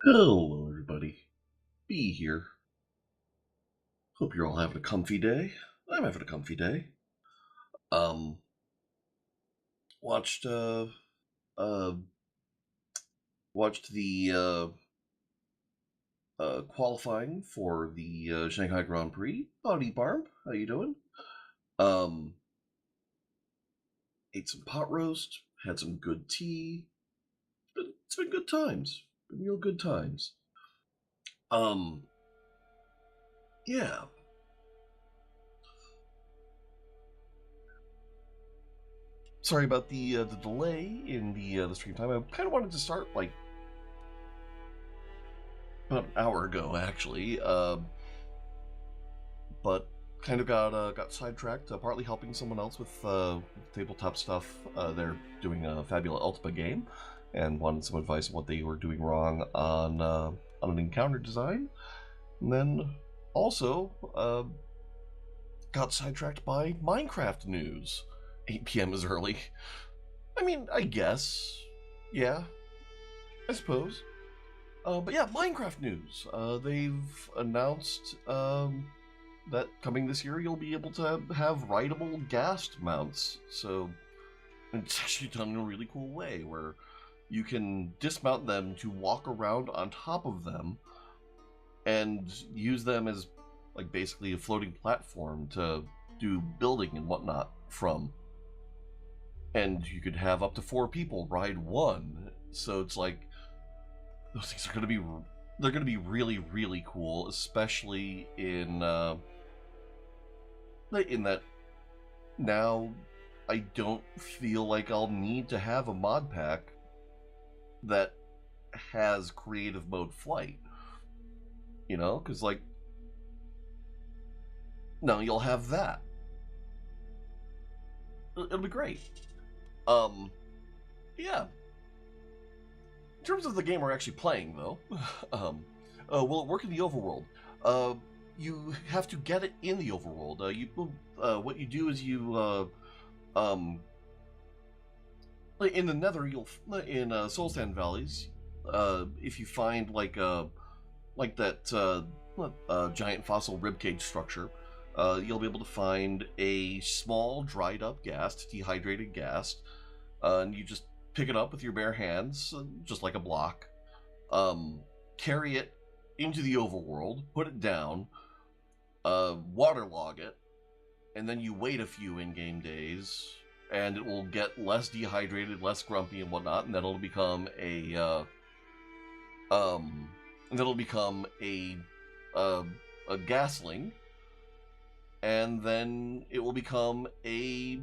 Hello, everybody. B here. Hope you're all having a comfy day. I'm having a comfy day. Um, watched uh watched the qualifying for the Shanghai Grand Prix. Howdy, Barb. How you doing? Um, ate some pot roast. Had some good tea. It's been good times. Been real good times. Um, yeah. Sorry about the delay in the stream time. I kind of wanted to start like about an hour ago, actually, but kind of got sidetracked. Partly helping someone else with tabletop stuff. They're doing a Fabula Ultima game, and wanted some advice on what they were doing wrong on an encounter design. And then also got sidetracked by Minecraft news. 8 p.m. is early. I mean, I guess, yeah, I suppose. But yeah, Minecraft news. They've announced that coming this year you'll be able to have rideable ghast mounts. So it's actually done in a really cool way where you can dismount them to walk around on top of them and use them as like basically a floating platform to do building and whatnot from. And you could have up to 4 people ride one. So it's like those things are going to be really, really cool, especially in that now I don't feel like I'll need to have a mod pack that has creative mode flight. You know, because like no, you'll have that. It'll be great. Yeah. In terms of the game we're actually playing, though, will it work in the overworld? You have to get it in the overworld. What you do is in the Nether, in Soulsand Valleys, if you find like that giant fossil ribcage structure, you'll be able to find a small dried up ghast, dehydrated ghast, and you just pick it up with your bare hands, just like a block, carry it into the overworld, put it down, waterlog it, and then you wait a few in-game days, and it will get less dehydrated, less grumpy, and whatnot, and then it'll become a gasling, and then it will become a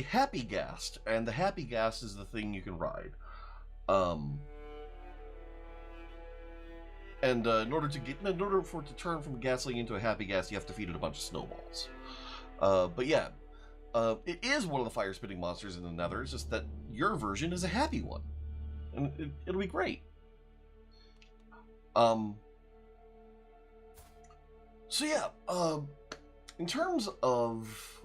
happy ghast, and the happy ghast is the thing you can ride. And in order for it to turn from a gasling into a happy ghast, you have to feed it a bunch of snowballs. But yeah, it is one of the fire spitting monsters in the Nether. It's just that your version is a happy one, and it'll be great. So yeah, in terms of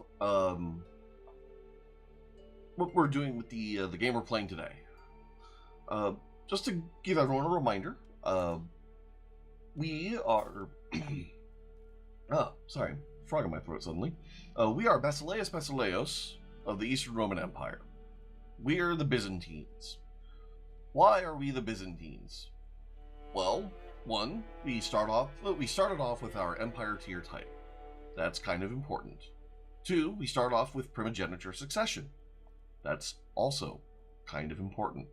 what we're doing with the game we're playing today, just to give everyone a reminder, we are sorry, frog in my throat suddenly. We are Basileus of the Eastern Roman Empire. We are the Byzantines. Why are we the Byzantines? Well, one, we started off with our empire tier title. That's kind of important. 2, we start off with primogeniture succession. That's also kind of important.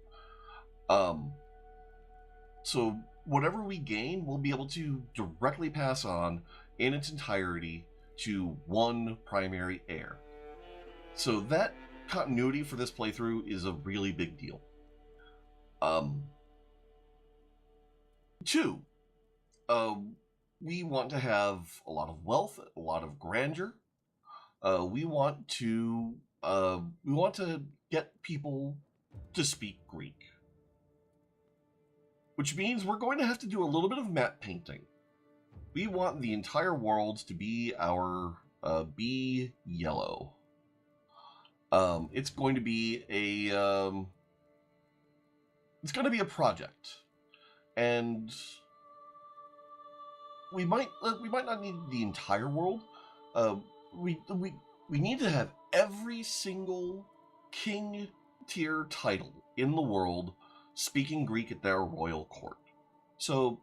So whatever we gain, we'll be able to directly pass on in its entirety to one primary heir. So that continuity for this playthrough is a really big deal. 2, we want to have a lot of wealth, a lot of grandeur. We want to get people to speak Greek, which means we're going to have to do a little bit of map painting. We want the entire world to be be yellow. It's going to be a project. and we might not need the entire world. Uh, we we we need to have every single king tier title in the world speaking Greek at their royal court. So,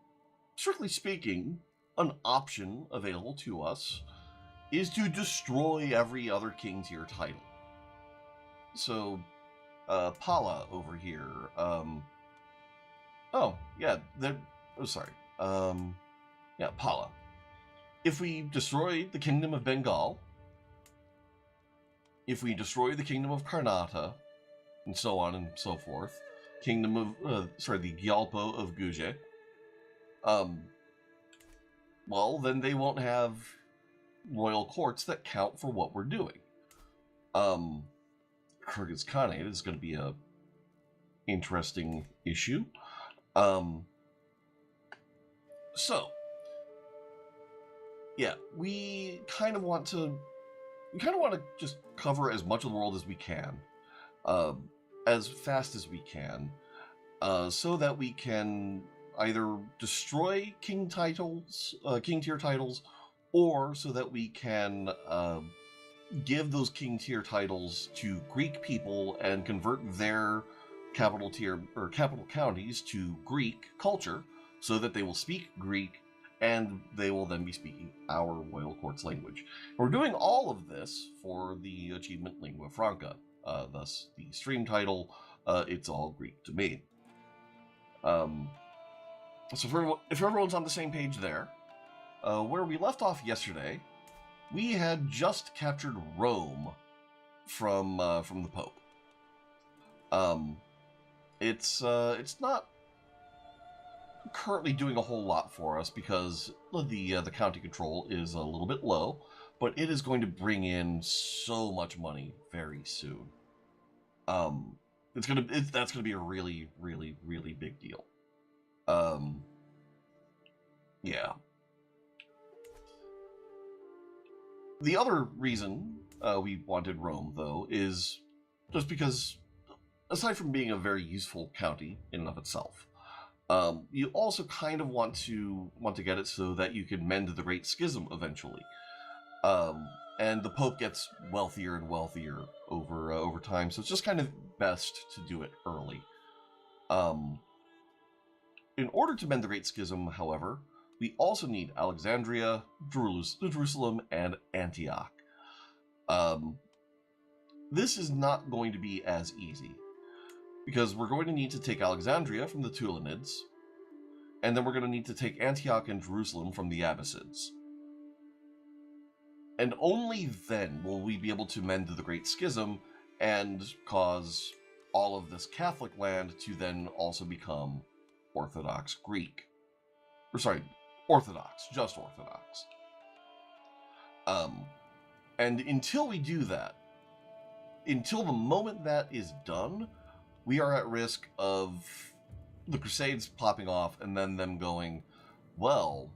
strictly speaking, an option available to us is to destroy every other king tier title. So, Pala over here. Oh, yeah, oh, sorry. Yeah, Pala. If we destroy the Kingdom of Bengal, if we destroy the Kingdom of Karnata, and so on and so forth, Kingdom of, the Gyalpo of Guje, well, then they won't have royal courts that count for what we're doing. Kyrgyz Khanate is going to be a interesting issue. So, yeah, we kind of want to just cover as much of the world as we can, as fast as we can, so that we can either destroy king tier titles, or so that we can give those king tier titles to Greek people and convert their capital counties to Greek culture, so that they will speak Greek and they will then be speaking our royal court's language. And we're doing all of this for the achievement Lingua Franca, thus the stream title, It's All Greek to Me. So if everyone's on the same page there, where we left off yesterday, we had just captured Rome from the Pope. It's not currently doing a whole lot for us because the county control is a little bit low, but it is going to bring in so much money very soon. That's gonna be a really, really, really big deal. Yeah. The other reason we wanted Rome, though, is just because, aside from being a very useful county in and of itself, you also kind of want to get it so that you can mend the Great Schism eventually, and the Pope gets wealthier and wealthier over time. So it's just kind of best to do it early. In order to mend the Great Schism, however, we also need Alexandria, Jerusalem, and Antioch. This is not going to be as easy, because we're going to need to take Alexandria from the Tulunids, and then we're going to need to take Antioch and Jerusalem from the Abbasids. And only then will we be able to mend the Great Schism and cause all of this Catholic land to then also become Orthodox Greek. Or sorry, Orthodox, just Orthodox. And until we do that, until the moment that is done, we are at risk of the Crusades popping off and then them going, well,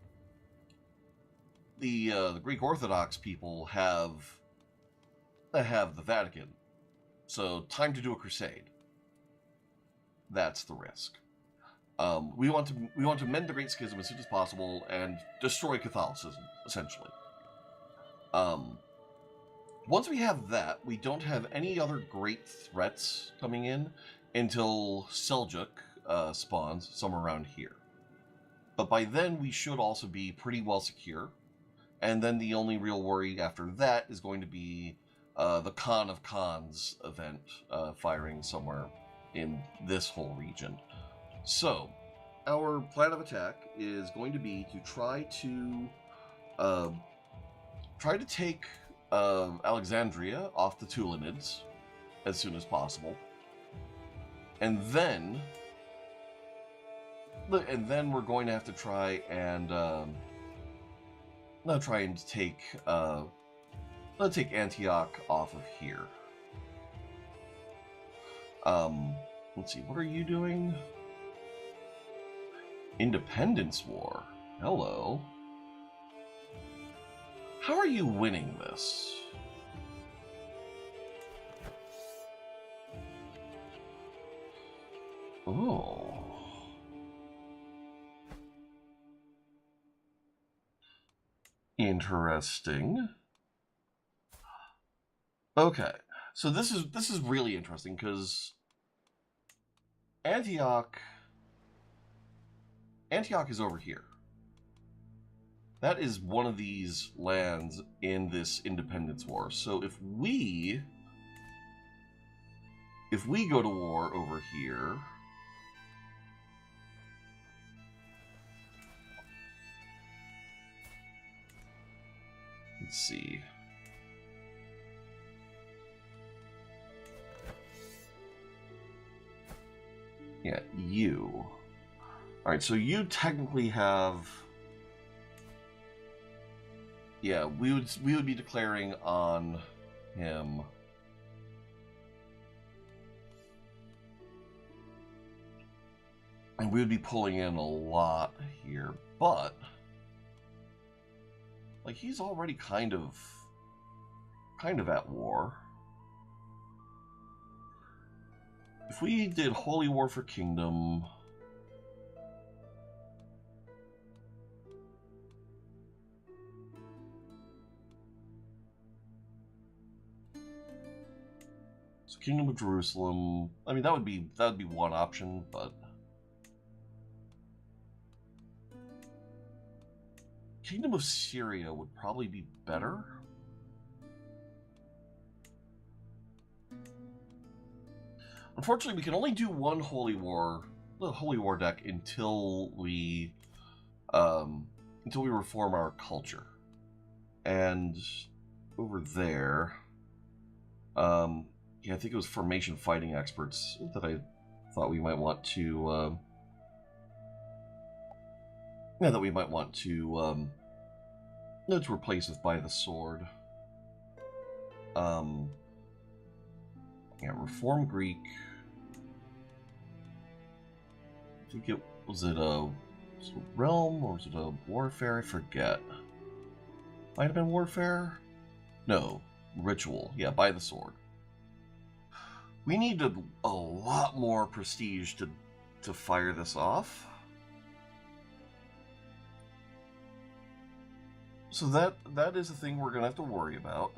the Greek Orthodox people have the Vatican, so time to do a crusade. That's the risk. We want to mend the Great Schism as soon as possible and destroy Catholicism, essentially. Once we have that, we don't have any other great threats coming in until Seljuk spawns somewhere around here. But by then, we should also be pretty well secure. And then the only real worry after that is going to be the Khan of Khans event firing somewhere in this whole region. So, our plan of attack is going to be to try to take Alexandria off the Tulunids as soon as possible, and then we're going to have to try and take Antioch off of here. Let's see, what are you doing? Independence War. Hello. How are you winning this? Oh. Interesting. Okay, so this is really interesting because Antioch is over here. That is one of these lands in this independence war. So if we go to war over here, let's see. Yeah, you. All right, so you technically have. Yeah, we would be declaring on him. And we would be pulling in a lot here, but like he's already kind of at war. If we did Holy War for Kingdom, so Kingdom of Jerusalem, I mean that would be one option, but Kingdom of Syria would probably be better. Unfortunately, we can only do one Holy War deck until we reform our culture. And over there, yeah, I think it was Formation Fighting Experts that I thought we might want to, to replace with By the Sword. Yeah, Reform Greek. I think was it a Realm or was it a Warfare? I forget. Might have been Warfare? No, Ritual. Yeah, By the Sword. We need a lot more prestige to fire this off. So that is a thing we're going to have to worry about.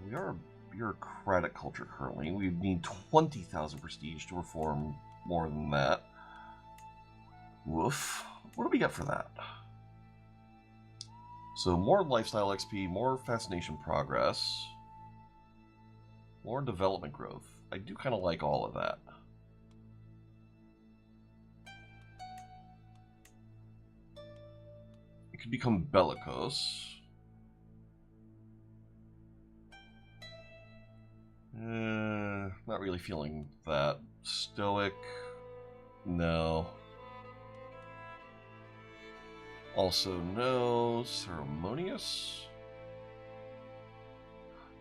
We are a bureaucratic culture currently. We need 20,000 prestige to reform more than that. Woof. What do we get for that? So more lifestyle XP, more fascination progress, more development growth. I do kind of like all of that. It could become bellicose. Not really feeling that. Stoic. No. Also no. Ceremonious.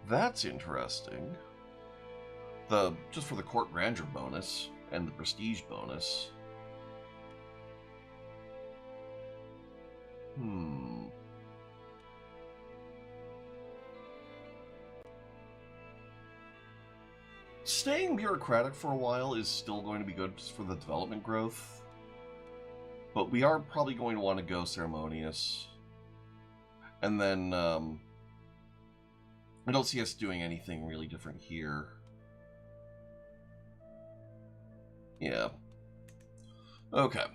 That's interesting. Just for the court grandeur bonus and the prestige bonus. Staying bureaucratic for a while is still going to be good just for the development growth. But we are probably going to want to go ceremonious. And then, I don't see us doing anything really different here. Yeah. Okay.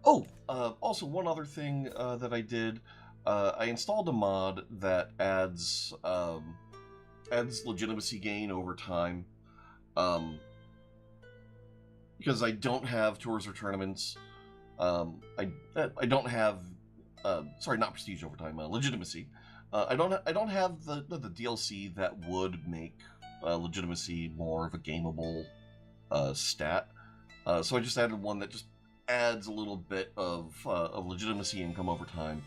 Oh, also one other thing that I did, I installed a mod that adds legitimacy gain over time. Because I don't have tours or tournaments. I don't have sorry, not prestige over time. Legitimacy. I don't have the DLC that would make legitimacy more of a gameable stat. So I just added one that just adds a little bit of legitimacy income over time,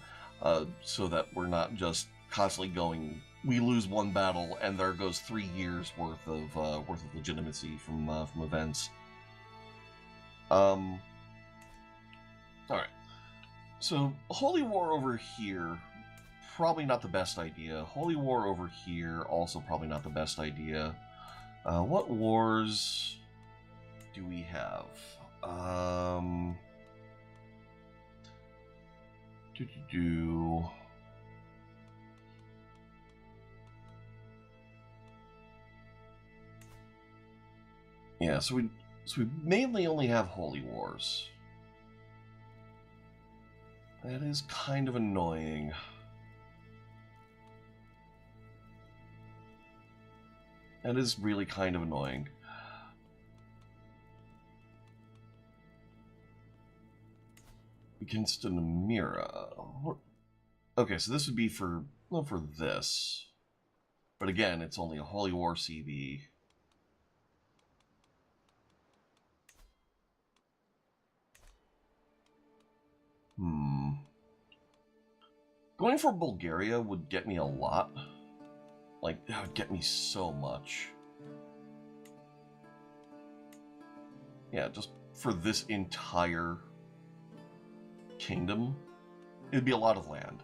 so that we're not just constantly going. We lose one battle and there goes 3 years worth of legitimacy from events. All right. So Holy War over here, probably not the best idea. Holy War over here, also probably not the best idea. What wars do we have? Yeah, so we mainly only have holy wars. That is kind of annoying. That is really kind of annoying. Against an Amira. Okay, so this would be for, well, for this. But again, it's only a Holy War CB. Going for Bulgaria would get me a lot. Like, that would get me so much. Yeah, just for this entire kingdom, it'd be a lot of land.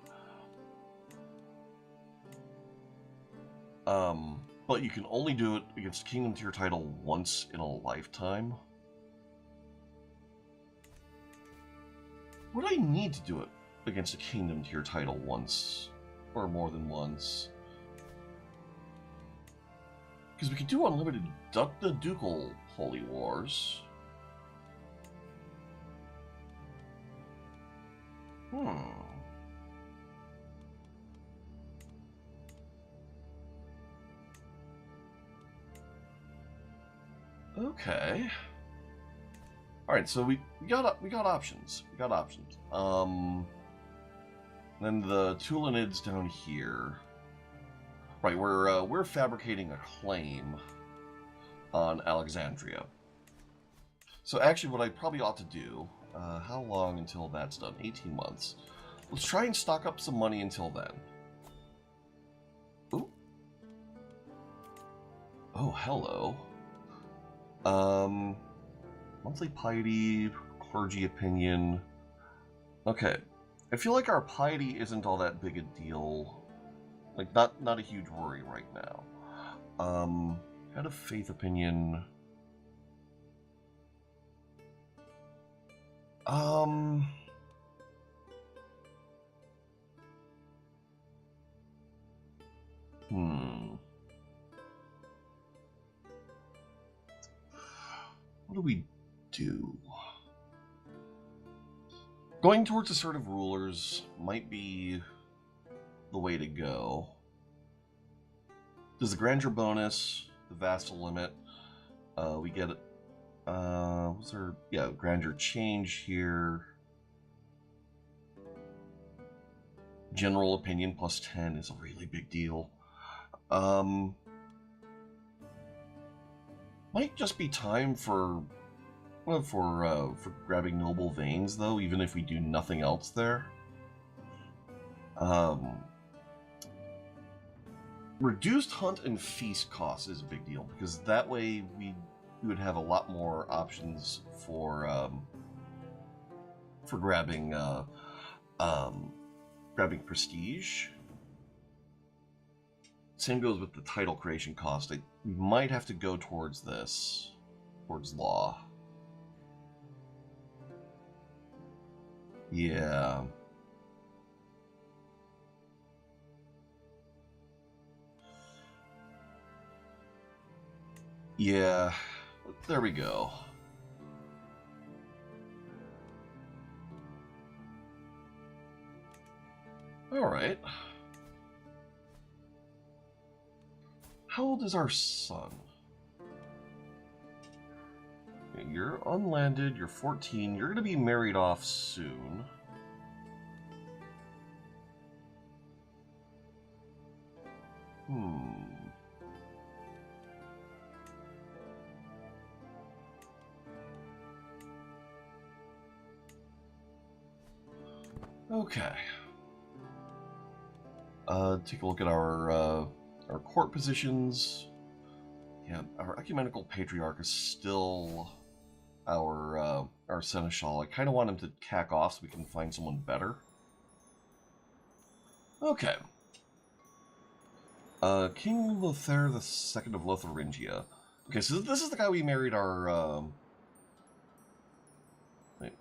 But you can only do it against Kingdom Tier title once in a lifetime. Would I need to do it against a Kingdom Tier title once, or more than once? Because we could do unlimited the Ducal Holy Wars. Okay. All right, so we got options. We got options. Then the Tulanids down here. Right, we're fabricating a claim on Alexandria. So actually, what I probably ought to do. How long until that's done? 18 months. Let's try and stock up some money until then. Ooh. Oh, hello. Monthly piety, clergy opinion. Okay. I feel like our piety isn't all that big a deal. Like, not a huge worry right now. Head of faith opinion. What do we do? Going towards assertive rulers might be the way to go. Does the grandeur bonus, the vassal limit, we get it. Was there, yeah, grandeur change here. General opinion plus 10 is a really big deal. Might just be time for grabbing noble veins, though, even if we do nothing else there. Reduced hunt and feast costs is a big deal, because that way we would have a lot more options for grabbing prestige. Same goes with the title creation cost. We might have to go towards this, towards law. Yeah. Yeah, there we go. All right. How old is our son? You're unlanded, you're 14, you're going to be married off soon. Okay. Take a look at our court positions. Yeah, our ecumenical patriarch is still our seneschal. I kind of want him to cack off so we can find someone better. Okay. King Lothair II of Lotharingia. Okay, so this is the guy we married our wait.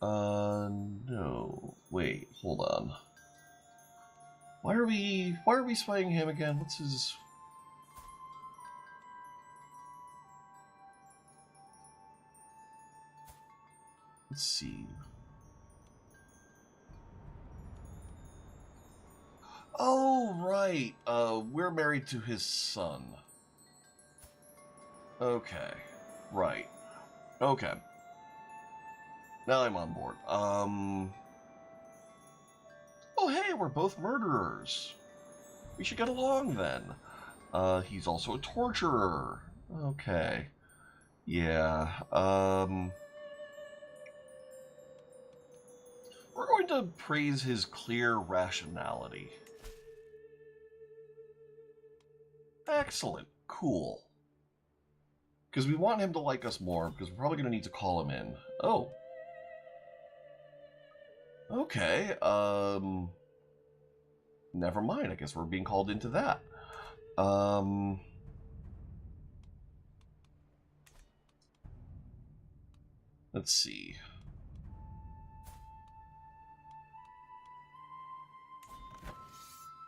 No. Wait, hold on. Why are we swaying him again? What's his... Let's see. Oh, right. We're married to his son. Okay. Right. Okay. Now I'm on board. Oh, hey, we're both murderers. We should get along then. He's also a torturer. Okay. Yeah. We're going to praise his clear rationality. Excellent. Cool. Because we want him to like us more, because we're probably going to need to call him in. Oh. Okay, never mind. I guess we're being called into that. Let's see.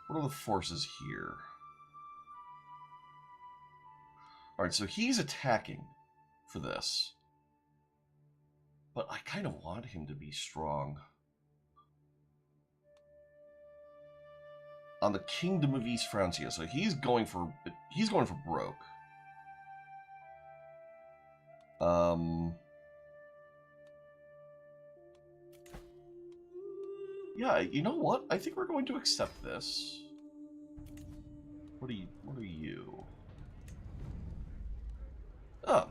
What are the forces here? Alright, so he's attacking for this. But I kind of want him to be strong. On the Kingdom of East Francia, so he's going for broke. Yeah, you know what? I think we're going to accept this. What are you? Oh.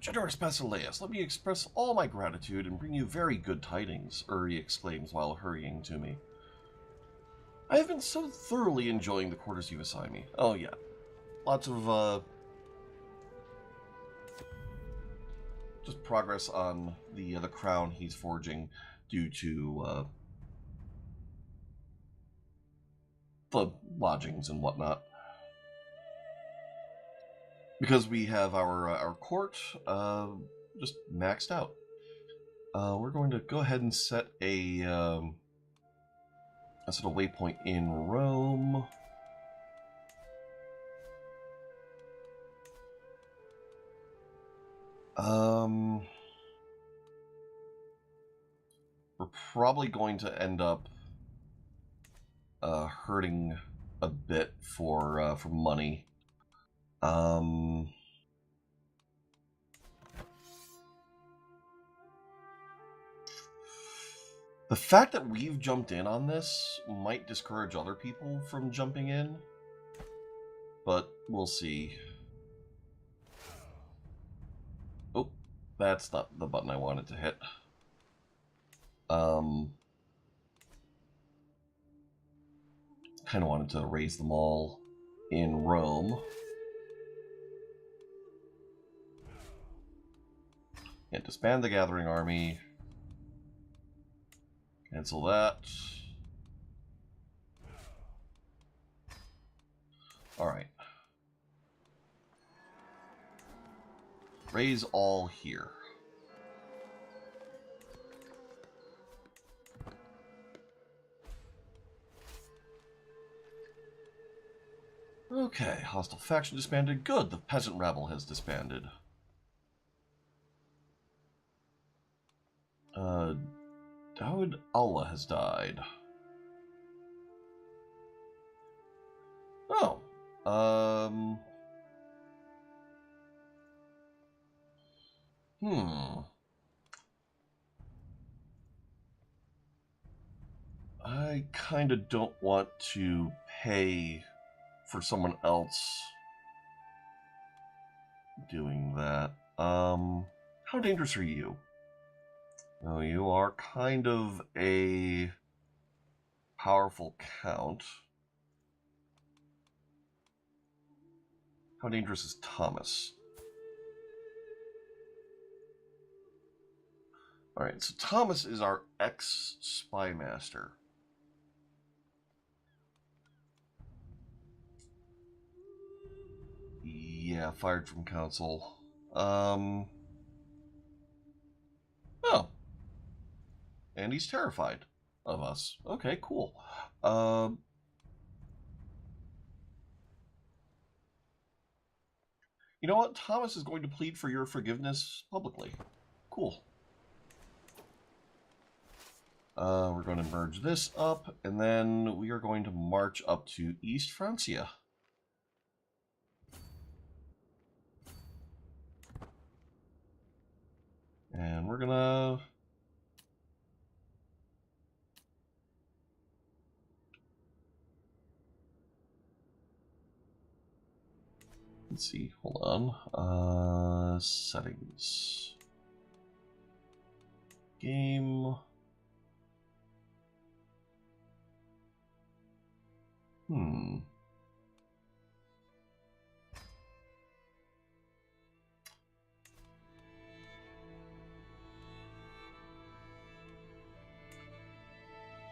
Generous Basileus, let me express all my gratitude and bring you very good tidings, Uri exclaims while hurrying to me. I have been so thoroughly enjoying the quarters you've assigned me. Oh yeah. Lots of, just progress on the crown he's forging due to, the lodgings and whatnot. Because we have our court, just maxed out. We're going to go ahead and set a waypoint in Rome. We're probably going to end up hurting a bit for money. The fact that we've jumped in on this might discourage other people from jumping in, but we'll see. Oh, that's not the button I wanted to hit. Kind of wanted to raise them all in Rome. And disband the gathering army. Cancel that. Alright. Raise all here. Okay, hostile faction disbanded. Good, the peasant rabble has disbanded. Dawood Allah has died. Oh. I kind of don't want to pay for someone else doing that. How dangerous are you? Oh, you are kind of a powerful count. How dangerous is Thomas? Alright, so Thomas is our ex-spy master. Yeah, fired from council. Oh. And he's terrified of us. Okay, cool. You know what? Thomas is going to plead for your forgiveness publicly. Cool. We're going to merge this up, and then we are going to march up to East Francia. And we're gonna... Let's see, hold on. Settings. Game.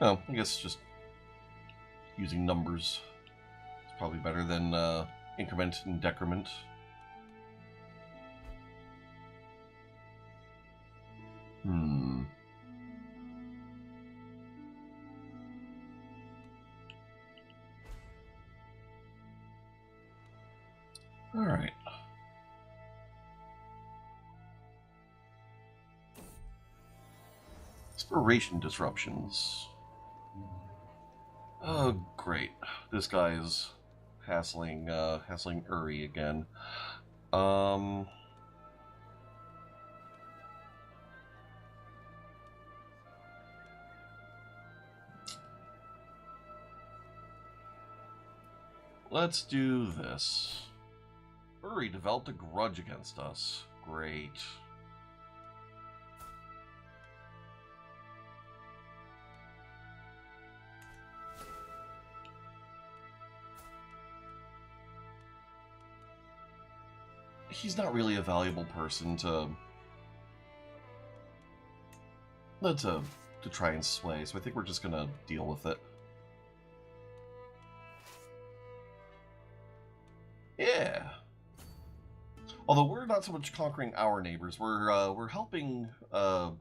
Oh, I guess just using numbers is probably better than increment and decrement. All right. Inspiration disruptions. Oh, great. This guy is hassling Uri again. Let's do this. Uri developed a grudge against us. Great. He's not really a valuable person to try and sway, so I think we're just gonna deal with it. Yeah. Although we're not so much conquering our neighbors, we're helping our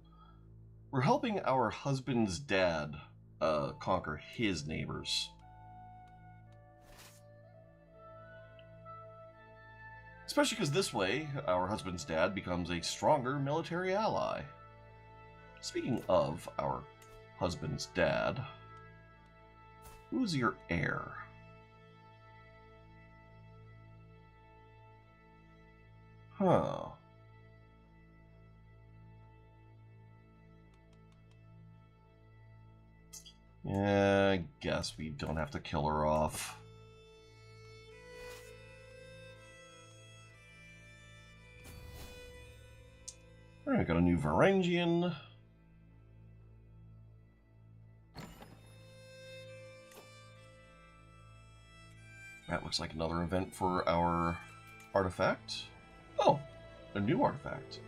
husband's dad conquer his neighbors. Especially because this way, our husband's dad becomes a stronger military ally. Speaking of our husband's dad, who's your heir? Huh. Yeah, I guess we don't have to kill her off. Alright, got a new Varangian. That looks like another event for our artifact. Oh, a new artifact.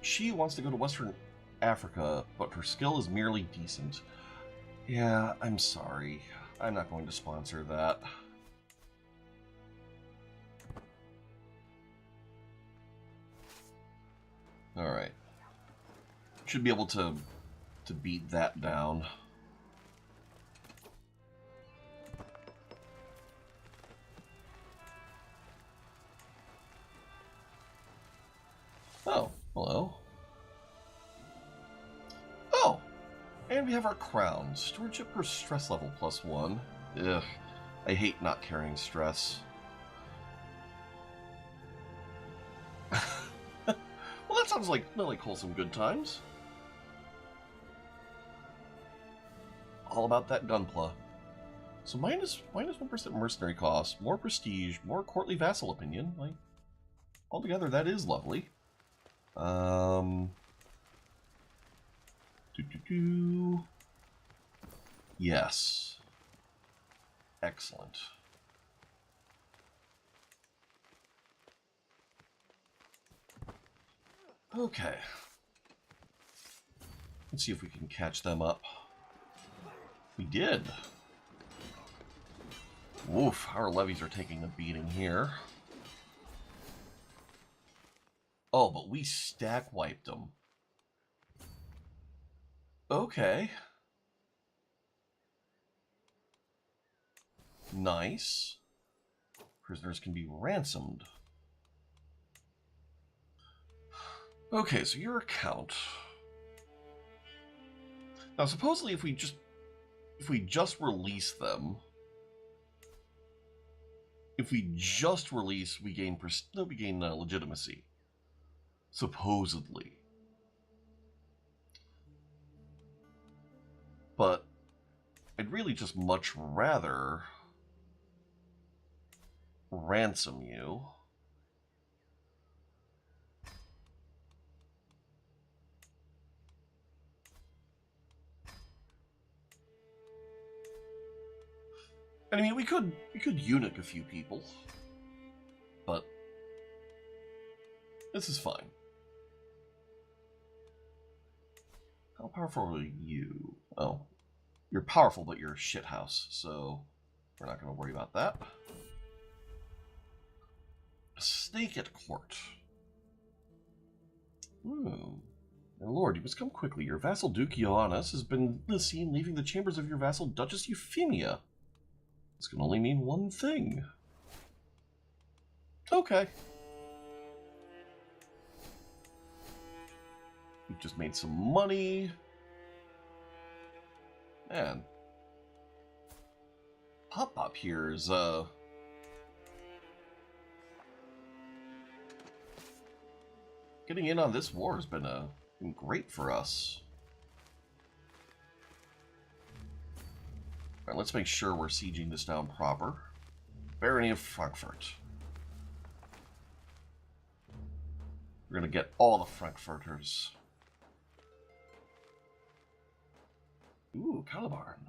She wants to go to Western Africa, but her skill is merely decent. Yeah, I'm sorry. I'm not going to sponsor that. Alright. Should be able to beat that down. Oh, hello. Oh! And we have our crown. Stewardship per stress level +1. Ugh. I hate not carrying stress. Well, that sounds like wholesome good times. All about that gunpla. So minus 1% mercenary cost, more prestige, more courtly vassal opinion. Like, altogether, that is lovely. Yes. Excellent. Okay. Let's see if we can catch them up. We did. Woof, our levies are taking a beating here. Oh, but we stack wiped them. Okay. Nice. Prisoners can be ransomed. Okay, so your account. Now, supposedly, if we just release them, we gain legitimacy. Supposedly, but I'd really just much rather ransom you. And I mean, we could eunuch a few people, but this is fine. How powerful are you? Oh, you're powerful, but you're a shithouse, so we're not going to worry about that. A snake at court. Hmm. My lord, you must come quickly. Your vassal Duke Ioannis has been seen leaving the chambers of your vassal Duchess Euphemia. This can only mean one thing. Okay. We've just made some money. Man. Pop here is, getting in on this war has been great for us. Alright, let's make sure we're sieging this down proper. Barony of Frankfurt. We're gonna get all the Frankfurters. Ooh, Calabarn.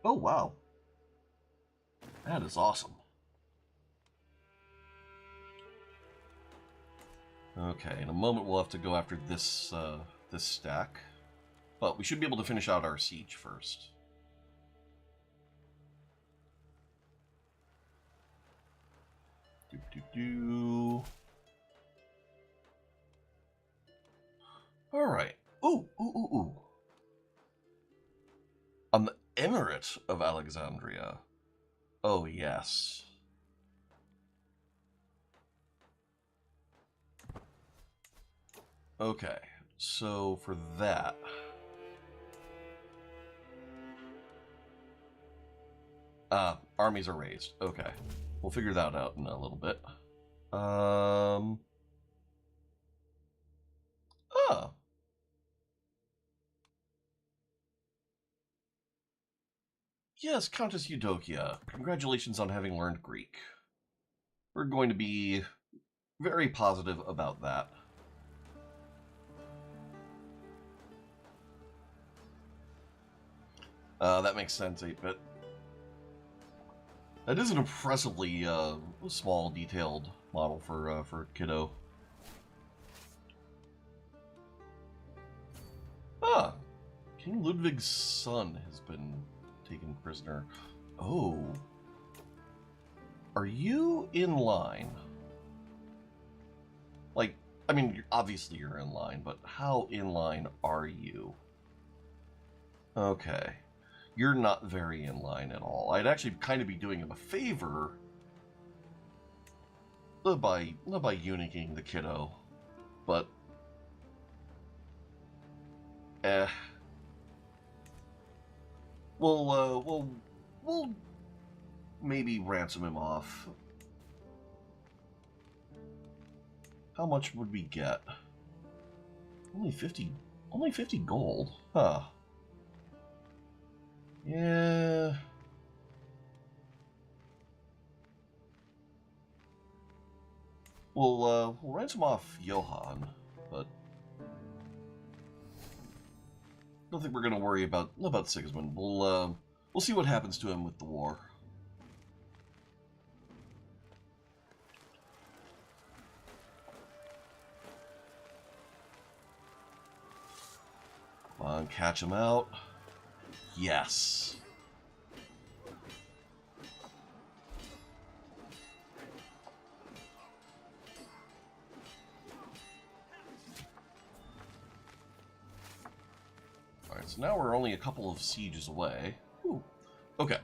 Oh, wow. That is awesome. Okay, in a moment we'll have to go after this, this stack. But we should be able to finish out our siege first. Alright. Ooh. On the Emirate of Alexandria. Oh, yes. Okay, so for that... armies are raised. Okay. We'll figure that out in a little bit. Yes, Countess Eudokia. Congratulations on having learned Greek. We're going to be very positive about that. That makes sense, 8-bit. That is an impressively small, detailed model for Kiddo. Ah, King Ludwig's son has been taken prisoner. Oh, are you in line? Like, I mean, obviously you're in line, but how in line are you? Okay. You're not very in line at all. I'd actually kind of be doing him a favor by eunuching the kiddo, but we'll maybe ransom him off. How much would we get? Only 50 gold, huh? Yeah. We'll ransom off Johann, but I don't think we're gonna worry about Sigismund. We'll see what happens to him with the war. Come on, catch him out. Yes. Alright, so now we're only a couple of sieges away. Ooh. Okay.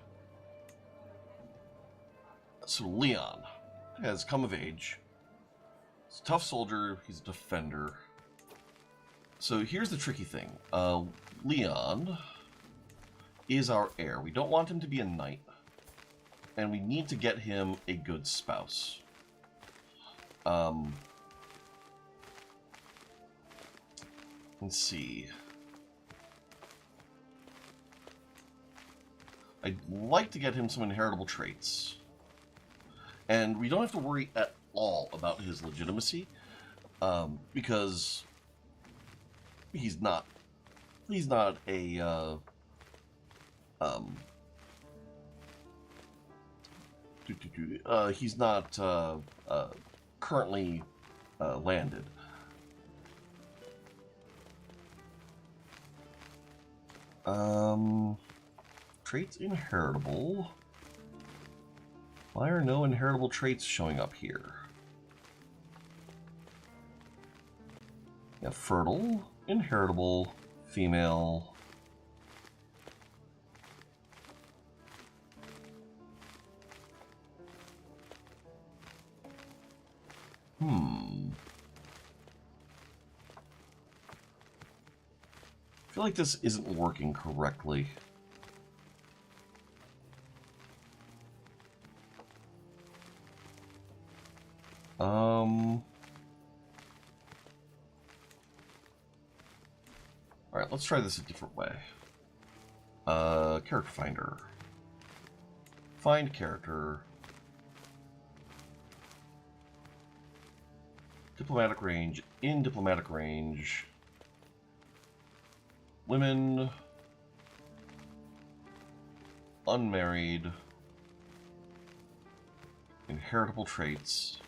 So, Leon. has come of age. He's a tough soldier. He's a defender. So here's the tricky thing. Leon is our heir. We don't want him to be a knight. And we need to get him a good spouse. Let's see. I'd like to get him some inheritable traits. And we don't have to worry at all about his legitimacy, because he's not a he's not currently landed. Traits inheritable. Why are no inheritable traits showing up here? Yeah, fertile, inheritable, female. I feel like this isn't working correctly. Alright, let's try this a different way. Character finder. Find character. Diplomatic range. In diplomatic range. Women. Unmarried. Inheritable traits.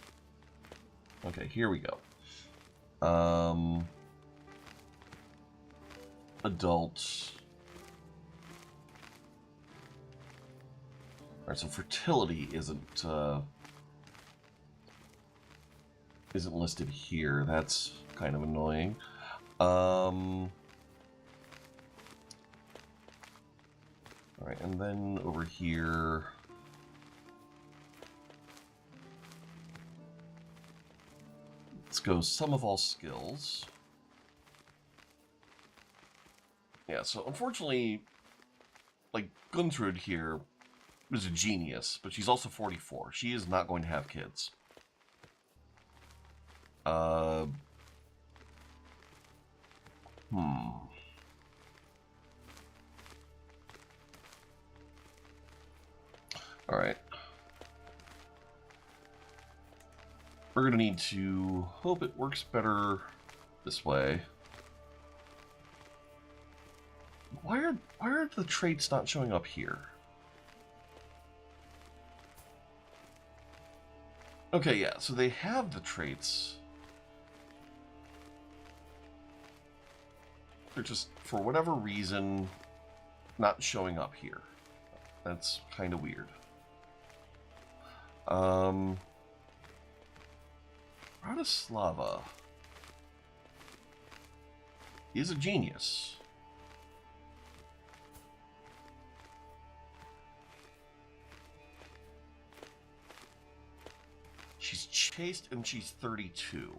Okay, here we go. Adults. Alright, so fertility isn't listed here. That's kind of annoying. Alright, and then over here. Let's go sum of all skills. Yeah, so unfortunately, like, Gunthrud here is a genius, but she's also 44. She is not going to have kids. Alright. We're gonna need to hope it works better this way. Why are the traits not showing up here? Okay, yeah, so they have the traits. They're just, for whatever reason, not showing up here. That's kind of weird. Bratislava is a genius. She's chaste and she's 32.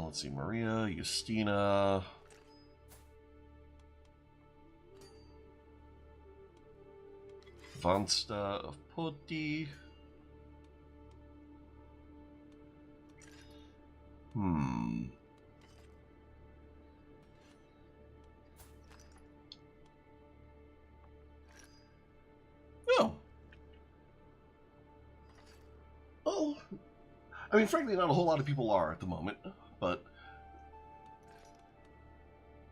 Let's see, Maria, Justina. Vansta of Poti. Oh. Oh. I mean, frankly, not a whole lot of people are at the moment, but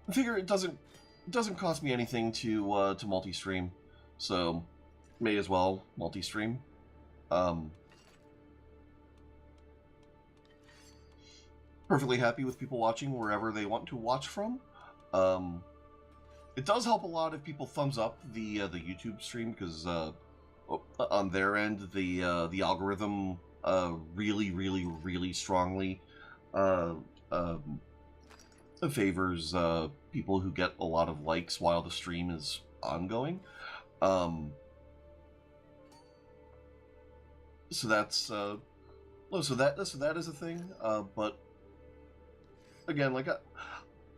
I figure it doesn't cost me anything to multi-stream, so may as well multi-stream. Perfectly happy with people watching wherever they want to watch from. It does help a lot if people thumbs up the YouTube stream, because on their end the algorithm really strongly favors people who get a lot of likes while the stream is ongoing. Um, so that's so that is a thing. But again, like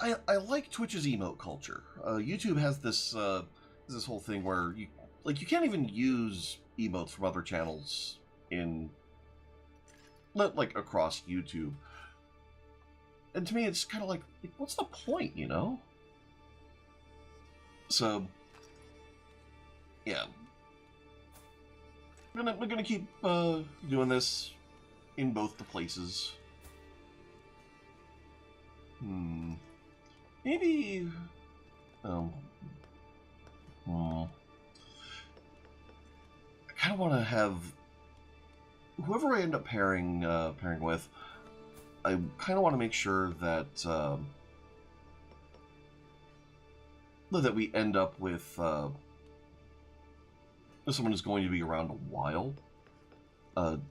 I like Twitch's emote culture. YouTube has this whole thing where you can't even use emotes from other channels in like across YouTube. And to me, it's kind of like, what's the point, you know? So, yeah, we're gonna keep doing this in both the places. Maybe. I kind of want to have whoever I end up pairing with. I kind of want to make sure that that we end up with someone who's going to be around a while.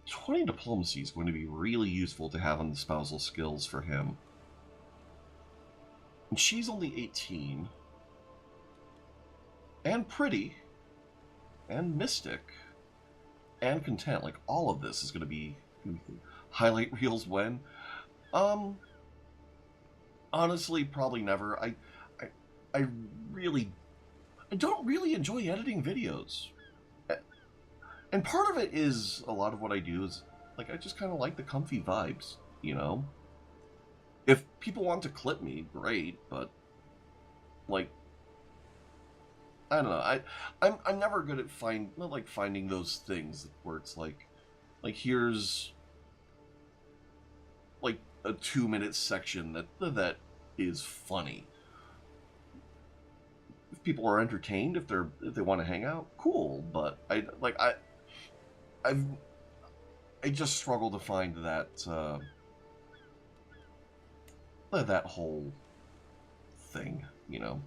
20 diplomacy is going to be really useful to have on the spousal skills for him. And she's only 18. And pretty. And mystic. And content. Like, all of this is going to be highlight reels when. Honestly, probably never. I don't really enjoy editing videos. And part of it is a lot of what I do is, like, I just kind of like the comfy vibes, you know? If people want to clip me, great, but, like, I don't know. I'm never good at finding those things where it's like here's like a 2-minute section that is funny. If people are entertained, if they want to hang out, cool. But I just struggle to find that that whole thing, you know.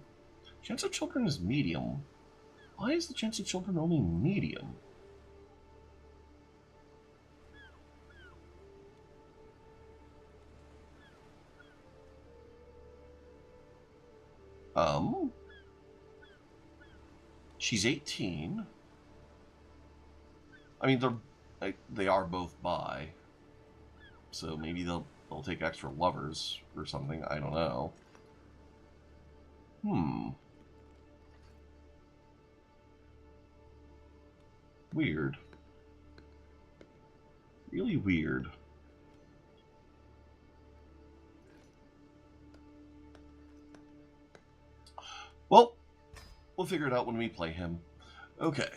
Chance of children is medium. Why is the chance of children only medium? She's 18. I mean, they are both bi, so maybe they'll take extra lovers or something. I don't know. Weird. Really weird. Well, we'll figure it out when we play him. Okay.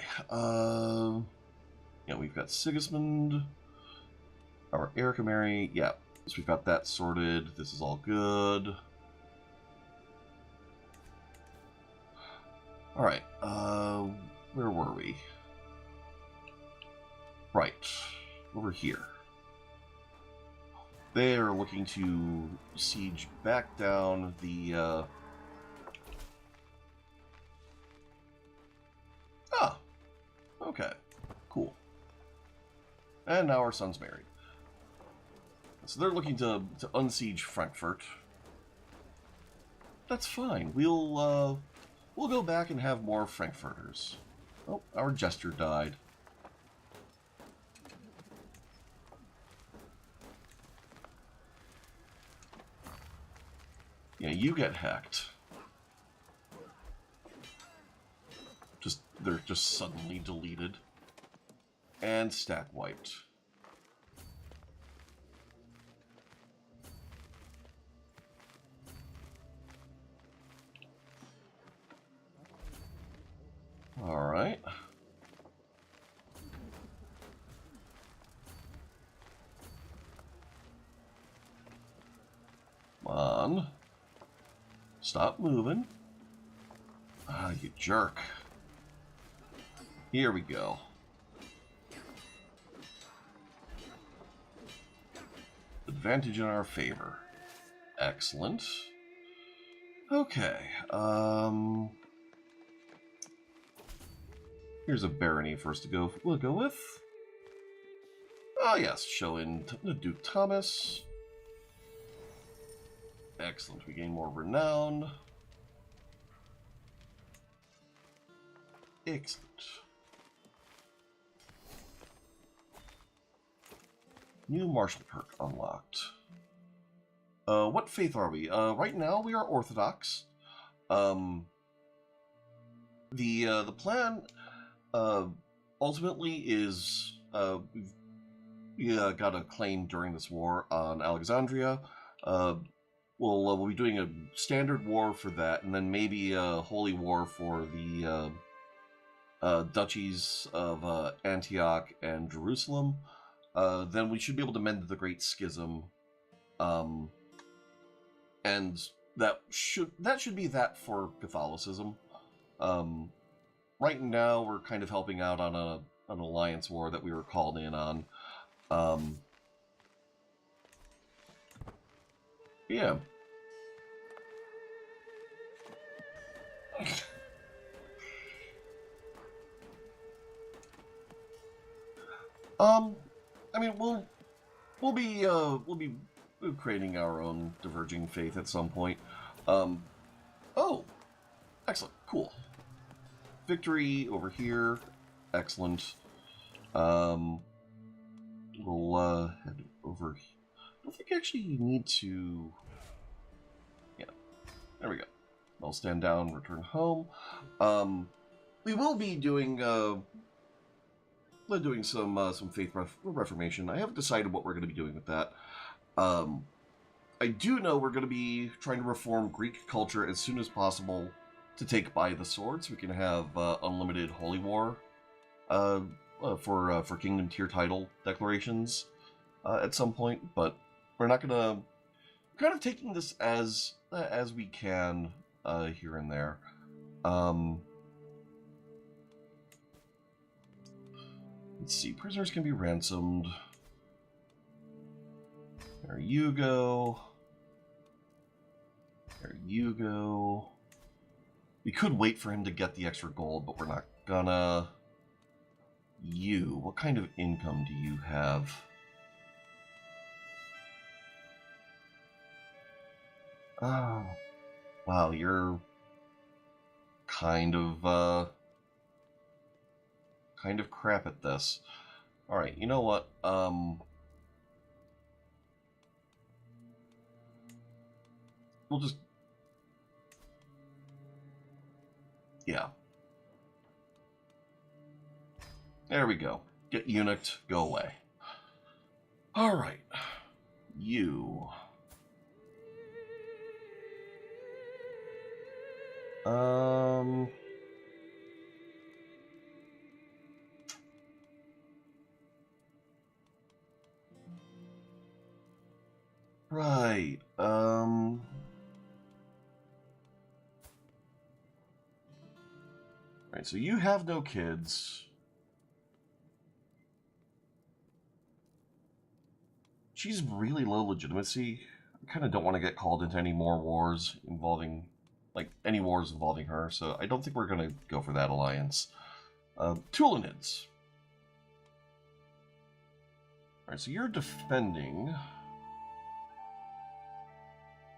Yeah, we've got Sigismund. Our Erica Mary. Yeah, so we've got that sorted. This is all good. Alright, where were we? Right, over here. They're looking to siege back down the, Ah! Okay, cool. And now our son's married. So they're looking to unsiege Frankfurt. That's fine. We'll go back and have more Frankfurters. Oh, our jester died. Yeah, you get hacked. They're just suddenly deleted. And stack wiped. Alright. Come on. Stop moving. Ah, you jerk. Here we go. Advantage in our favor. Excellent. Okay, here's a barony for us to we'll go with. Ah, yes, show in Duke Thomas. Excellent. We gain more renown. Excellent. New martial perk unlocked. What faith are we? Right now we are Orthodox. The plan ultimately is we got a claim during this war on Alexandria. We'll be doing a standard war for that, and then maybe a holy war for the duchies of Antioch and Jerusalem. Then we should be able to mend the Great Schism, and that should be that for Catholicism. Right now, we're kind of helping out on an alliance war that we were called in on. Yeah. I mean, we'll be creating our own diverging faith at some point. Oh, excellent, cool. Victory over here, excellent. We'll head over. I don't think actually you need to. Yeah, there we go. I'll stand down, return home. We will be doing some faith reformation. I haven't decided what we're going to be doing with that. I do know we're going to be trying to reform Greek culture as soon as possible to take by the sword, so we can have unlimited holy war for kingdom tier title declarations at some point. But we're not gonna. We're kind of taking this as we can here and there. Let's see. Prisoners can be ransomed. There you go. There you go. We could wait for him to get the extra gold, but we're not gonna. You, what kind of income do you have? Oh, wow, you're kind of crap at this. All right, you know what? We'll just, yeah. There we go. Get eunuched, go away. All right, you. Right, Right, so you have no kids. She's really low legitimacy. I kind of don't want to get called into any more wars involving, like, any wars involving her, so I don't think we're going to go for that alliance. Tulanids. Alright, so you're defending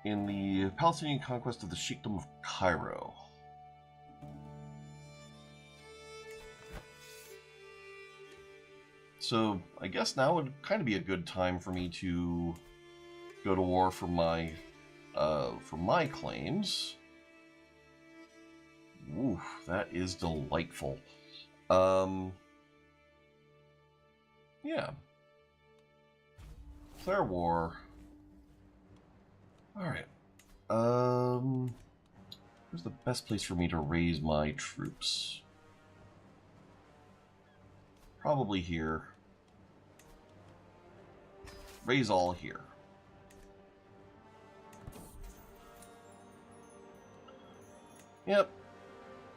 in the Palestinian conquest of the Sheikhdom of Cairo. So I guess now would kind of be a good time for me to go to war for my claims. Ooh, that is delightful. Yeah. Declare war. Alright. Where's the best place for me to raise my troops? Probably here. Raise all here. Yep.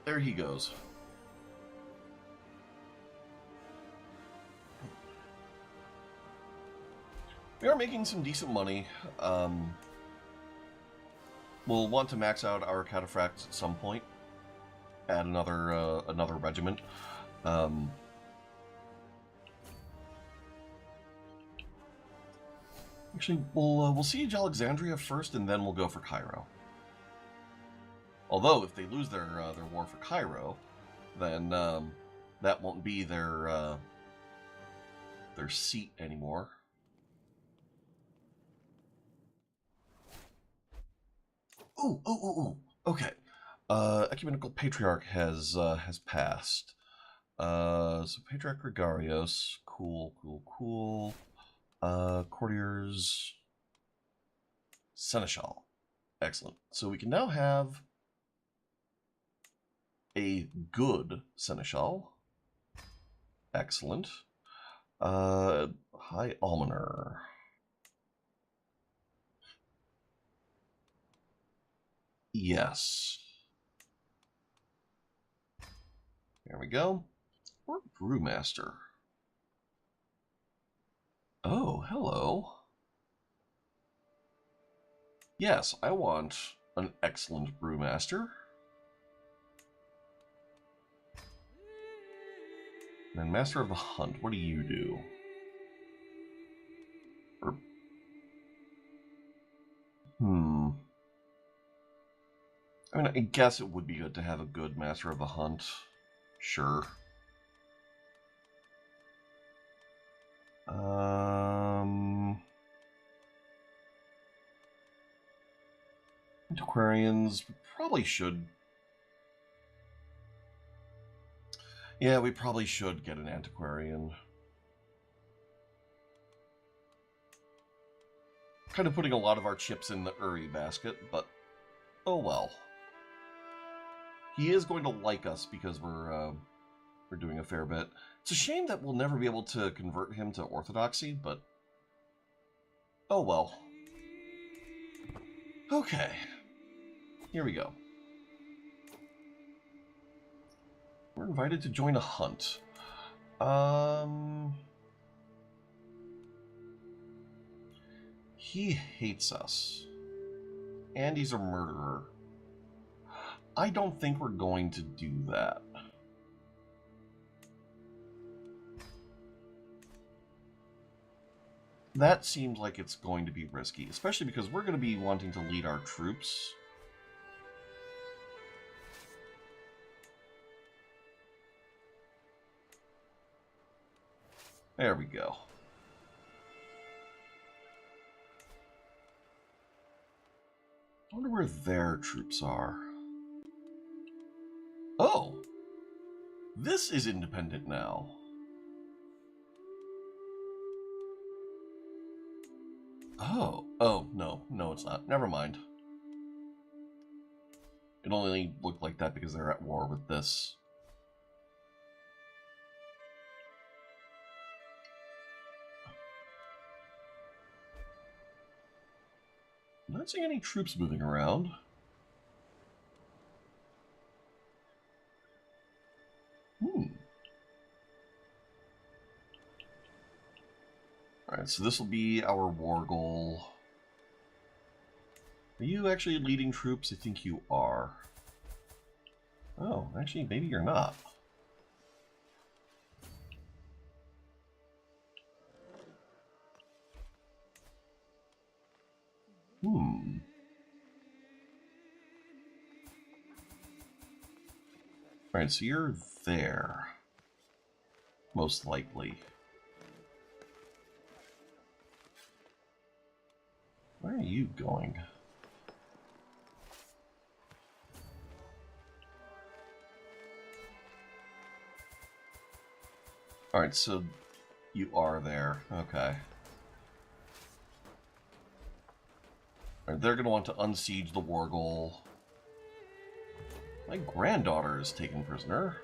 There he goes. We are making some decent money. We'll want to max out our cataphracts at some point. Add another regiment. We Actually, we'll siege Alexandria first, and then we'll go for Cairo. Although, if they lose their war for Cairo, then that won't be their seat anymore. Ooh. Okay. Ecumenical Patriarch has passed. So Patriarch Gregarios, cool. Courtiers, Seneschal, excellent. So we can now have a good Seneschal, excellent. High Almoner. Yes. There we go. Or Brewmaster. Oh, hello. Yes, I want an excellent Brewmaster. And then Master of the Hunt, what do you do? I mean, I guess it would be good to have a good Master of the Hunt. Sure. Antiquarians probably should. Yeah, we probably should get an antiquarian. Kind of putting a lot of our chips in the Uri basket, but oh well. He is going to like us because we're doing a fair bit. It's a shame that we'll never be able to convert him to Orthodoxy, but oh well. Okay, here we go. We're invited to join a hunt. He hates us. And he's a murderer. I don't think we're going to do that. That seems like it's going to be risky, especially because we're going to be wanting to lead our troops. There we go. I wonder where their troops are. Oh! This is independent now. Oh, no, it's not. Never mind. It only looked like that because they're at war with this. I'm not seeing any troops moving around. Alright, so this will be our war goal. Are you actually leading troops? I think you are. Oh, actually, maybe you're not. Alright, so you're there. Most likely. Where are you going? Alright, so you are there. Okay. Alright, they're going to want to unsiege the war goal. My granddaughter is taken prisoner.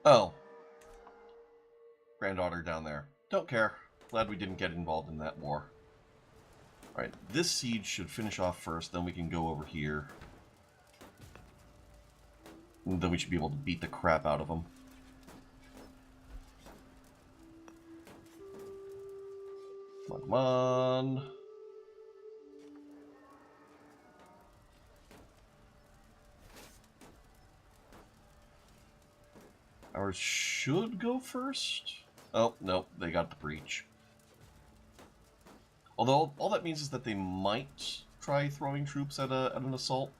Oh. Granddaughter down there. Don't care. Glad we didn't get involved in that war. Alright, this siege should finish off first, then we can go over here. And then we should be able to beat the crap out of them. Come on. Ours should go first. Oh, no, they got the breach. Although, all that means is that they might try throwing troops at an assault.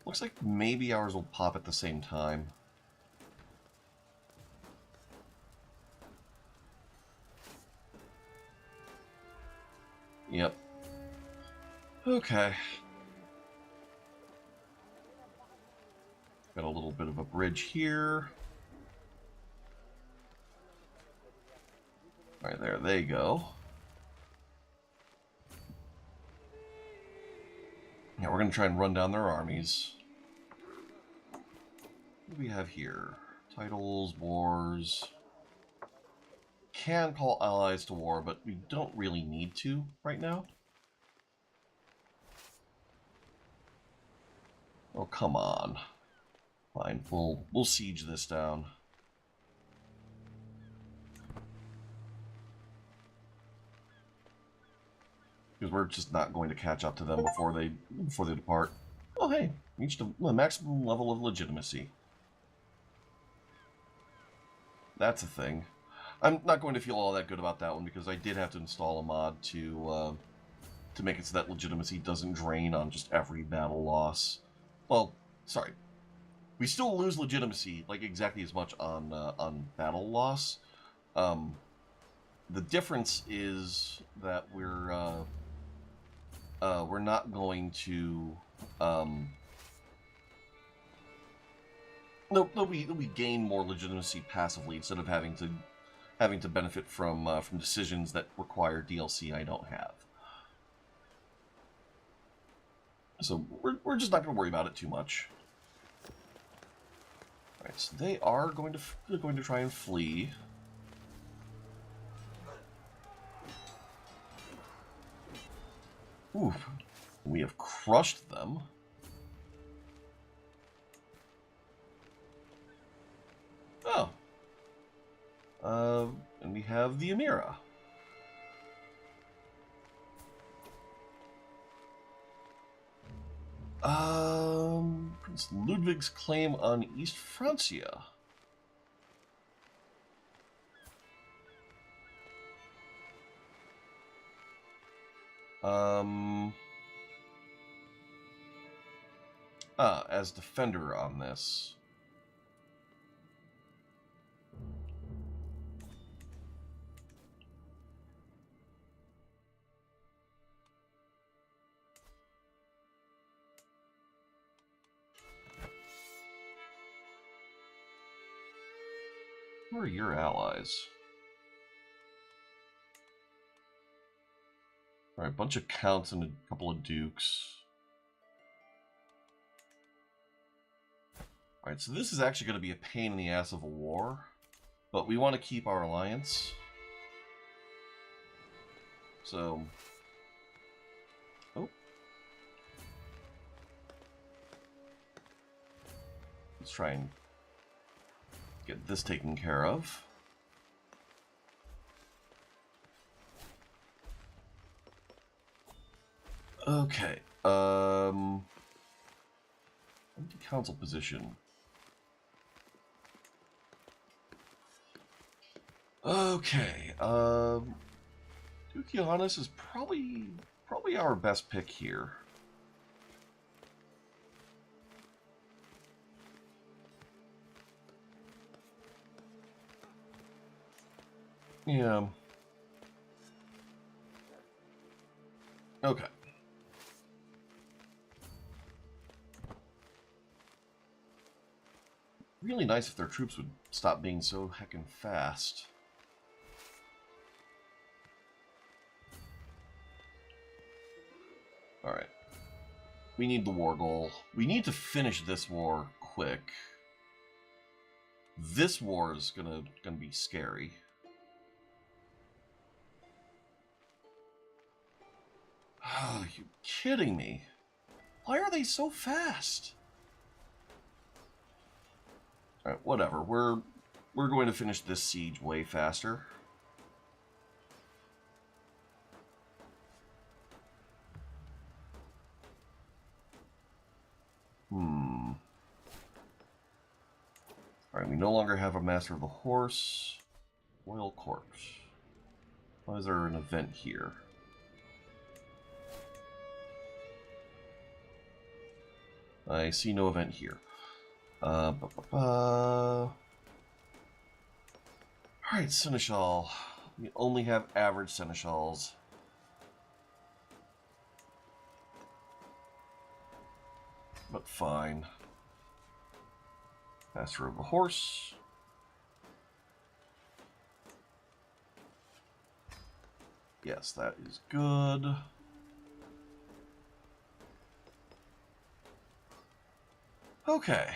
Looks like maybe ours will pop at the same time. Yep. Okay. Got a little bit of a bridge here. Alright, there they go. Yeah, we're going to try and run down their armies. What do we have here? Titles, wars. Can call allies to war, but we don't really need to right now. Oh, come on. Fine, we'll siege this down. Because we're just not going to catch up to them before they depart. Oh, hey, reached a maximum level of legitimacy. That's a thing. I'm not going to feel all that good about that one because I did have to install a mod to make it so that legitimacy doesn't drain on just every battle loss. Well, sorry. We still lose legitimacy like exactly as much on battle loss. The difference is that we're not going to we gain more legitimacy passively instead of having to benefit from decisions that require DLC I don't have. So we're just not going to worry about it too much. All right, so they're going to try and flee. Ooh, we have crushed them. Oh. And we have the Emira. Prince Ludwig's claim on East Francia. As defender on this. Who are your allies? Alright, a bunch of counts and a couple of dukes. Alright, so this is actually going to be a pain in the ass of a war, but we want to keep our alliance. So... Oh. Let's try and get this taken care of. Okay, empty council position. Okay, Duke Johannes is probably our best pick here. Yeah. Okay. Really nice if their troops would stop being so heckin' fast. Alright. We need the war goal. We need to finish this war quick. This war is gonna be scary. Oh, are you kidding me? Why are they so fast? Alright, whatever. We're going to finish this siege way faster. Alright, we no longer have a Master of the Horse. Royal Court. Why is there an event here? I see no event here. Alright, Seneschal. We only have average Seneschals. But fine. Master of the Horse. Yes, that is good. Okay.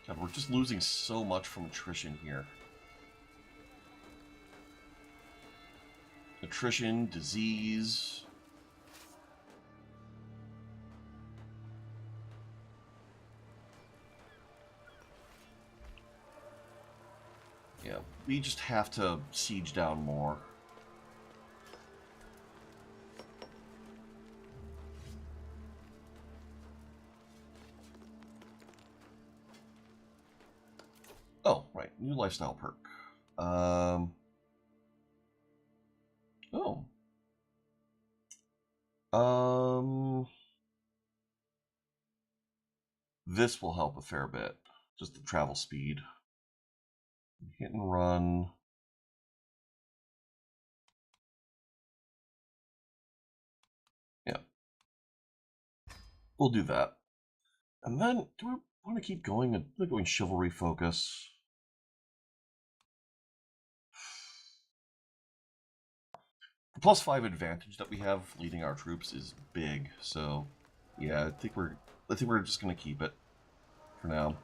God, we're just losing so much from attrition here. Attrition, disease. Yeah, we just have to siege down more. Oh, right, new lifestyle perk. Oh. This will help a fair bit. Just the travel speed. Hit and run. Yeah. We'll do that. And then, do we want to keep going and going chivalry focus? The +5 advantage that we have leading our troops is big, so yeah, I think we're just gonna keep it for now.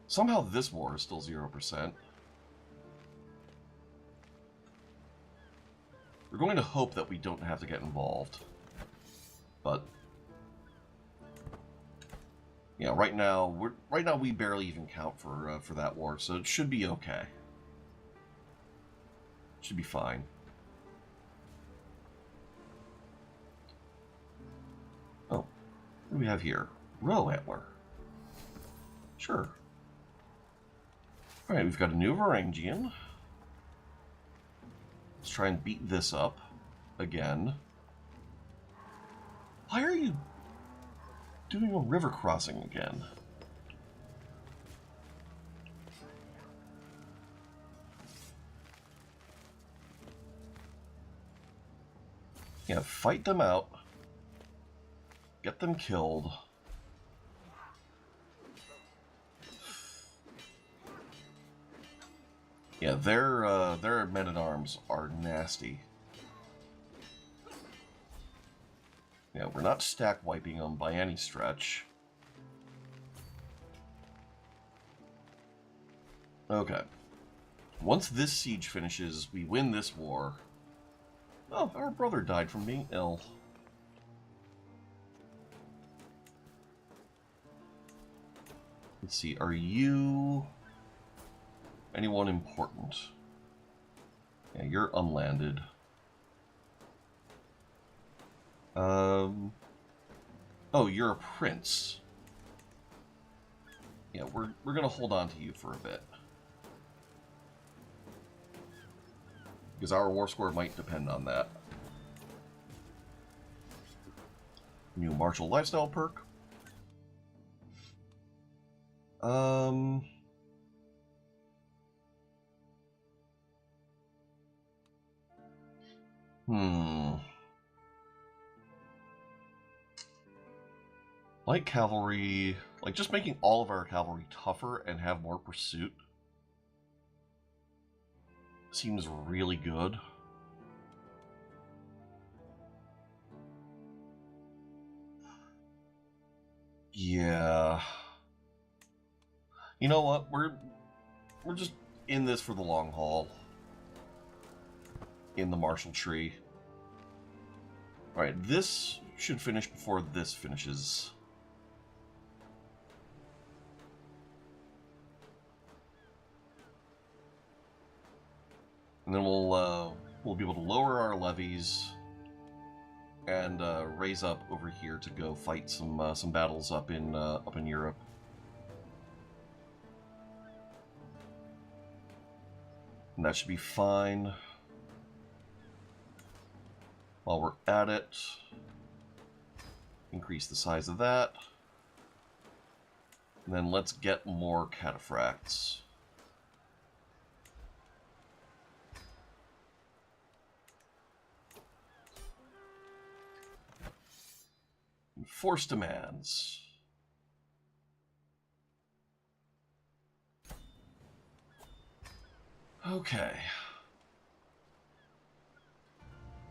Somehow this war is still 0%. We're going to hope that we don't have to get involved. But yeah, right now we barely even count for that war, so it should be okay. Should be fine. Oh, what do we have here? Roe Antler. Sure. Alright, we've got a new Varangian. Let's try and beat this up again. Why are you doing a river crossing again? Yeah, fight them out. Get them killed. Yeah, their men-at-arms are nasty. Yeah, we're not stack wiping them by any stretch. Okay. Once this siege finishes, we win this war. Oh, our brother died from being ill. Let's see, are you anyone important? Yeah, you're unlanded. Oh, you're a prince. Yeah, we're gonna hold on to you for a bit. Because our war score might depend on that. New martial lifestyle perk. Light cavalry, like just making all of our cavalry tougher and have more pursuit seems really good. Yeah. You know what? We're just in this for the long haul. In the martial tree. Alright, this should finish before this finishes. And then we'll be able to lower our levies and raise up over here to go fight some battles up in Europe. And that should be fine. While we're at it, increase the size of that. And then let's get more cataphracts. Enforce demands. Okay.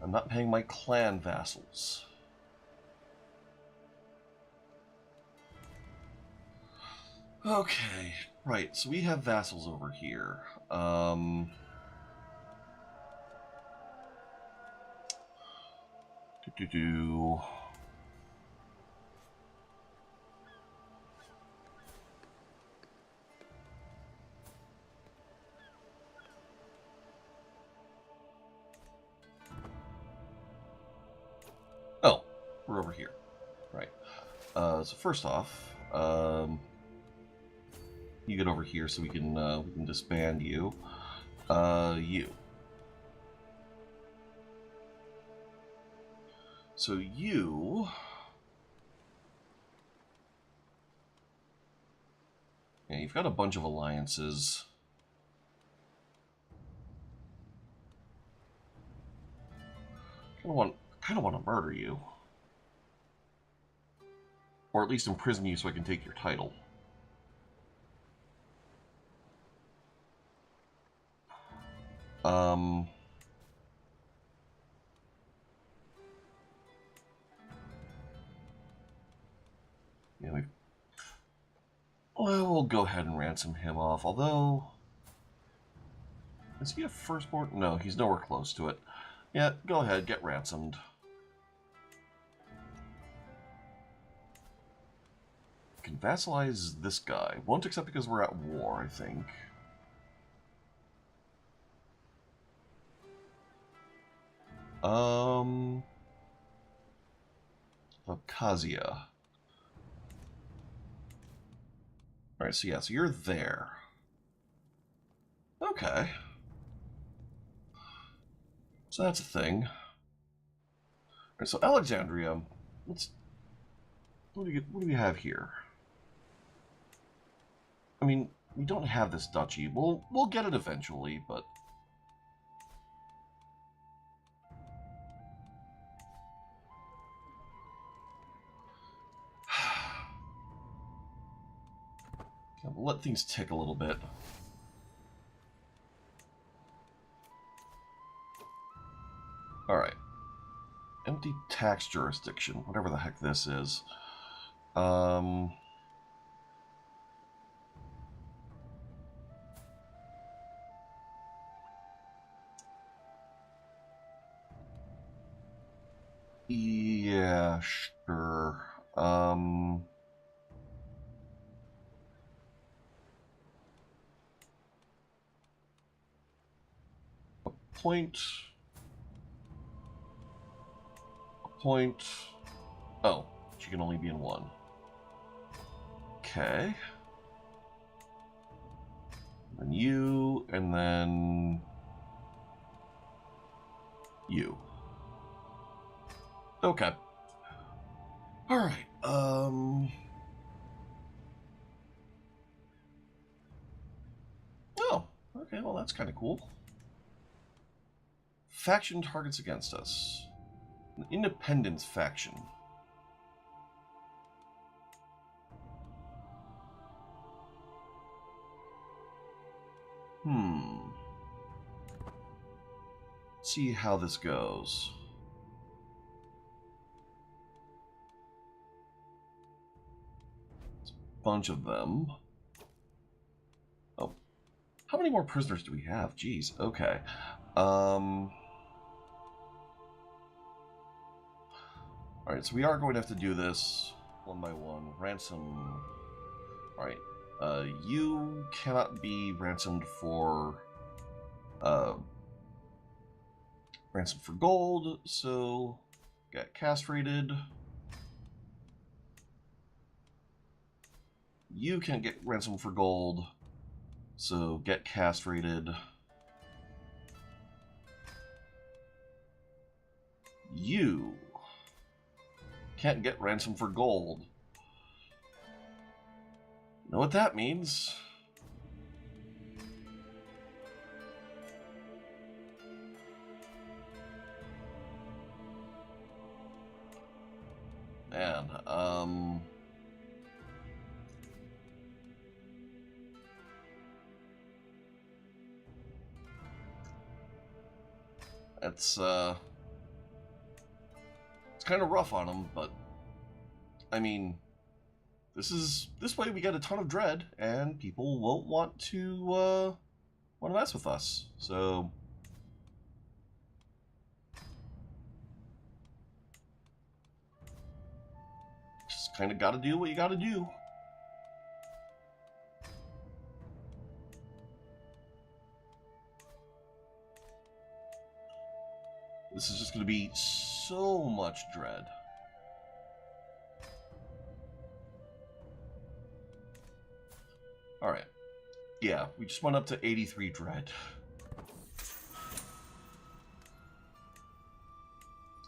I'm not paying my clan vassals. Okay, right, so we have vassals over here. Do-do-do. Oh, we're over here. Right. So first off, you get over here so we can disband you. You. So you... Yeah, you've got a bunch of alliances. Kind of want to murder you. Or at least imprison you so I can take your title. Yeah, well, we'll go ahead and ransom him off, although... Is he a firstborn? No, he's nowhere close to it. Yeah, go ahead, get ransomed. Can vassalize this guy. Won't accept because we're at war, I think. Abkhazia. Alright, so yeah, so you're there. Okay. So that's a thing. Alright, so Alexandria, let's... What do we have here? I mean, we don't have this duchy. We'll get it eventually, but... Yeah, we'll let things tick a little bit. Alright. Empty tax jurisdiction, whatever the heck this is. Yeah, sure. Point. Oh, she can only be in one. Okay. And you, and then you. Okay. Alright, Oh, okay, well that's kind of cool. Faction targets against us. An independence faction. Let's see how this goes. It's a bunch of them. Oh. How many more prisoners do we have? Jeez, okay. Alright, so we are going to have to do this one by one. Ransom. Alright. You cannot be ransomed for ransom for gold, so get castrated. You can't get ransom for gold, so get castrated. You can't get ransom for gold. You know what that means? Man, it's kind of rough on him, but I mean, this way we get a ton of dread, and people won't want to mess with us. So just kind of got to do what you got to do. This is just going to be so much dread. Alright. Yeah, we just went up to 83 dread.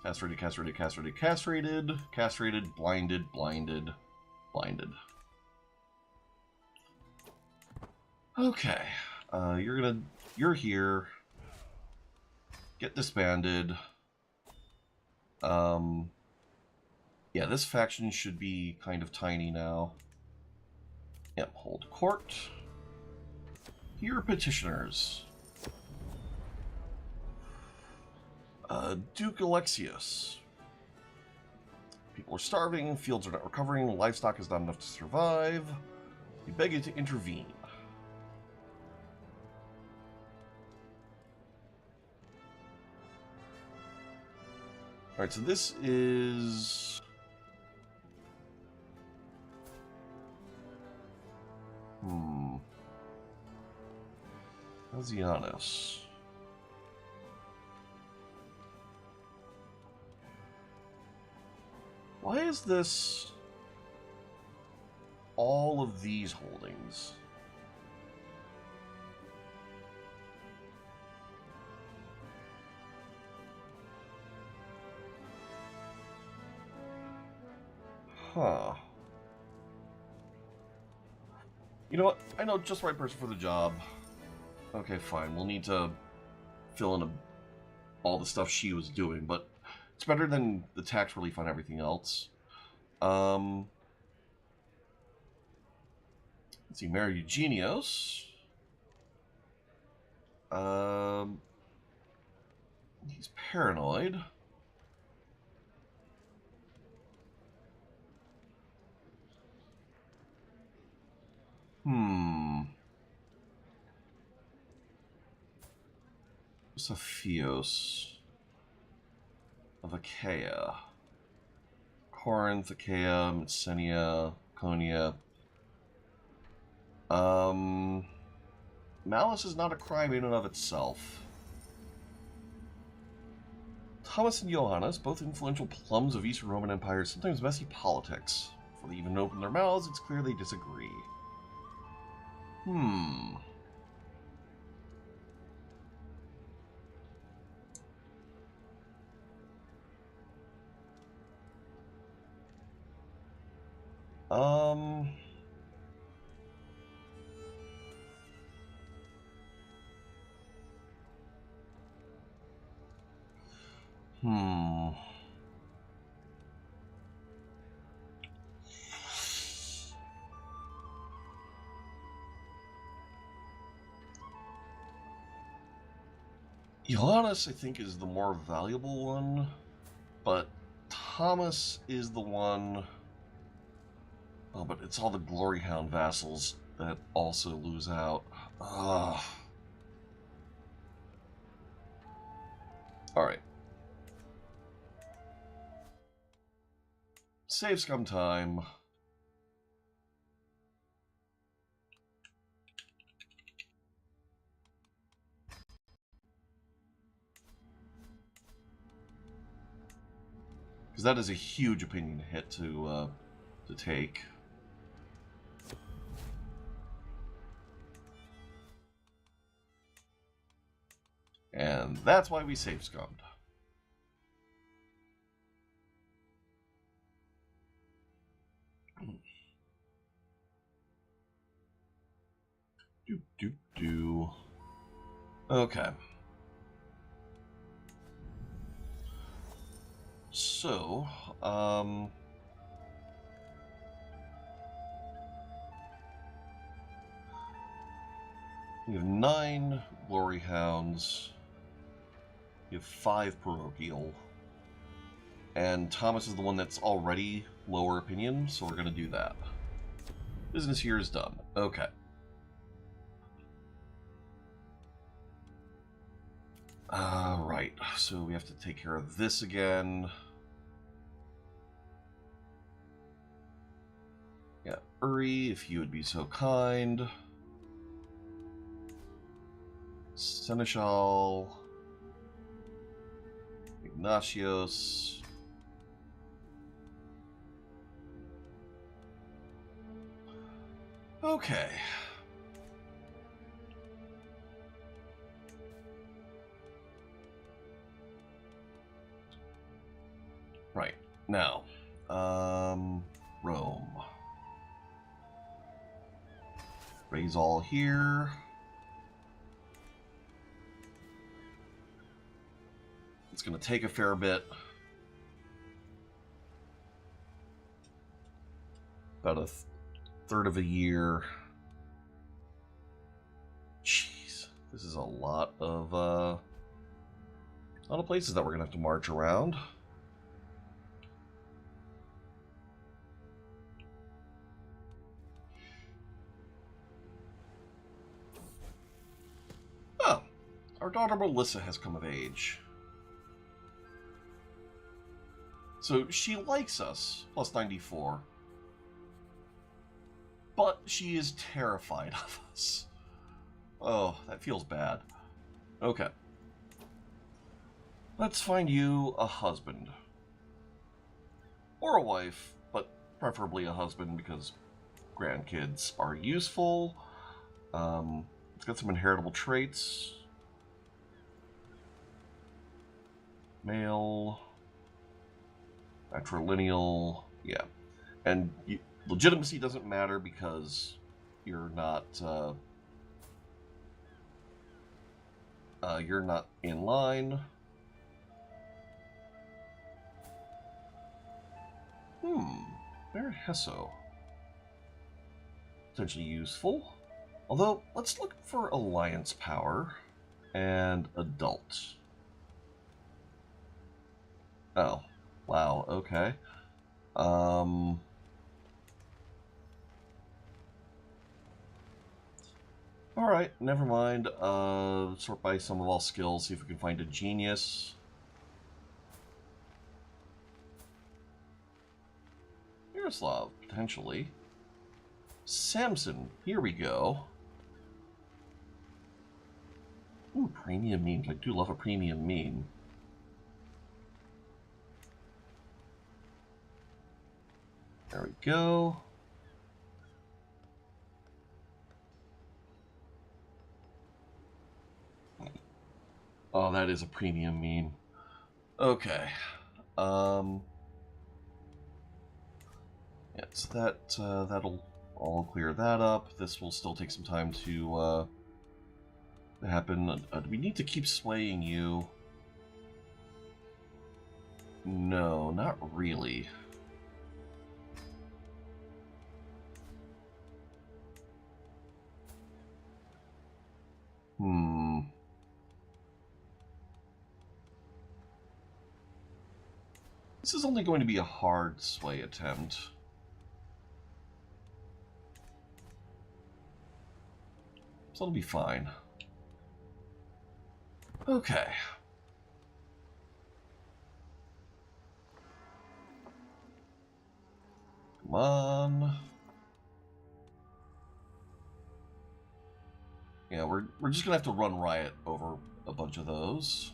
Castrated, castrated, castrated, castrated, castrated, blinded, blinded, blinded. Okay. You're here. Get disbanded. Yeah, this faction should be kind of tiny now. Yep, hold court. Here, petitioners. Duke Alexius. People are starving, fields are not recovering, livestock is not enough to survive. We beg you to intervene. Alright, so this is... Asianos. Why is this all of these holdings? Huh. You know what? I know just the right person for the job. Okay, fine. We'll need to fill in all the stuff she was doing, but it's better than the tax relief on everything else. Let's see, Mayor Eugenios. He's paranoid. Sophios of Achaia. Corinth, Achaia, Messenia, Konia. Malice is not a crime in and of itself. Thomas and Johannes, both influential plums of Eastern Roman Empire, sometimes messy politics. Before they even open their mouths, it's clear they disagree. Johannes, I think, is the more valuable one, but Thomas is the one... Oh, but it's all the Glory Hound vassals that also lose out. Ugh. Alright. Save scum time. Because that is a huge opinion hit to take. And that's why we save scummed. Do. Okay. So, you have 9 Glory Hounds. You have 5 Parochial. And Thomas is the one that's already lower opinion, so we're going to do that. Business here is done. Okay. Right. So we have to take care of this again. Yeah, Uri, if you would be so kind. Seneschal. Ignatius. Okay. Right. Now, Rome. Raise all here. It's going to take a fair bit. About a third of a year. Jeez, this is a lot of places that we're going to have to march around. Oh, our daughter Melissa has come of age. So she likes us, plus 94. But she is terrified of us. Oh, that feels bad. Okay. Let's find you a husband. Or a wife, but preferably a husband because grandkids are useful. It's got some inheritable traits. Male. Matrilineal. Yeah. And legitimacy doesn't matter because you're not in line. Mayor Hesso. Potentially useful. Although, let's look for alliance power and adult. Oh. Wow, okay. Alright, never mind. Sort by sum of all skills, see if we can find a genius. Miroslav, potentially. Samson, here we go. Ooh, premium meme. I do love a premium meme. There we go. Oh, that is a premium meme. Okay. Yeah, so that'll all clear that up. This will still take some time to happen. Do we need to keep swaying you? No, not really. This is only going to be a hard sway attempt. So it'll be fine. Okay. Come on. Yeah, we're just gonna have to run riot over a bunch of those.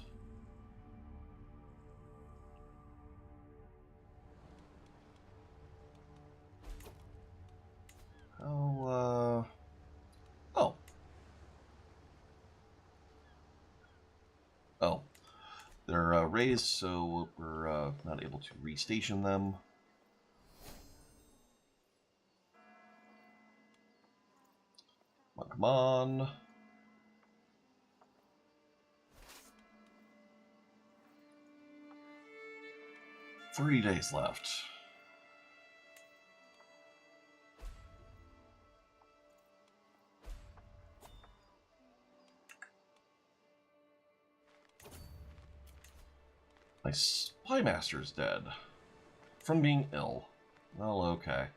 raised, so we're not able to restation them. Come on. "30 days left. My spy master's dead. From being ill. Well, okay.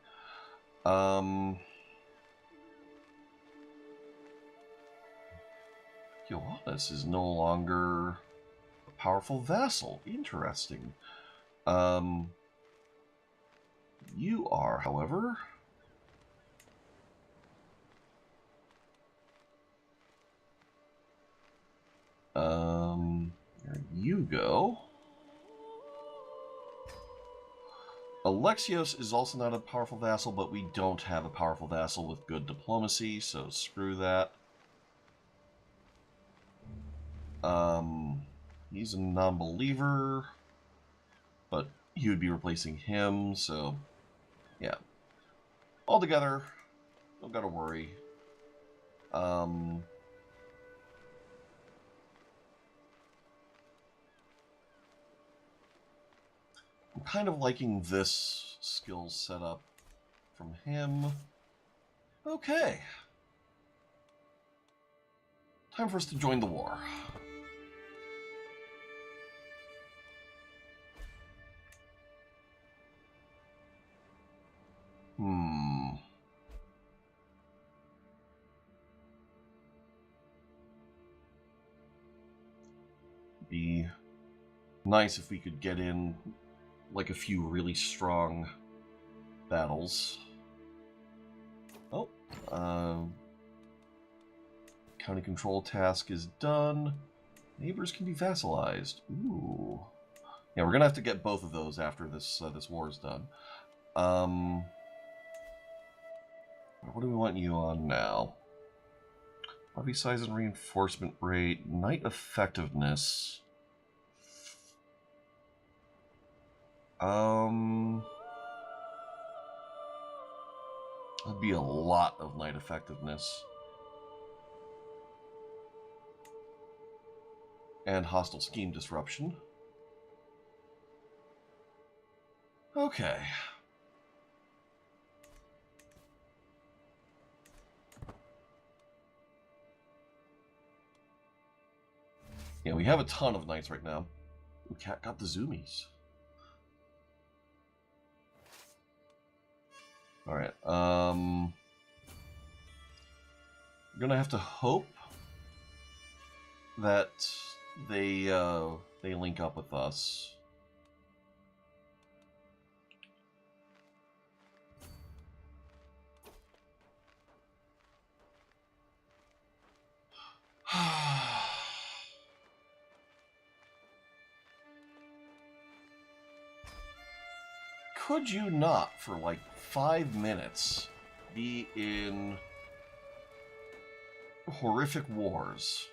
Johannes is no longer a powerful vassal. Interesting. You are, however. There you go. Alexios is also not a powerful vassal, but we don't have a powerful vassal with good diplomacy, so screw that. He's a non-believer, but he would be replacing him, so yeah. Altogether, don't gotta worry. I'm kind of liking this skill setup from him. Okay. Time for us to join the war. Be nice if we could get in like a few really strong battles. Oh, county control task is done. Neighbors can be vassalized. Ooh. Yeah, we're gonna have to get both of those after this this war is done. What do we want you on now? Levy size and reinforcement rate, knight effectiveness. That'd be a lot of knight effectiveness. And hostile scheme disruption. Okay. Yeah, we have a ton of knights right now. Ooh, Cat got the zoomies. Alright, we're gonna have to hope that they link up with us. Could you not, for like 5 minutes, be in horrific wars?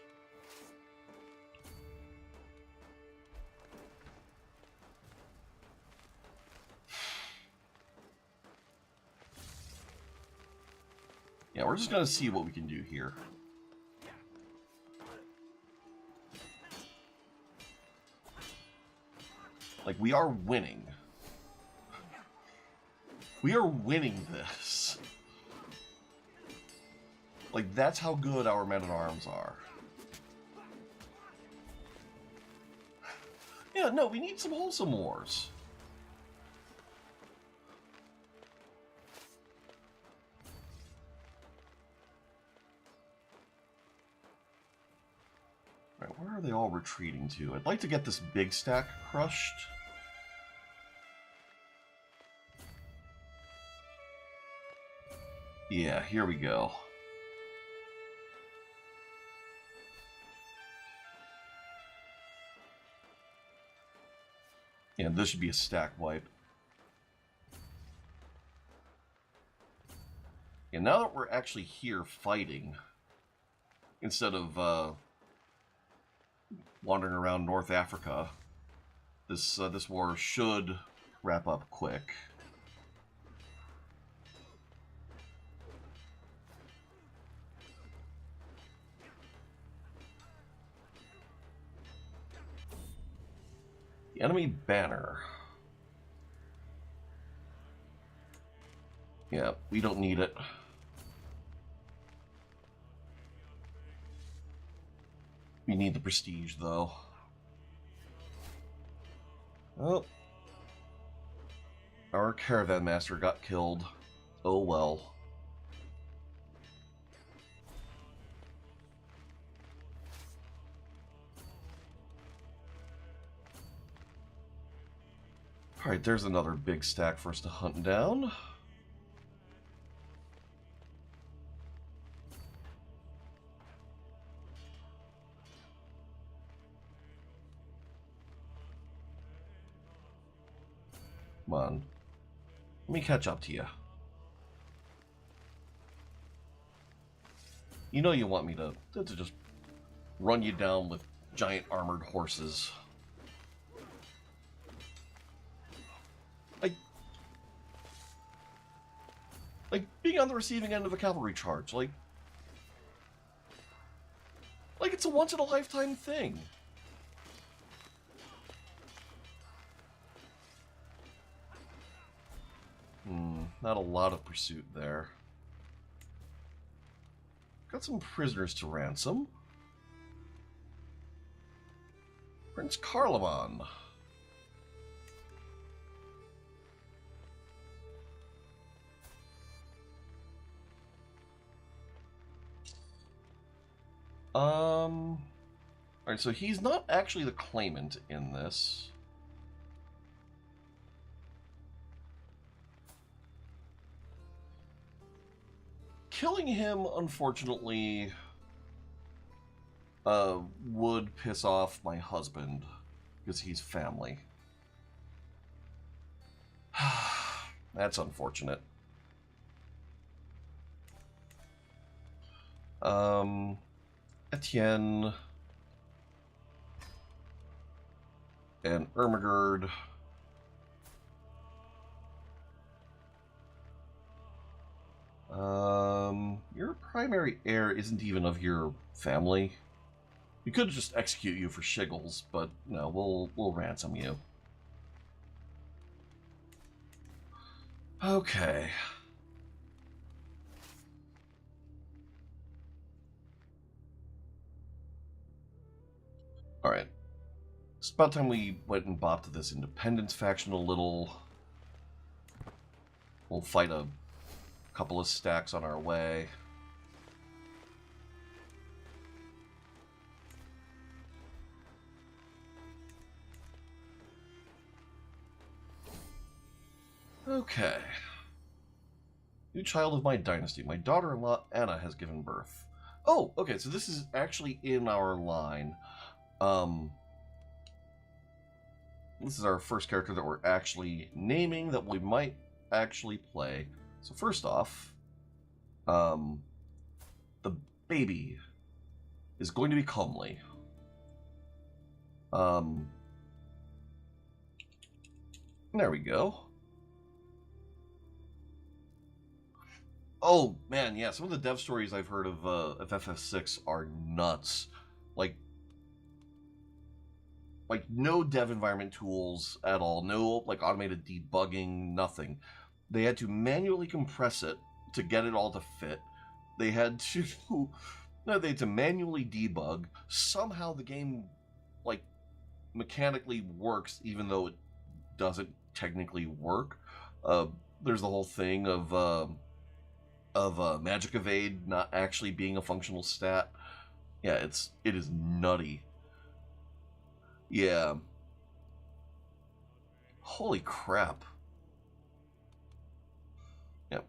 Yeah, we're just gonna see what we can do here. Like, we are winning. We are winning this. Like, that's how good our men-at-arms are. Yeah, no, we need some wholesome wars. Alright, where are they all retreating to? I'd like to get this big stack crushed. Yeah, here we go. Yeah, this should be a stack wipe. And now that we're actually here fighting, instead of wandering around North Africa, this war should wrap up quick. The enemy banner. Yeah, we don't need it. We need the prestige, though. Oh. Our caravan master got killed. Oh well. Alright, there's another big stack for us to hunt down. Come on. Let me catch up to you. You know you want me to just run you down with giant armored horses. Like being on the receiving end of a cavalry charge. Like it's a once-in-a-lifetime thing. Not a lot of pursuit there. Got some prisoners to ransom. Prince Carloman. Alright, so he's not actually the claimant in this. Killing him, unfortunately, would piss off my husband, because he's family. That's unfortunate. Etienne and Ermagerd. Your primary heir isn't even of your family. We could just execute you for shiggles, but no, we'll ransom you. Okay. Alright. It's about time we went and bopped this independence faction a little. We'll fight a couple of stacks on our way. Okay. New child of my dynasty. My daughter-in-law, Anna, has given birth. Oh, okay, so this is actually in our line. This is our first character that we're actually naming that we might actually play. So first off, the baby is going to be Comely. There we go. Oh man, yeah, some of the dev stories I've heard of FF6 are nuts. Like no dev environment tools at all, no like automated debugging, nothing. They had to manually compress it to get it all to fit. They had to manually debug. Somehow the game like mechanically works even though it doesn't technically work. There's the whole thing of Magic Evade not actually being a functional stat. Yeah, it is nutty. Yeah. Holy crap. Yep.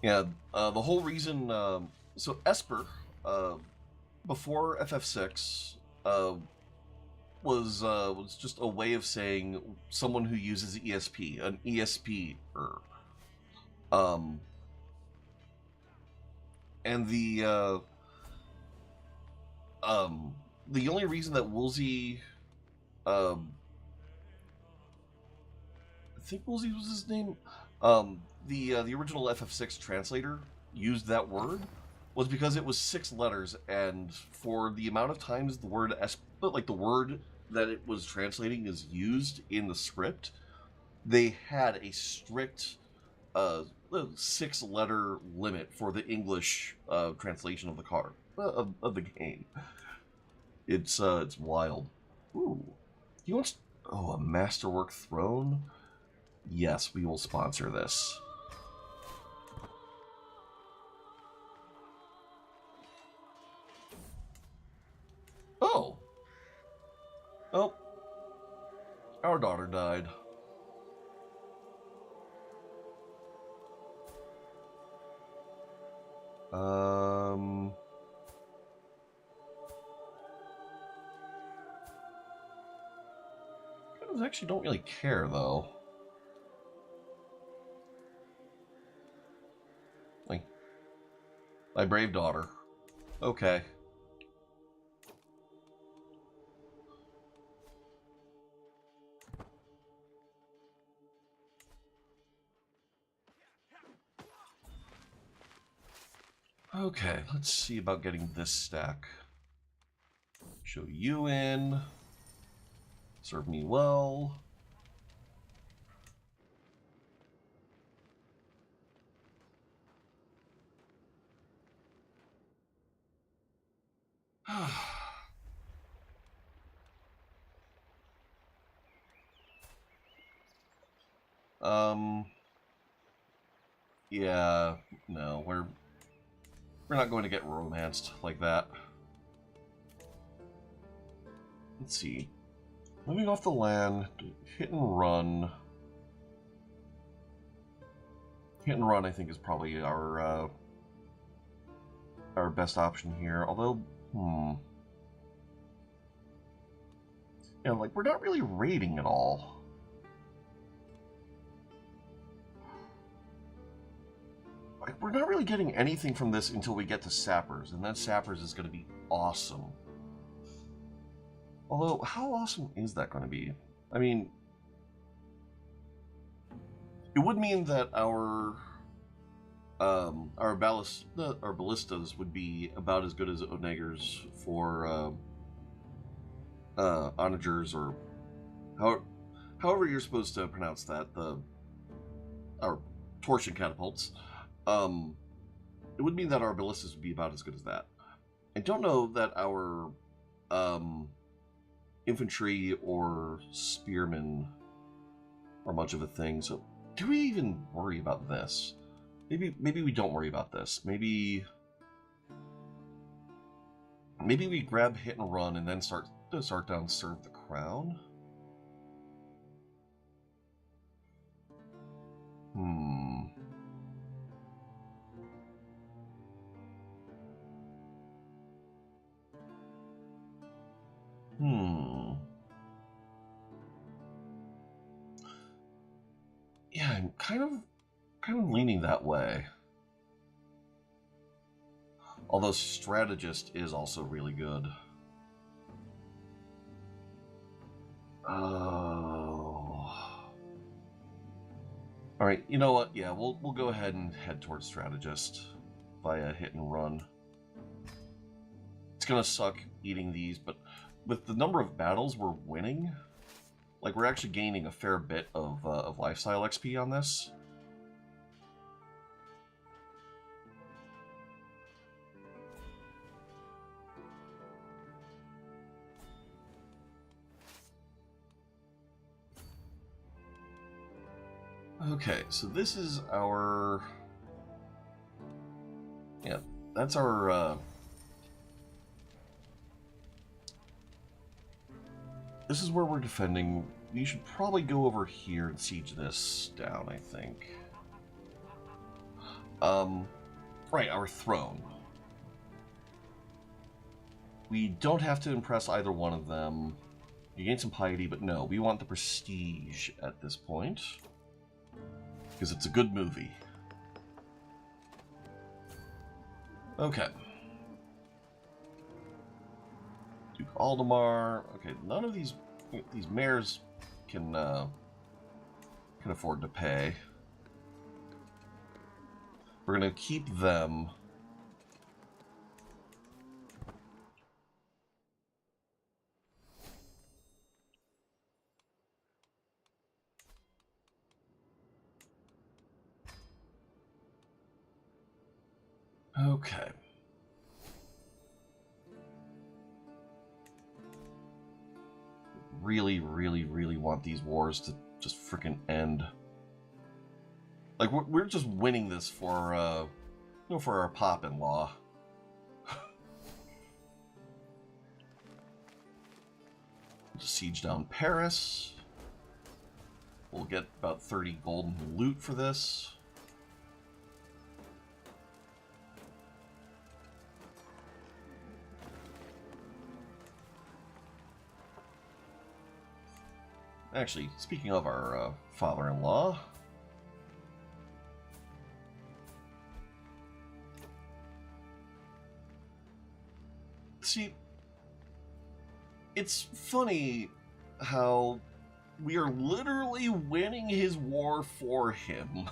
Yeah, the whole reason, so Esper, before FF6, was just a way of saying someone who uses ESP, an ESP-er. And the only reason that Woolsey, I think Woolsey was his name, the original FF6 translator used that word was because it was 6 letters, and for the amount of times the word the word that it was translating is used in the script, they had a strict 6-letter limit for the English translation of the card of the game. It's wild. Ooh, he wants a masterwork throne. Yes, we will sponsor this. Oh. Oh. Our daughter died. I actually don't really care, though. Like, my brave daughter. Okay. Okay, let's see about getting this stack. Show you in. Serve me well. Yeah, no, we're not going to get romanced like that. Let's see. Moving off the land, hit and run. Hit and run, I think, is probably our best option here. Although, yeah, like we're not really raiding at all. Like, we're not really getting anything from this until we get to Sappers, and then Sappers is going to be awesome. Although, how awesome is that going to be? I mean, it would mean that our ballistas would be about as good as onagers for onagers, or however you're supposed to pronounce that. Our torsion catapults. It would mean that our ballistas would be about as good as that. I don't know that our infantry or spearmen are much of a thing. So, do we even worry about this? Maybe we don't worry about this. Maybe we grab hit and run and then start down serve the crown. Yeah, I'm kind of leaning that way. Although strategist is also really good. Oh. All right, you know what? Yeah, we'll go ahead and head towards strategist via hit and run. It's gonna suck eating these, but with the number of battles we're winning, like we're actually gaining a fair bit of lifestyle XP on this. Okay, so this is our... Yeah, that's our... This is where we're defending. We should probably go over here and siege this down, I think. Right, our throne. We don't have to impress either one of them. You gain some piety, but no, we want the prestige at this point. Because it's a good movie. Okay. Duke Aldemar. Okay, none of these mayors can afford to pay. We're gonna keep them. Okay. Really, really, really want these wars to just freaking end. Like, we're just winning this for, for our pop-in-law. Just siege down Paris. We'll get about 30 golden loot for this. Actually, speaking of our father-in-law, see, it's funny how we are literally winning his war for him.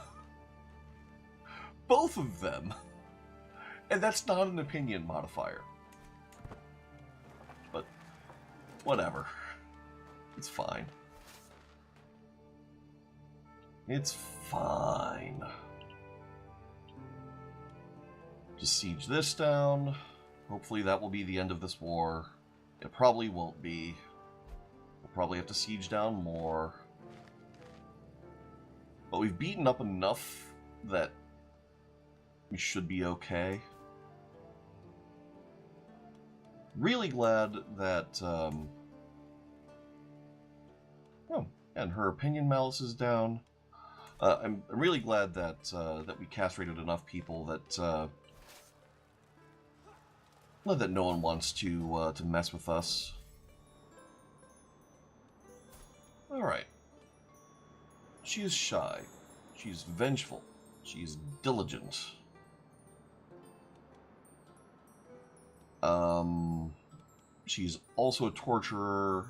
Both of them. And that's not an opinion modifier. But, whatever. It's fine. It's fine. Just siege this down. Hopefully that will be the end of this war. It probably won't be. We'll probably have to siege down more. But we've beaten up enough that we should be okay. Really glad that... oh, and her opinion malice is down. I'm really glad that that we castrated enough people that that no one wants to mess with us. All right. She is shy. She's vengeful. She's diligent. She's also a torturer.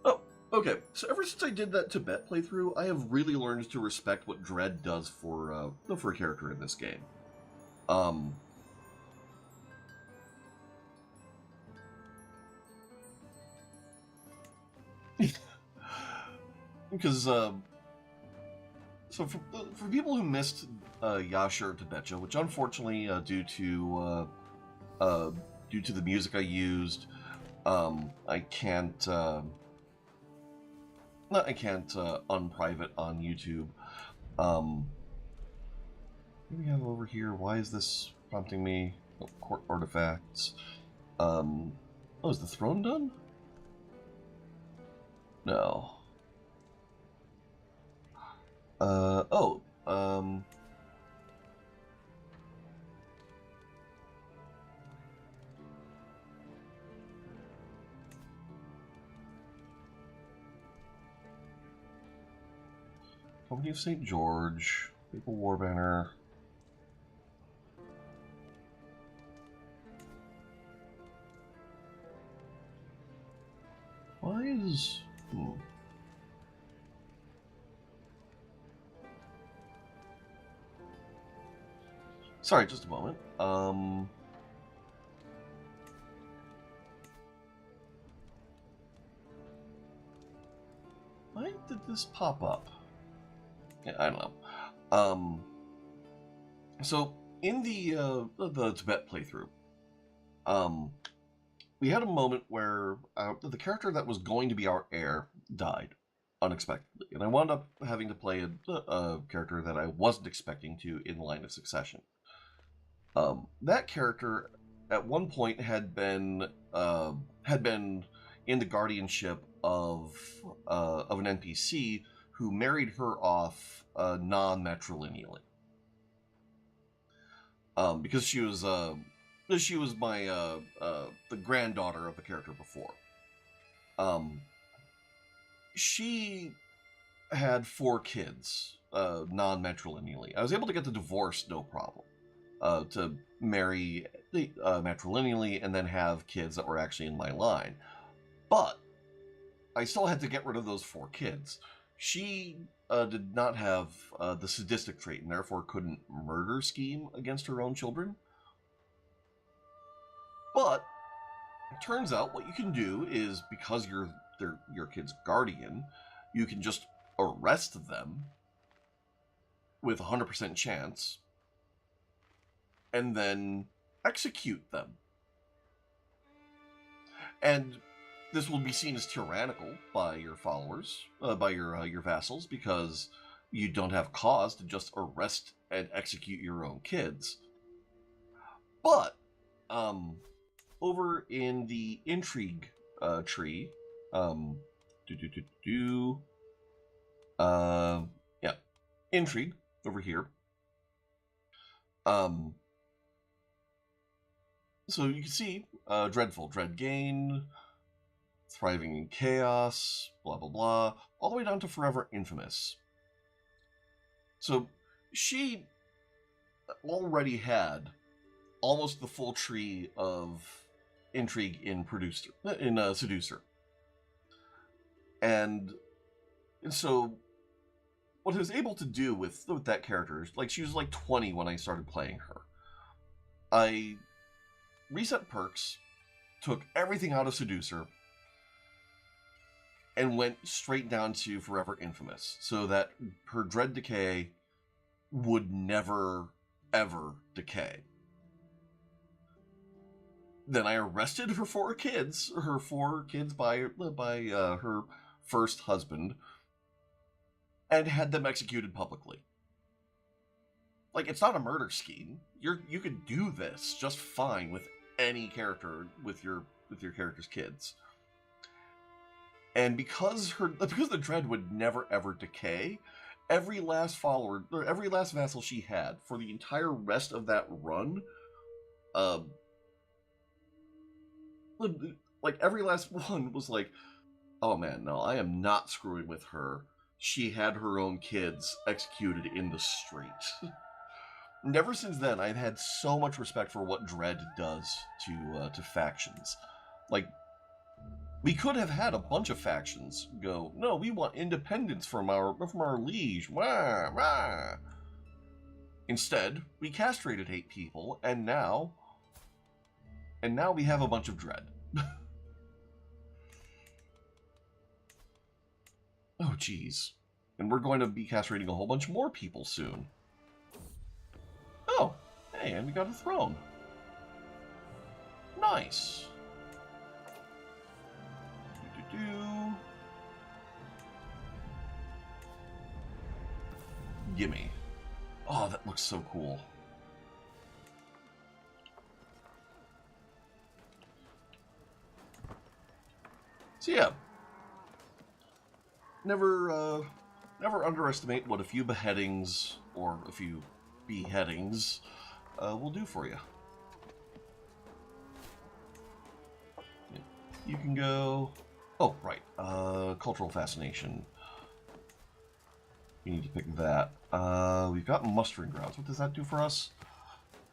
Oh, okay. So ever since I did that Tibet playthrough, I have really learned to respect what Dread does for a character in this game. Because so for people who missed Yasha Tibetcha, which unfortunately due to the music I used, I can't unprivate on YouTube. What do we have over here? Why is this prompting me? Oh, court artifacts. Oh, is the throne done? No. Company of St. George, Papal War Banner. Why is... Sorry, just a moment. Why did this pop up? Yeah, I don't know. So in the Tibet playthrough, we had a moment where the character that was going to be our heir died unexpectedly, and I wound up having to play a character that I wasn't expecting to in line of succession. That character at one point had been in the guardianship of an NPC who married her off non-matrilineally, because she was my the granddaughter of the character before. she had 4 kids, non-matrilineally. I was able to get the divorce, no problem. To marry matrilineally and then have kids that were actually in my line. But I still had to get rid of those 4 kids. She did not have the sadistic trait and therefore couldn't murder scheme against her own children. But it turns out what you can do is, because you're your kid's guardian, you can just arrest them with 100% chance and then execute them. And this will be seen as tyrannical by your followers, by your vassals, because you don't have cause to just arrest and execute your own kids. But over in the intrigue tree, yeah, intrigue over here. So you can see dreadful, dread gain, thriving in chaos, blah blah blah, all the way down to forever infamous. So she already had almost the full tree of intrigue in seducer, and so what I was able to do with that character, like she was like 20 when I started playing her. I reset perks, took everything out of seducer, and went straight down to forever infamous, so that her dread decay would never ever decay. Then I arrested her 4 kids by her first husband, and had them executed publicly. Like, it's not a murder scheme. You could do this just fine with any character with your character's kids. And because the dread would never ever decay, every last follower or every last vassal she had for the entire rest of that run, like every last one was like, oh man, no, I am not screwing with her. She had her own kids executed in the street. And ever since then, I've had so much respect for what dread does to factions. Like, we could have had a bunch of factions go, no, we want independence from our liege. Wah, wah. Instead, we castrated 8 people, and now we have a bunch of dread. Oh, geez. And we're going to be castrating a whole bunch more people soon. Oh, hey, and we got a throne. Nice. Gimme. Oh, that looks so cool. So yeah, never underestimate what a few beheadings or a few beheadings will do for you. You can go. Oh, right. Cultural fascination. We need to pick that. We've got mustering grounds. What does that do for us?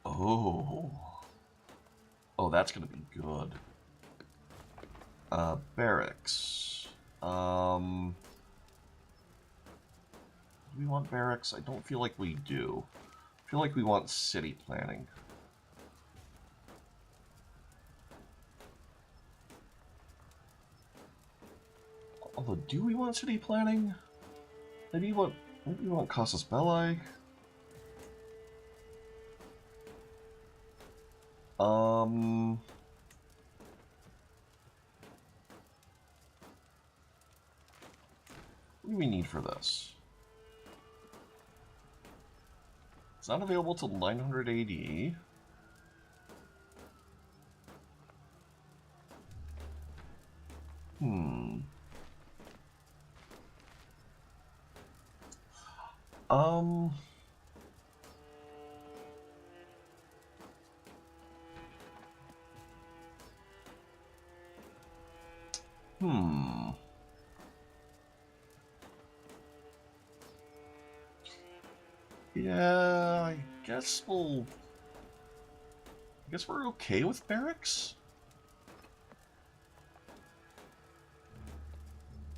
Oh, that's gonna be good. Barracks. Do we want barracks? I don't feel like we do. I feel like we want city planning. Although, do we want city planning? Maybe we want Casus Belli. What do we need for this? It's not available till 900 AD. Yeah, I guess we'll... I guess we're okay with barracks?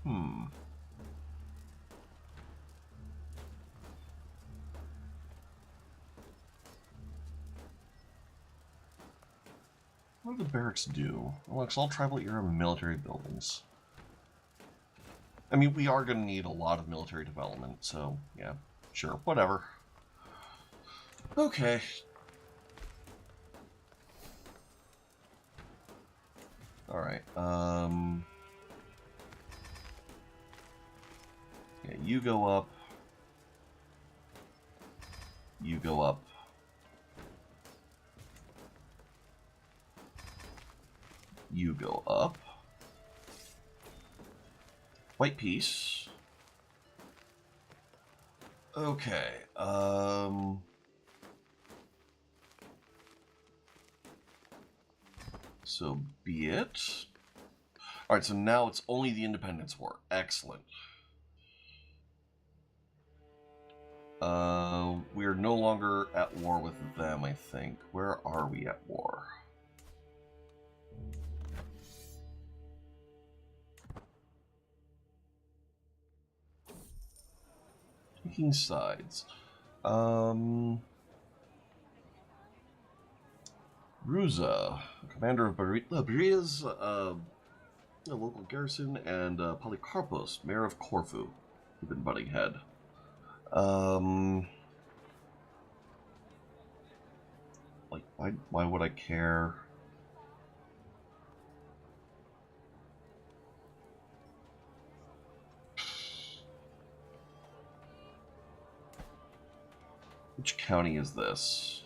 Hmm. What do the barracks do? Alex, all tribal era military buildings. I mean, we are going to need a lot of military development, so yeah, sure, whatever. Okay. Alright, yeah, you go up. You go up. You go up. White piece. Okay, so be it. Alright, so now it's only the Independence War. Excellent. We're no longer at war with them, I think. Where are we at war? Taking sides. Ruza, commander of Beria's a local garrison, and Polycarpos, mayor of Corfu, who've been butting head. Like, why would I care? Which county is this?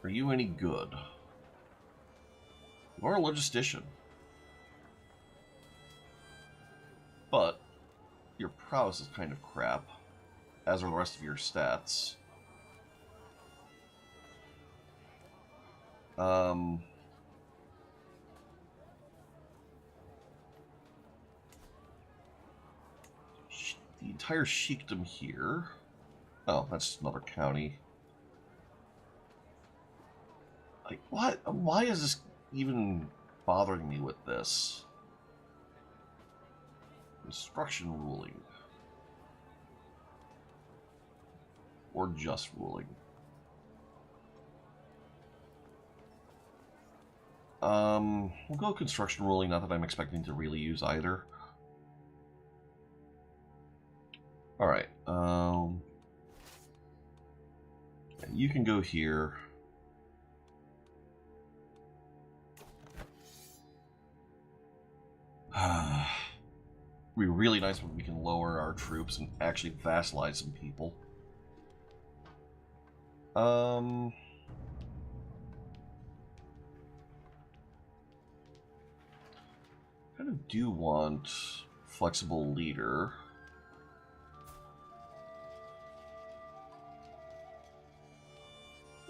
Are you any good? You are a logistician. But your prowess is kind of crap, as are the rest of your stats. The entire sheikdom here. Oh, that's another county. Like, what? Why is this even bothering me with this? Instruction ruling. Or just ruling. We'll go construction ruling, not that I'm expecting to really use either. Alright, you can go here. It'd be really nice when we can lower our troops and actually vassalize some people. Kind of do want flexible leader.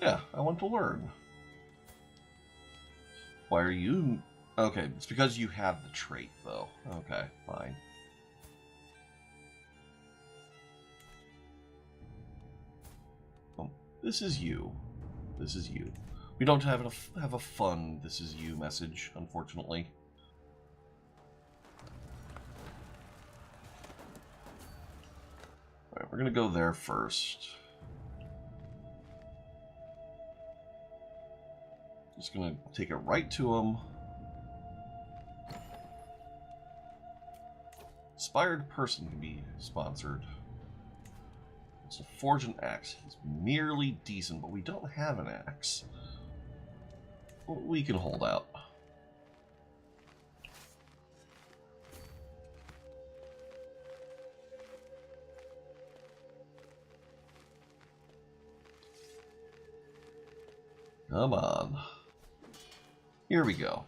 Yeah, I want to learn. Why are you... Okay, it's because you have the trait, though. Okay, fine. Oh, this is you. This is you. We don't have a fun "this is you" message, unfortunately. Alright, we're gonna go there first. Just gonna take it right to him. Inspired person can be sponsored. So forge an axe. He's merely decent, but we don't have an axe. We can hold out. Come on. Here we go.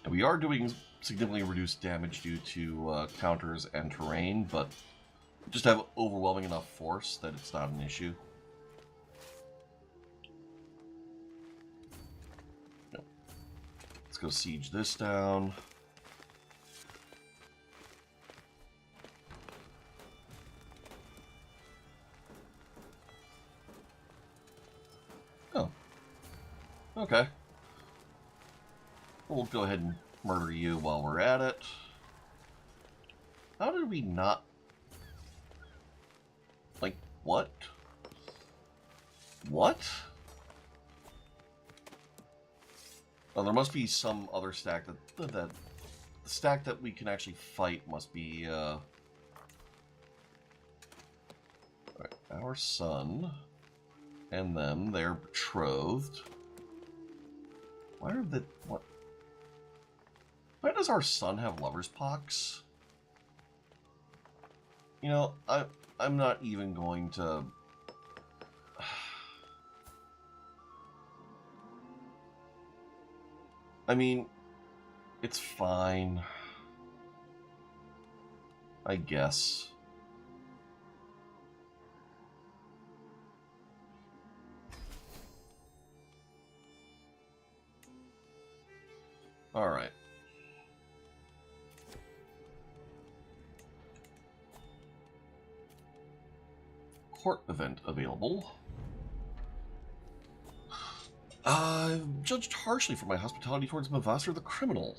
And we are doing significantly reduced damage due to counters and terrain, but we just have overwhelming enough force that it's not an issue. No. Let's Let's go siege this down. Oh. Okay. We'll go ahead and murder you while we're at it. How did we not... Like, what? What? Oh, there must be some other stack that... the stack that we can actually fight must be, Right, our son and them, they're betrothed. Why are the... what? Why does our son have lover's pox? You know, I'm not even going to... I mean, it's fine. I guess. Alright. Court event available. I've judged harshly for my hospitality towards Mavasar the criminal.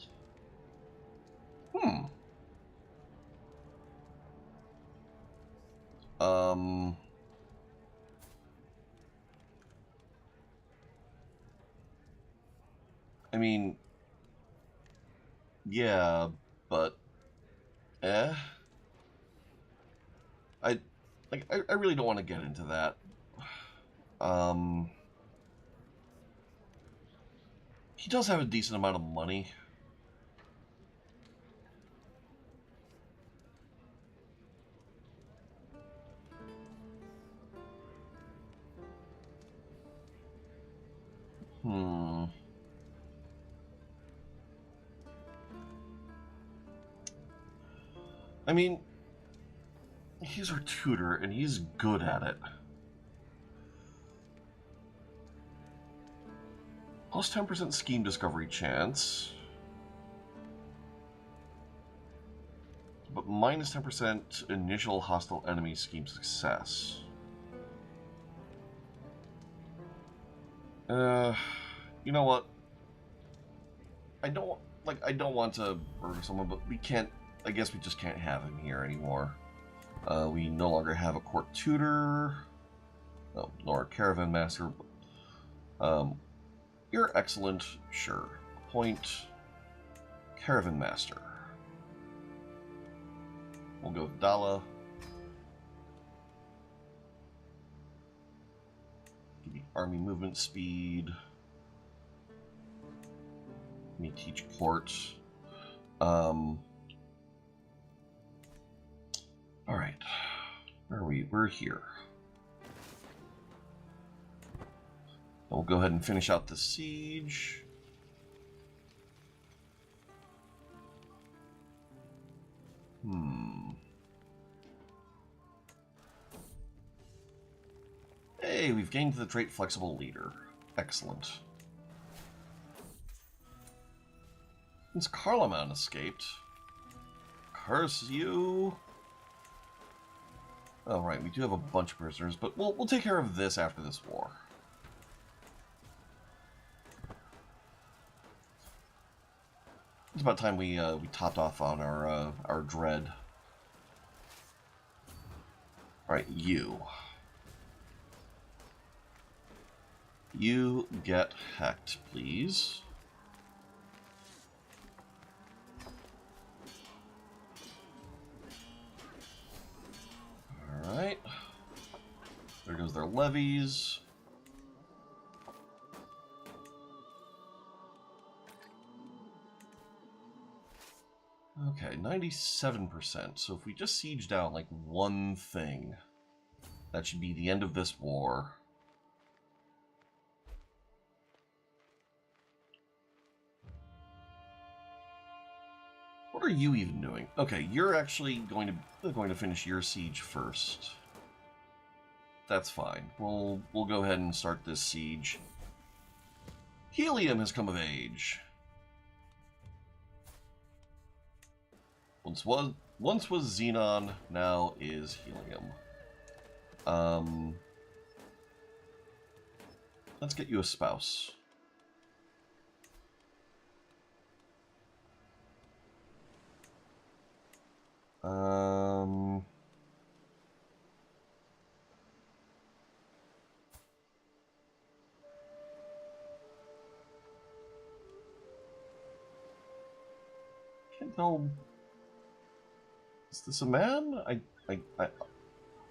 I mean, yeah, but, I really don't want to get into that. He does have a decent amount of money. I mean, he's our tutor, and he's good at it. Plus 10% scheme discovery chance. But minus 10% initial hostile enemy scheme success. You know what? I don't want to murder someone, but we can't, I guess we just can't have him here anymore. We no longer have a court tutor, nor a caravan master. You're excellent, sure. Appoint caravan master. We'll go with Dala. Give me army movement speed. Let me teach port. Alright. Where are we? We're here. We'll go ahead and finish out the siege. Hey, we've gained the trait Flexible Leader. Excellent. Since Carloman escaped, curse you. Oh, right, we do have a bunch of prisoners, but we'll take care of this after this war. It's about time we topped off on our dread. All right, you get hacked, please. All right. There goes their levies. Okay, 97%. So if we just siege down like one thing, that should be the end of this war. What are you even doing? Okay, you're actually going to finish your siege first. That's fine. We'll go ahead and start this siege. Helium has come of age. Once was xenon, now is helium. Let's get you a spouse. Can't tell. Is this a man?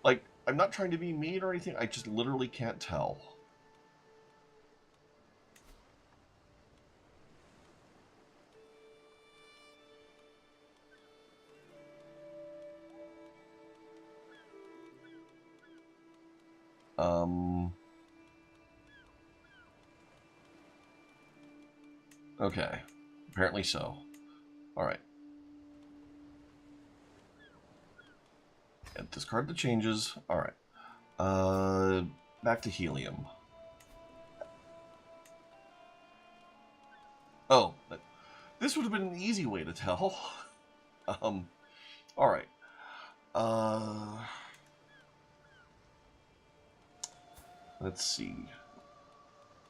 Like, I'm not trying to be mean or anything. I just literally can't tell. Okay. Apparently so. Alright. And discard the changes. Alright. Back to helium. Oh, this would have been an easy way to tell. Alright. Let's see.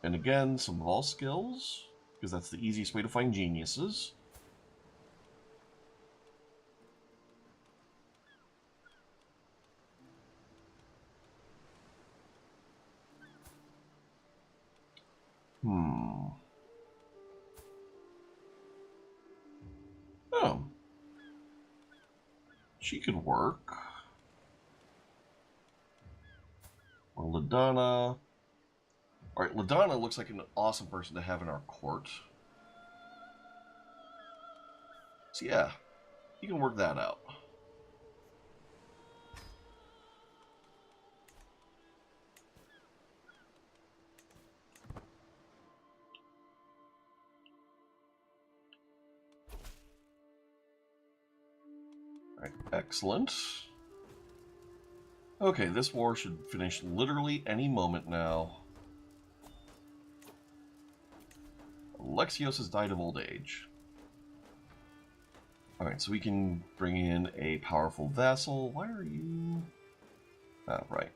And again, some Vol skills, because that's the easiest way to find geniuses. Oh. She could work. Or LaDonna. Alright, LaDonna looks like an awesome person to have in our court. So yeah, you can work that out. Alright, excellent. Okay, this war should finish literally any moment now. Alexios has died of old age. Alright, so we can bring in a powerful vassal. Why are you... Oh, right.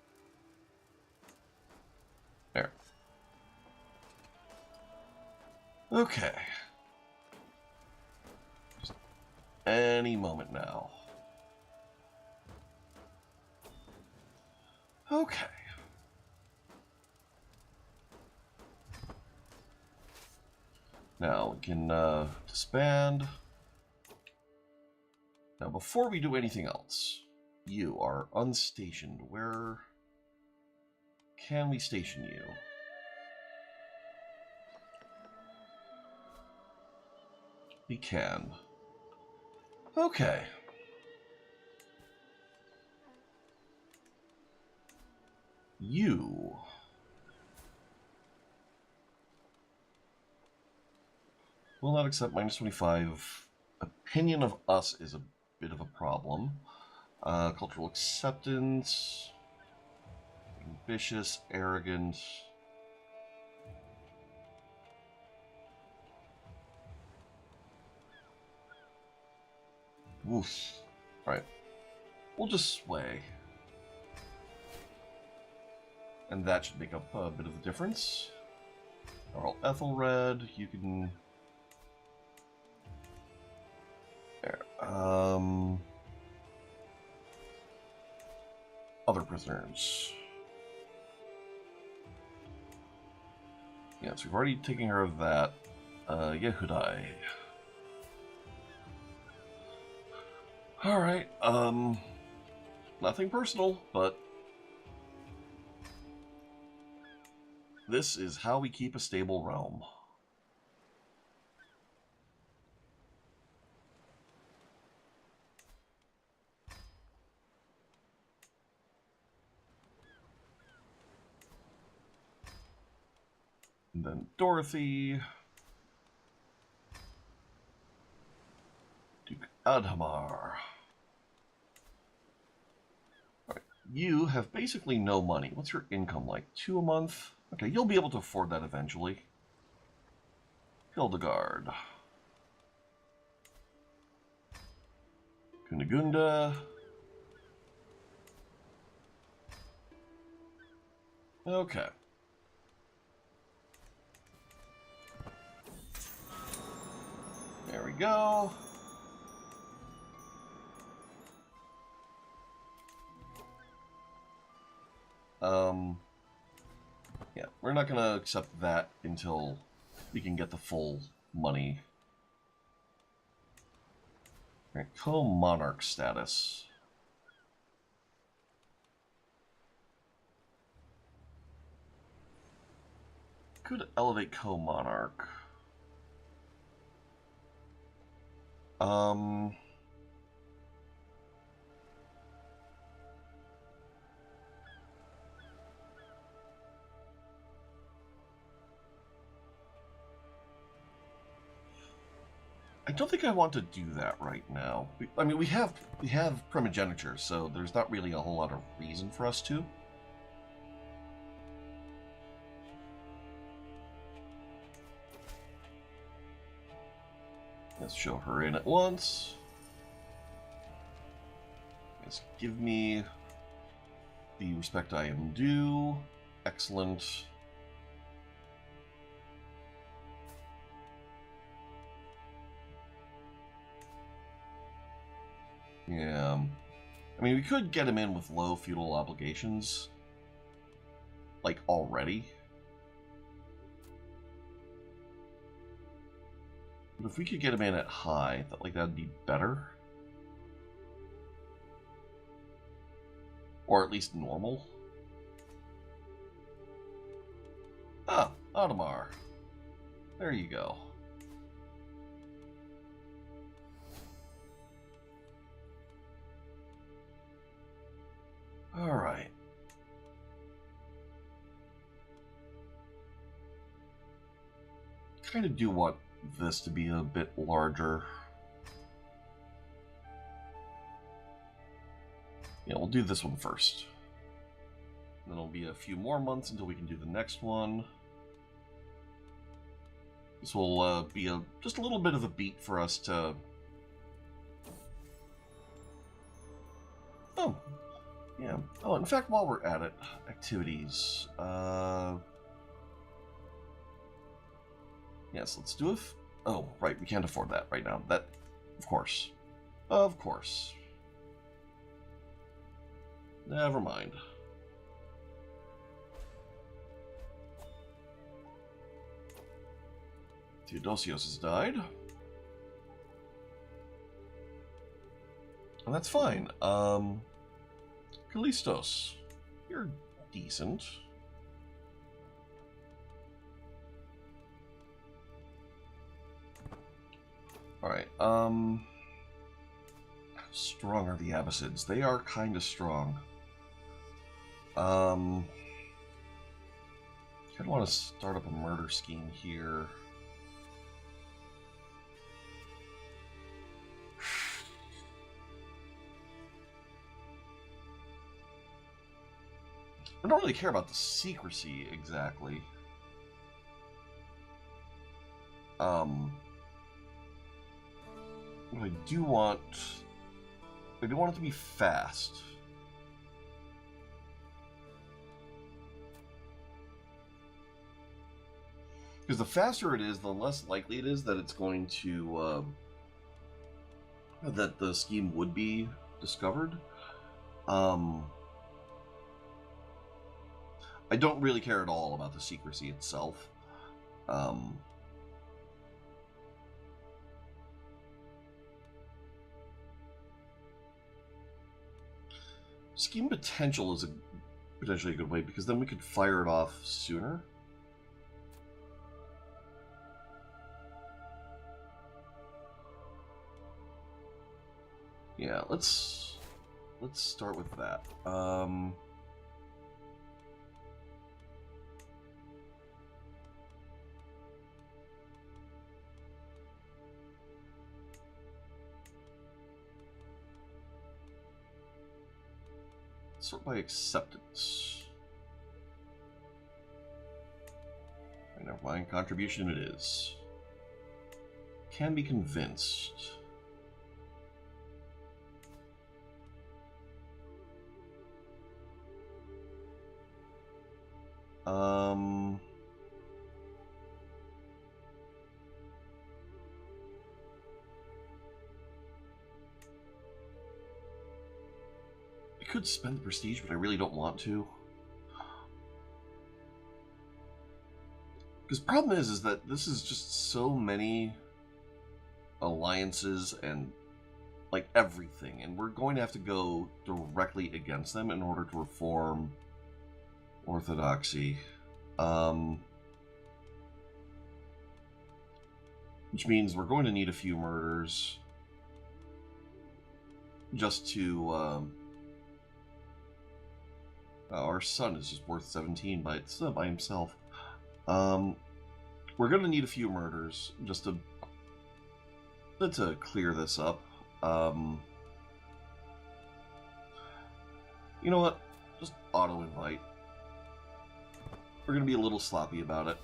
There. Okay. Just any moment now. Okay. Now we can disband. Now before we do anything else, you are unstationed. Where can we station you? We can. Okay. You will not accept minus 25. Opinion of us is a bit of a problem. Cultural acceptance. Ambitious, arrogant. Woof. Alright. We'll just sway. And that should make up a bit of the difference. Earl Ethelred, you can... There. Other prisoners. Yes, we've already taken care of that. Yehudai. Alright, nothing personal, but this is how we keep a stable realm. And then Dorothy. Duke Adhamar. Alright, you have basically no money. What's your income like? 2 a month? Okay, you'll be able to afford that eventually. Hildegard. Kunigunda. Okay. There we go. Yeah, we're not gonna accept that until we can get the full money. Right, co-monarch status. Could elevate co-monarch. I don't think I want to do that right now. I mean, we have primogeniture, so there's not really a whole lot of reason for us to. Let's show her in at once. Just give me the respect I am due. Excellent. Yeah. I mean, we could get him in with low feudal obligations. Like, already. But if we could get him in at high, that'd be better. Or at least normal. Ah, Audemars. There you go. Alright. Kind of do want this to be a bit larger. Yeah, we'll do this one first. Then it'll be a few more months until we can do the next one. This will be just a little bit of a beat for us to... Oh, yeah. Oh, in fact, while we're at it, activities. Yes, let's do it. Oh, right, we can't afford that right now. That, of course. Of course. Never mind. Theodosios has died. And that's fine. Callistos, you're decent. Alright, how strong are the Abbasids? They are kind of strong. I kind of want to start up a murder scheme here. I don't really care about the secrecy exactly. But I do want it to be fast. Because the faster it is, the less likely it is that it's going to that the scheme would be discovered. I don't really care at all about the secrecy itself. Scheme potential is potentially a good way, because then we could fire it off sooner. Yeah, let's start with that. Sort by acceptance. Never mind, contribution it is. Can be convinced. Um... I could spend the prestige, but I really don't want to. Because the problem is that this is just so many alliances and like everything, and we're going to have to go directly against them in order to reform Orthodoxy. Which means we're going to need a few murders just to our son is just worth 17 by himself. We're going to need a few murders just to clear this up. You know what? Just auto-invite. We're going to be a little sloppy about it.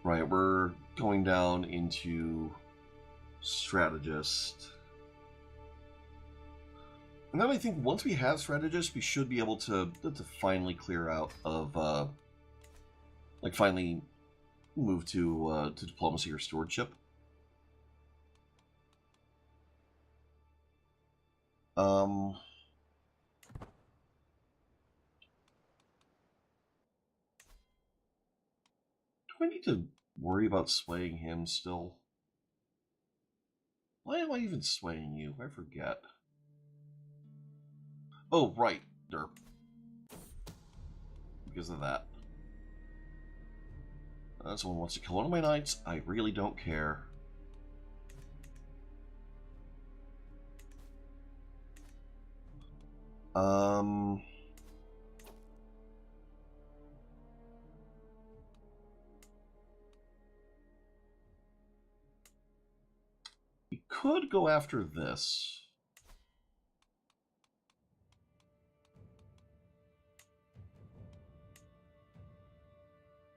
Right, we're going down into Strategist. And then I think once we have Strategist, we should be able to finally clear out of, like, finally move to Diplomacy or Stewardship. Do I need to worry about swaying him still? Why am I even swaying you? I forget. Oh, right, derp. Because of that. Someone wants to kill one of my knights. I really don't care. We could go after this.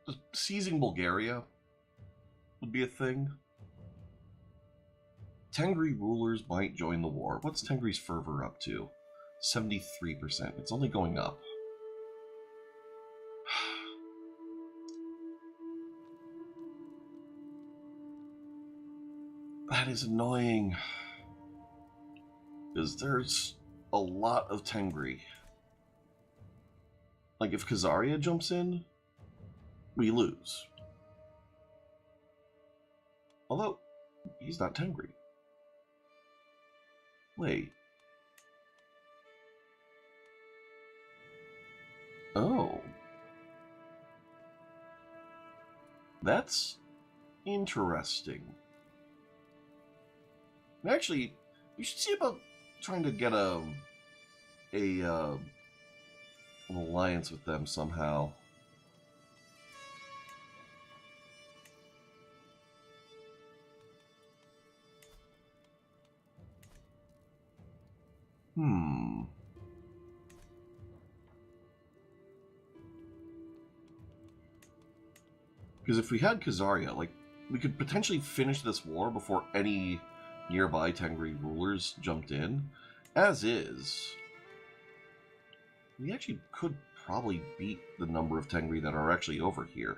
Just seizing Bulgaria would be a thing. Tengri rulers might join the war. What's Tengri's fervor up to? 73%. It's only going up. That is annoying. Because there's a lot of Tengri. Like, if Khazaria jumps in, we lose. Although, he's not Tengri. Wait. Oh. That's interesting. Actually, you should see about trying to get an alliance with them somehow. Because if we had Khazaria, like, we could potentially finish this war before any nearby Tengri rulers jumped in. As is, we actually could probably beat the number of Tengri that are actually over here.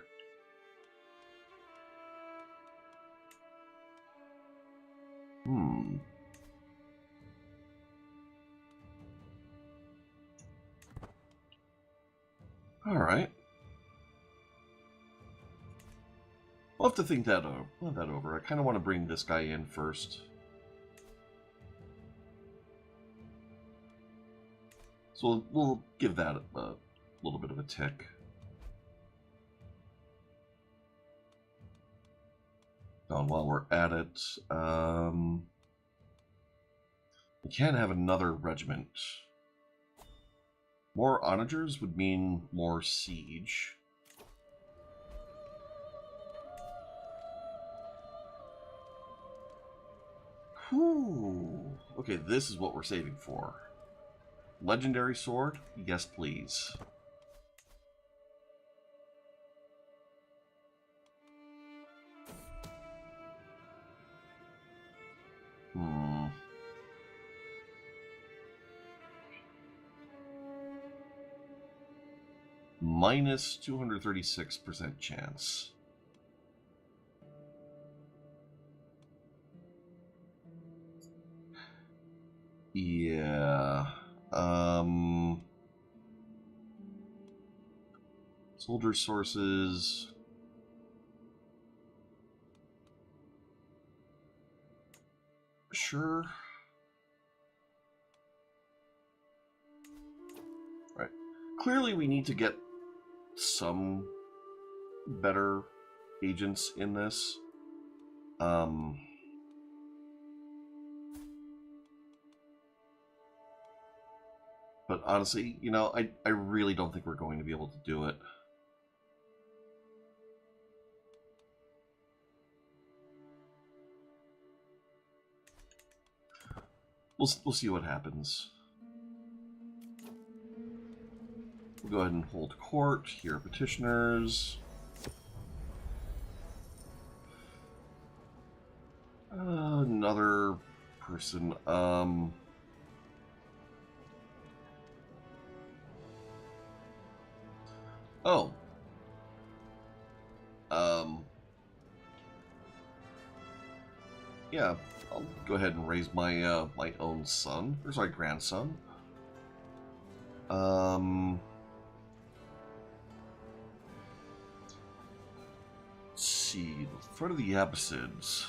Alright. We'll have to think that over. I kind of want to bring this guy in first. So we'll give that a little bit of a tick. And while we're at it, we can't have another regiment. More onagers would mean more siege. Whew. Okay, this is what we're saving for. Legendary sword? Yes, please. minus 236% chance. Yeah. Soldier sources. Sure. Right. Clearly we need to get some better agents in this. But honestly, you know, I really don't think we're going to be able to do it. We'll see what happens. We'll go ahead and hold court. Here are petitioners. Another person. Oh. Yeah, I'll go ahead and raise my my own son. Or sorry, grandson. Let's see. The front of the Abbasids.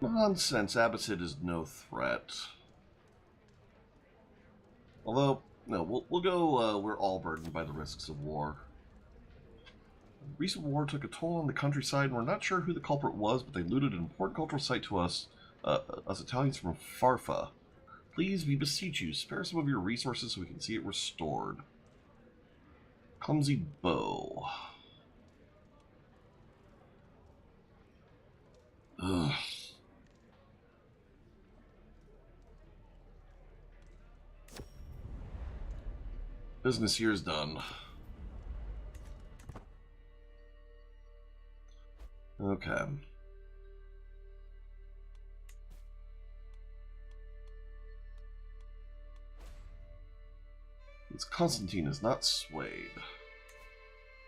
Nonsense. Abbasid is no threat. Although, no, we'll go, we're all burdened by the risks of war. Recent war took a toll on the countryside, and we're not sure who the culprit was, but they looted an important cultural site to us, us Italians from Farfa. Please, we beseech you, spare some of your resources so we can see it restored. Clumsy bow. Ugh. Business here is done. Okay. This Constantine is not swayed.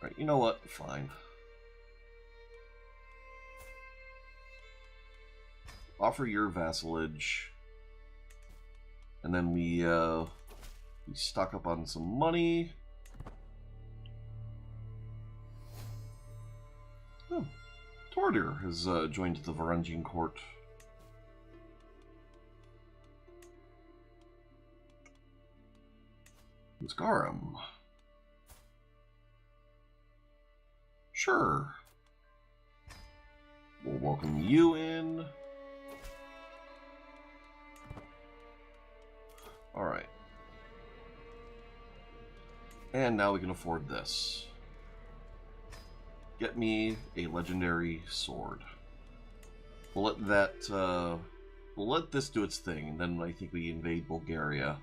Right, you know what? Fine. Offer your vassalage. And then we stock up on some money. Oh, Tordir has joined the Varangian court. Muscarum. Sure. We'll welcome you in. Alright. And now we can afford this. Get me a legendary sword. We'll let that, we'll let this do its thing, and then I think we invade Bulgaria.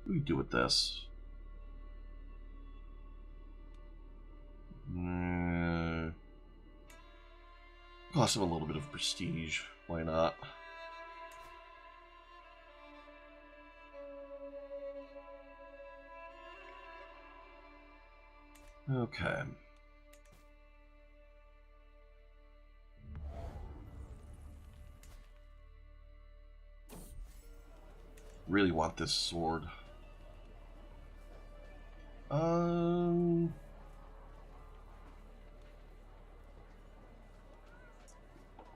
What do we do with this? Cost him a little bit of prestige. Why not? Okay. Really want this sword.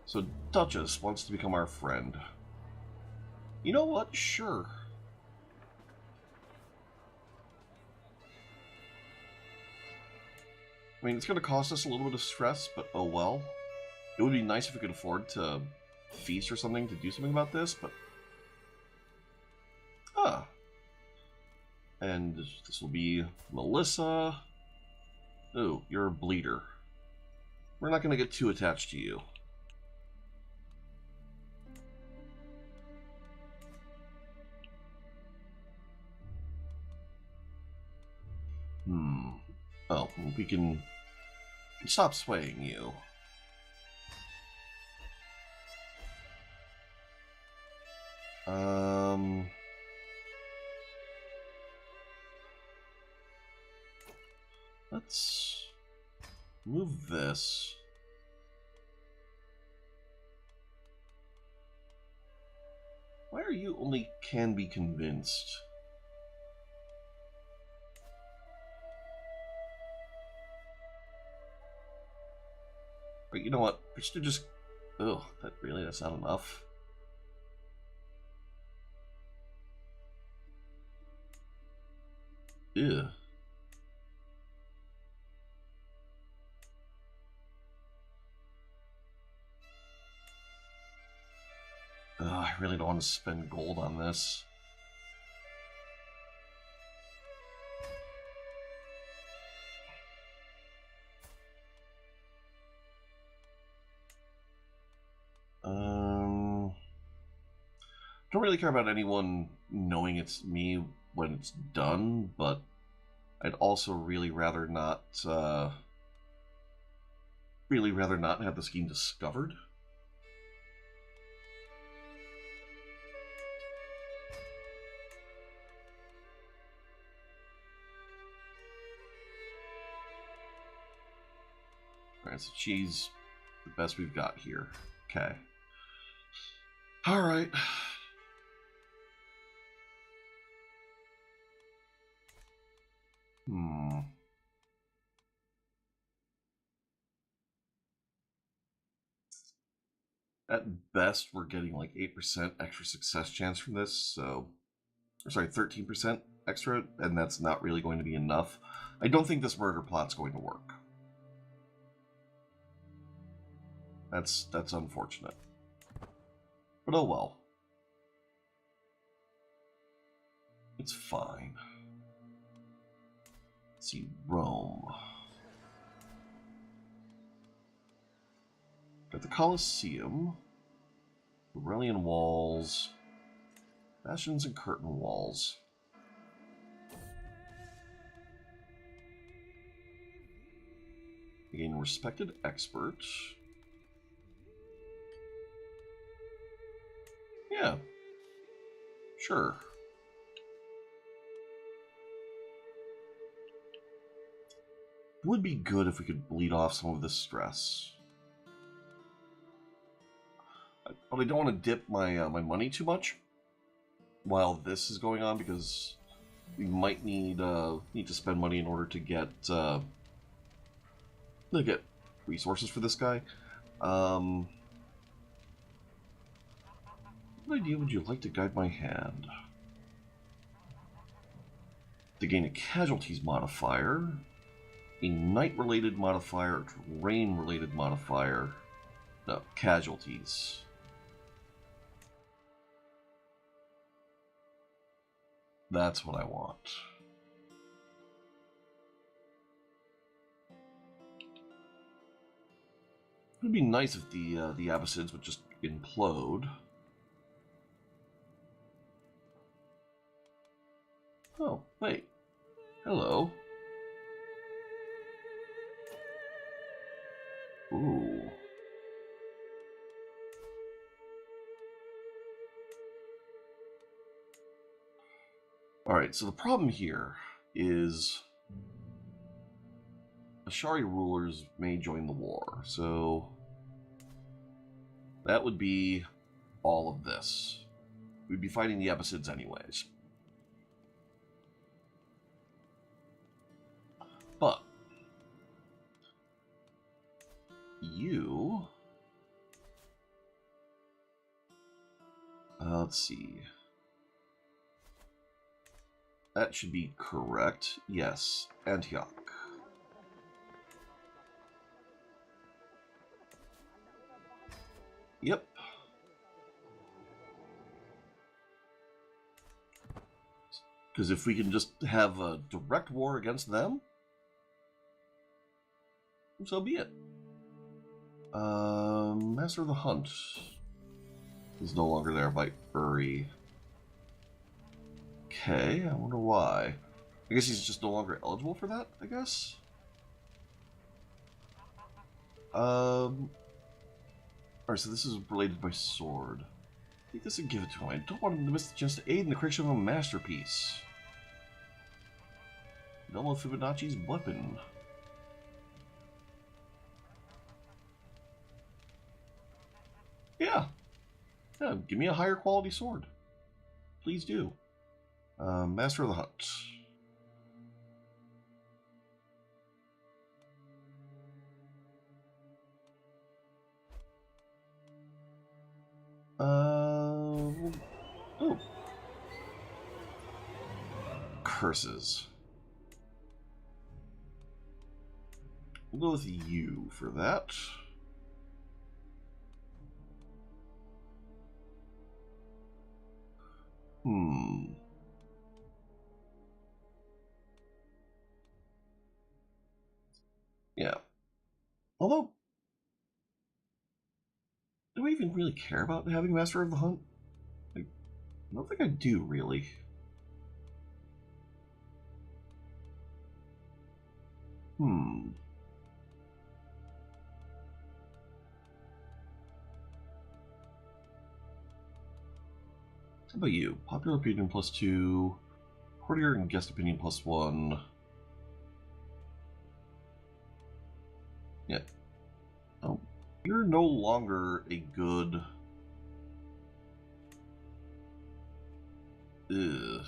So Duchess wants to become our friend. You know what? Sure. I mean, it's going to cost us a little bit of stress, but oh well. It would be nice if we could afford to feast or something to do something about this, but... Ah. And this will be Melissa. Oh, you're a bleeder. We're not going to get too attached to you. Oh, we can stop swaying you. Let's move this. Why are you only can be convinced? But you know what? We should just... Ugh, that's not enough. Ew. I really don't want to spend gold on this. Don't really care about anyone knowing it's me when it's done, but I'd also really rather not have the scheme discovered. Alright, so she's the best we've got here. Okay. Alright. At best, we're getting like 8% extra success chance from this, so... Sorry, 13% extra, and that's not really going to be enough. I don't think this murder plot's going to work. That's unfortunate. But oh well. It's fine. Let's see, Rome. Got the Colosseum, Aurelian walls, bastions and curtain walls. Again, respected expert. Yeah, sure. It would be good if we could bleed off some of this stress. But I don't want to dip my my money too much while this is going on, because we might need to spend money in order to get resources for this guy. What idea would you like to guide my hand? To gain a casualties modifier, a night-related modifier, a terrain-related modifier. No, casualties. That's what I want. It would be nice if the Abbasids would just implode. Oh, wait. Hello. Ooh. Alright, so the problem here is Ashari rulers may join the war, so that would be all of this. We'd be fighting the Abbasids anyways. But you... let's see. That should be correct. Yes, Antioch. Yep. Because if we can just have a direct war against them, so be it. Master of the Hunt is no longer there by Uri. Okay, I wonder why. I guess he's just no longer eligible for that, I guess? Alright, so this is related by sword. Take this and give it to him. I don't want him to miss the chance to aid in the creation of a masterpiece. Double Fibonacci's weapon. Yeah. Yeah, give me a higher quality sword. Please do. Master of the Hunt. Oh. Curses. We'll go with you for that. Yeah. Although, do I even really care about having Master of the Hunt? I don't think I do, really. How about you? Popular opinion +2, courtier and guest opinion +1. Yeah. Oh, you're no longer a good... Ugh.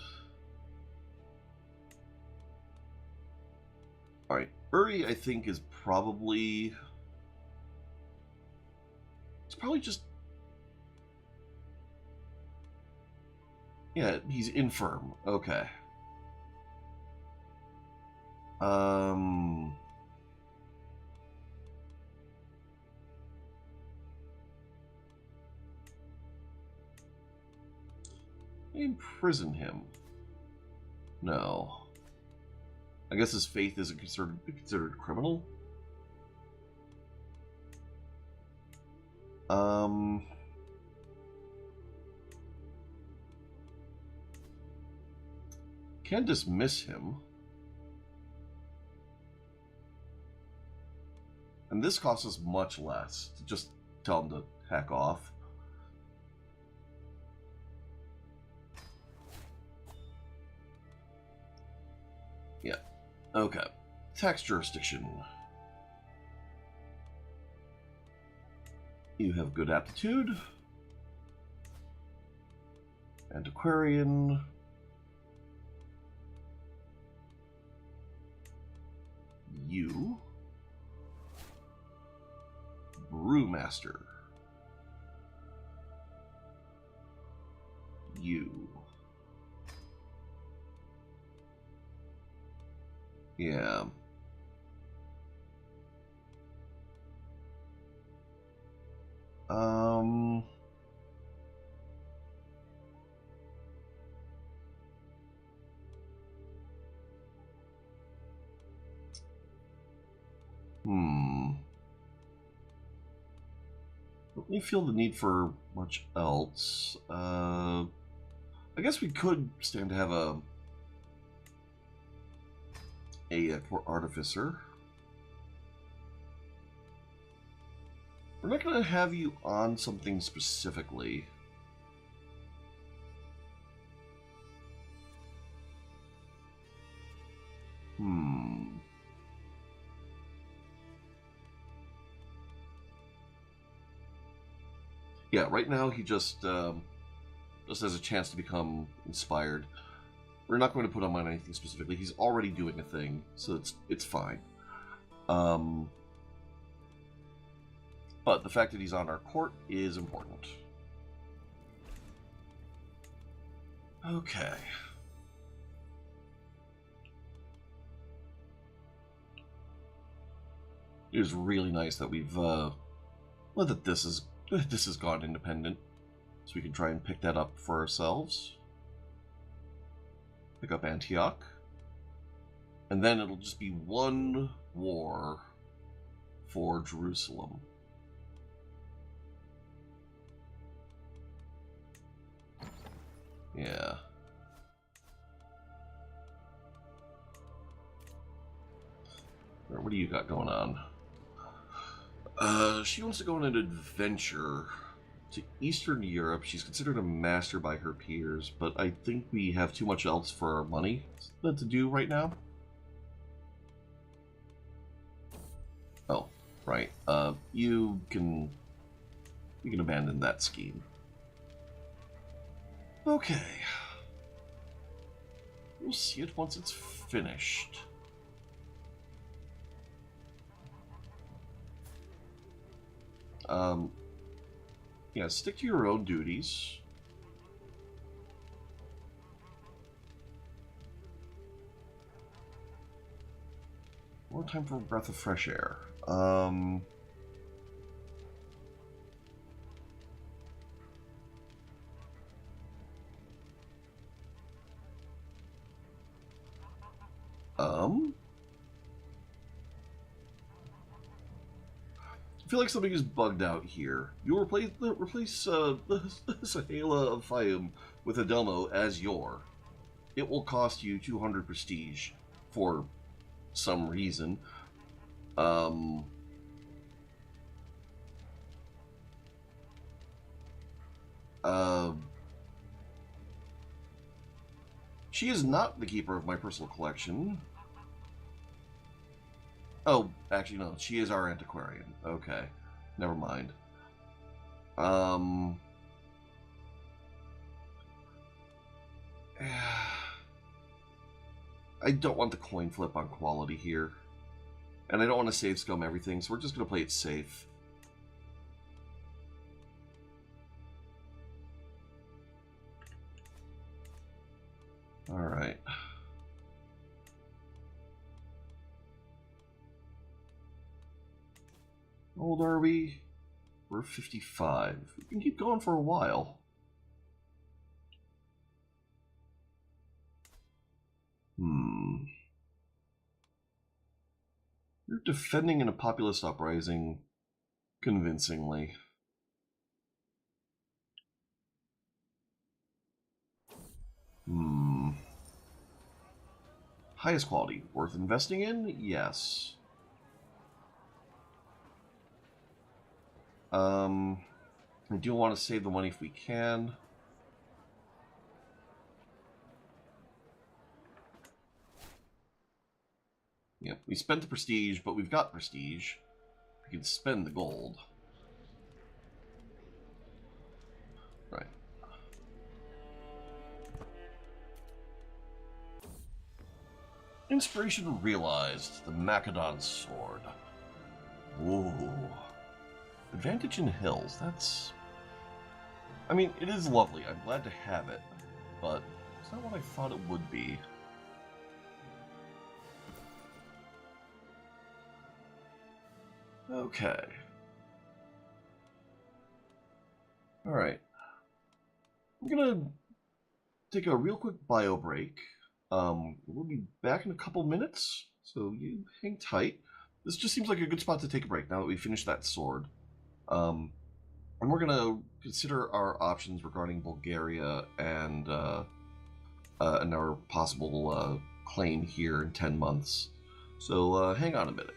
Alright, Uri, I think, is probably... It's probably just... Yeah, he's infirm. Okay. Imprison him. No. I guess his faith isn't considered criminal. Can dismiss him. And this costs us much less to just tell him to heck off. Yeah. Okay. Tax jurisdiction. You have good aptitude. Antiquarian. You. Brewmaster. You. Yeah. Don't really feel the need for much else. I guess we could stand to have a court artificer. We're not going to have you on something specifically. Yeah, right now he just has a chance to become inspired. We're not going to put him on anything specifically. He's already doing a thing, so it's fine. But the fact that he's on our court is important. Okay. It is really nice that we've... well, that this is This has gone independent, so we can try and pick that up for ourselves. Pick up Antioch. And then it'll just be one war for Jerusalem. Yeah. What do you got going on? She wants to go on an adventure to Eastern Europe. She's considered a master by her peers, but I think we have too much else for our money to do right now. Oh, right. You can abandon that scheme. Okay. We'll see it once it's finished. Yeah, stick to your own duties. More time for a breath of fresh air. I feel like something is bugged out here. You replace Sahela of Fayum with Adelmo as your. It will cost you 200 prestige for some reason. She is not the keeper of my personal collection. Oh, actually, no. She is our antiquarian. Okay. Never mind. I don't want the coin flip on quality here. And I don't want to save scum everything, so we're just going to play it safe. Alright. How old are we? We're 55. We can keep going for a while. You're defending in a populist uprising convincingly. Highest quality. Worth investing in? Yes. I do want to save the money if we can. Yeah, we spent the prestige, but we've got prestige. We can spend the gold. Right. Inspiration realized. The Macedon sword. Ooh. Advantage in hills. That's... I mean, it is lovely. I'm glad to have it. But it's not what I thought it would be. Okay. Alright. I'm gonna take a real quick bio break. We'll be back in a couple minutes, so you hang tight. This just seems like a good spot to take a break now that we finished that sword. And we're gonna consider our options regarding Bulgaria and our possible claim here in 10 months. So hang on a minute.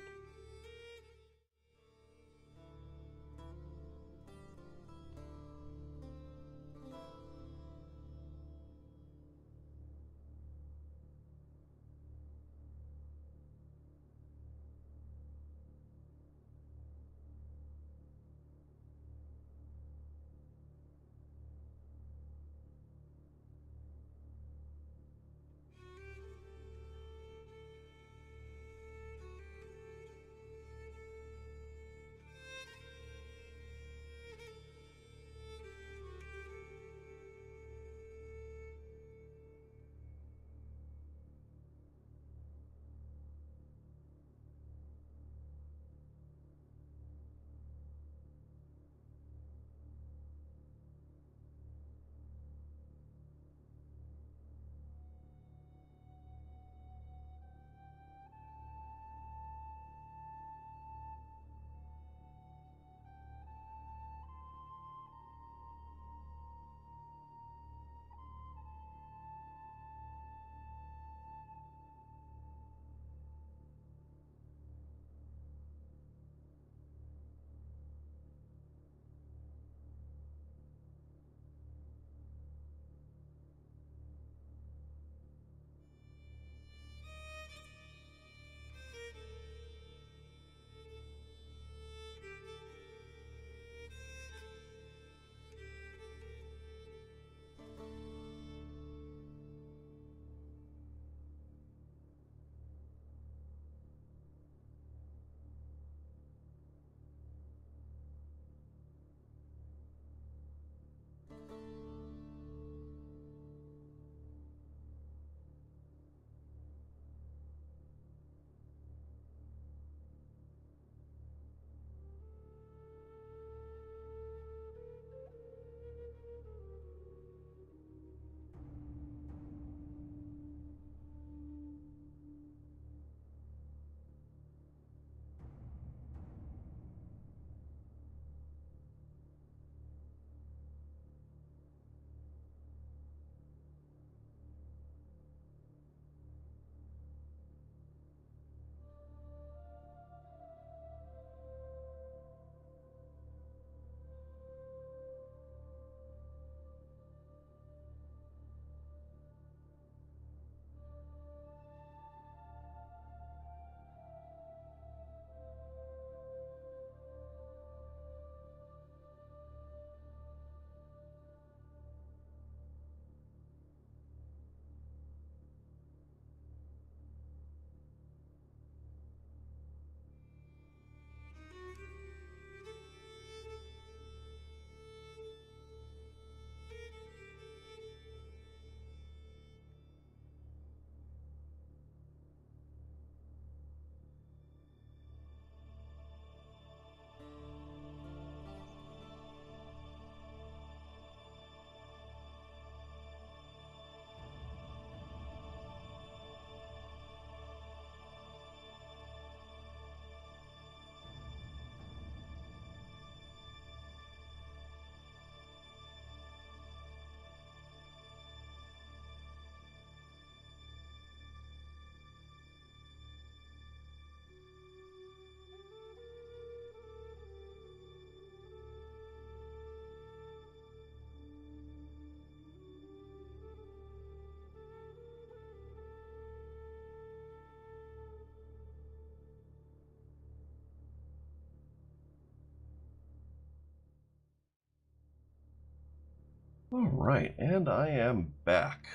Alright, and I am back.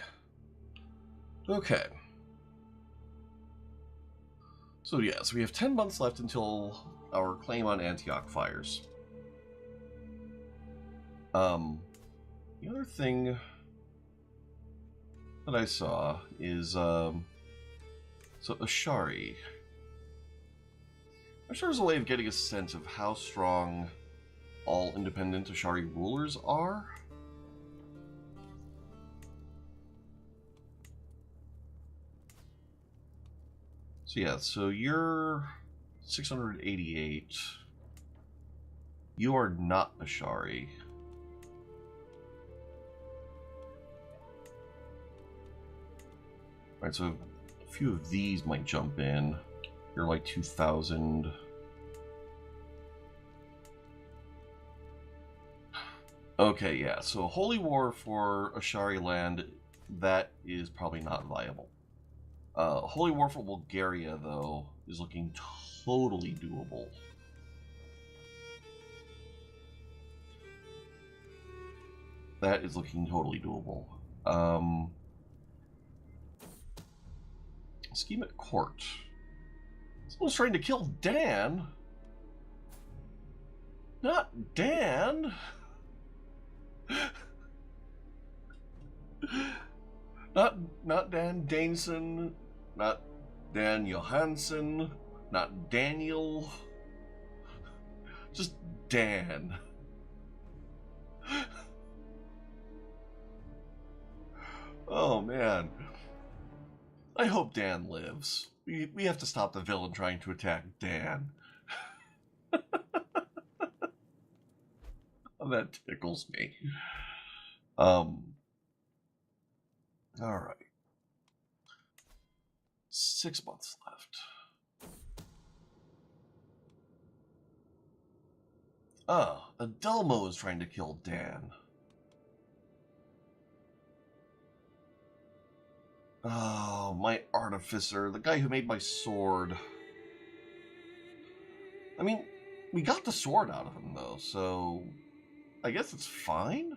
Okay. So yes, we have 10 months left until our claim on Antioch fires. The other thing that I saw is, so Ashari. I'm sure there's a way of getting a sense of how strong all independent Ashari rulers are. So yeah, so you're 688. You are not Ashari. Alright, so a few of these might jump in. You're like 2,000. Okay, yeah, so Holy War for Ashari land, that is probably not viable. Holy War for Bulgaria, though, is looking totally doable. That is looking totally doable. Scheme at court. Someone's trying to kill Dan. Not Dan. Not Dan Daneson, not Dan Johansson, not Daniel, just Dan. Oh man. I hope Dan lives. We have to stop the villain trying to attack Dan. That tickles me. Alright. 6 months left. Adelmo is trying to kill Dan. Oh, my artificer, the guy who made my sword. I mean, we got the sword out of him, though, so I guess it's fine?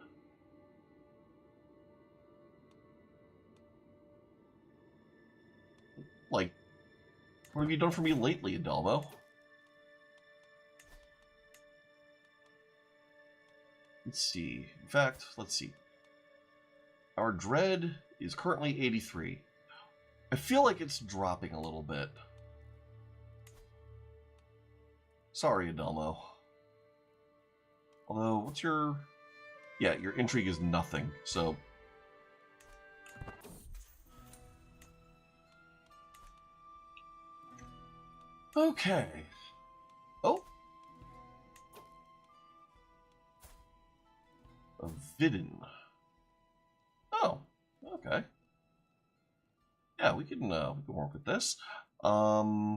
Like, what have you done for me lately, Adelmo? Let's see. In fact, let's see. Our dread is currently 83. I feel like it's dropping a little bit. Sorry, Adelmo. Although, what's your... Yeah, your intrigue is nothing, so... Okay. Oh. A Vidin. Oh, okay. Yeah, we can work with this. Yeah,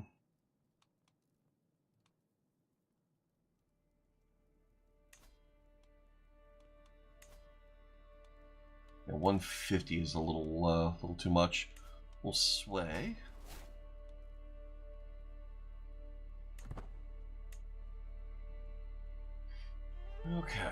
150 is a little too much. We'll sway. Okay.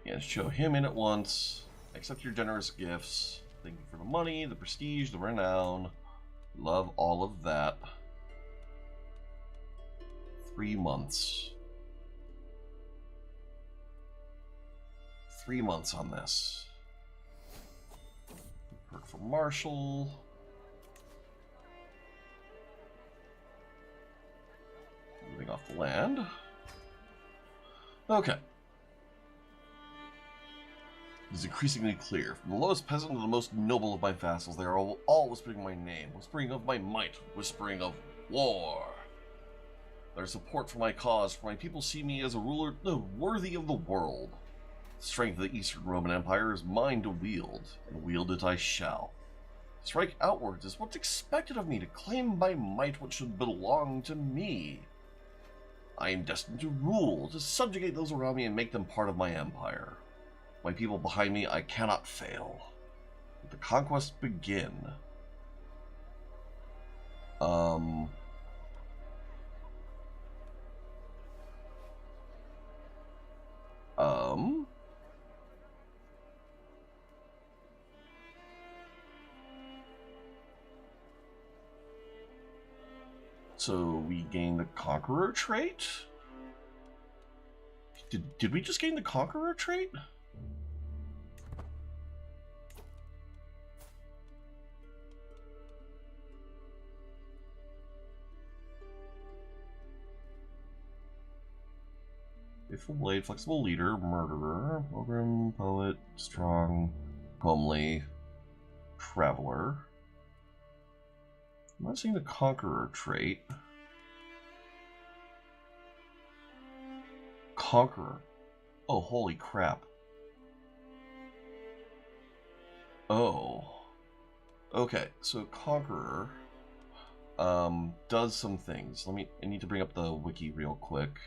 Yeah, show him in at once. Accept your generous gifts. Thank you for the money, the prestige, the renown. Love all of that. 3 months. 3 months on this. Perk for Marshall. Moving off the land. Okay. It is increasingly clear. From the lowest peasant to the most noble of my vassals, they are all whispering my name, whispering of my might, whispering of war. Their support for my cause, for my people see me as a ruler worthy of the world. The strength of the Eastern Roman Empire is mine to wield, and wield it I shall. Strike outwards is what's expected of me, to claim by might what should belong to me. I am destined to rule, to subjugate those around me and make them part of my empire. My people behind me, I cannot fail. Let the conquest begin. Um... So we gained the Conqueror trait? Did we just gain the Conqueror trait? Faithful Blade, Flexible Leader, Murderer, Pilgrim, Poet, Strong, Homely, Traveler. I'm not seeing the Conqueror trait. Conqueror. Oh, holy crap. Oh. Okay, so Conqueror does some things. I need to bring up the wiki real quick.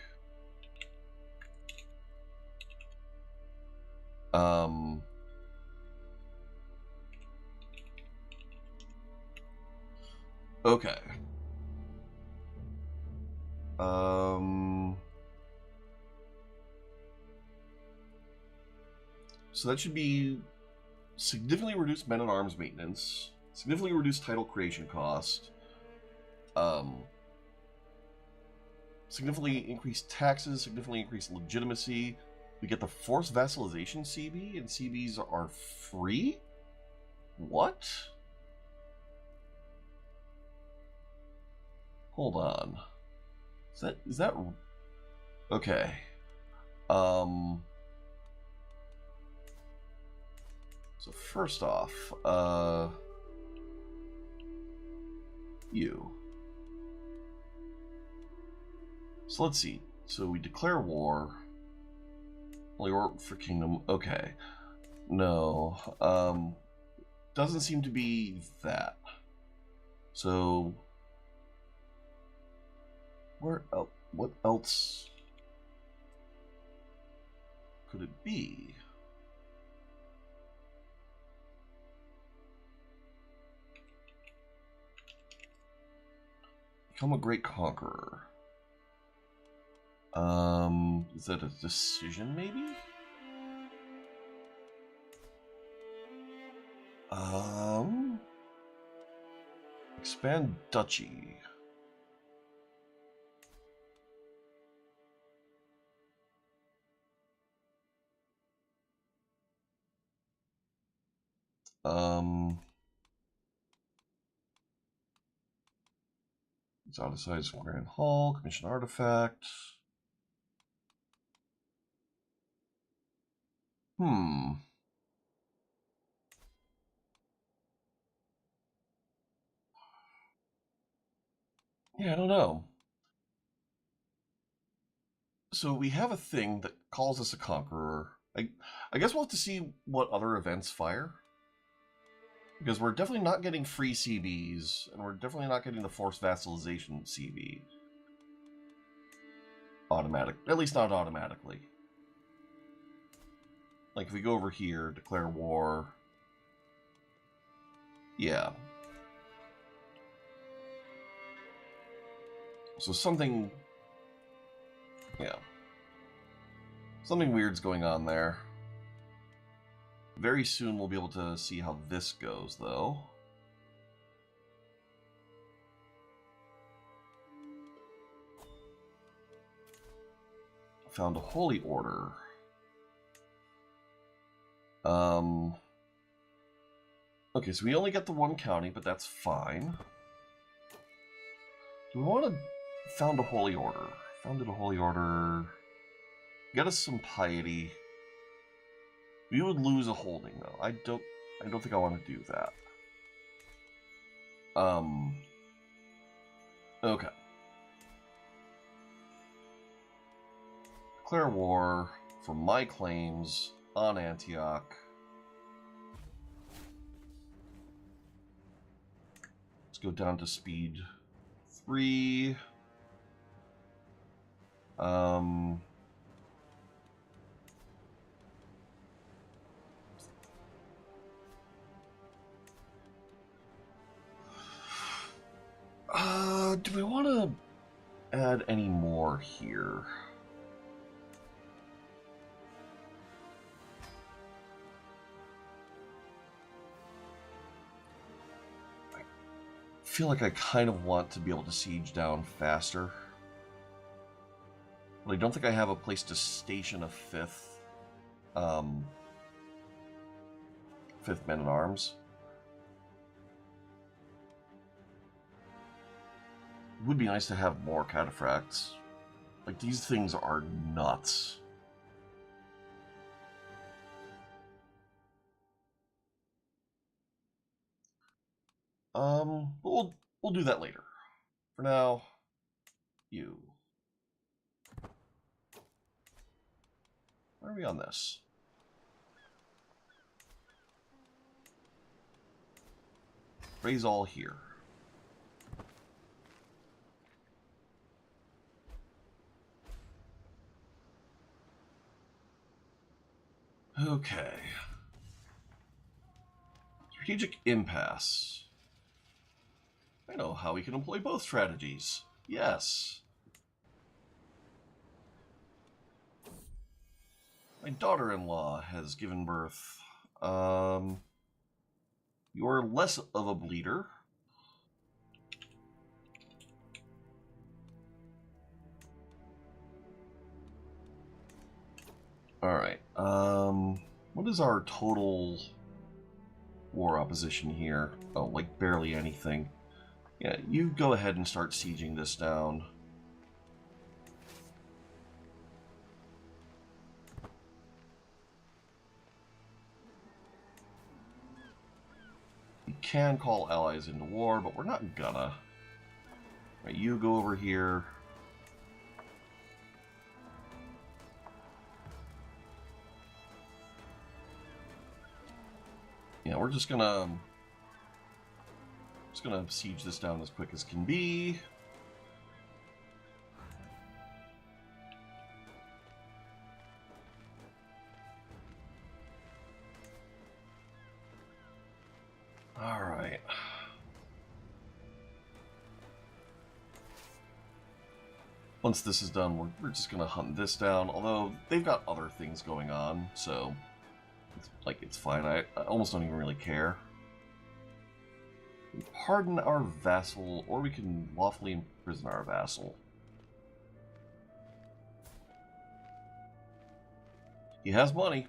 Okay. So that should be significantly reduced men-at-arms maintenance, significantly reduced title creation cost, significantly increased taxes, significantly increased legitimacy. We get the forced vassalization CB, and CBs are free? What? Hold on. Is that okay? So first off, you. So let's see. So we declare war. Holy War for Kingdom. Okay. No. Doesn't seem to be that. So what else could it be? Become a great conqueror. Is that a decision, maybe? Expand duchy. Exoticize Grand Hall, commission artifact. Yeah, I don't know. So we have a thing that calls us a conqueror. I guess we'll have to see what other events fire. Because we're definitely not getting free CBs, and we're definitely not getting the forced vassalization CB. Automatic. At least not automatically. Like, if we go over here, declare war. Yeah. So something... Yeah. Something weird's going on there. Very soon we'll be able to see how this goes, though. Found a holy order. Okay, so we only get the one county, but that's fine. Do we want to found a holy order? Founded a holy order. Get us some piety. We would lose a holding, though. I don't think I want to do that. Okay. Declare war for my claims on Antioch. Let's go down to speed 3. Do we want to add any more here? feel like I kind of want to be able to siege down faster. But I don't think I have a place to station a fifth man-at-arms. It would be nice to have more cataphracts. Like, these things are nuts. But we'll do that later. For now, you. Where are we on this? Raise all here. Okay. Strategic impasse. I know how we can employ both strategies. Yes. My daughter-in-law has given birth. You're less of a bleeder. Alright, what is our total war opposition here? Oh, like barely anything. Yeah, you go ahead and start sieging this down. You can call allies into war, but we're not gonna. Right, you go over here. Yeah, we're just gonna siege this down as quick as can be. All right. Once this is done, we're just gonna hunt this down. Although they've got other things going on, so it's fine. I almost don't even really care. We pardon our vassal, or we can lawfully imprison our vassal. He has money.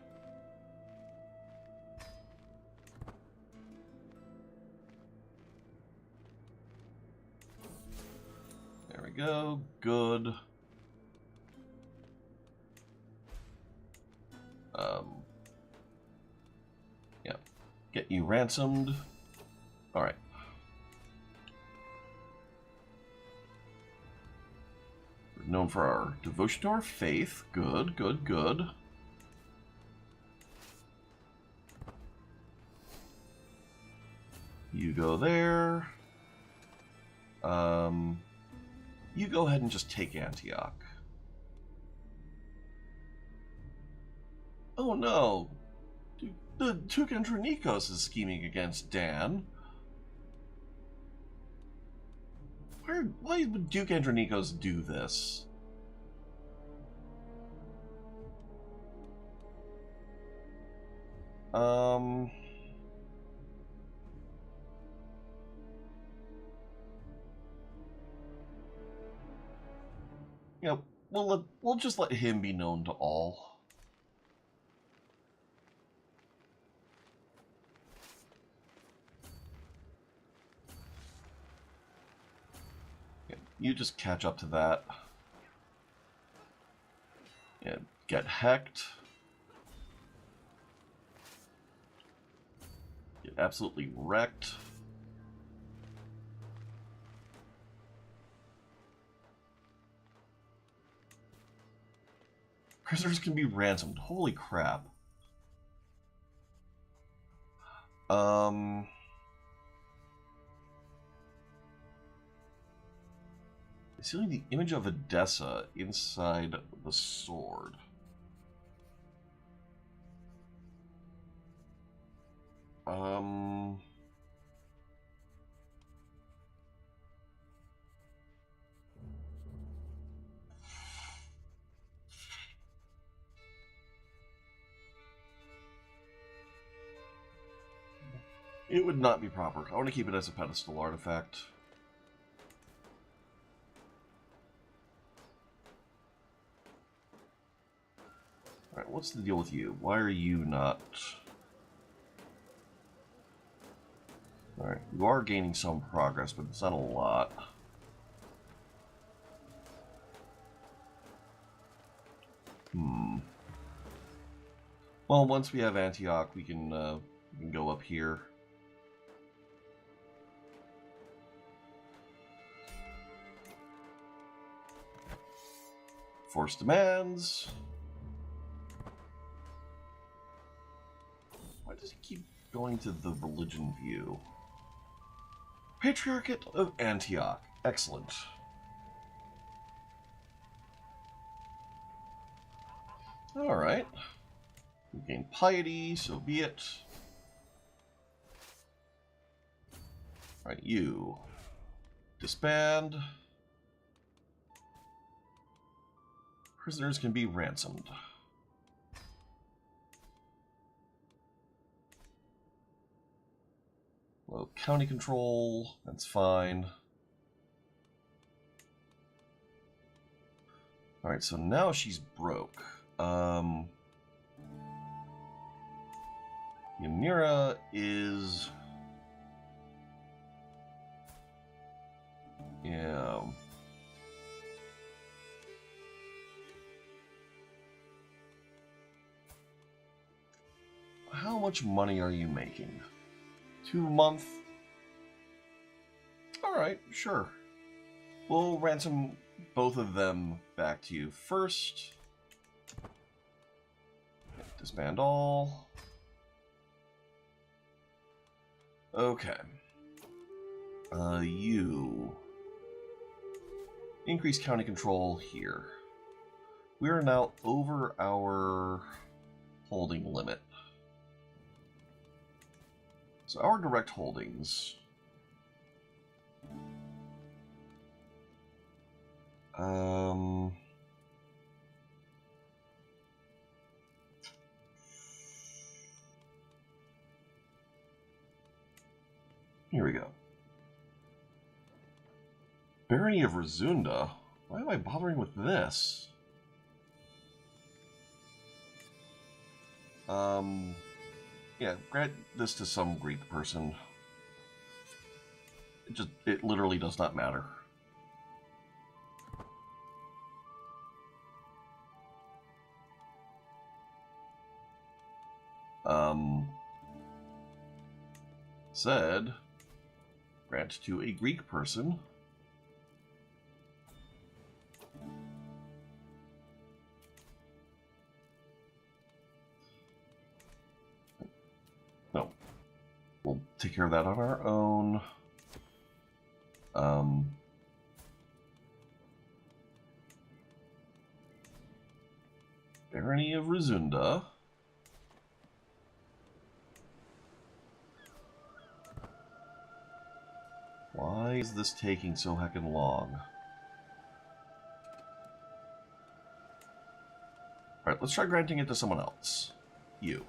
There we go. Good. Yeah. Get you ransomed. Alright. We're known for our devotion to our faith. Good, good, good. You go there. You go ahead and just take Antioch. Oh no! The Duke Andronikos is scheming against Dan. Why would Duke Andronikos do this? You know, we'll just let him be known to all. Yeah, you just catch up to that. Yeah, get hecked. Get absolutely wrecked. Prisoners can be ransomed. Holy crap. Sealing the image of Edessa inside the sword. It would not be proper. I want to keep it as a pedestal artifact. Alright, what's the deal with you? Why are you not... Alright, you are gaining some progress, but it's not a lot. Well, once we have Antioch, we can go up here. Force demands. Why does he keep going to the religion view? Patriarchate of Antioch. Excellent. Alright. We gain piety, so be it. Alright, you. Disband. Prisoners can be ransomed. Low county control, that's fine. Alright, so now she's broke. Ymira is... Yeah... How much money are you making? 2 month? Alright, sure. We'll ransom both of them back to you first. Disband all. Okay. You... Increase county control here. We are now over our holding limit. So our direct holdings... Here we go. Barony of Razunda? Why am I bothering with this? Yeah, grant this to some Greek person. It literally does not matter. Said, grant to a Greek person. No. We'll take care of that on our own. Barony of Razunda. Why is this taking so heckin' long? Alright, let's try granting it to someone else. You.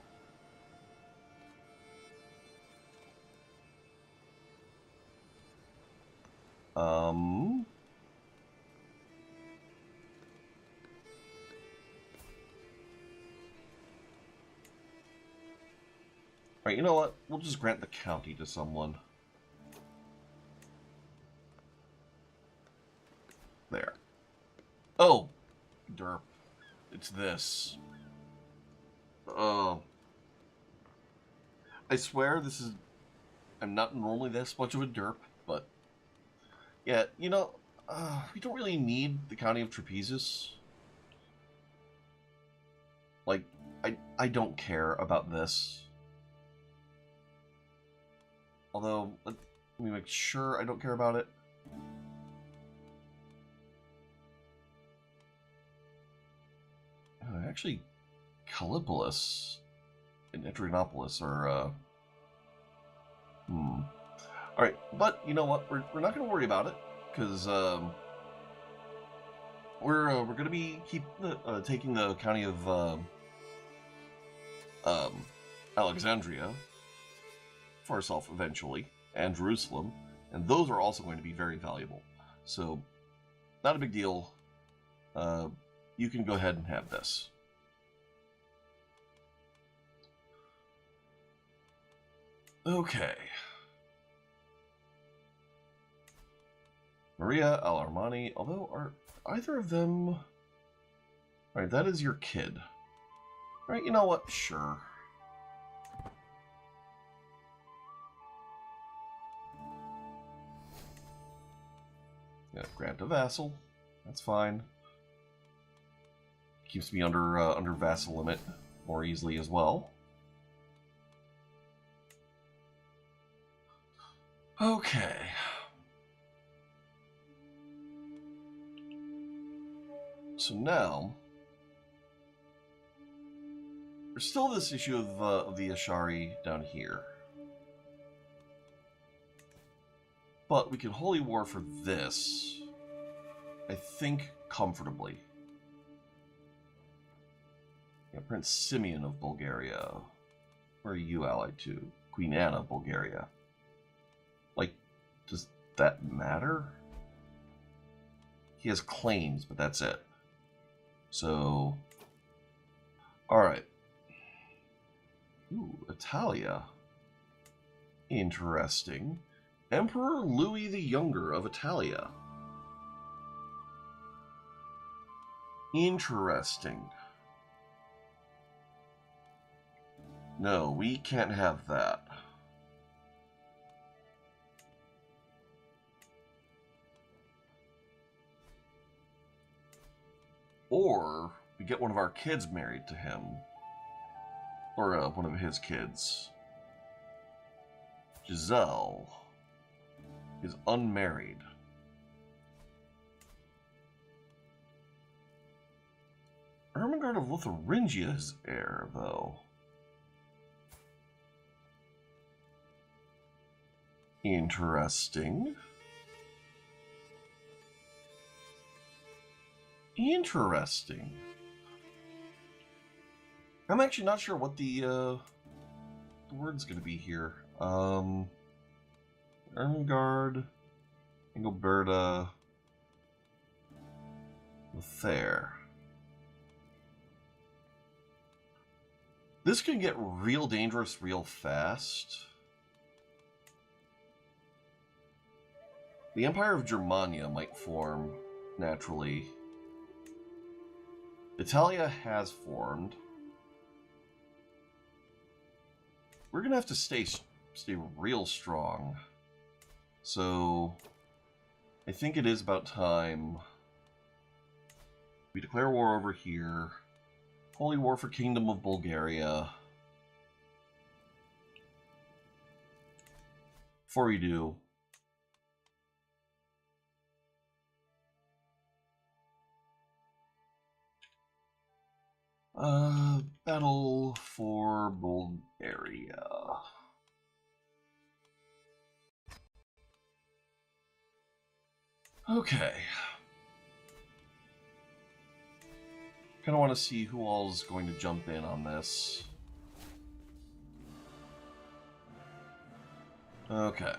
Alright, you know what? We'll just grant the county to someone. There. Oh! Derp. It's this. Oh. I swear this is... I'm not normally this much of a derp, but... Yeah, you know, we don't really need the county of Trapezus. Like, I don't care about this. Although, let me make sure I don't care about it. Actually, Callipolis and Adrianopolis are, Alright, but you know what? We're not going to worry about it, because, we're going to be taking the county of, Alexandria for ourselves eventually, and Jerusalem, and those are also going to be very valuable. So, not a big deal. You can go ahead and have this. Okay. Maria Al-Armani, although are either of them... Alright, that is your kid. Alright, you know what? Sure. Yeah, grant a vassal. That's fine. Keeps me under vassal limit more easily as well. Okay. So now, there's still this issue of the Ashari down here. But we can holy war for this, I think, comfortably. Yeah, Prince Simeon of Bulgaria. Where are you allied to? Queen Anna of Bulgaria. Like, does that matter? He has claims, but that's it. So, alright. Ooh, Italia. Interesting. Emperor Louis the Younger of Italia. Interesting. No, we can't have that. Or we get one of our kids married to him. Or one of his kids. Giselle is unmarried. Ermengarde of Lotharingia is heir, though. Interesting. Interesting. I'm actually not sure what the word's going to be here. Ermengarde, Engelberta, Lothair. This can get real dangerous real fast. The Empire of Germania might form naturally. Italia has formed. We're gonna have to stay real strong. So I think it is about time we declare war over here. Holy war for Kingdom of Bulgaria. Before we do, battle for Bulgaria. Okay. Kind of want to see who all's going to jump in on this. Okay.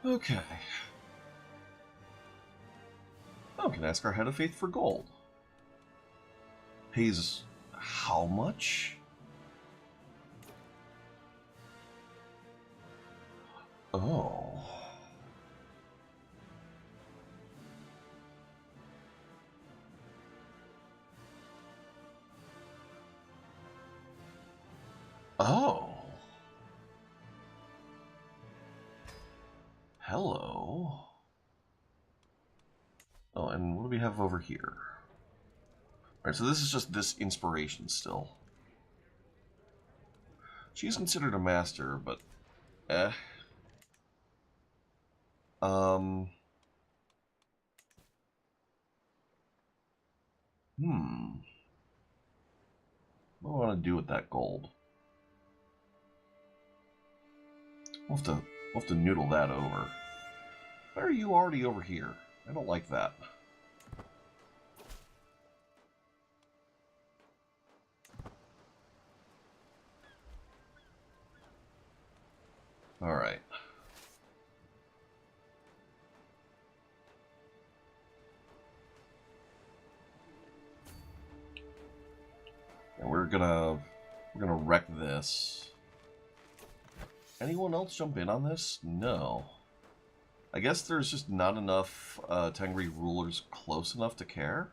Okay. Oh, we can ask our head of faith for gold. Pays how much? Oh. Oh. Hello. Oh, and what do we have over here? Alright, so this is just this inspiration still. She's considered a master, but eh. What do I want to do with that gold? We'll have to noodle that over. Why are you already over here? I don't like that. Alright. And we're gonna wreck this. Anyone else jump in on this? No. I guess there's just not enough Tengri rulers close enough to care.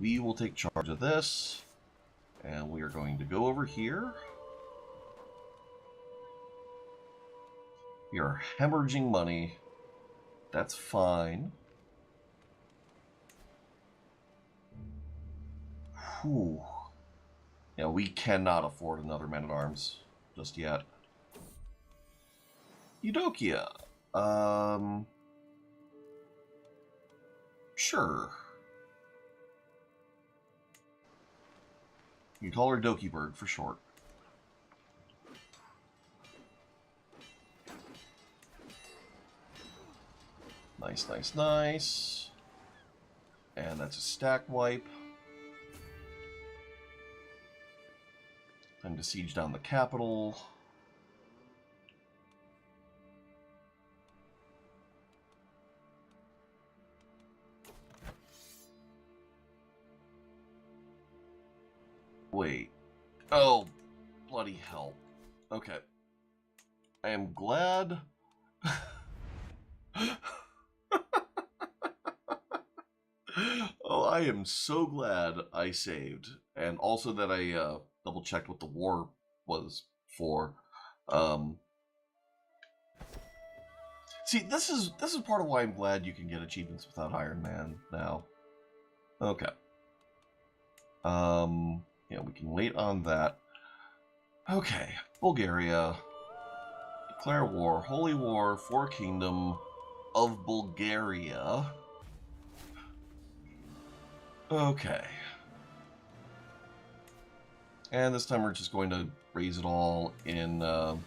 We will take charge of this, and we are going to go over here. We are hemorrhaging money. That's fine. Whew. Yeah, we cannot afford another man-at-arms just yet. Eudokia. Sure. You can call her Doki Bird for short. Nice, nice, nice. And that's a stack wipe. Time to siege down the capital. Wait. Oh, bloody hell. Okay. I am glad... Oh, I am so glad I saved. And also that I double-checked what the war was for. See, this is part of why I'm glad you can get achievements without Iron Man now. Okay. Yeah, we can wait on that. Okay, Bulgaria. Declare war. Holy War for Kingdom of Bulgaria. Okay. And this time we're just going to raise it all in... Oh,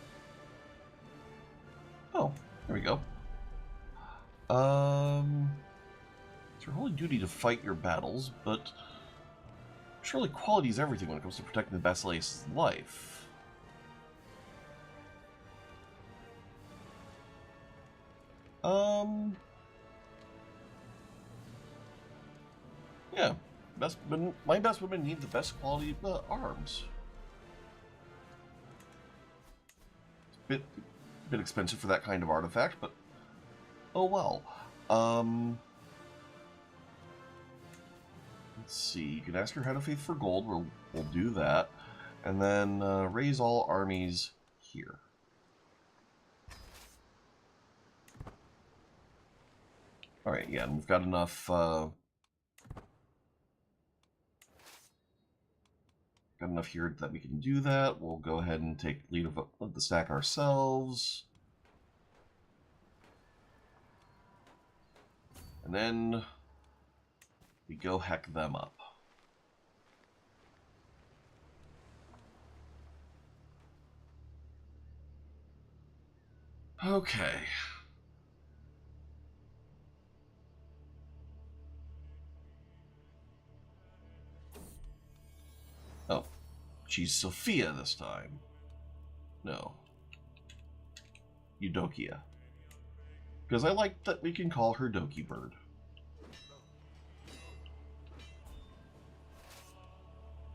there we go. It's your holy duty to fight your battles, but surely quality is everything when it comes to protecting the Basileus' life. Yeah, my best women need the best quality arms. It's a bit expensive for that kind of artifact, but oh well. Let's see. You can ask your head of faith for gold. We'll do that, and then raise all armies here. All right, yeah, and we've got enough. Got enough here that we can do that. We'll go ahead and take lead of the stack ourselves. And then we go heck them up. Okay. Oh, she's Sophia this time. No. Eudokia. Because I like that we can call her Doki Bird.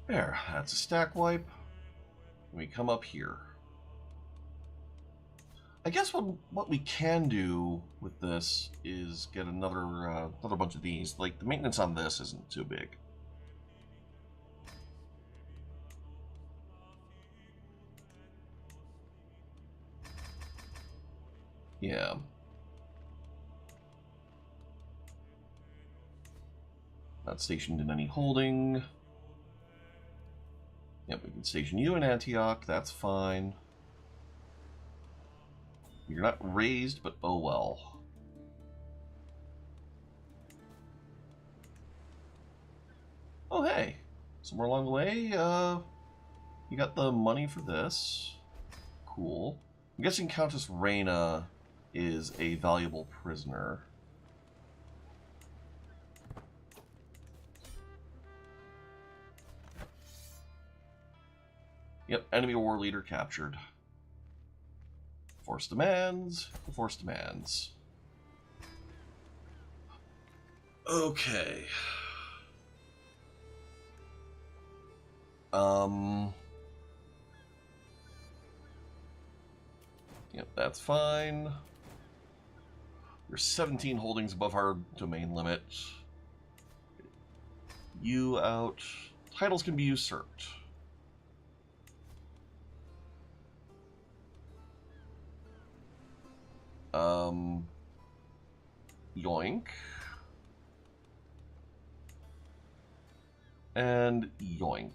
There, that's a stack wipe. And we come up here. I guess what we can do with this is get another bunch of these. Like, the maintenance on this isn't too big. Yeah. Not stationed in any holding. Yep, we can station you in Antioch. That's fine. You're not raised, but oh well. Oh hey, somewhere along the way, you got the money for this. Cool. I'm guessing Countess Reina is a valuable prisoner. Yep, enemy war leader captured. Force demands. Force demands. Okay. Yep, that's fine. You're 17 holdings above our domain limit. You out. Titles can be usurped. Yoink. And yoink.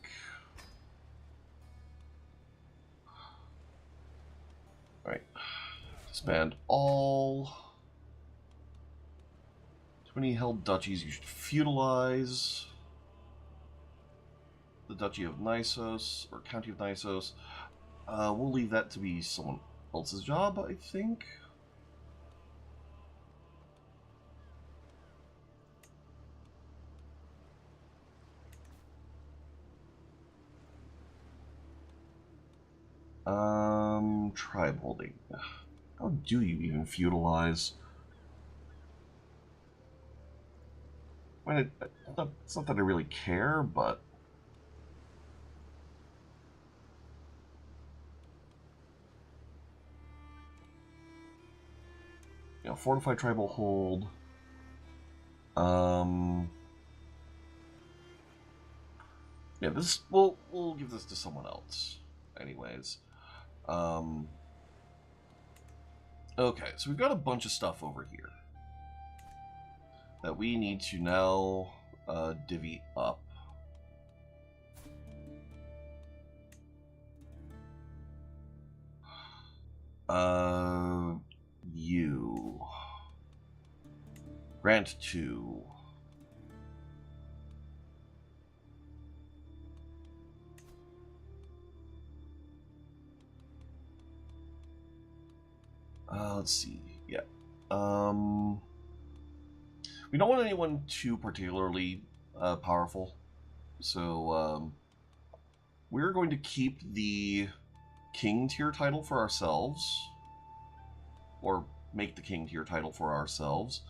Alright. Disband all. Too many held duchies you should feudalize. The Duchy of Nisos, or County of Nisos. We'll leave that to be someone else's job, I think. Tribe holding. How do you even feudalize? I mean, it's not that I really care, but... You know, fortified tribal hold. Yeah, this... We'll give this to someone else. Anyways. Okay, so we've got a bunch of stuff over here that we need to now divvy up. You. Grant 2. Let's see. Yeah. We don't want anyone too particularly powerful. So, we're going to keep the king tier title for ourselves. Or make the king tier title for ourselves.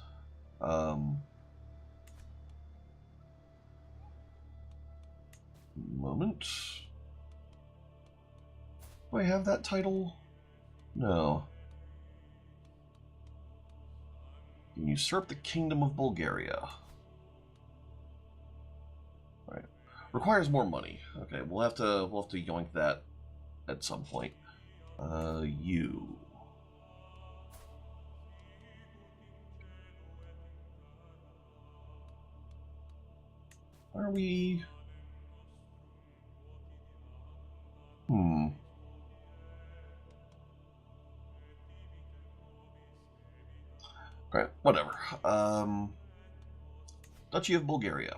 Moment. Do I have that title? No. You can usurp the Kingdom of Bulgaria. Alright. Requires more money. Okay, we'll have to yoink that at some point. You. Are we... Alright, whatever. Duchy of Bulgaria.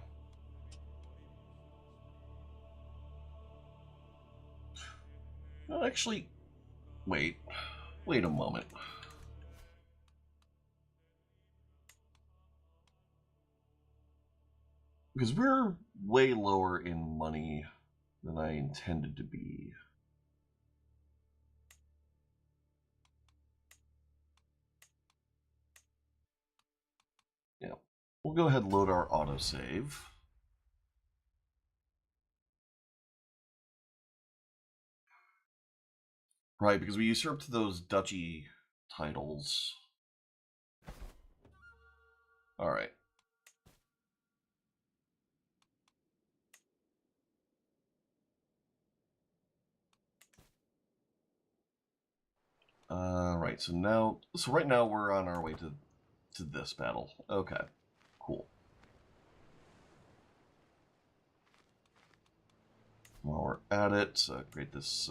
No, actually, wait a moment. Because we're way lower in money than I intended to be. Yeah, we'll go ahead and load our autosave. Right, because we usurped those duchy titles. Alright. Right, so right now we're on our way to this battle. Okay, cool. While we're at it, create this,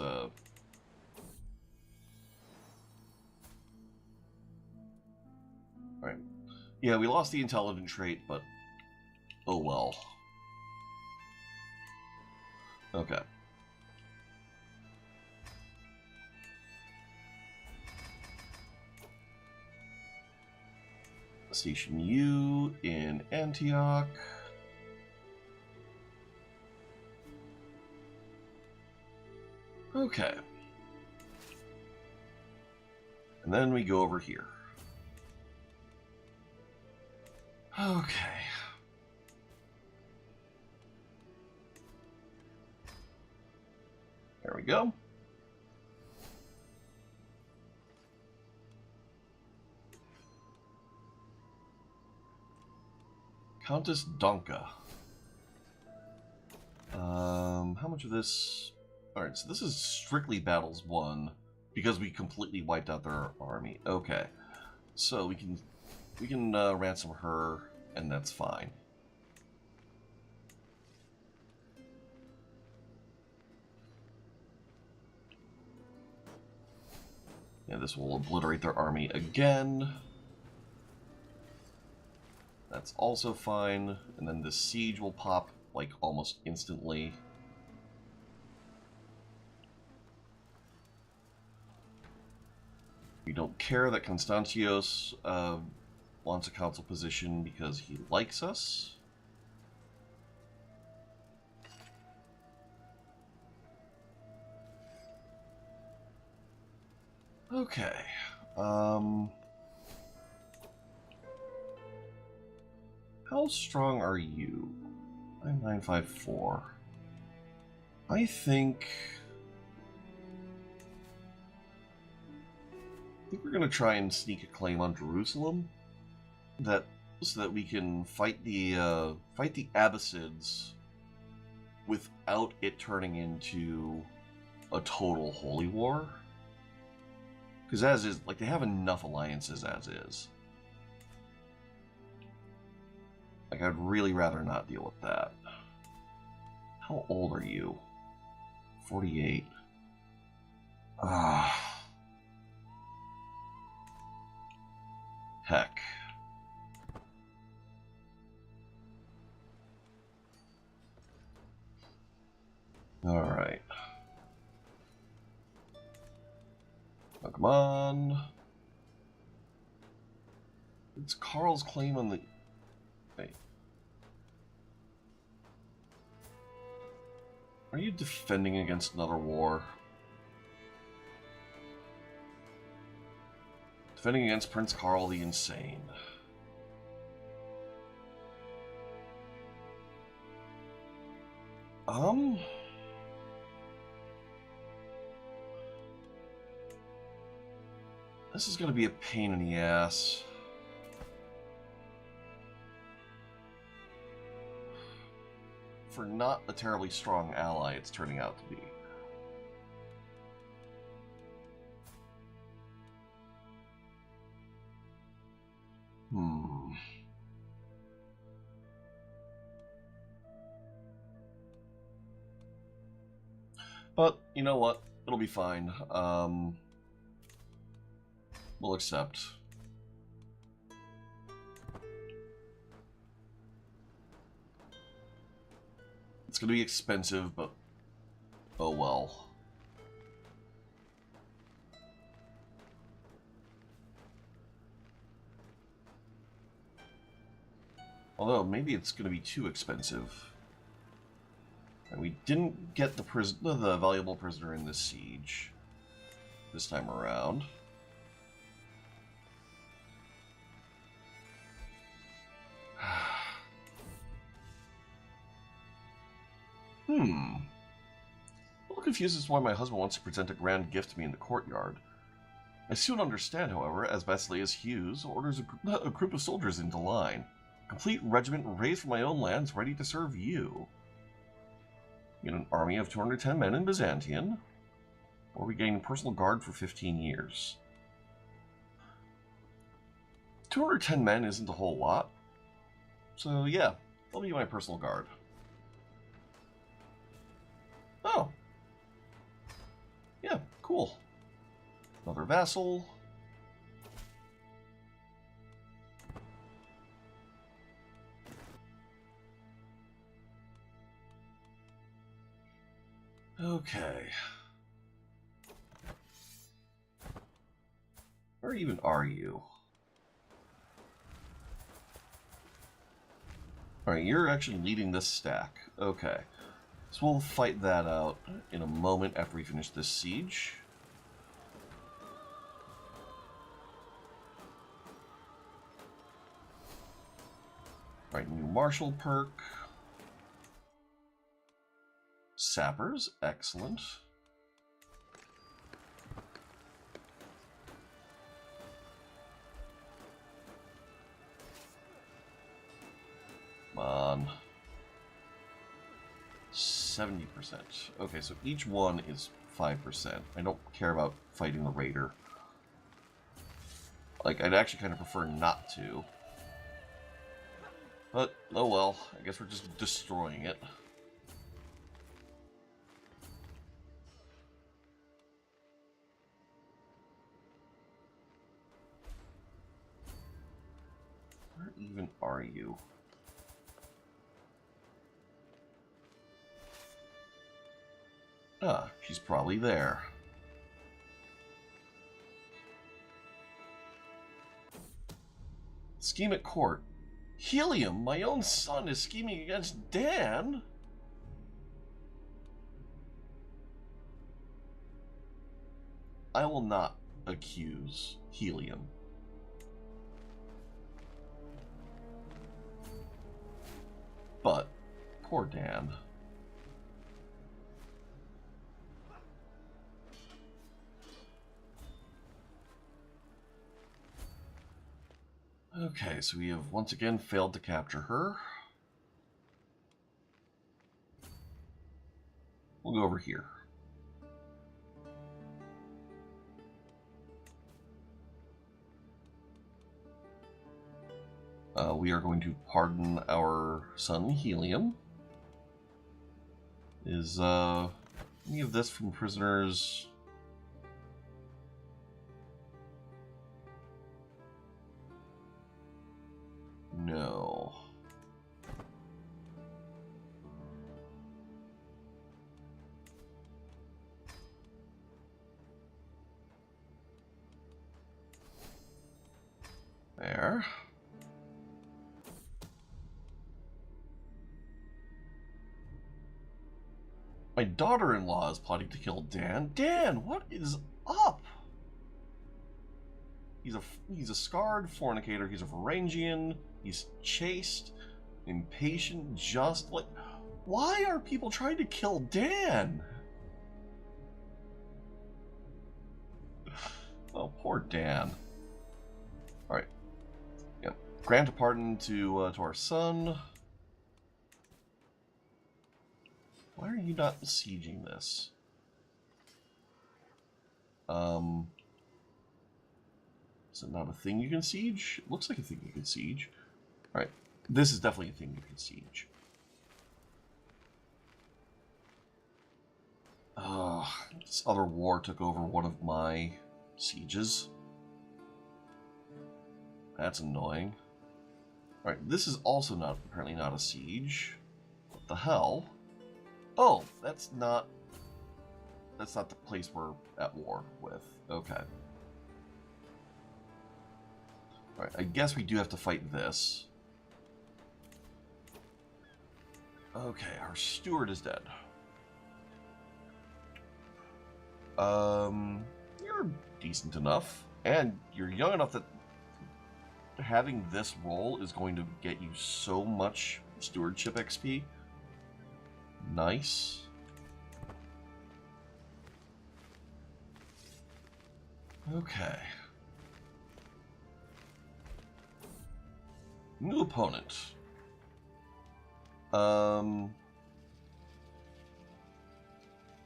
Alright. Yeah, we lost the intelligent trait, but oh well. Okay. Station U in Antioch. Okay. And then we go over here. Okay. There we go. Countess Donka. How much of this? Alright, so this is strictly Battles 1, because we completely wiped out their army. Okay. So we can ransom her, and that's fine. Yeah, this will obliterate their army again. That's also fine. And then the siege will pop, like, almost instantly. We don't care that Constantios wants a council position because he likes us. Okay. How strong are you? 9954. I think we're gonna try and sneak a claim on Jerusalem, so that we can fight the Abbasids without it turning into a total holy war. Because as is, like, they have enough alliances as is. Like, I'd really rather not deal with that. How old are you? 48. Ah. Heck. Alright. Oh, come on. It's Carl's claim on the... Wait. Are you defending against another war? Defending against Prince Carl the Insane. This is gonna be a pain in the ass. For not a terribly strong ally, it's turning out to be. But, you know what? It'll be fine. We'll accept. It's gonna be expensive, but oh well. Although, maybe it's gonna be too expensive. And we didn't get the valuable prisoner in this siege this time around. A little confused as to why my husband wants to present a grand gift to me in the courtyard. I soon understand, however, as Basileus Hughes orders a group of soldiers into line. A complete regiment raised from my own lands, ready to serve you. In an army of 210 men in Byzantium, or we gain personal guard for 15 years. 210 men isn't a whole lot, so yeah, they'll be my personal guard. Oh. Yeah, cool. Another vassal. Okay. Where even are you? Alright, you're actually leading this stack. Okay. So we'll fight that out in a moment after we finish this siege. Right, new martial perk. Sappers, excellent. Come on. 70%. Okay, so each one is 5%. I don't care about fighting the raider. Like, I'd actually kind of prefer not to. But, oh well, I guess we're just destroying it. Where even are you? Ah, she's probably there. Scheme at court. Helium, my own son, is scheming against Dan? I will not accuse Helium. But, poor Dan. Okay, so we have once again failed to capture her. We'll go over here. We are going to pardon our son Helium. Is any of this from prisoners? No. There. My daughter-in-law is plotting to kill Dan. Dan, what is up? He's a scarred fornicator. He's a Varangian. He's chaste, impatient, just like. Why are people trying to kill Dan? Oh, poor Dan. All right. Yep. Grant a pardon to our son. Why are you not besieging this? Is it not a thing you can siege? It looks like a thing you can siege. Alright, this is definitely a thing you can siege. This other war took over one of my sieges. That's annoying. Alright, this is also apparently not a siege. What the hell? Oh, that's not the place we're at war with. Okay. Alright, I guess we do have to fight this. Okay, our steward is dead. You're decent enough, and you're young enough that having this role is going to get you so much stewardship XP. Nice. Okay. New opponent.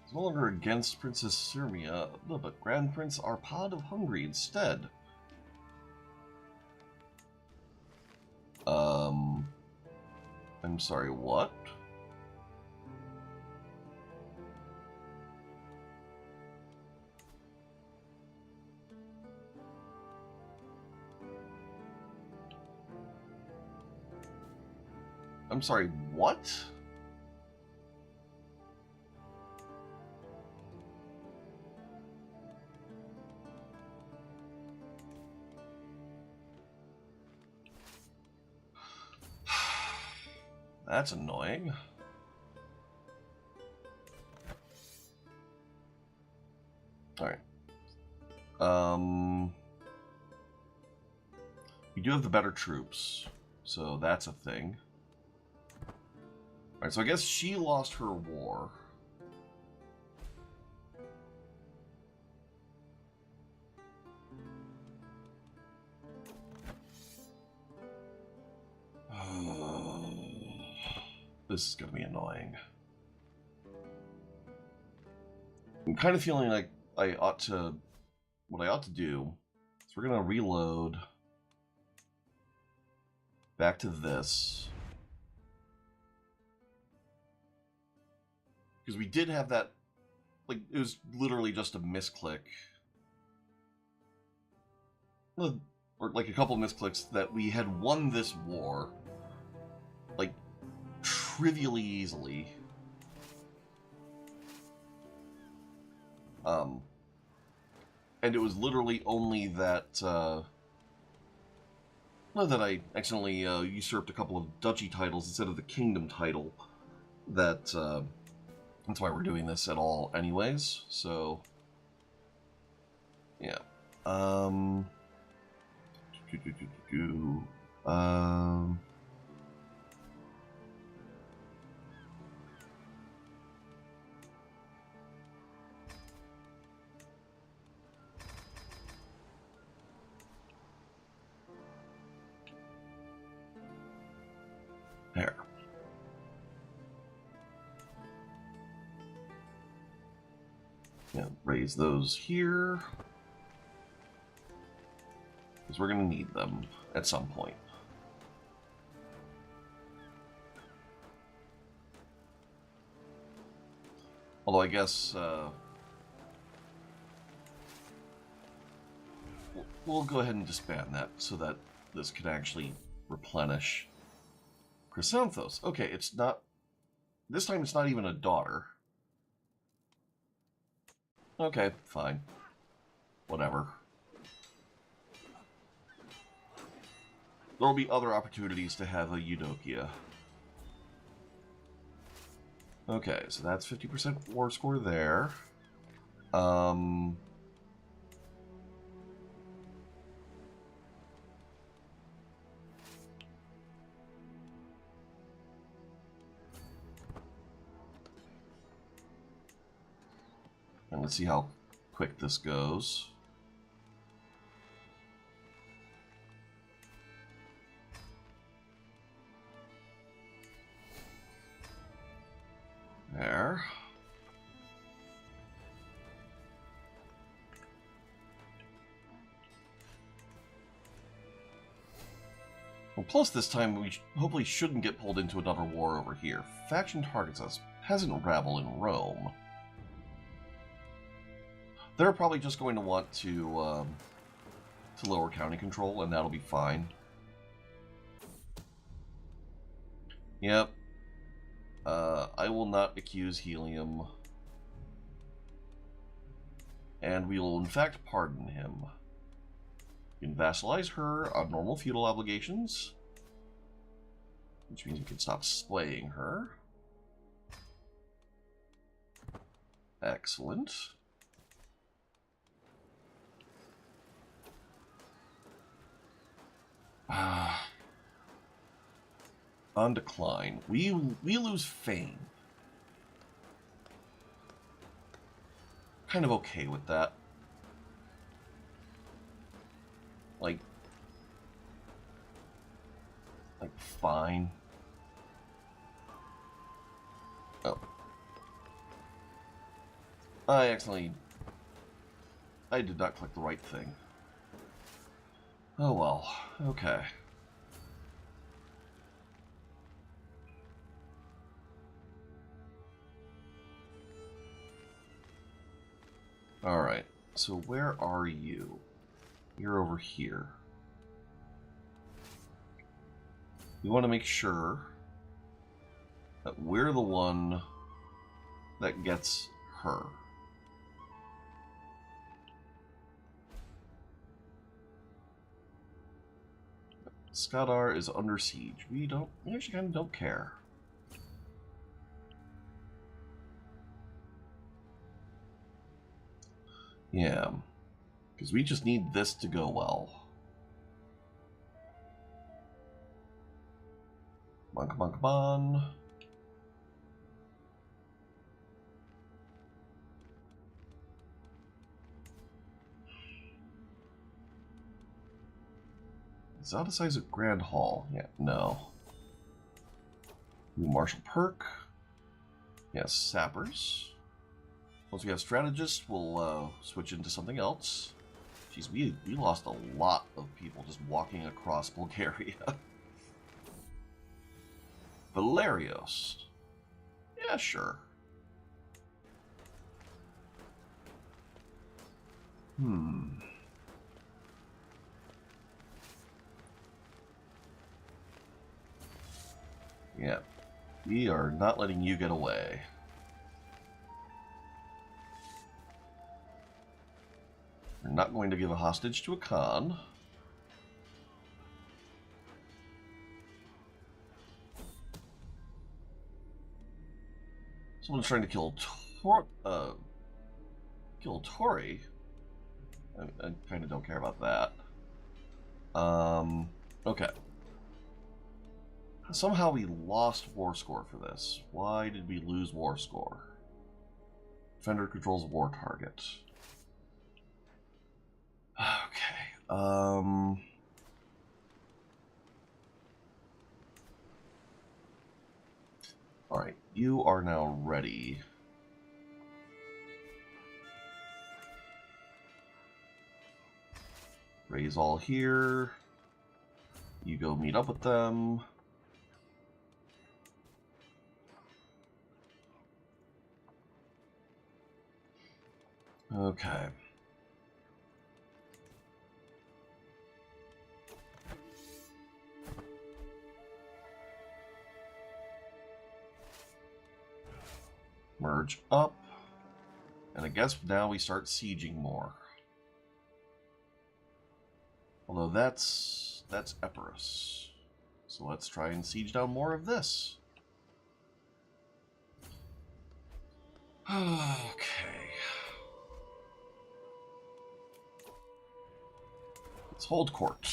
It's no longer against Princess Sirmia, but Grand Prince Arpad of Hungary instead. I'm sorry, what? I'm sorry, what? That's annoying. Alright. We do have the better troops, so that's a thing. Alright, so I guess she lost her war. This is going to be annoying. I'm kind of feeling like what I ought to do is we're going to reload back to this. Because we did have that, like, it was literally just a misclick. Or like a couple misclicks that we had won this war, like, trivially easily. And it was literally only that, that I accidentally usurped a couple of duchy titles instead of the kingdom title. That's why we're doing this at all anyways, so... Yeah. There. Yeah, raise those here. Because we're going to need them at some point. Although I guess we'll go ahead and disband that so that this can actually replenish. Chrysanthos. Okay, it's not... This time it's not even a daughter. Okay, fine. Whatever. There will be other opportunities to have a Eudokia. Okay, so that's 50% war score there. And let's see how quick this goes. There. Well, plus this time we hopefully shouldn't get pulled into another war over here. Faction targets us. Peasant rabble in Rome. They're probably just going to want to lower county control, and that'll be fine. Yep. I will not accuse Helium. And we will in fact pardon him. You can vassalize her on normal feudal obligations, which means we can stop swaying her. Excellent. On decline. We lose fame. Kind of okay with that. Like fine. Oh. I did not click the right thing. Oh well, okay. Alright, so where are you? You're over here. We want to make sure that we're the one that gets her. Skadar is under siege. We actually kind of don't care. Yeah, because we just need this to go well. Come on, come on, come on. Is that the size of Grand Hall? Yeah, no. New martial perk. Yes, sappers. Once we have strategists, we'll switch into something else. Jeez, we lost a lot of people just walking across Bulgaria. Valerios. Yeah, sure. Yeah. We are not letting you get away. We're not going to give a hostage to a Khan. Someone's trying to kill Tori. I kind of don't care about that. Okay. Somehow we lost war score for this. Why did we lose war score? Defender controls war target. Okay. Alright, you are now ready. Raise all here. You go meet up with them. Okay. Merge up. And I guess now we start sieging more. Although that's Epirus. So let's try and siege down more of this. Okay. Let's hold court.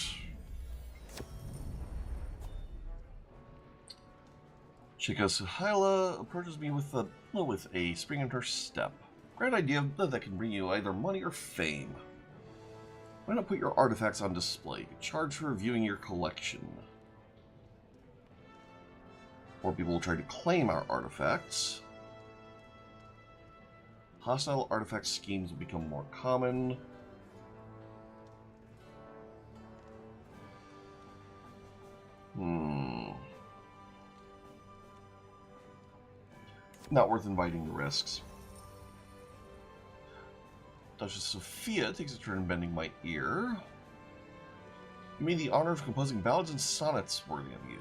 Chica Suhaila approaches me with a spring in her step. Great idea that can bring you either money or fame. Why not put your artifacts on display? Charge for reviewing your collection. More people will try to claim our artifacts. Hostile artifact schemes will become more common. Not worth inviting the risks. Duchess Sophia takes a turn bending my ear. You mean the honor of composing ballads and sonnets worthy of you.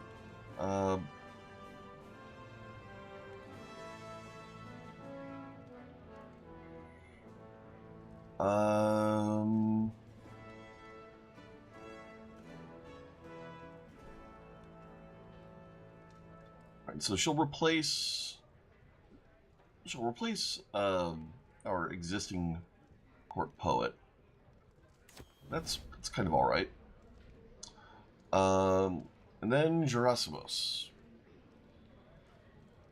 Alright, so she'll replace our existing court poet. That's kind of alright. And then Gerasimos.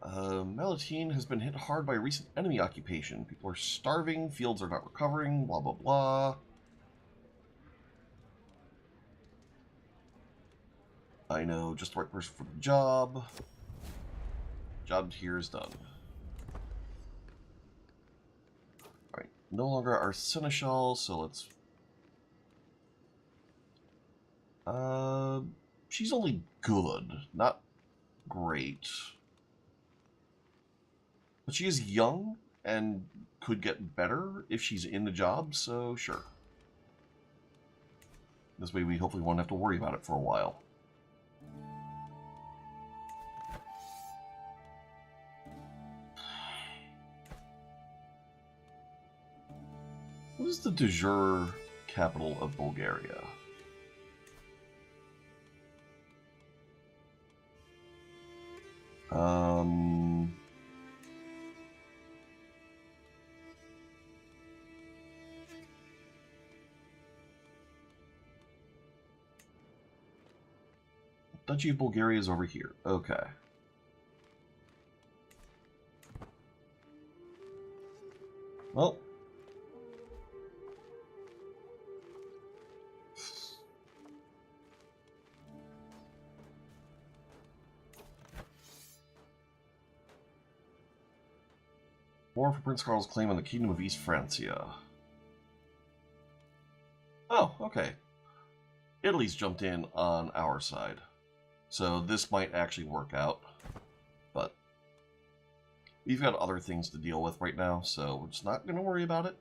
Malatine has been hit hard by recent enemy occupation. People are starving, fields are not recovering, blah blah blah. I know just the right person for the job. Job here is done. Alright, no longer our seneschal, so let's... she's only good, not great. But she is young and could get better if she's in the job, so sure. This way we hopefully won't have to worry about it for a while. What is the de jure capital of Bulgaria? Duchy of Bulgaria is over here. Okay. Well. War for Prince Karl's claim on the Kingdom of East Francia. Oh, okay. Italy's jumped in on our side. So this might actually work out. But we've got other things to deal with right now, so we're just not going to worry about it.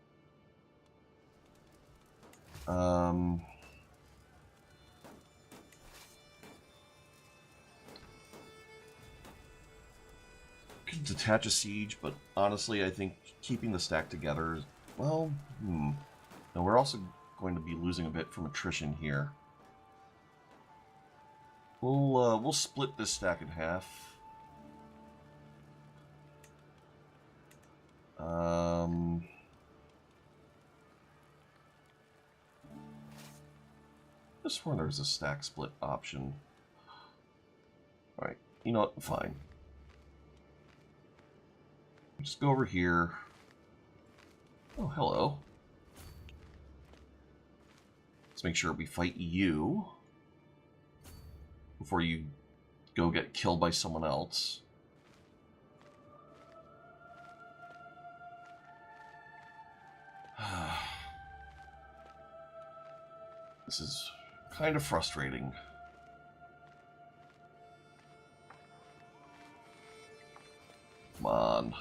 Could detach a siege, but honestly, I think keeping the stack together is, well, And we're also going to be losing a bit from attrition here. We'll split this stack in half. I swear there's a stack split option. Alright, you know what? Fine. Just go over here. Oh, hello. Let's make sure we fight you before you go get killed by someone else. This is kind of frustrating. Come on.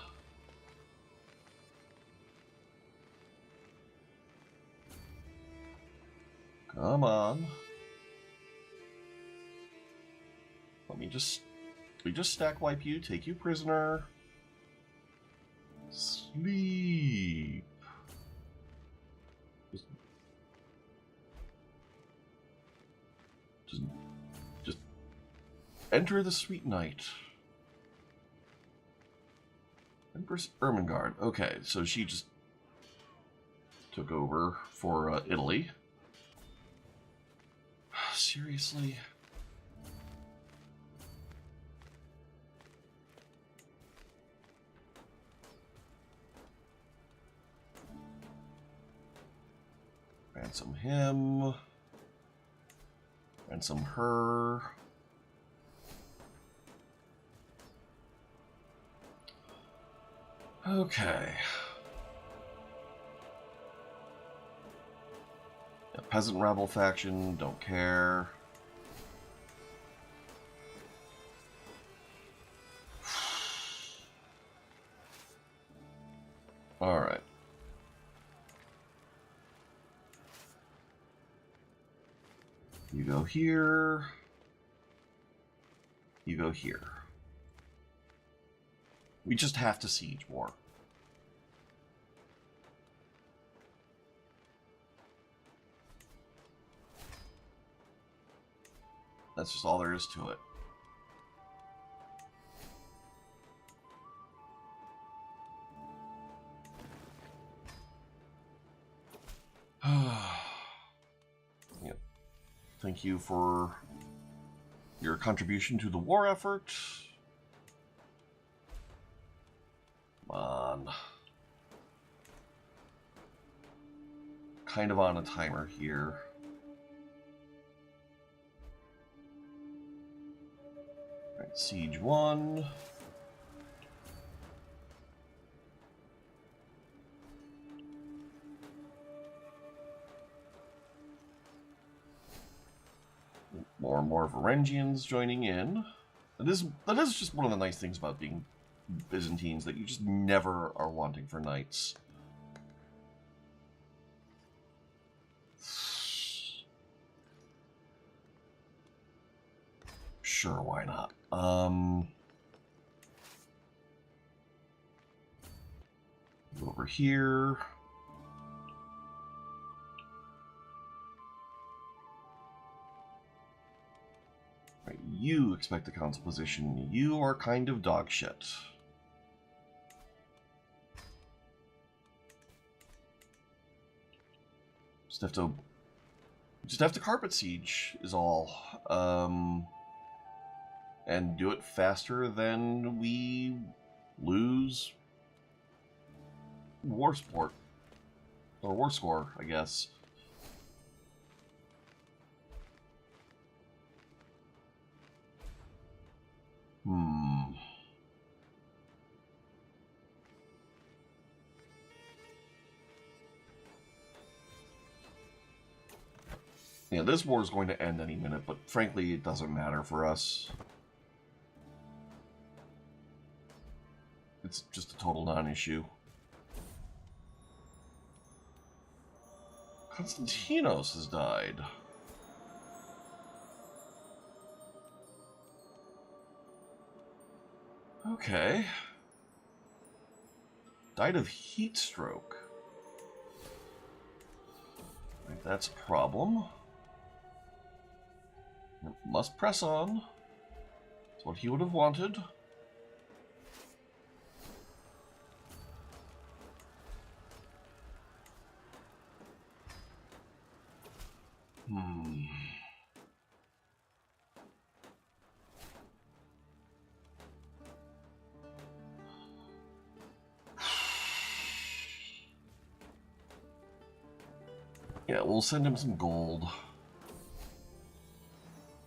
Come on. Let me just stack wipe you, take you prisoner. Sleep. Just enter the sweet night. Empress Ermengarde. Okay, so she just took over for Italy. Seriously? Ransom him. Ransom her. Okay. Yeah, peasant rebel faction, don't care. Alright. You go here. You go here. We just have to siege more. That's just all there is to it. Yep. Thank you for your contribution to the war effort. Come on. Kind of on a timer here. Alright, Siege 1. More and more Varangians joining in. That is just one of the nice things about being Byzantines, that you just never are wanting for knights. Sure, why not? Over here. Right, you expect the council position. You are kind of dog shit. Just have to carpet siege is all. and do it faster than we lose war support. Or war score, I guess. Yeah, this war is going to end any minute, but frankly, it doesn't matter for us. It's just a total non-issue. Konstantinos has died. Okay. Died of heat stroke. Right, that's a problem. Must press on. That's what he would have wanted. Yeah, we'll send him some gold.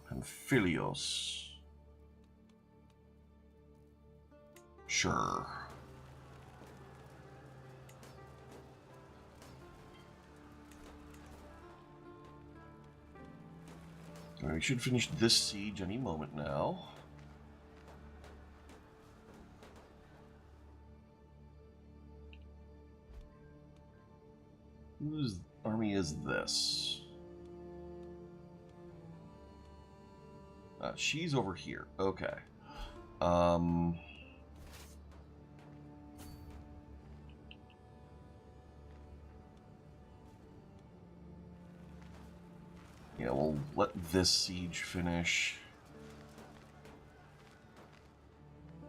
And Philios. Sure. We should finish this siege any moment now. Whose army is this? She's over here. Okay. Yeah, we'll let this siege finish.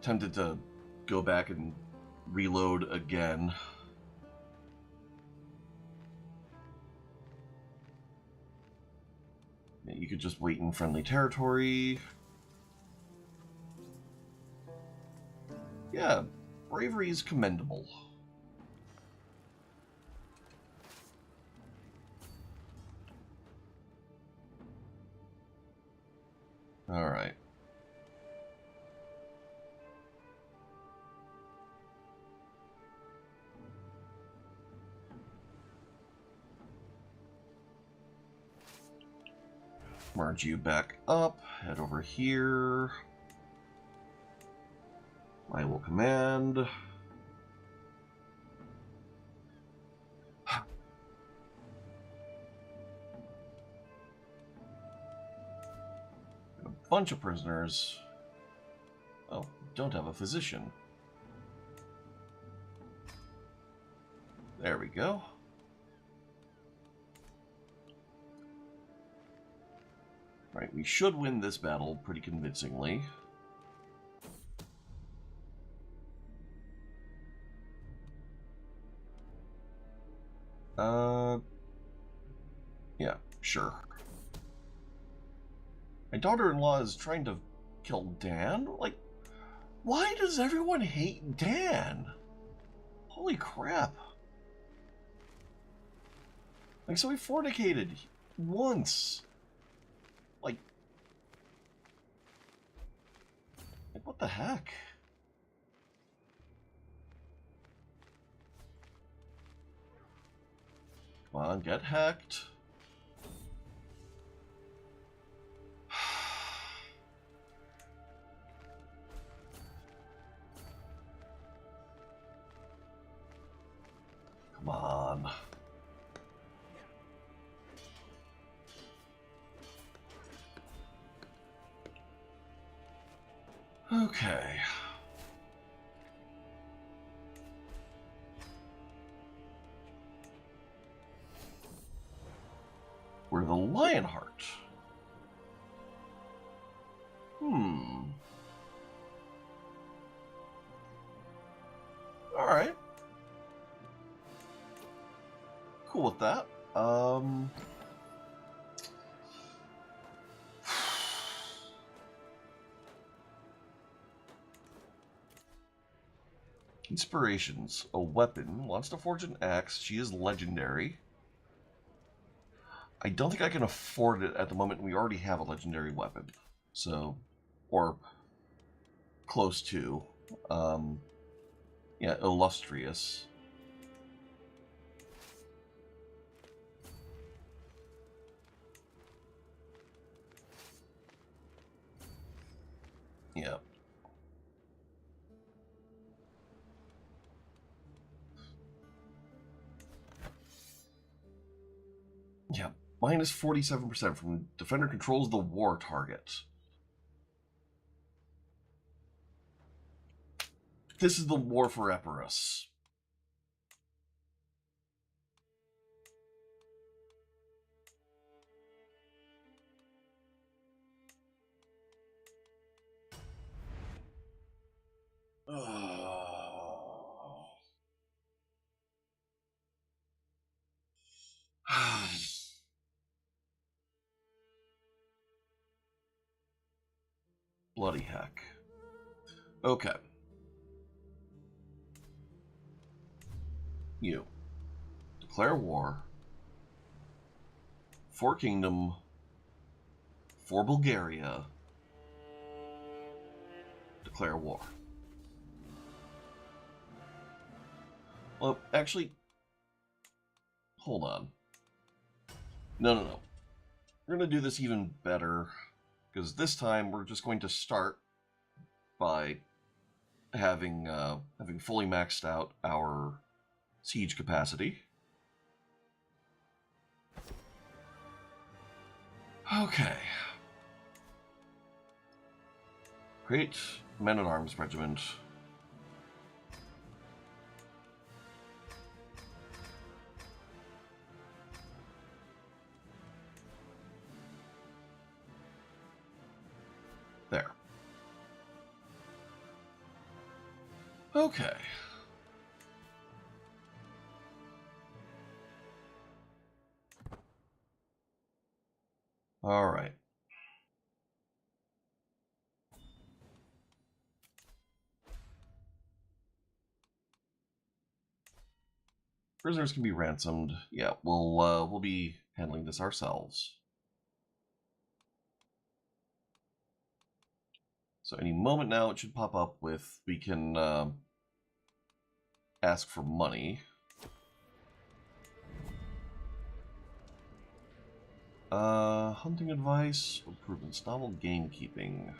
Tempted to go back and reload again. Yeah, you could just wait in friendly territory. Yeah, bravery is commendable. All right. Merge you back up, head over here. I will command. A bunch of prisoners. Oh, don't have a physician. There we go. Right, we should win this battle pretty convincingly. Yeah, sure. My daughter-in-law is trying to kill Dan? Like, why does everyone hate Dan? Holy crap. Like, so we fornicated once. Like, what the heck? Come on, get hacked. Come on. Okay. We're the Lionheart. Alright. Cool with that. Inspirations. A weapon. Wants to forge an axe. She is legendary. I don't think I can afford it at the moment. We already have a legendary weapon. So, or close to. Yeah, illustrious. Yeah. Yeah, minus 47% from defender controls the war target. This is the war for Epirus. Bloody heck. Okay. You. Declare war. For Kingdom. For Bulgaria. Declare war. Well, actually, hold on. No. We're going to do this even better, because this time we're just going to start by having fully maxed out our siege capacity. Okay. Create men-at-arms regiment. There. Okay. All right. Prisoners can be ransomed. Yeah, we'll be handling this ourselves. So any moment now it should pop up with we can ask for money. Hunting advice, improvements, novel gamekeeping.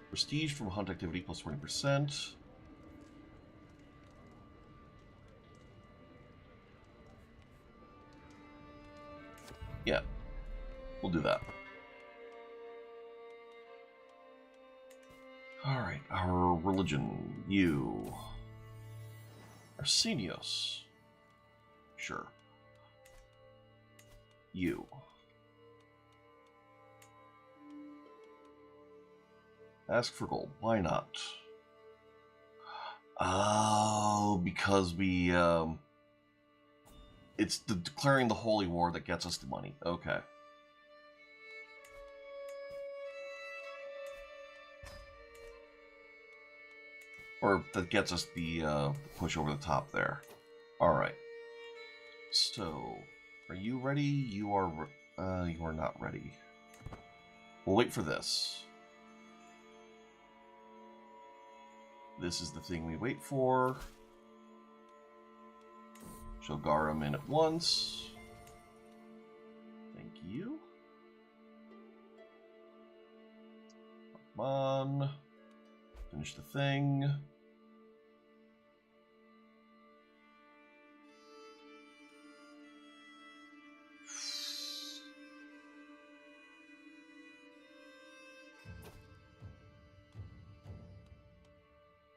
Prestige from hunt activity plus 20%. Yeah, we'll do that. Alright, our religion. You. Arsenios. Sure. You. Ask for gold. Why not? Oh, because we, it's the declaring the holy war that gets us the money. Okay. Or that gets us the push over the top there. Alright. So, are you ready? You are not ready. We'll wait for this. This is the thing we wait for. Shogarum in at once. Thank you. Come on. Finish the thing.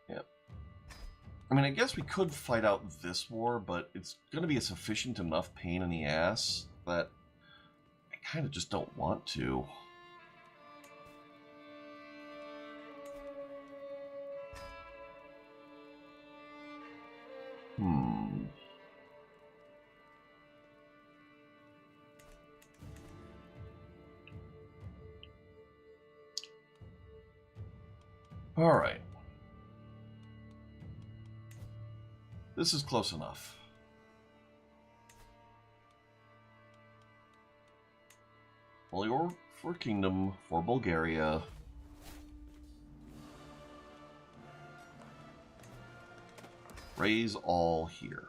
Yep. I mean, I guess we could fight out this war, but it's going to be a sufficient enough pain in the ass that I kind of just don't want to. All right. This is close enough. Holy Order for Kingdom for Bulgaria. Raise all here.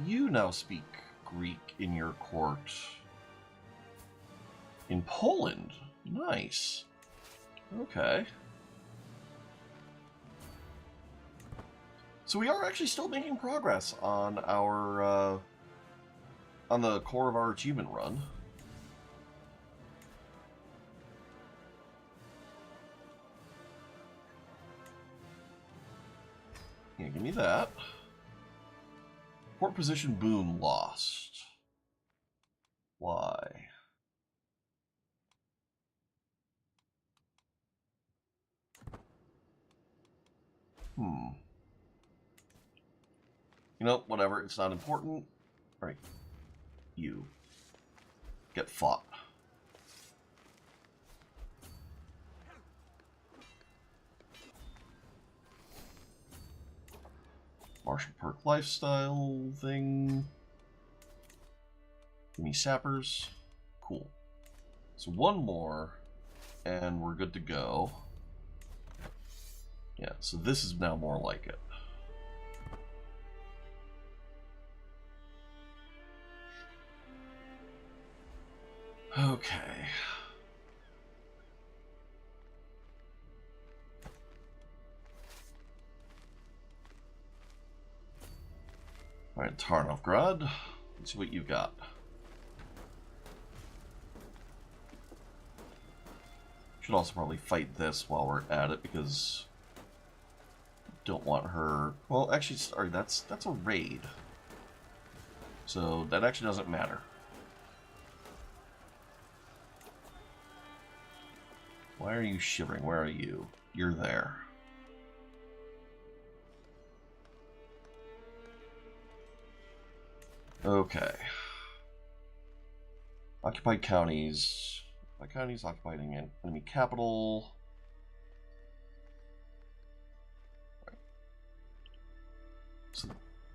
You now speak Greek in your court. In Poland? Nice. Okay. So we are actually still making progress on our, on the core of our achievement run. Yeah, give me that. Port position boon lost. Why? You know, whatever, it's not important. Alright. You. Get fought. Martial perk lifestyle thing. Give me sappers. Cool. So one more, and we're good to go. Yeah, so this is now more like it. Okay. Alright, Tarnovgrad. Let's see what you got. Should also probably fight this while we're at it, because don't want her... Well, actually, sorry, that's a raid. So that actually doesn't matter. Why are you shivering? Where are you? You're there. Okay. Occupied counties. My counties occupied an enemy capital. Right. So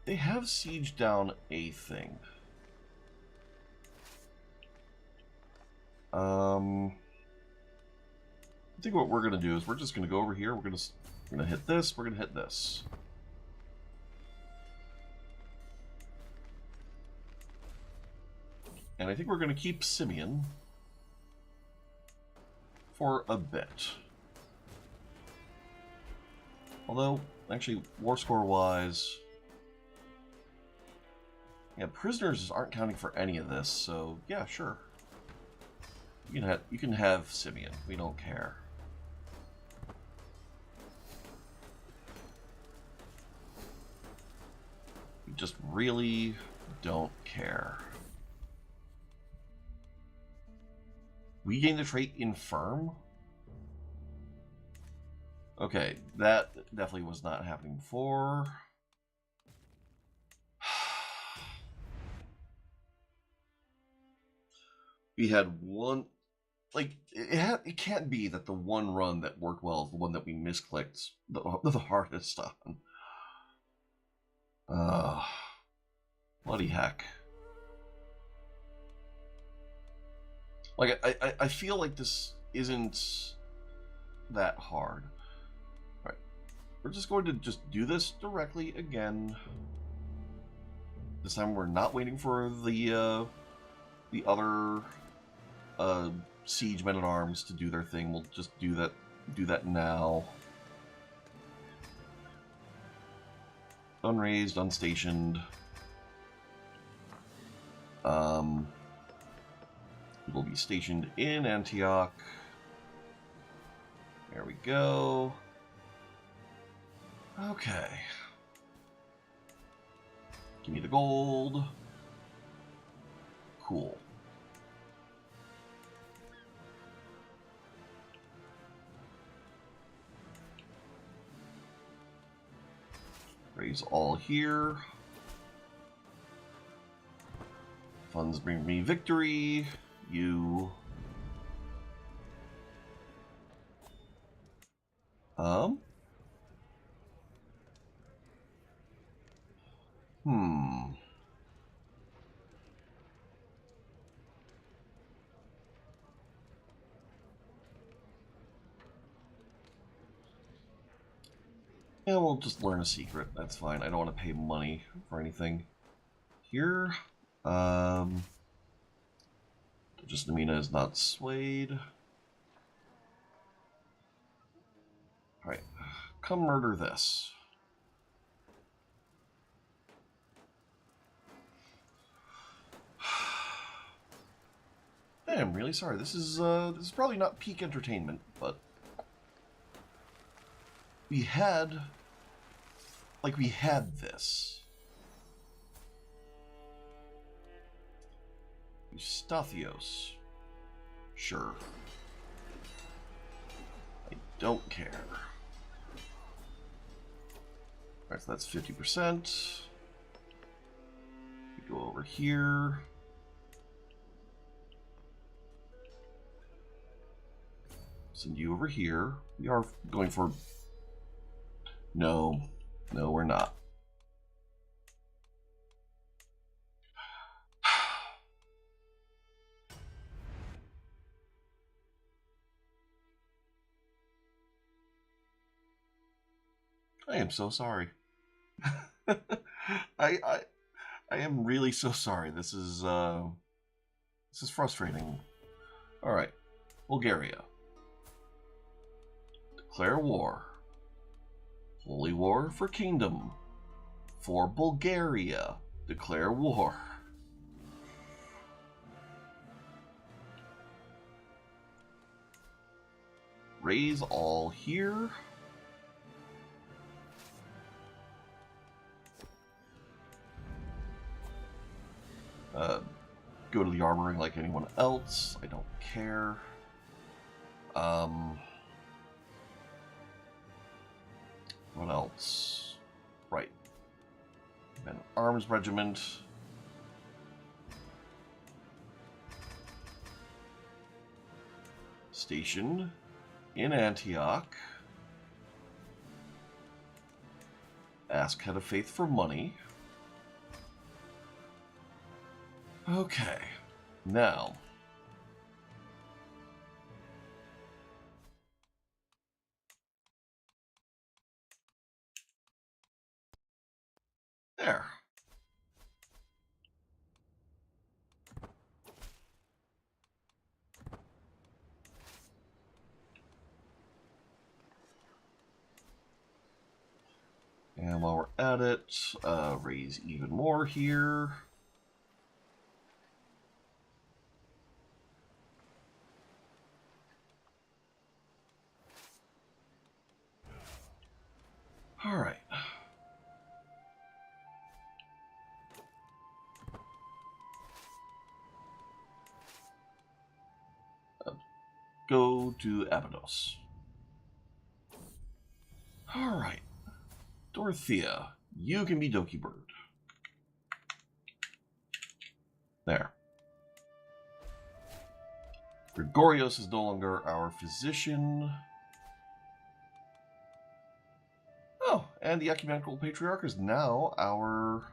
they have sieged down a thing. I think what we're gonna do is we're just gonna go over here. We're gonna hit this. We're gonna hit this. And I think we're gonna keep Simeon for a bit. Although, actually, war score wise, yeah, prisoners aren't counting for any of this. So yeah, sure. You can have Simeon. We don't care. We just really don't care. We gain the trait Infirm? Okay, that definitely was not happening before. We had one... Like, it can't be that the one run that worked well is the one that we misclicked the hardest on. Bloody heck. Like, I feel like this isn't that hard. Alright. We're just going to just do this directly again. This time we're not waiting for the other siege men-at-arms to do their thing. We'll just do that now. Unraised, unstationed. It will be stationed in Antioch. There we go. Okay. Give me the gold. Cool. Raise all here. Funds bring me victory. You... Hmm. Yeah, we'll just learn a secret. That's fine. I don't want to pay money for anything. Here, just Amina is not swayed. Alright, come murder this. I'm really sorry. This is probably not peak entertainment, but we had this. Eustothios. Sure. I don't care. Alright, so that's 50%. We go over here. Send you over here. We are going for... No. No, we're not. I am so sorry. I am really so sorry. This is frustrating. All right, Bulgaria. Declare war. Holy war for kingdom. For Bulgaria. Declare war. Raise all here. Go to the armoring like anyone else. I don't care. What else? Right. Men Arms Regiment. Station in Antioch. Ask Head of Faith for money. Okay, now. There. And while we're at it, raise even more here. All right. Go to Abydos. All right. Dorothea, you can be Doki Bird. There. Gregorios is no longer our physician. Oh, and the Ecumenical Patriarch is now our...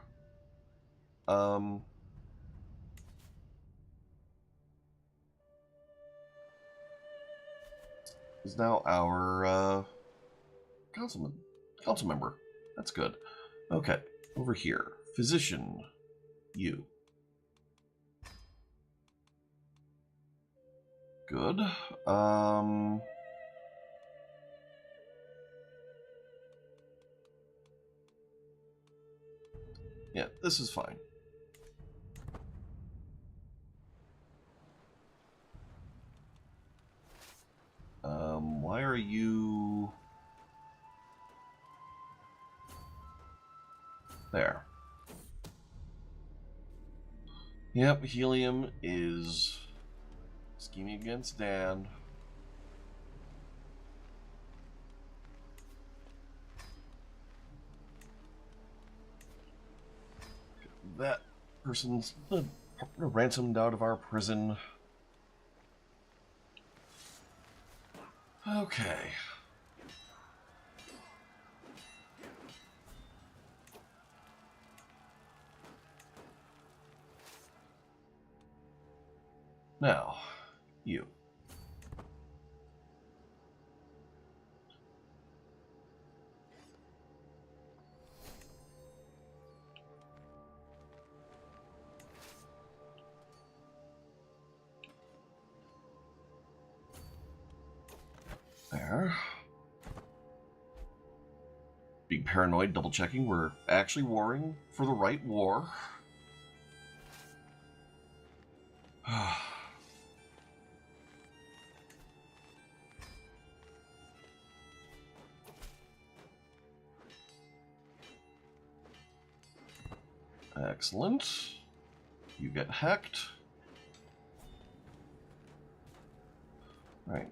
is now our, council member. That's good. Okay, over here. Physician, you. Good. Yeah, this is fine. Why are you... There. Yep, Helium is scheming against Dan. That person's ransomed out of our prison. Okay. Now, you. There. Being paranoid, double checking, we're actually warring for the right war. Excellent. You get hacked. Right.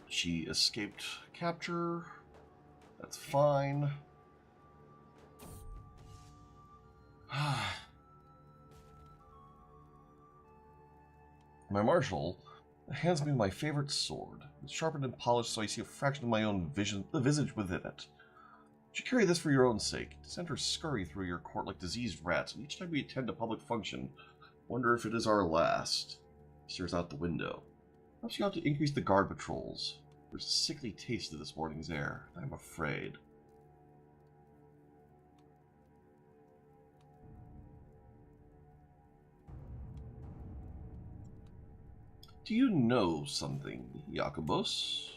She escaped capture. That's fine. My marshal hands me my favorite sword. It's sharpened and polished so I see a fraction of my own visage within it. You should carry this for your own sake. Dissenters scurry through your court like diseased rats, and each time we attend a public function, wonder if it is our last. Stares out the window. Perhaps you ought to increase the guard patrols. There's a sickly taste to this morning's air, I'm afraid. Do you know something, Jacobus?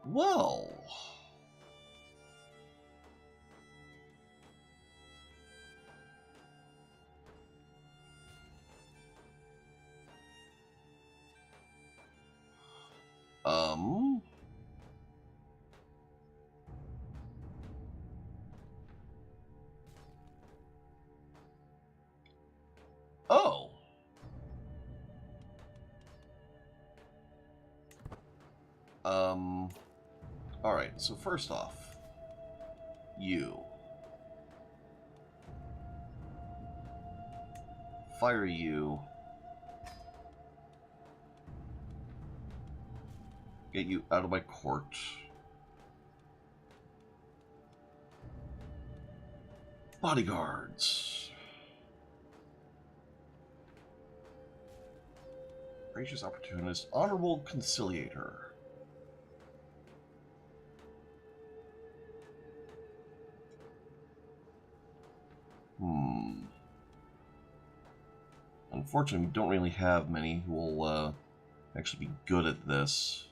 Well... Oh. Alright, so first off, you. Fire you. Get you out of my court. Bodyguards. Gracious opportunist. Honorable conciliator. Unfortunately, we don't really have many who will actually be good at this.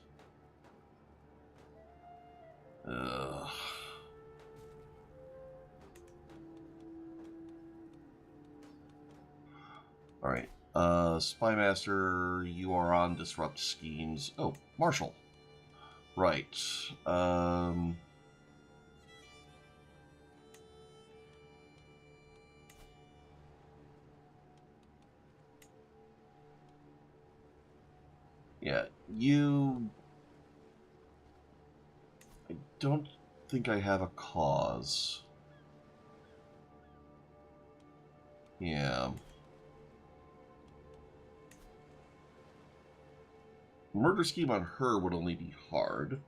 Alright. Spymaster, you are on disrupt schemes. Oh, Marshal. Right. Yeah, you... I don't think I have a cause. Yeah. Murder scheme on her would only be hard.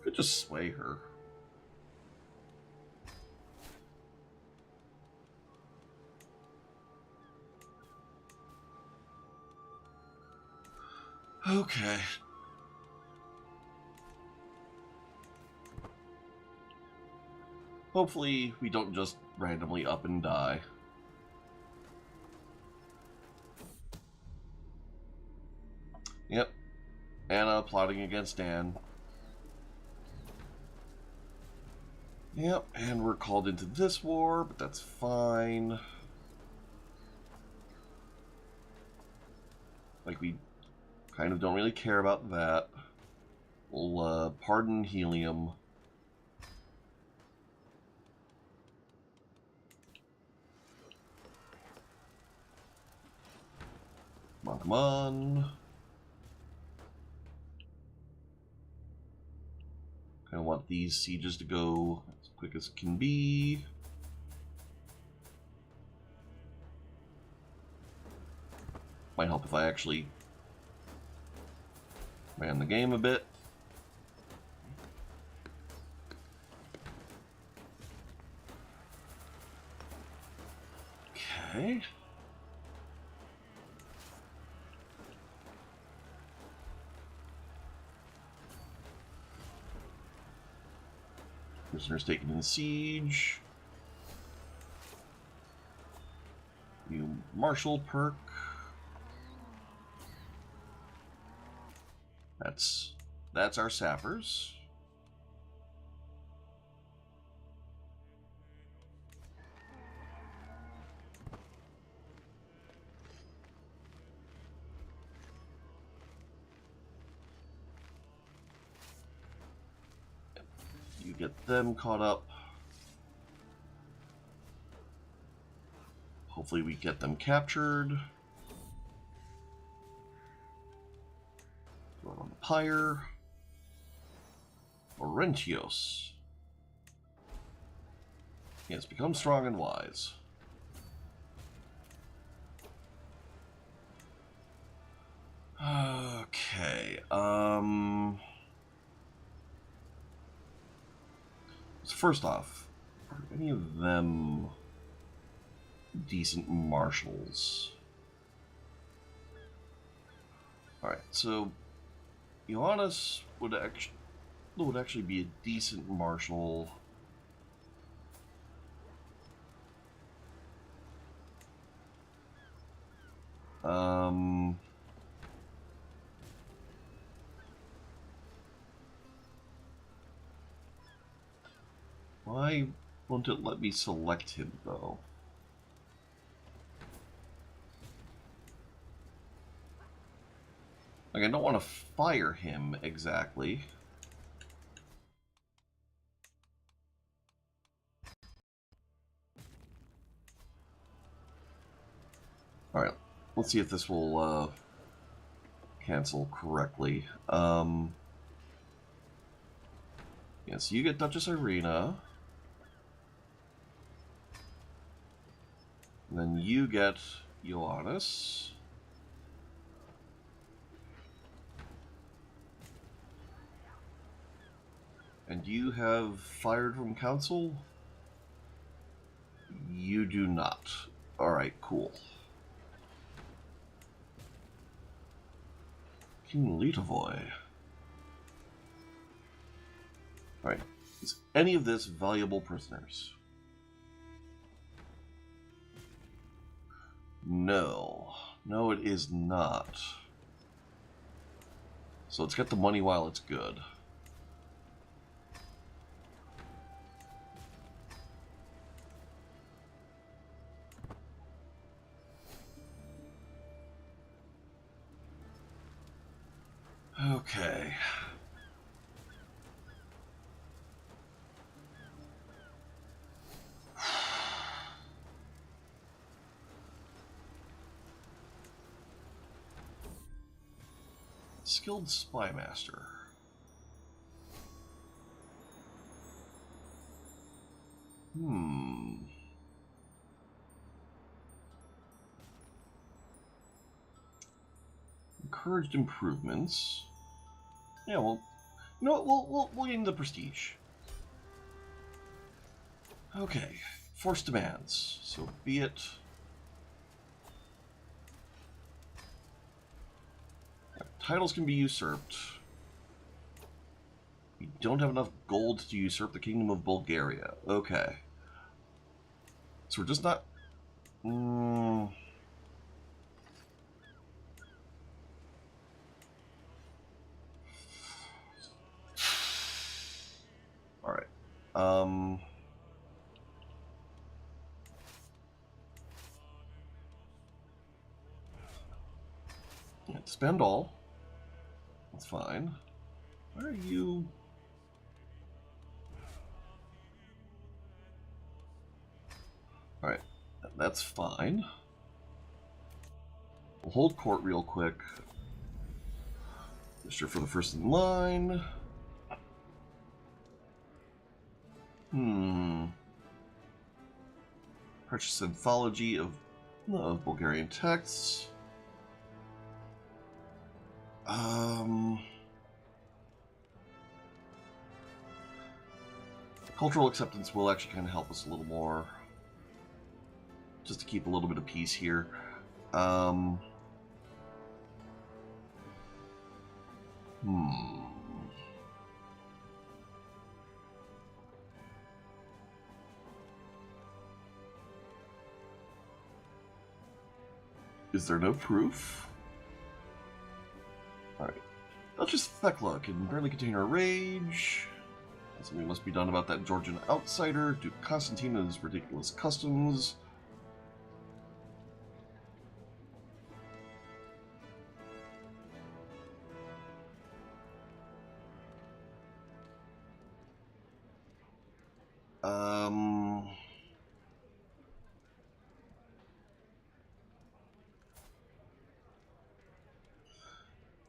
Could just sway her. Okay. Hopefully, we don't just randomly up and die. Yep. Anna plotting against Dan. Yep, and we're called into this war, but that's fine. Like, we kind of don't really care about that. We'll pardon Helium. on, come on. I want these sieges to go as quick as it can be. Might help if I actually ran the game a bit. Okay. Prisoners taken in siege. New martial perk. That's our sappers. You get them caught up. Hopefully we get them captured. Throw it on the pyre. Orentios. Yes, become strong and wise. Okay, so first off, are any of them decent marshals? Alright, so Ioannis would actually be a decent marshal. Why won't it let me select him, though? Like, I don't want to fire him exactly. Alright, let's see if this will cancel correctly. Yes, you get Duchess Irina. And then you get Ioannis. And you have fired from council? You do not. Alright, cool. King Litavoy. Alright, is any of this valuable prisoners? No. No, it is not. So let's get the money while it's good. Okay. Skilled Spy Master. Encouraged improvements. Yeah, well, you know what? We'll gain the prestige. Okay, forced demands. So be it. Titles can be usurped. We don't have enough gold to usurp the Kingdom of Bulgaria. Okay. So we're just not... Alright. Yeah, spend all. That's fine. Where are you? Alright, that's fine. We'll hold court real quick. Register for the first in line. Purchase anthology of Bulgarian texts. Cultural acceptance will actually kind of help us a little more. Just to keep a little bit of peace here. Is there no proof? Alright. Duchess Thekla can barely contain her rage. Something must be done about that Georgian outsider, Duke Constantine and his ridiculous customs.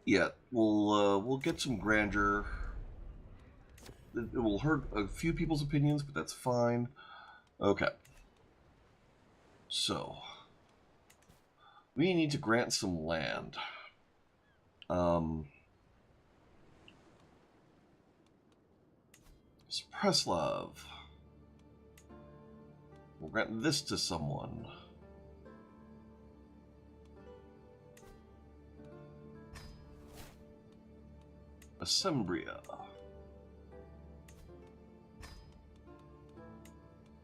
Yeah, we'll get some grandeur. It will hurt a few people's opinions, but that's fine. Okay. So, we need to grant some land. Preslav. We'll grant this to someone. Assembria.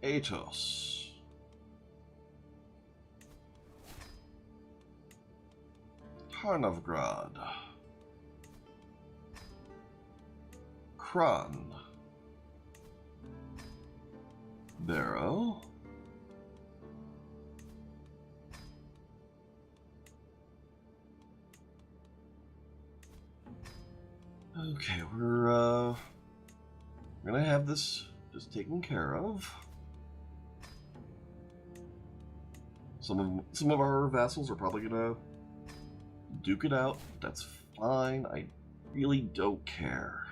Atos. Tarnovgrad. Kran. Barrow. Okay, we're gonna have this just taken care of. Some of our vassals are probably gonna duke it out. That's fine. I really don't care.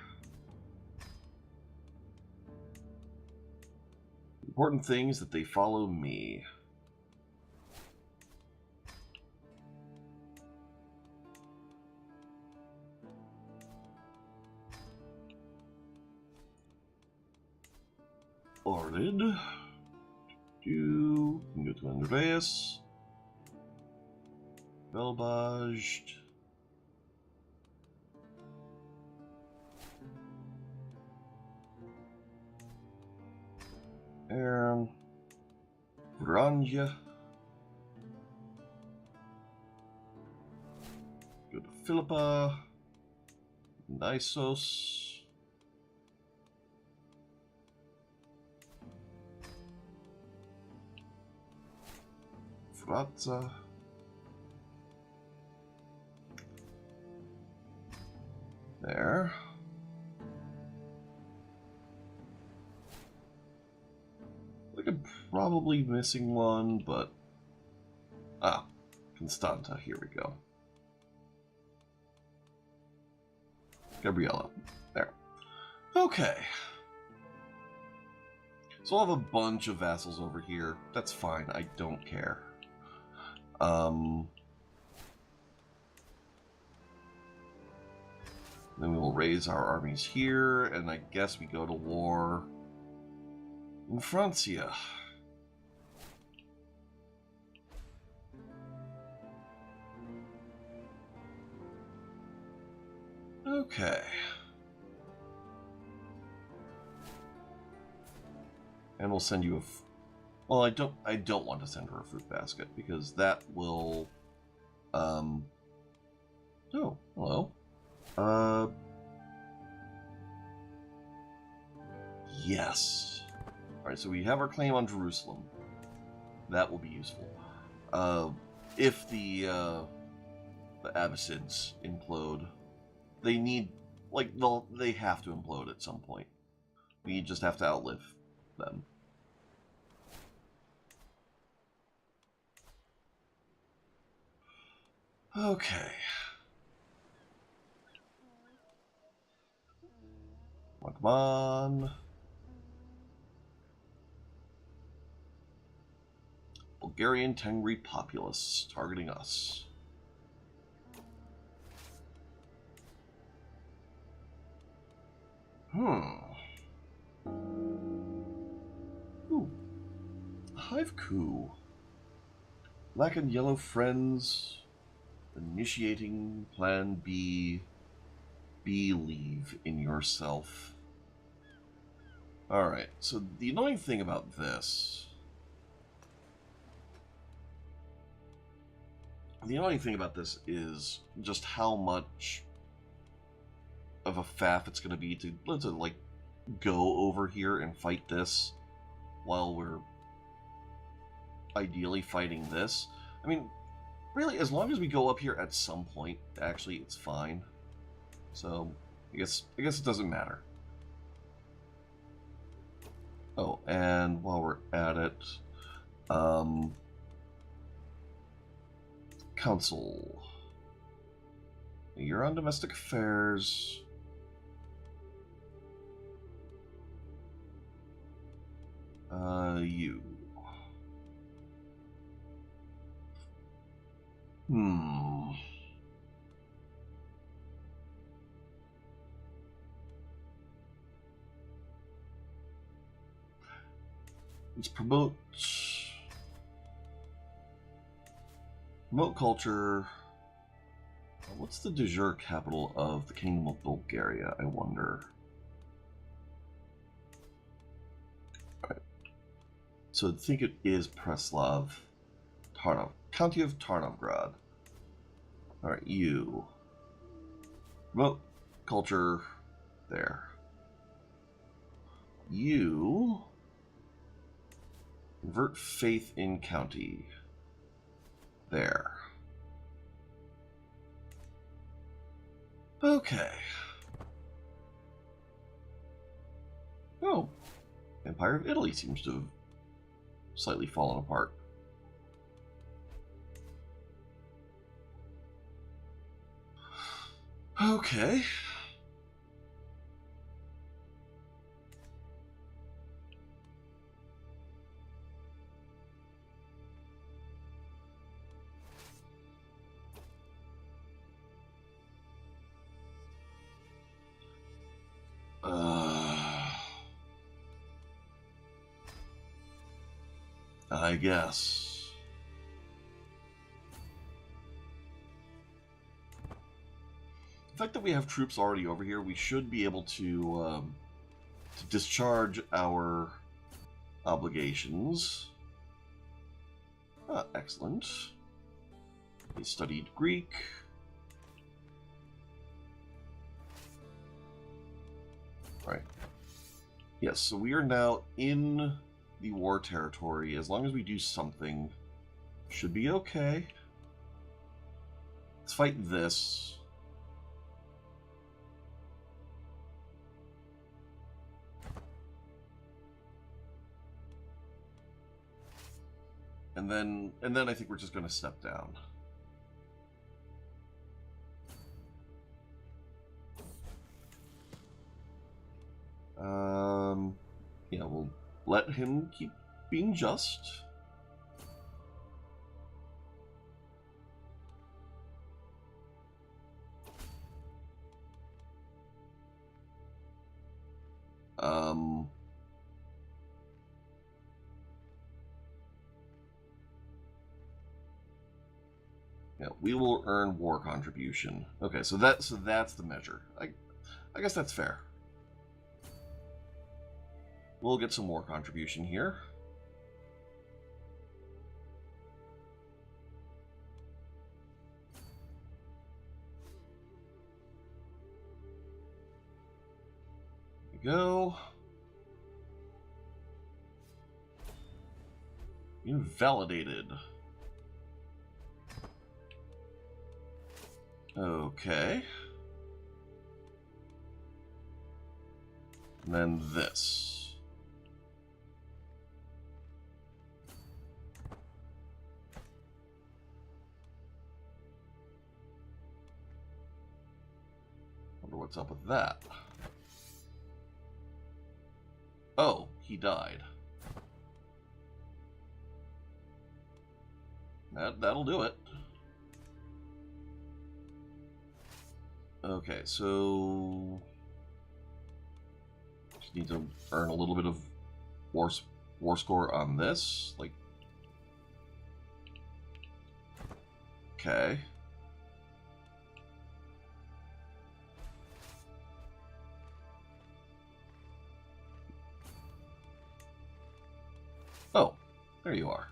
The important thing is that they follow me. Ordered. You can go to Andreas. Velbajt. Aaron. Vranja. Go to Philippa. Nisos. Fratza. There. Like I'm probably missing one, but Constanta, here we go. Gabriella. There. Okay. So I'll have a bunch of vassals over here. That's fine, I don't care. Then we will raise our armies here, and I guess we go to war in Francia. Okay. And we'll send you a... Well, I don't want to send her a fruit basket, because that will... Oh, hello. Yes. Alright, so we have our claim on Jerusalem. That will be useful. If the Abbasids implode, they need... Like, they have to implode at some point. We just have to outlive them. Okay. Come on. Bulgarian Tengri populace targeting us. Ooh. Hive coup. Black and yellow friends. Initiating plan B. Believe in yourself. Alright, so the annoying thing about this... The annoying thing about this is just how much of a faff it's going to be to like, go over here and fight this while we're ideally fighting this. I mean, really, as long as we go up here at some point, actually, it's fine. So, I guess it doesn't matter. Oh, and while we're at it, Council. You're on domestic affairs. You. Let's promote culture. What's the de jure capital of the Kingdom of Bulgaria, I wonder? Right. So I think it is Preslav. Tarnov. County of Tarnovgrad. Alright, you. Promote culture there. You convert faith in county there. Okay. Oh, Empire of Italy seems to have slightly fallen apart. Okay. I guess. The fact that we have troops already over here, we should be able to discharge our obligations. Excellent. They studied Greek. Right. Yes, so we are now in the war territory. As long as we do something, should be okay. Let's fight this. And then I think we're just going to step down. Yeah, we'll let him keep being just. Yeah, we will earn war contribution. Okay, so that's the measure. I guess that's fair. We'll get some war contribution here. There we go. Invalidated. Okay. And then this. what's up with that? Oh, he died. That'll do it. Okay, so just need to earn a little bit of war score on this, like. Okay. Oh, there you are.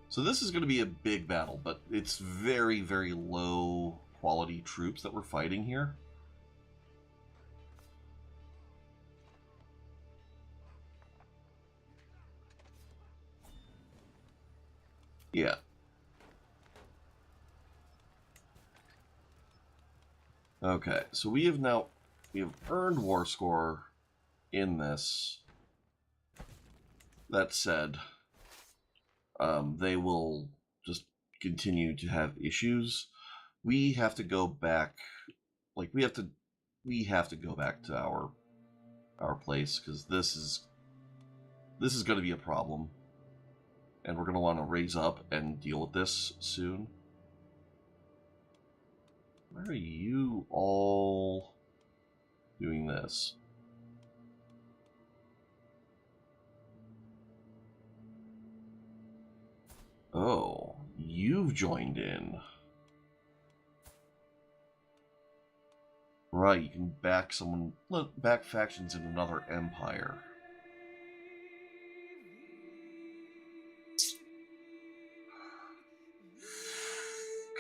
So this is going to be a big battle, but it's very, very low quality troops that we're fighting here. Yeah. Okay, so we have earned war score in this. That said, they will just continue to have issues. We have to go back, like we have to go back to our place, because this is going to be a problem, and we're going to want to raise up and deal with this soon. Why are you all doing this? Oh, you've joined in. Right, you can back factions in another empire.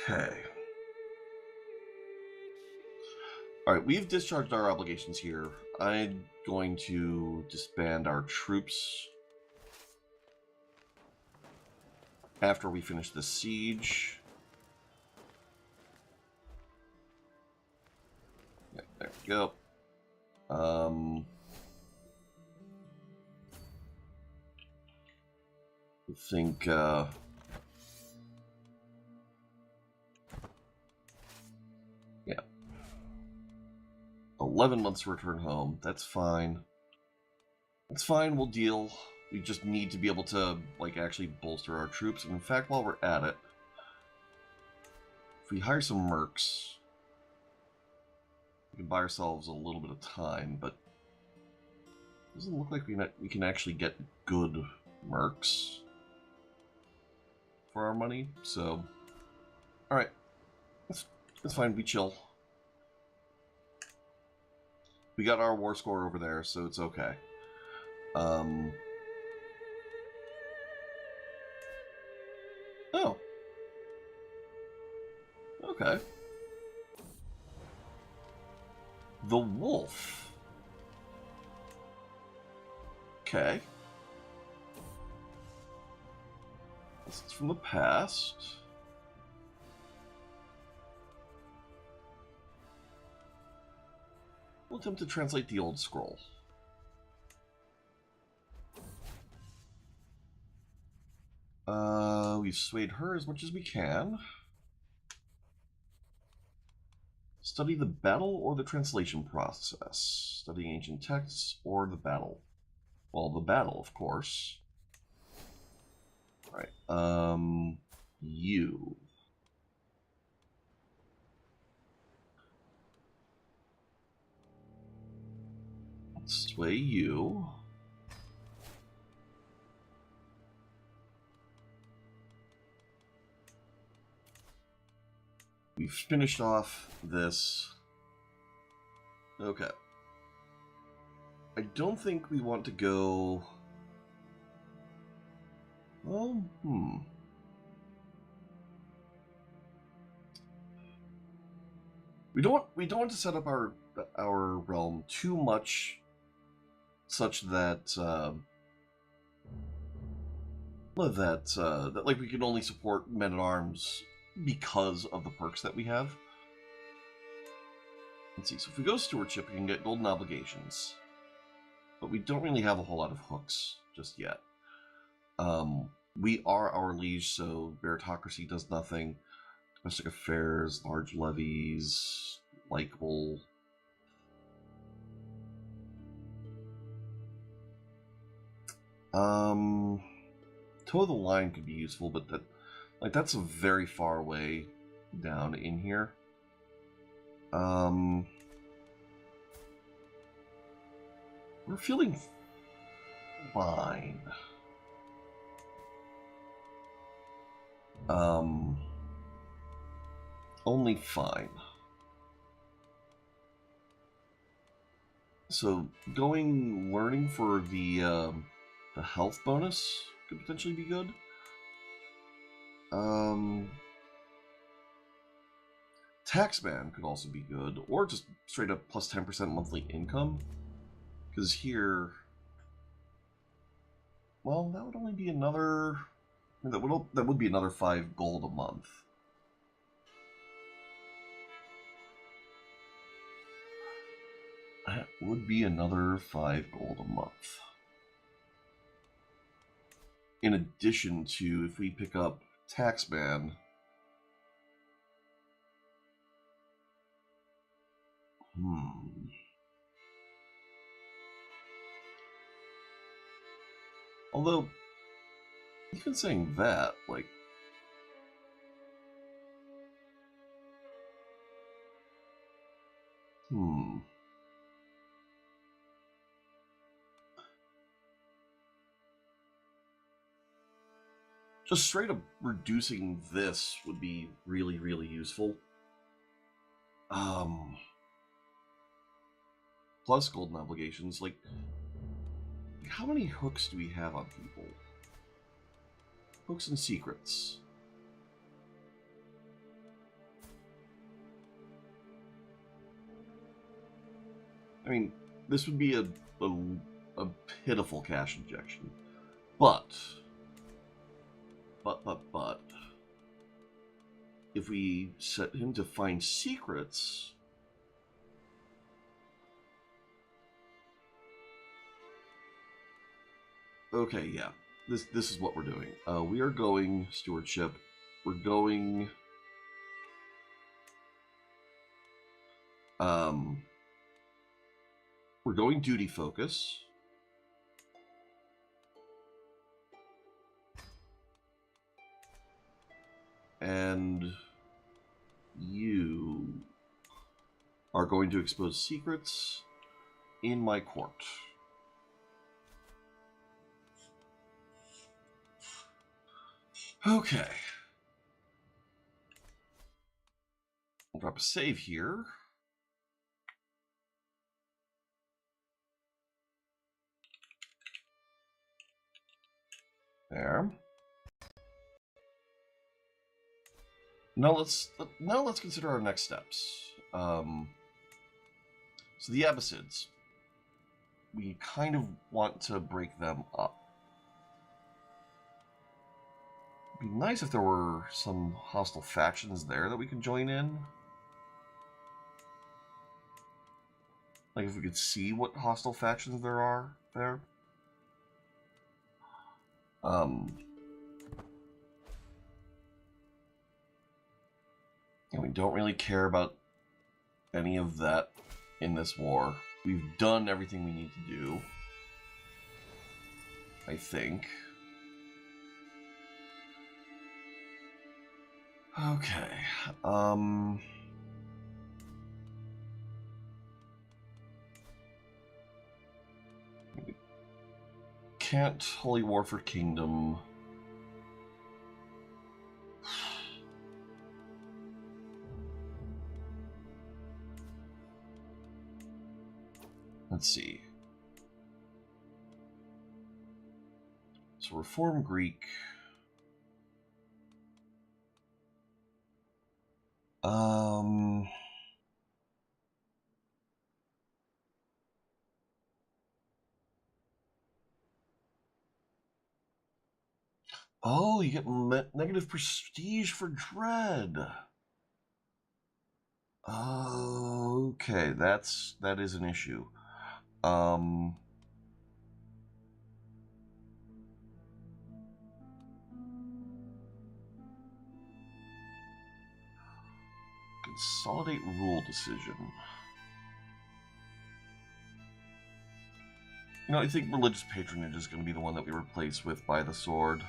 Okay. Alright, we've discharged our obligations here. I'm going to disband our troops after we finish the siege. Yeah, there we go. I think, yeah. 11 months to return home. That's fine. That's fine, we'll deal. We just need to be able to, like, actually bolster our troops. And in fact, while we're at it, if we hire some mercs, we can buy ourselves a little bit of time, but it doesn't look like we can actually get good mercs for our money. So, alright. That's fine, we chill. We got our war score over there, so it's okay. Oh. Okay. The wolf. Okay. This is from the past. We'll attempt to translate the old scroll. We've swayed her as much as we can. Study the battle or the translation process. Studying ancient texts or the battle. Well, the battle, of course. All right. You. Let's sway you. We've finished off this. Okay. I don't think we want to go. Well, We don't want to set up our realm too much, such that that like we can only support men at arms because of the perks that we have. Let's see. So if we go stewardship, we can get golden obligations, but we don't really have a whole lot of hooks just yet. we are our liege, so meritocracy does nothing. Domestic affairs, large levies, likable. Toe of the line could be useful, but that's a very far away down in here. We're feeling fine. Only fine. So learning for the health bonus could potentially be good. Tax ban could also be good, or just straight up plus 10% monthly income. Because here, well, that would only be another. That would be another 5 gold a month. That would be another 5 gold a month. In addition to, if we pick up tax ban, although, even saying that, like, just straight up reducing this would be really, really useful. Plus golden obligations, like, how many hooks do we have on people? Hooks and secrets. I mean, this would be a pitiful cash injection. But, if we set him to find secrets, okay, yeah, this is what we're doing. We are going stewardship. We're going duty focus. And you are going to expose secrets in my court. Okay. We'll drop a save here. There. Now let's consider our next steps. So the Abbasids, we kind of want to break them up. It'd be nice if there were some hostile factions there that we could join in. Like if we could see what hostile factions there are there. And we don't really care about any of that in this war. We've done everything we need to do, I think. Okay. Can't Holy War for Kingdom. Let's see. So Reform Greek. Oh, you get negative prestige for Dread. Okay, that is an issue. Consolidate rule decision. You know, I think religious patronage is going to be the one that we replace with by the sword.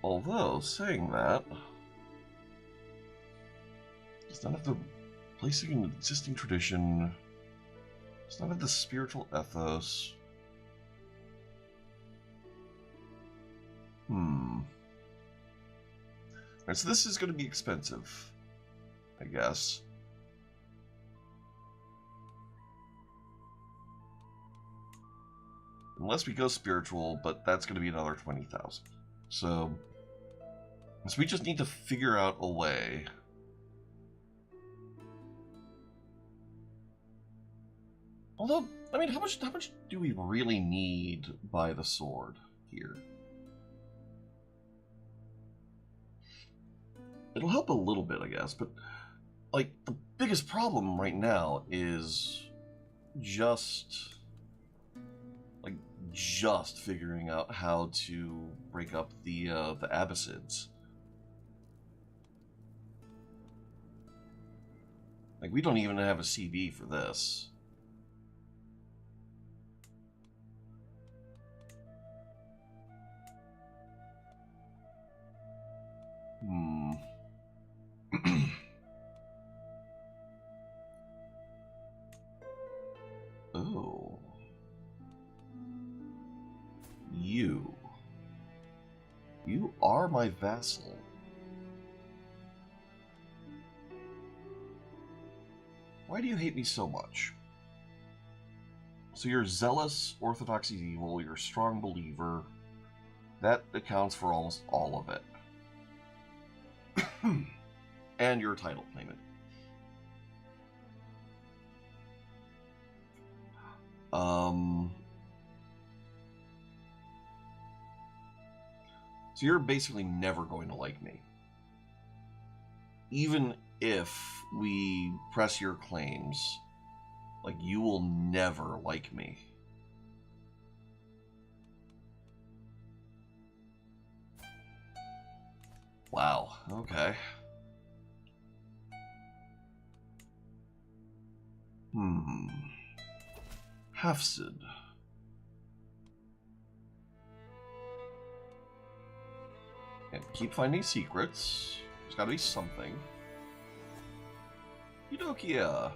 Although, saying that, does not have the placing an existing tradition, does not have the spiritual ethos. Alright, so this is going to be expensive, I guess. Unless we go spiritual, but that's going to be another 20,000. So we just need to figure out a way. Although, I mean, how much do we really need by the sword here? It'll help a little bit, I guess, but like the biggest problem right now is just figuring out how to break up the Abbasids. Like, we don't even have a CB for this. Oh. You are my vassal. Why do you hate me so much? So you're zealous, orthodox is evil, you're a strong believer. That accounts for almost all of it. And you're a title claimant. So you're basically never going to like me. Even if we press your claims, like, you will never like me. Wow, okay. Hafsid. And keep finding secrets. There's gotta be something. Eudokia.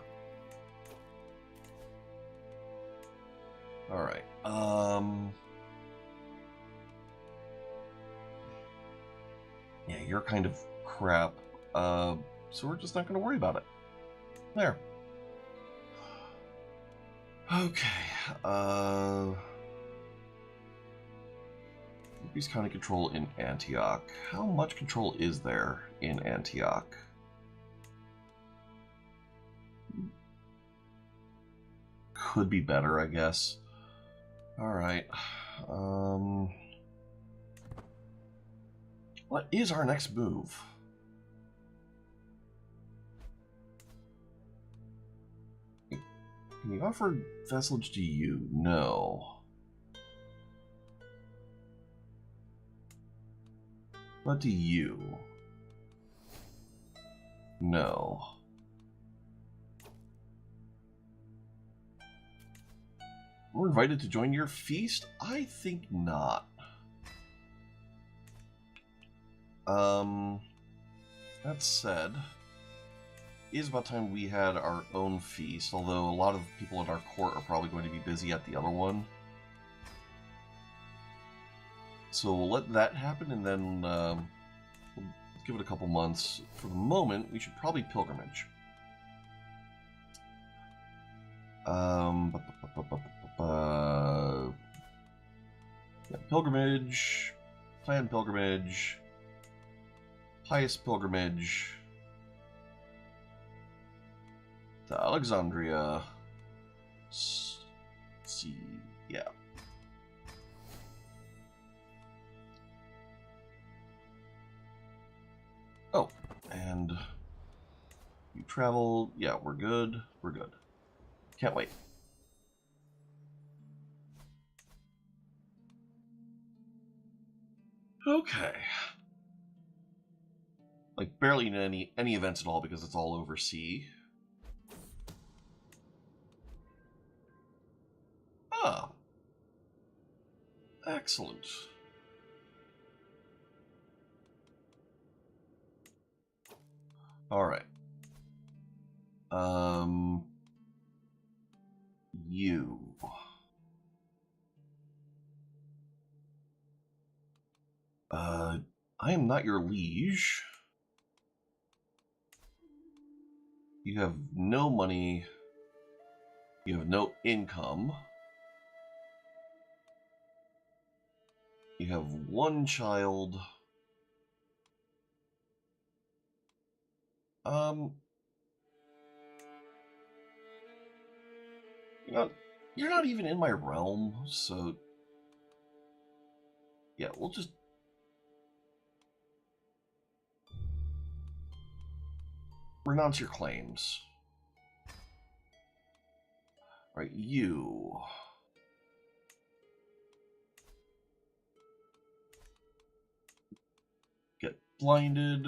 Alright, yeah, you're kind of crap. So we're just not gonna worry about it. There. Okay, increase county control in Antioch. How much control is there in Antioch? Could be better, I guess. Alright. What is our next move? Can we offer vassalage to you? No. But to you? No. We're invited to join your feast? I think not. That said, it is about time we had our own feast, although a lot of people in our court are probably going to be busy at the other one. So we'll let that happen, and then we'll give it a couple months. For the moment, we should probably pilgrimage. Yeah, pilgrimage, planned pilgrimage, pious pilgrimage to Alexandria. Let's see, yeah. Oh, and you travel. Yeah, we're good. We're good. Can't wait. Okay. Like, barely in any events at all because it's all over sea. Ah. Excellent. Alright. You. I am not your liege. You have no money. You have no income. You have one child. You're not even in my realm, so yeah, we'll just renounce your claims. All right, you. Get blinded.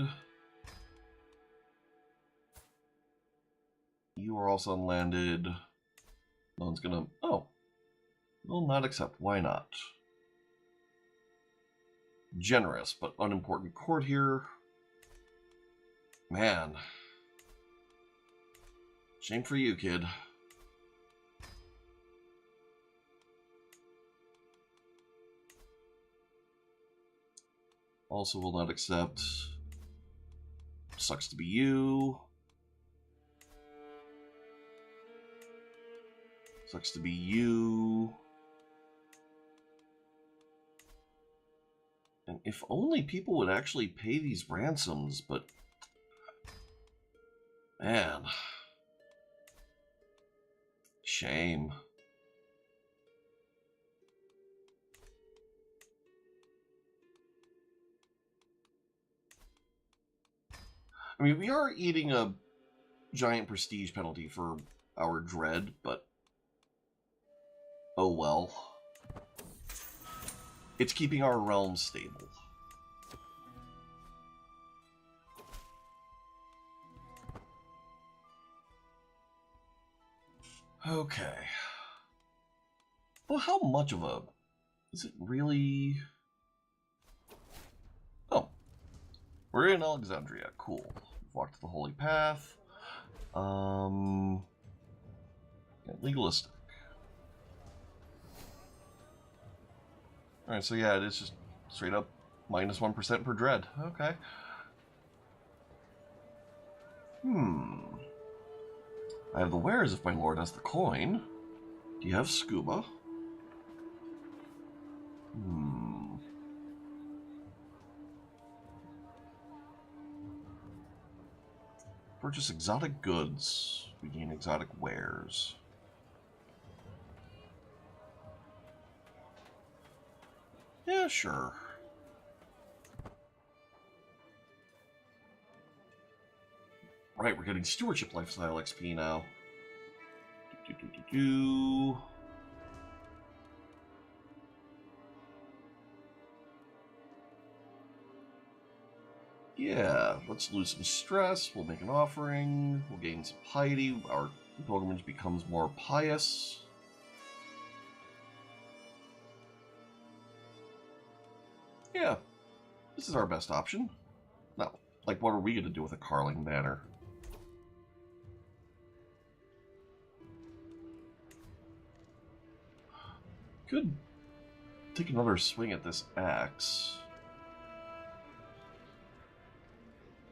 You are also unlanded. No one's gonna... Oh. Will not accept. Why not? Generous, but unimportant court here. Man. Shame for you, kid. Also will not accept. Sucks to be you. Sucks to be you. And if only people would actually pay these ransoms, but... Man. Shame. I mean, we are eating a giant prestige penalty for our dread, but... Oh well. It's keeping our realm stable. Okay. Well, how much of a... Is it really... Oh. We're in Alexandria. Cool. We've walked the Holy Path. Yeah, legalistic. Alright, so yeah, it is just straight up minus 1% per dread. Okay. I have the wares if my lord has the coin. Do you have scuba? Purchase exotic goods. We gain exotic wares. Yeah, sure. Right, we're getting stewardship lifestyle XP now. Yeah, let's lose some stress. We'll make an offering. We'll gain some piety. Our pilgrimage becomes more pious. Yeah, this is our best option. Now, like, what are we going to do with a Carling banner? Could take another swing at this axe.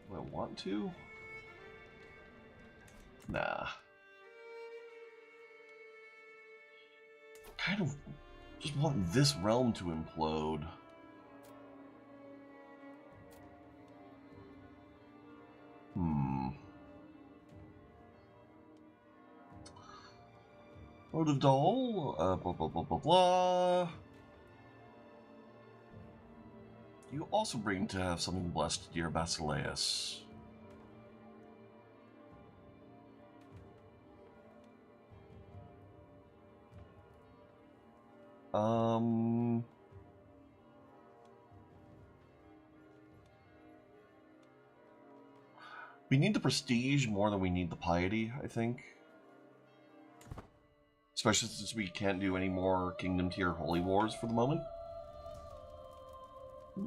Do I want to? Nah. Kind of just want this realm to implode. Lord of Dole, blah blah blah blah blah. You also bring to have something blessed, dear Basileus. We need the prestige more than we need the piety, I think. Especially since we can't do any more Kingdom Tier Holy Wars for the moment.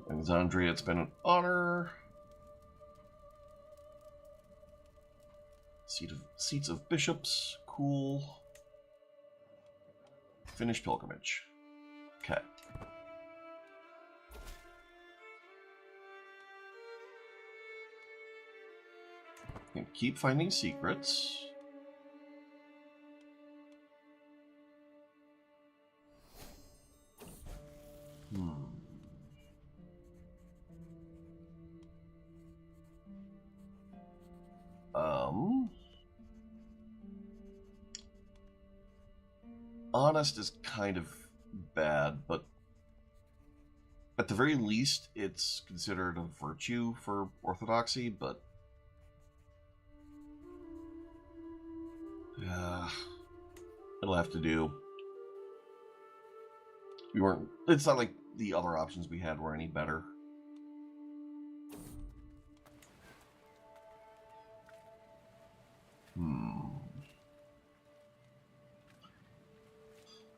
Alexandria, it's been an honor. Seats of bishops, cool. Finish pilgrimage. Okay. And keep finding secrets. Honest is kind of bad, but at the very least, it's considered a virtue for orthodoxy, but it'll have to do. We weren't. It's not like the other options we had were any better.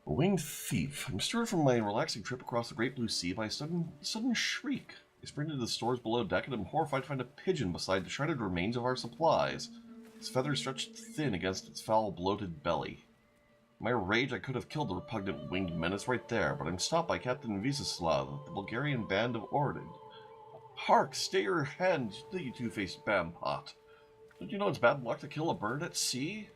A winged thief. I'm stirred from my relaxing trip across the great blue sea by a sudden shriek. I sprint into the stores below deck and am horrified to find a pigeon beside the shredded remains of our supplies. Its feathers stretched thin against its foul, bloated belly. In my rage, I could have killed the repugnant winged menace right there, but I'm stopped by Captain Visaslav, the Bulgarian band of Ordin. Hark! Stay your hand, you two-faced bampot. Don't you know it's bad luck to kill a bird at sea?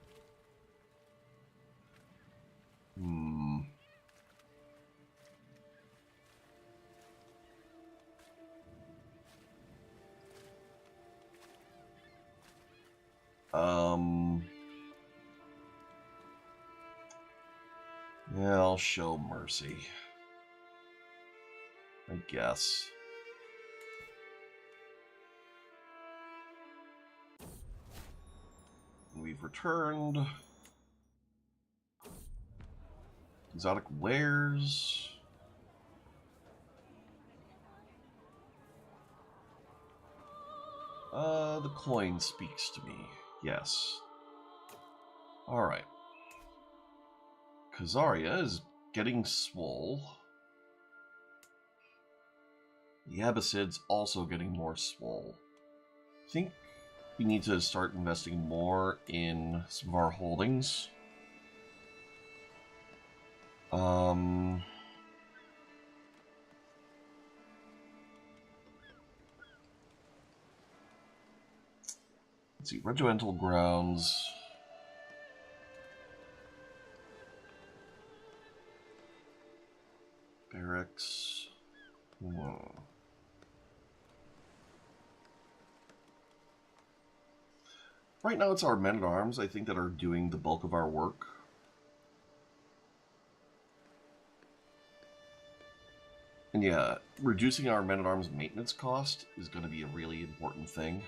Yeah, I'll show mercy. I guess. We've returned. Exotic wares. The coin speaks to me. Yes. Alright. Khazaria is getting swole. The Abbasid's also getting more swole. I think we need to start investing more in some of our holdings. Let's see, regimental grounds. Barracks. Right now it's our men-at-arms, I think, that are doing the bulk of our work. And yeah, reducing our men-at-arms maintenance cost is going to be a really important thing.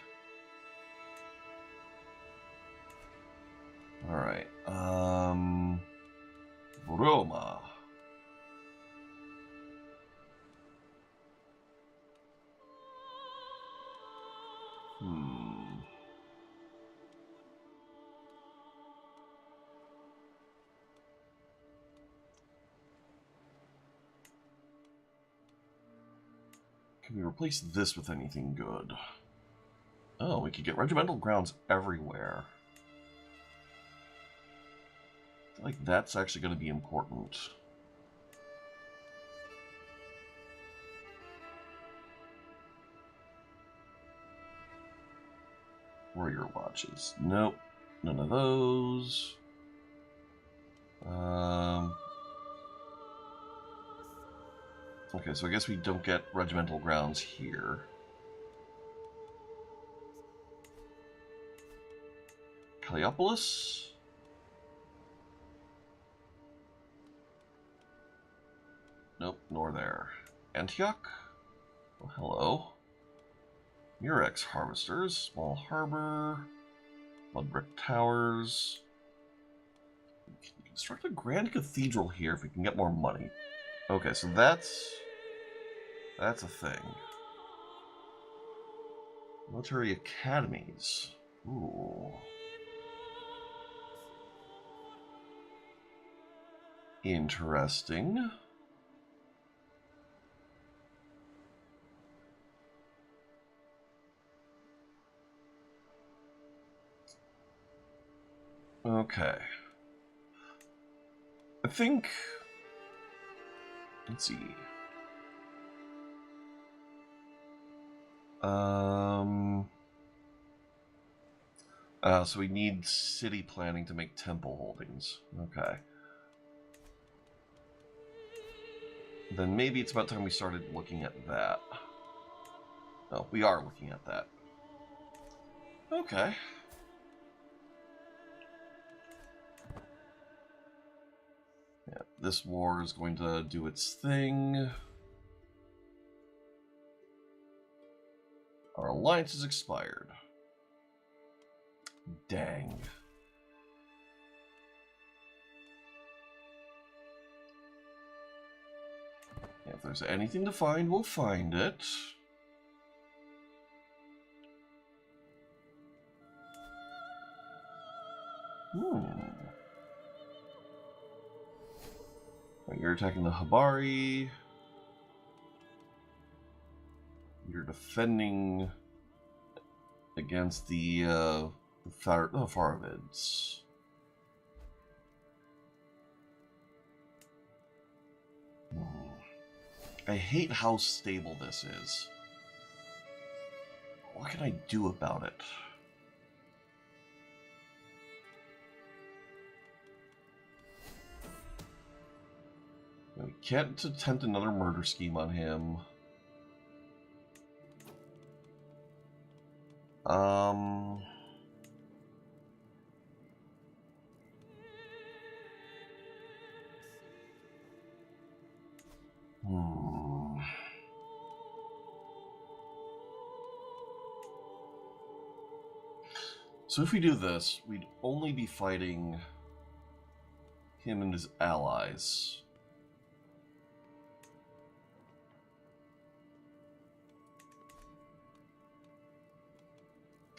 Alright, Roma. Can we replace this with anything good? Oh, we could get regimental grounds everywhere. I feel like that's actually going to be important. Warrior watches. Nope. None of those. Okay, so I guess we don't get regimental grounds here. Caliopolis? Nope, nor there. Antioch? Oh, hello. Murex Harvesters, Small Harbor, Bloodbrick Towers. We can construct a grand cathedral here if we can get more money. Okay, so that's a thing. Military academies. Ooh. Interesting. Okay. I think... Let's see. So we need city planning to make temple holdings. Okay. Then maybe it's about time we started looking at that. No, we are looking at that. Okay. Yeah, this war is going to do its thing. Our alliance has expired. Dang. Yeah, if there's anything to find, we'll find it. You're attacking the Habari. You're defending against the Faravids. I hate how stable this is. What can I do about it? We can't attempt another murder scheme on him. So if we do this, we'd only be fighting him and his allies.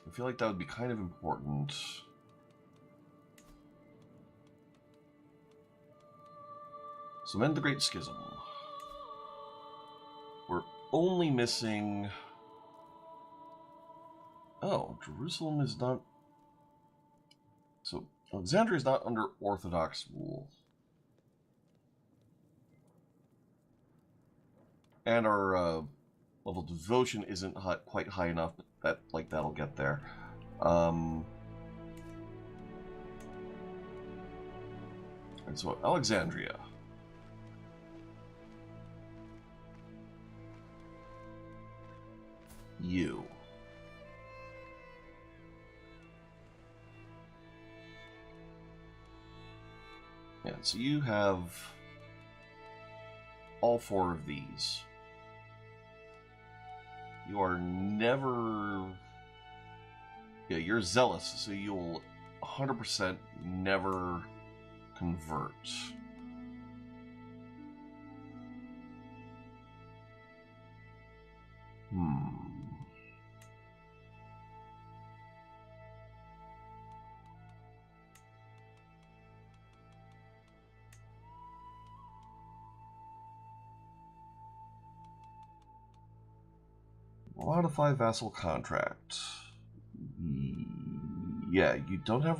I feel like that would be kind of important. Cement the Great Schism. We're only missing... Oh, Jerusalem is not... So, Alexandria is not under Orthodox rule. And our level of devotion isn't quite high enough that that'll get there. And so Alexandria. You. Yeah, so you have all 4 of these. You are never... Yeah, you're zealous, so you'll 100% never convert. Modify vassal contract. Yeah, you don't have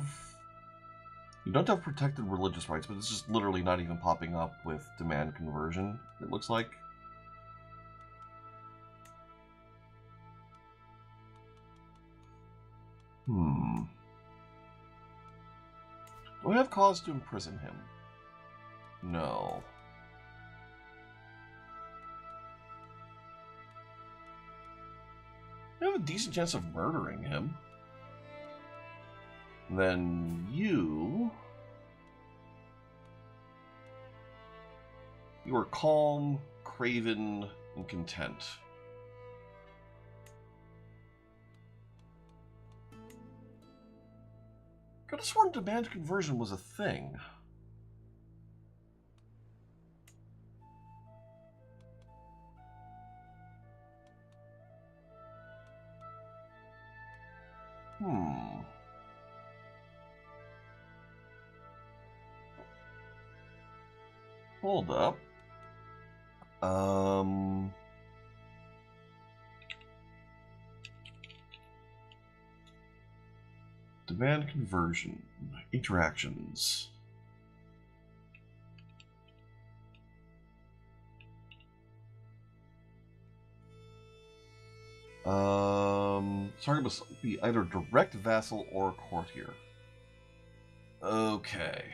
protected religious rights, but it's just literally not even popping up with demand conversion, it looks like. Do I have cause to imprison him? No. I have a decent chance of murdering him. Then you are calm, craven, and content. I could have sworn demand conversion was a thing. Hmm. Hold up. Demand conversion. Interactions. Target must be either direct vassal or courtier. Okay.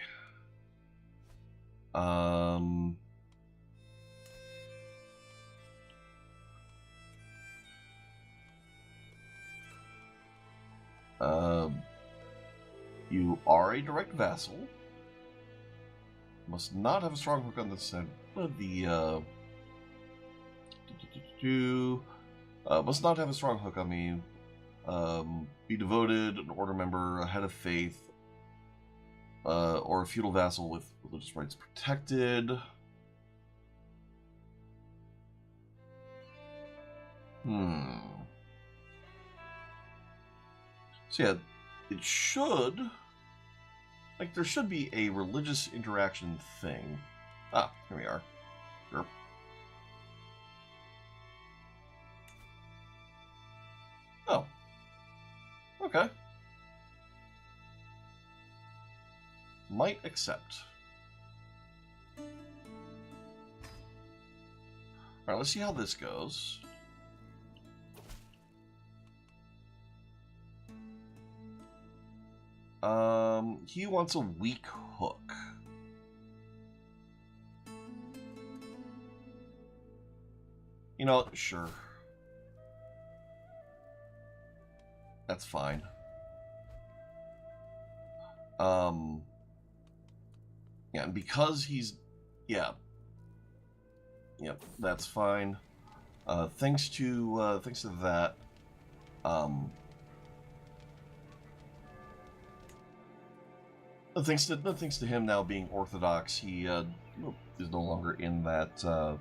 You are a direct vassal. Must not have a strong hook on the center. Must not have a strong hook on me. Be devoted, an order member, a head of faith, or a feudal vassal with religious rights protected. So yeah, it should... Like, there should be a religious interaction thing. Ah, here we are. Sure. Oh. Okay. Might accept. Alright, let's see how this goes. He wants a weak hook. You know, sure. That's fine. Yeah, and because he's... Yeah. Yep, that's fine. Thanks to that, thanks to him now being Orthodox, he is no longer in that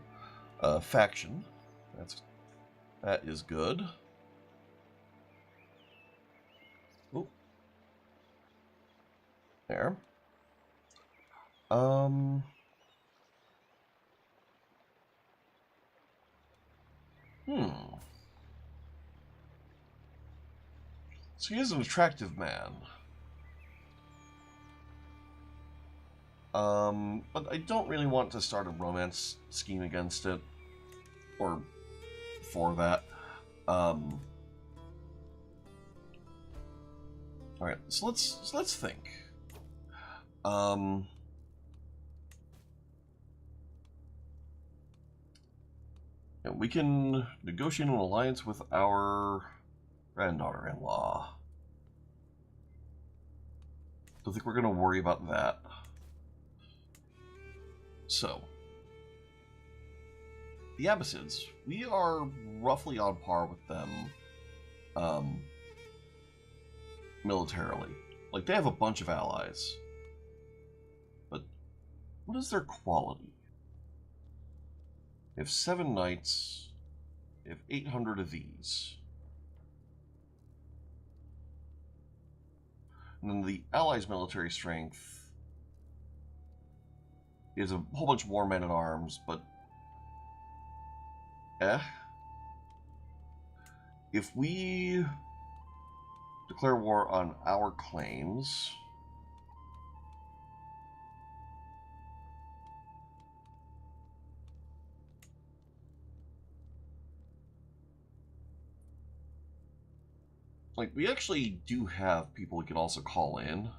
faction. That is good. Oop. There. So he is an attractive man. But I don't really want to start a romance scheme against it. Or for that. Alright, so let's think. Yeah, we can negotiate an alliance with our granddaughter-in-law. Don't think we're going to worry about that. So, the Abbasids, we are roughly on par with them militarily. Like, they have a bunch of allies. But what is their quality? They have 7 knights. They have 800 of these. And then the Allies' military strength is a whole bunch more men-at-arms, but... If we declare war on our claims... Like, we actually do have people we can also call in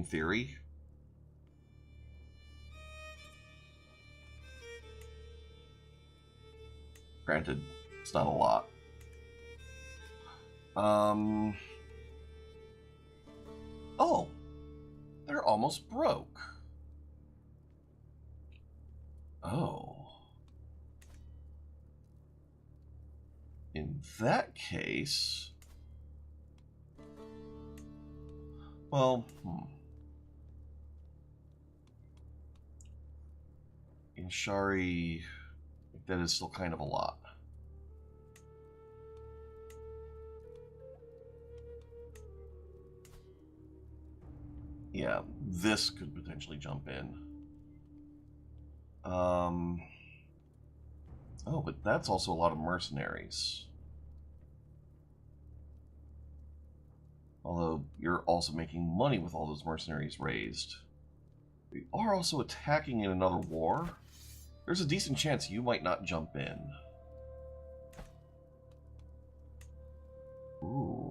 theory. Granted, it's not a lot. Oh, they're almost broke. Oh. In that case... Well, in Shari, that is still kind of a lot. Yeah, this could potentially jump in. Oh, but that's also a lot of mercenaries. Although you're also making money with all those mercenaries raised. We are also attacking in another war. There's a decent chance you might not jump in. Ooh.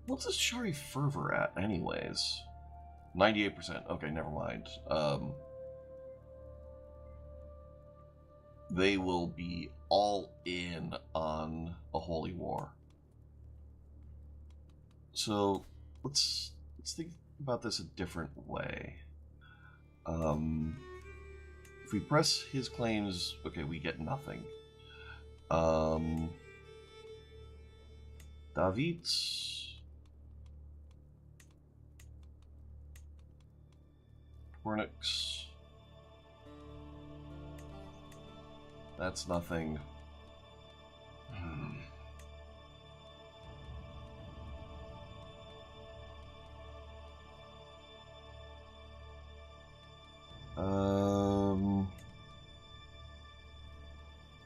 What's this Shari fervor at, anyways? 98%. Okay, never mind. They will be all in on a holy war. So let's think about this a different way. If we press his claims, okay, we get nothing. David's Pornix. That's nothing.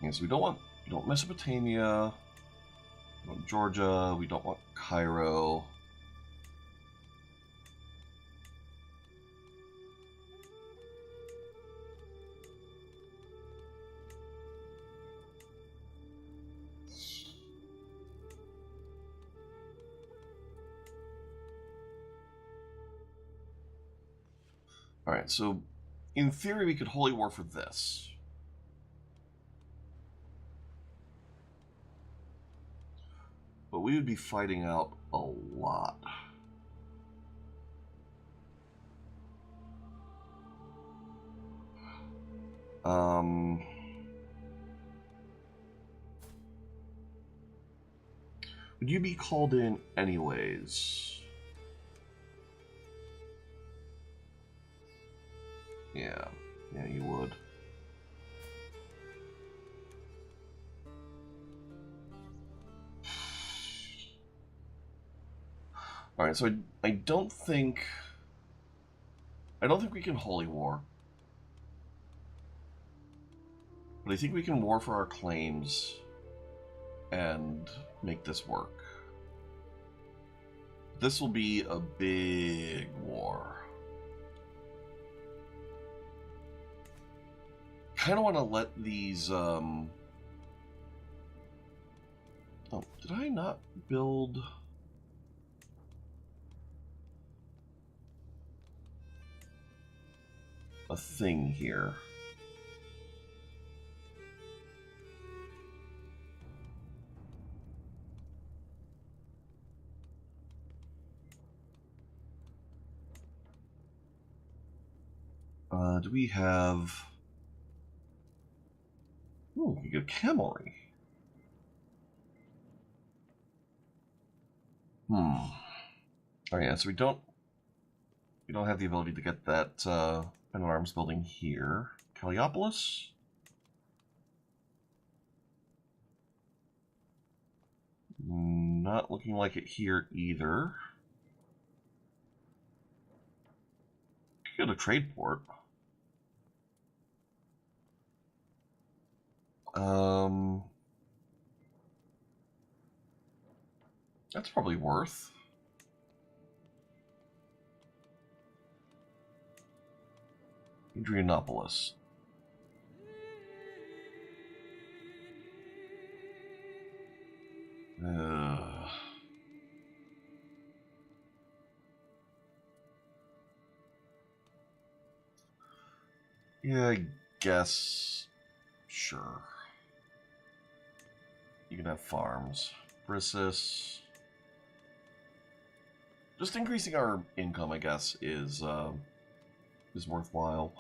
Yes, we don't want Mesopotamia. We want Georgia. We don't want Cairo. Alright, so in theory we could holy war for this. But we would be fighting out a lot. Would you be called in anyways? Yeah, you would. Alright, so I don't think we can holy war. But I think we can war for our claims and make this work. This will be a big war. Kind of want to let these, Oh, did I not build... a thing here? Do we have... Ooh, we get cavalry. Oh yeah, so we don't have the ability to get that men at arms building here. Calliopolis? Not looking like it here either. Could go to trade port. That's probably worth. Adrianopolis. Yeah, I guess. Sure. You can have farms. Brissis. Just increasing our income, I guess, is worthwhile.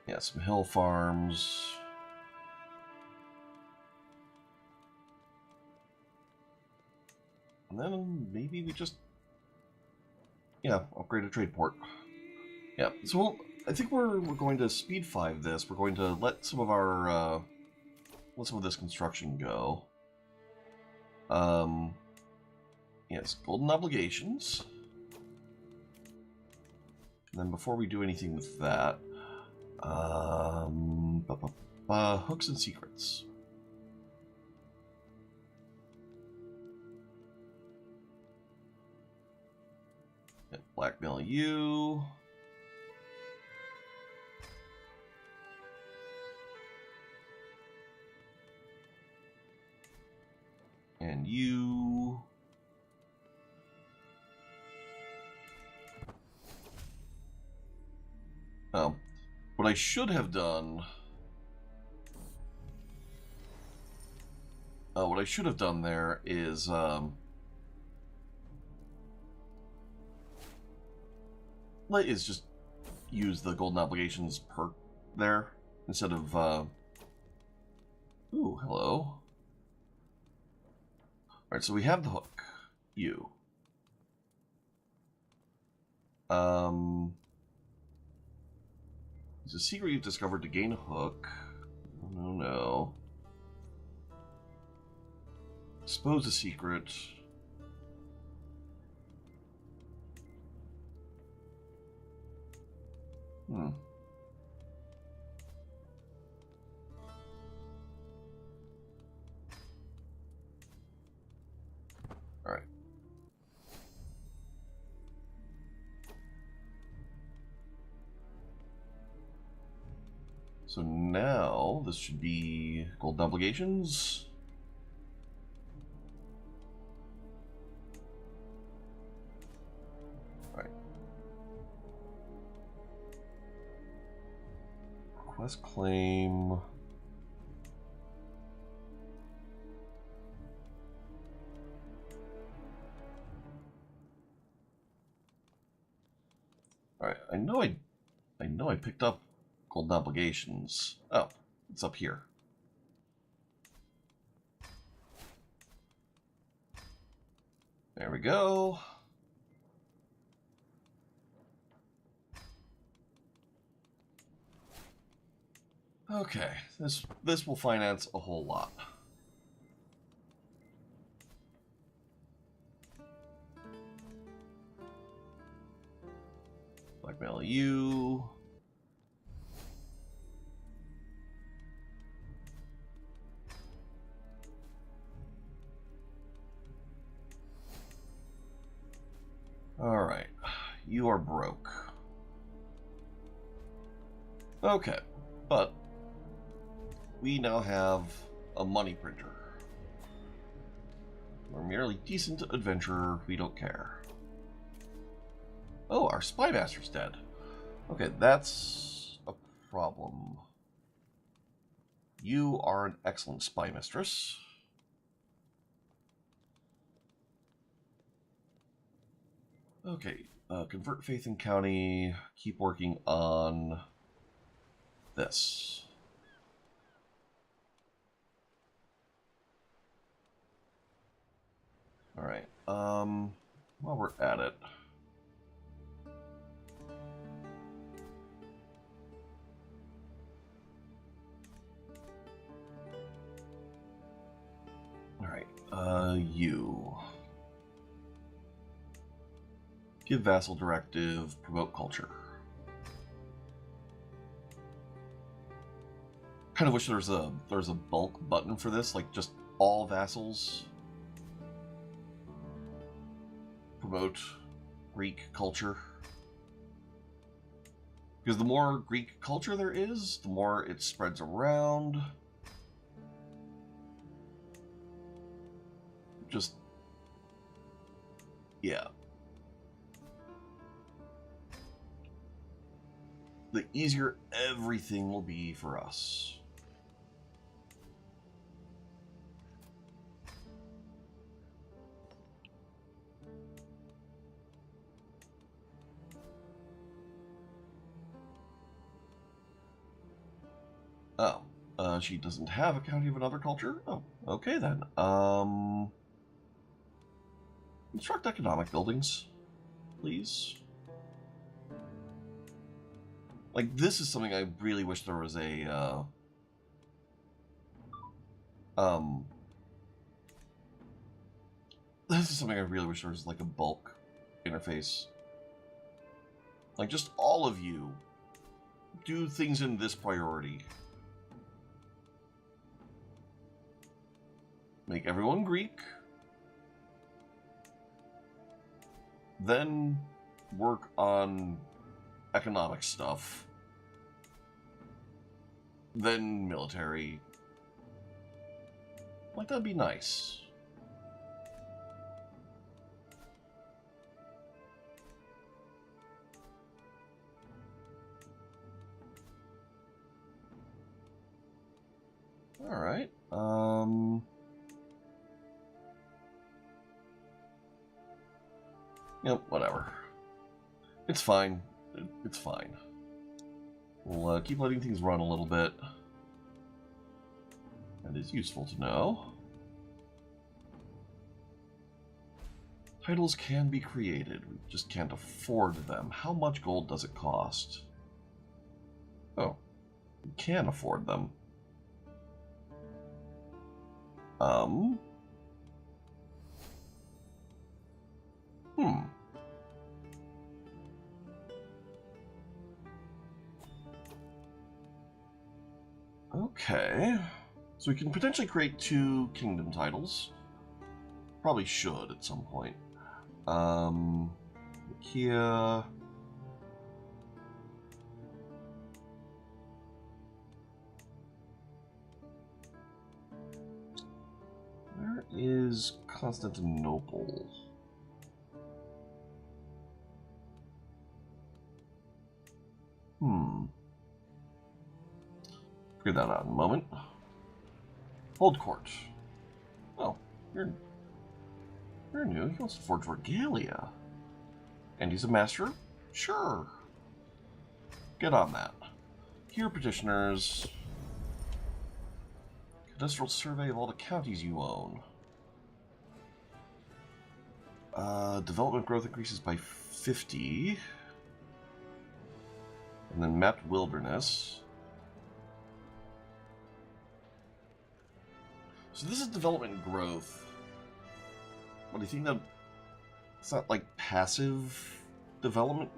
Yeah, some hill farms. And then maybe we just Yeah, upgrade a trade port. Yeah, so I think we're going to speed 5 this. We're going to let some of our let some of this construction go. Yes, golden obligations. And then before we do anything with that, hooks and secrets. And blackmail you. And you. What I should have done. What I should have done there is just use the golden obligations perk there instead of. Ooh, hello. All right, so we have the hook. You. It's a secret you've discovered to gain a hook. No. Expose a secret. Alright. So now this should be golden obligations. Alright. Request claim. Alright, I know I picked up golden obligations. Oh, it's up here. There we go. Okay, this will finance a whole lot. Blackmail you. Alright, you are broke. Okay, but we now have a money printer. We're merely decent adventurer, we don't care. Oh, our spy master's dead. Okay, that's a problem. You are an excellent spy mistress. Okay, convert faith in county, keep working on this. Alright, while we're at it. Alright, you. Give vassal directive, promote culture. Kind of wish there was a bulk button for this, like just all vassals promote Greek culture. Because the more Greek culture there is, the more it spreads around. Just, yeah. The easier everything will be for us. Oh, she doesn't have a county of another culture? Oh, okay then. Construct economic buildings. please. Like, this is something I really wish there was a, this is something I really wish there was, like, a bulk interface. Like, just all of you do things in this priority. Make everyone Greek. Then work on economic stuff. Then military. Like, that'd be nice. Alright, yep, whatever. It's fine. It's fine. We'll keep letting things run a little bit. That is useful to know. Titles can be created. We just can't afford them. How much gold does it cost? Oh, we can afford them. Okay. So we can potentially create 2 kingdom titles. Probably should at some point. Kia. Where is Constantinople? Figure that out in a moment. Hold court. Oh, you're new. He wants to forge regalia. And he's a master? Sure. Get on that. Here, petitioners. Cadastral survey of all the counties you own. Development growth increases by 50. And then mapped wilderness. So this is development growth. What do you think that... It's not like passive development?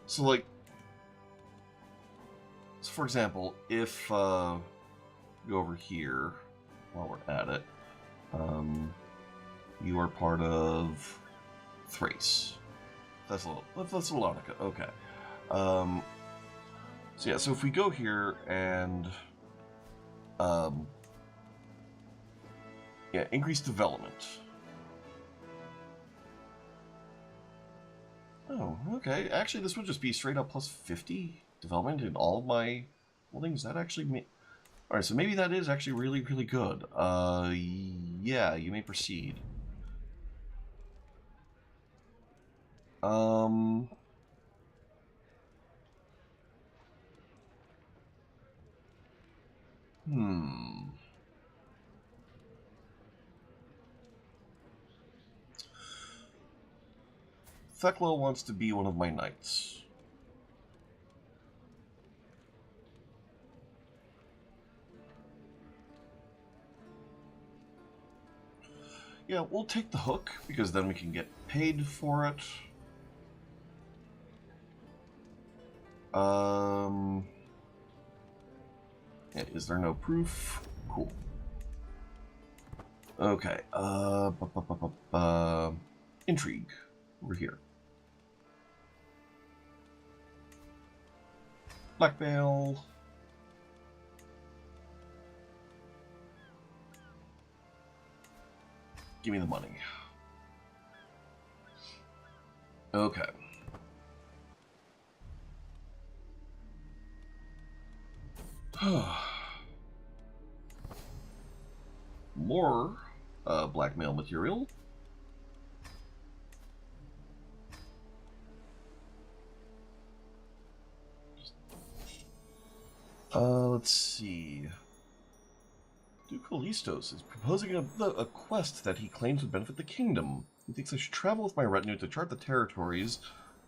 So like... So for example, if go over here while we're at it, you are part of Thrace. Thessalonica. Okay. So yeah, so if we go here and yeah, increase development. Oh, okay. Actually, this would just be straight up plus 50 development in all of my holdings. That actually Alright, so maybe that is actually really, really good. Yeah, you may proceed. Thekla wants to be one of my knights. Yeah, we'll take the hook, because then we can get paid for it. Yeah, is there no proof? Cool. Okay, intrigue. Over here. Blackmail. Give me the money. Okay. More blackmail material. Let's see. Duke Callistos is proposing a quest that he claims would benefit the kingdom. He thinks I should travel with my retinue to chart the territories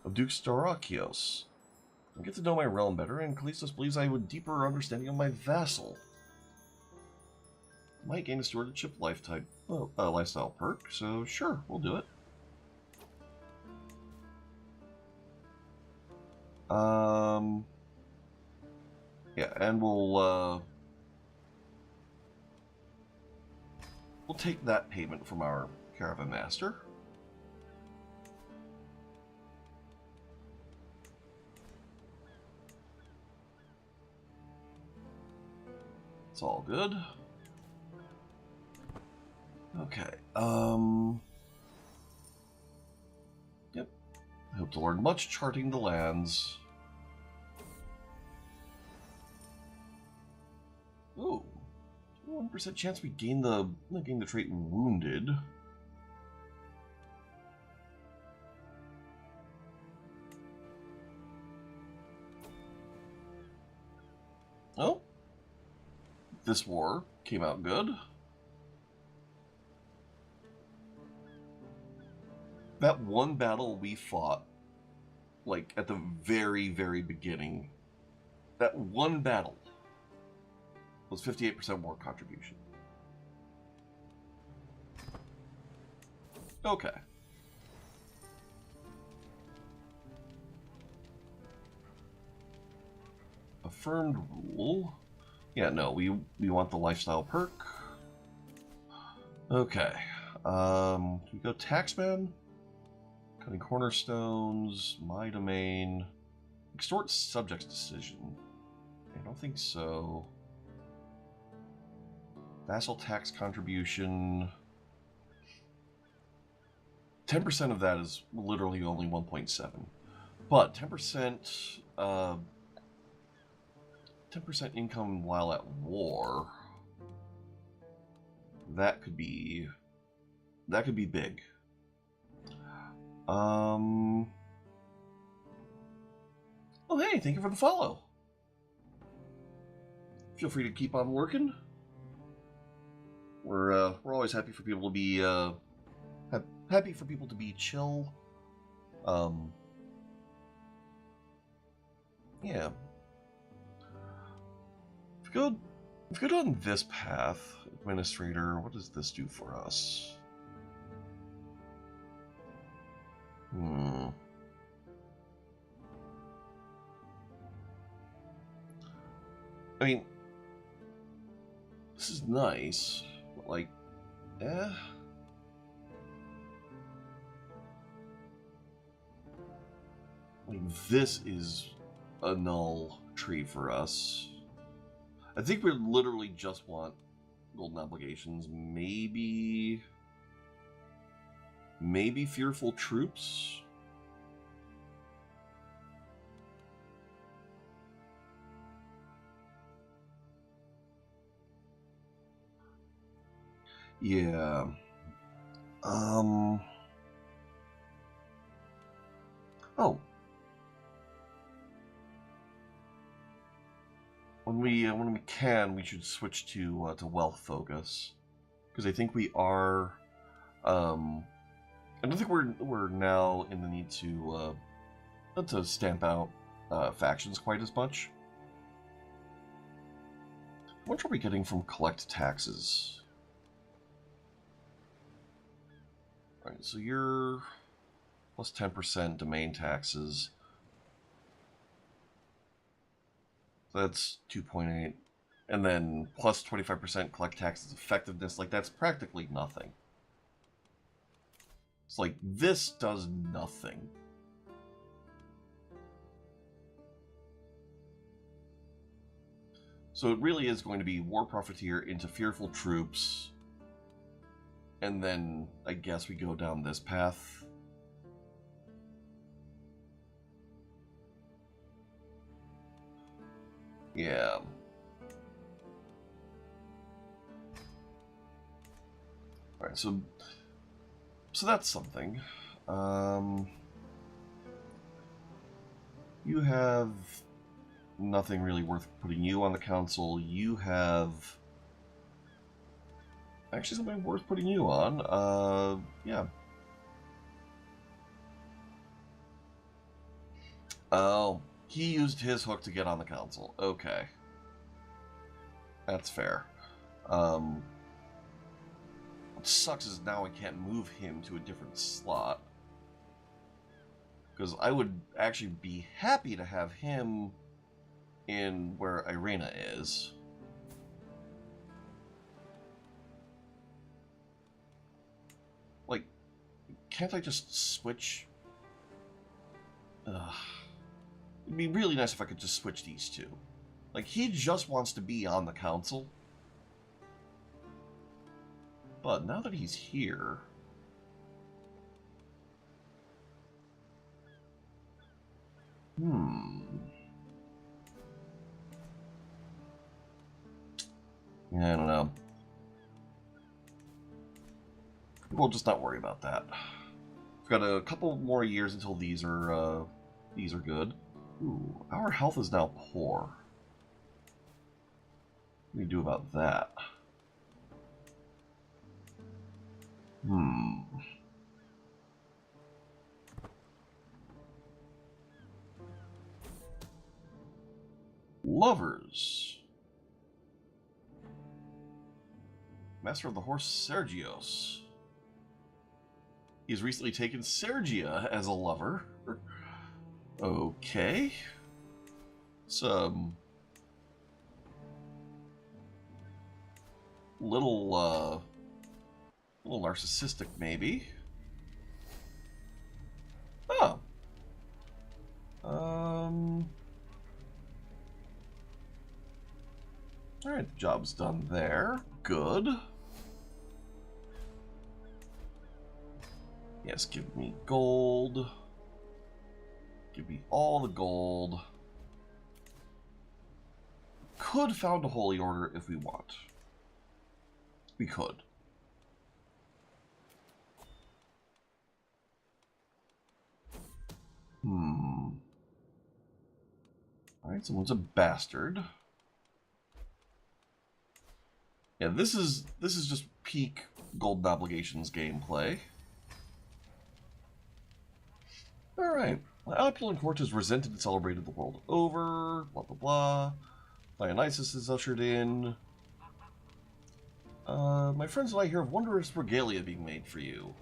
of Duke Staurakios. I get to know my realm better, and Callistos believes I have a deeper understanding of my vassal. Might gain a stewardship lifestyle perk, so sure, we'll do it. Yeah, and we'll take that payment from our caravan master. It's all good. Okay, yep. I hope to learn much charting the lands. Ooh, 1% chance we gain the trait wounded. Oh, this war came out good. That one battle we fought, like, at the very, very beginning, that one battle was 58% war contribution. Okay. Affirmed rule. Yeah, no, we want the lifestyle perk. Okay. We go taxman. Cutting cornerstones, my domain, extort subject's decision. I don't think so. Vassal tax contribution. 10% of that is literally only 1.7, but 10%, 10% income while at war. That could be big. Oh hey, thank you for the follow. Feel free to keep on working. We're always happy for people to be happy for people to be chill. Yeah. If we go on this path, administrator, what does this do for us? I mean, this is nice, but like, I mean, this is a null tree for us. I think we literally just want golden obligations, maybe fearful troops. Yeah. Oh. When we can, we should switch to wealth focus, because I think we are. I don't think we're now in the need to stamp out factions quite as much. How much are we getting from collect taxes? Alright, so you're plus 10% domain taxes. That's 2.8. And then plus 25% collect taxes effectiveness. Like, that's practically nothing. It's like, this does nothing. So it really is going to be War Profiteer into Fearful Troops. And then, I guess we go down this path. Yeah. Alright, so that's something. You have nothing really worth putting you on the council. You have actually something worth putting you on. Yeah. Oh, he used his hook to get on the council. Okay. That's fair. What sucks is now I can't move him to a different slot. Because I would actually be happy to have him in where Irena is. Like, can't I just switch? It'd be really nice if I could just switch these two. Like, he just wants to be on the council. But now that he's here... Yeah, I don't know. We'll just not worry about that. We've got a couple more years until these are good. Ooh, our health is now poor. What do we do about that? Lovers. Master of the Horse Sergios. He's recently taken Sergia as a lover. Okay. Some little narcissistic, maybe. Oh. Alright, job's done there. Good. Yes, give me gold. Give me all the gold. Could found a holy order if we want. We could. Alright, someone's a bastard. Yeah, this is just peak Golden Obligations gameplay. Alright. Opulent court is resented and celebrated the world over. Blah blah blah. Dionysus is ushered in. My friends and I hear of wondrous regalia being made for you.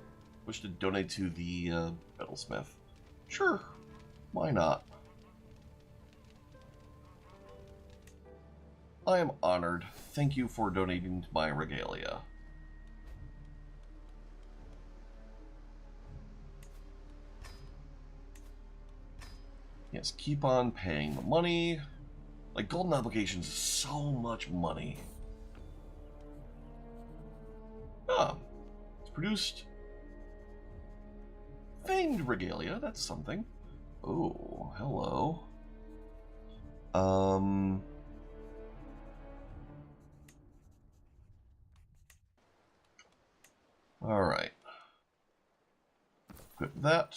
Wish to donate to the metalsmith. Sure. Why not? I am honored. Thank you for donating to my regalia. Yes, keep on paying the money. Like, Golden Obligations is so much money. Ah, it's produced famed regalia. That's something. Oh, hello. Alright. Equip that.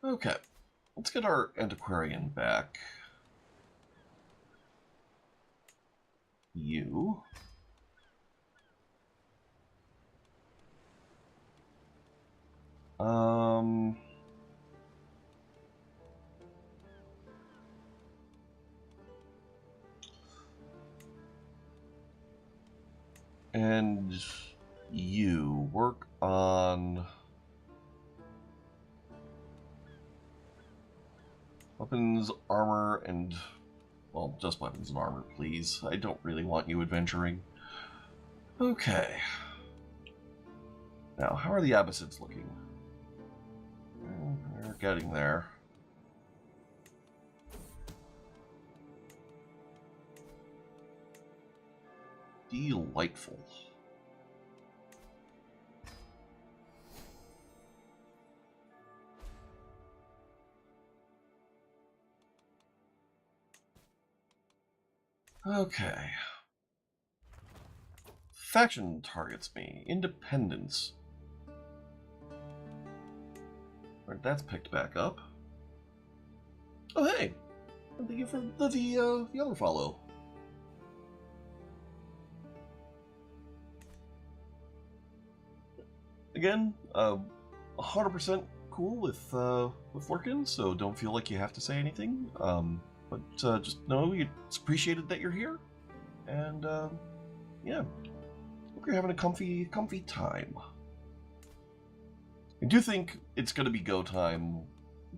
Okay. Let's get our antiquarian back. You. And you work on weapons, armor, and, well, just weapons and armor, please. I don't really want you adventuring. Okay. Now, how are the Abbasids looking? They're getting there. Delightful. Okay. Faction targets me. Independence. Alright, that's picked back up. Oh, hey! Thank you for the other follow. Again, 100% cool with working, so don't feel like you have to say anything. But just know it's appreciated that you're here, and yeah, hope you're having a comfy time. I do think it's going to be go time,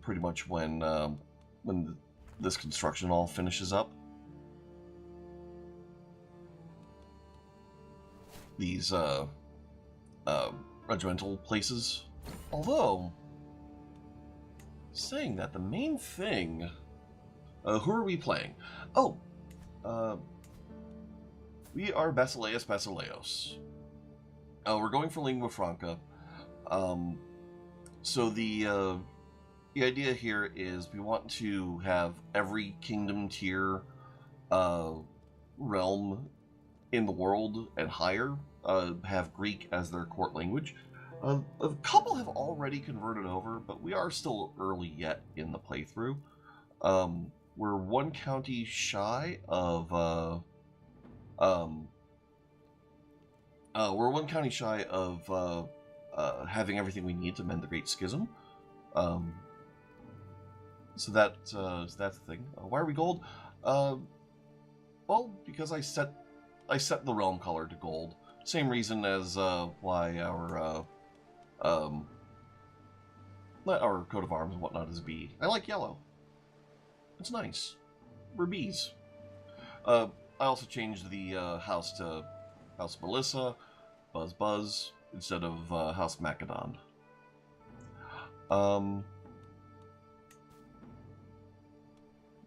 pretty much when this construction all finishes up. These regimental places. Although, saying that, the main thing... who are we playing? Oh! We are Basileus. We're going for Lingua Franca. So the idea here is we want to have every kingdom tier realm in the world and higher have Greek as their court language. A couple have already converted over, but we are still early yet in the playthrough. We're one county shy of having everything we need to mend the Great Schism. So that's the thing. Why are we gold? Well, because I set the realm color to gold. Same reason as why our coat of arms and whatnot is B. I like yellow. It's nice. We're bees. I also changed the house to House Melissa, Buzz, instead of House Macedon. Let's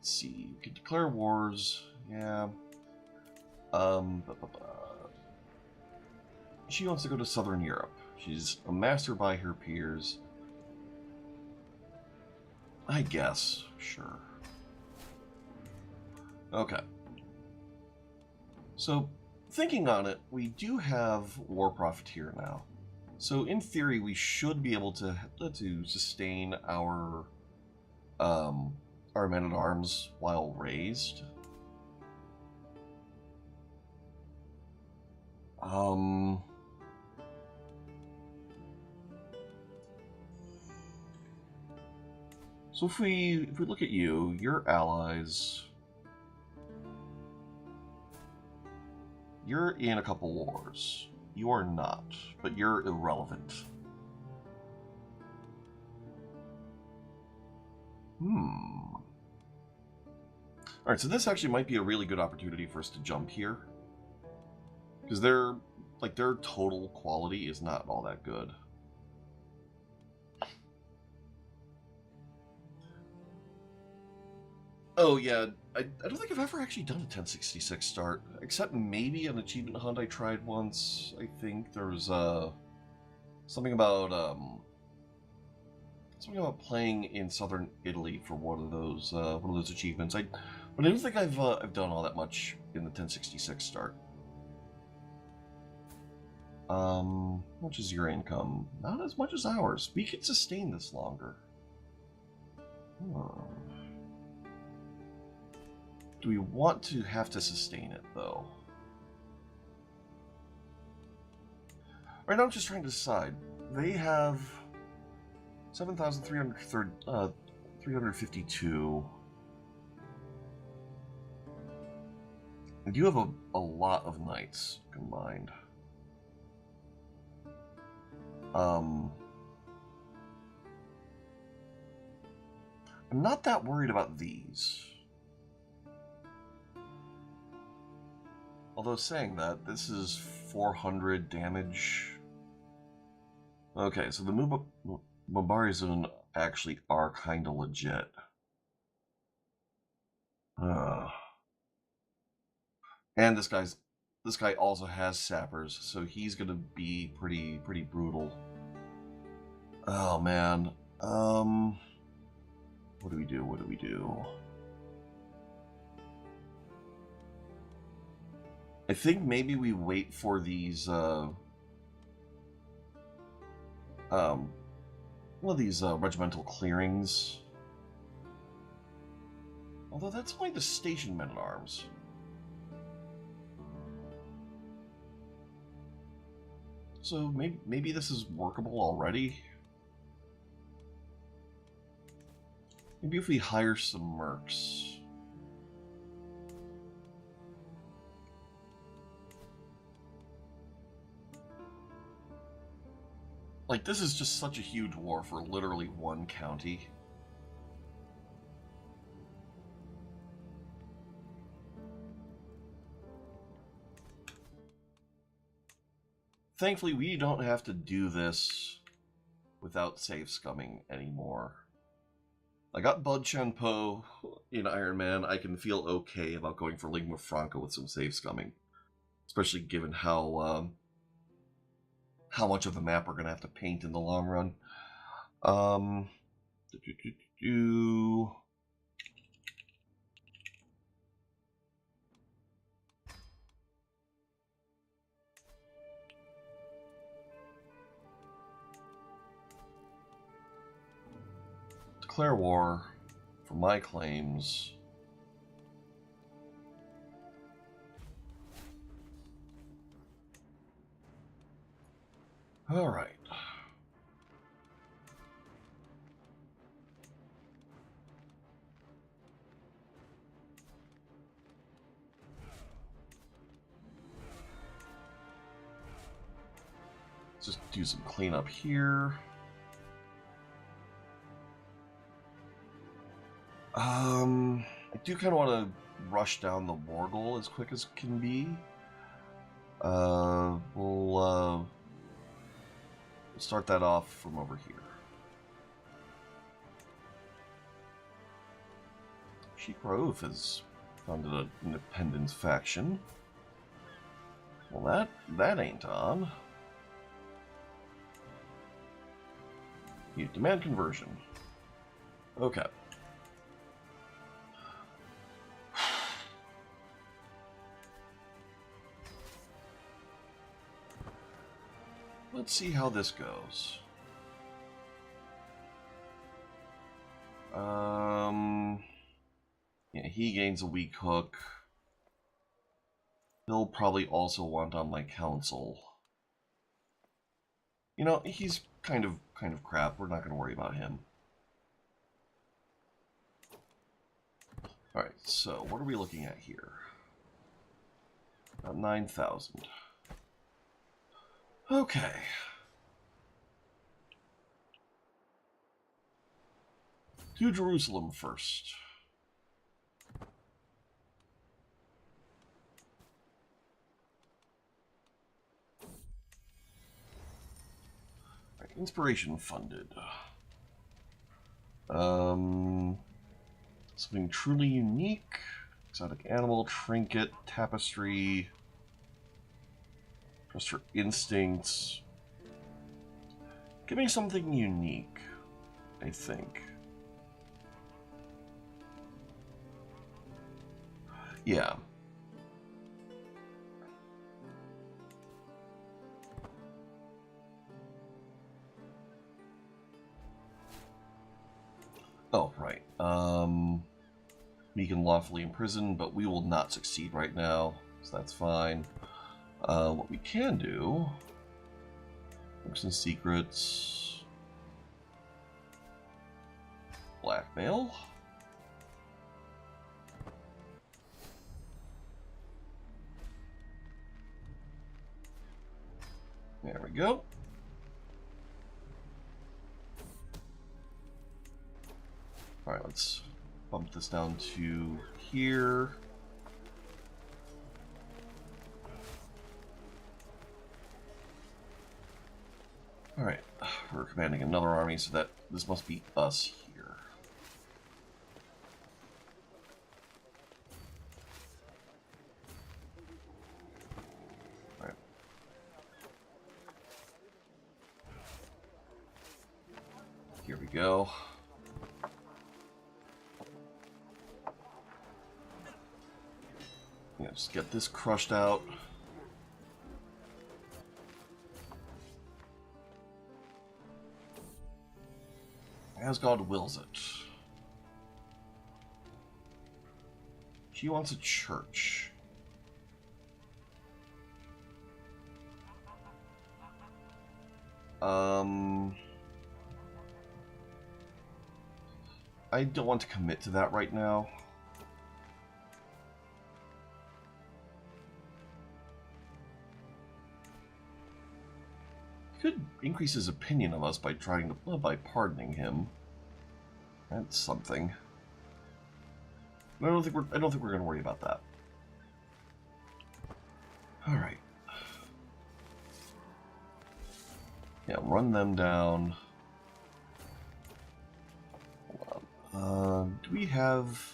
see. We can declare wars. Yeah. She wants to go to Southern Europe. She's a master by her peers. I guess. Sure. Okay. So, thinking on it, we do have War Profiteer now. So, in theory, we should be able to sustain our men-at-arms while raised. So if we look at you, your allies, you're in a couple wars. You are not, but you're irrelevant. Alright, so this actually might be a really good opportunity for us to jump here. Because their total quality is not all that good. Oh yeah, I don't think I've ever actually done a 1066 start, except maybe an achievement hunt I tried once. I think there was something about playing in southern Italy for one of those achievements. But I don't think I've done all that much in the 1066 start. How much is your income? Not as much as ours. We could sustain this longer. Do we want to have to sustain it, though? Right now I'm just trying to decide. They have 7,352. And you have a lot of knights combined. I'm not that worried about these. Although saying that, this is 400 damage. Okay, so the Mubari Zone actually are kind of legit. And this guy also has sappers, so he's gonna be pretty brutal. Oh man. What do we do? I think maybe we wait for these one of these regimental clearings. Although that's only the station men-at-arms. So maybe this is workable already. Maybe if we hire some mercs. Like, this is just such a huge war for literally one county. Thankfully, we don't have to do this without save scumming anymore. I got Bud Chanpo in Iron Man. I can feel okay about going for Lingua Franca with some save scumming. Especially given how much of the map we're going to have to paint in the long run. Declare war for my claims. All right. Let's just do some cleanup here. I do kind of want to rush down the war goal as quick as can be. We'll start that off from over here. Sheik Raouf has founded an independence faction. Well, that ain't on. You demand conversion. Okay. Let's see how this goes. Yeah, he gains a weak hook. He'll probably also want on my council. You know, he's kind of crap. We're not going to worry about him. Alright, so what are we looking at here? About 9,000. Okay. To Jerusalem first. Right, inspiration funded. Something truly unique. Exotic animal, trinket, tapestry. Trust your instincts. Give me something unique, I think. Yeah. Oh, right. We can lawfully imprison, but we will not succeed right now, so that's fine. What we can do... Books and secrets... Blackmail... There we go. Alright, let's bump this down to here. Alright, we're commanding another army, so that this must be us here. Alright. Here we go. Yeah, just get this crushed out. As God wills it. She wants a church. I don't want to commit to that right now. Could increase his opinion of us by by pardoning him. That's something. I don't think we're going to worry about that. All right. Yeah, run them down. Hold on. Do we have?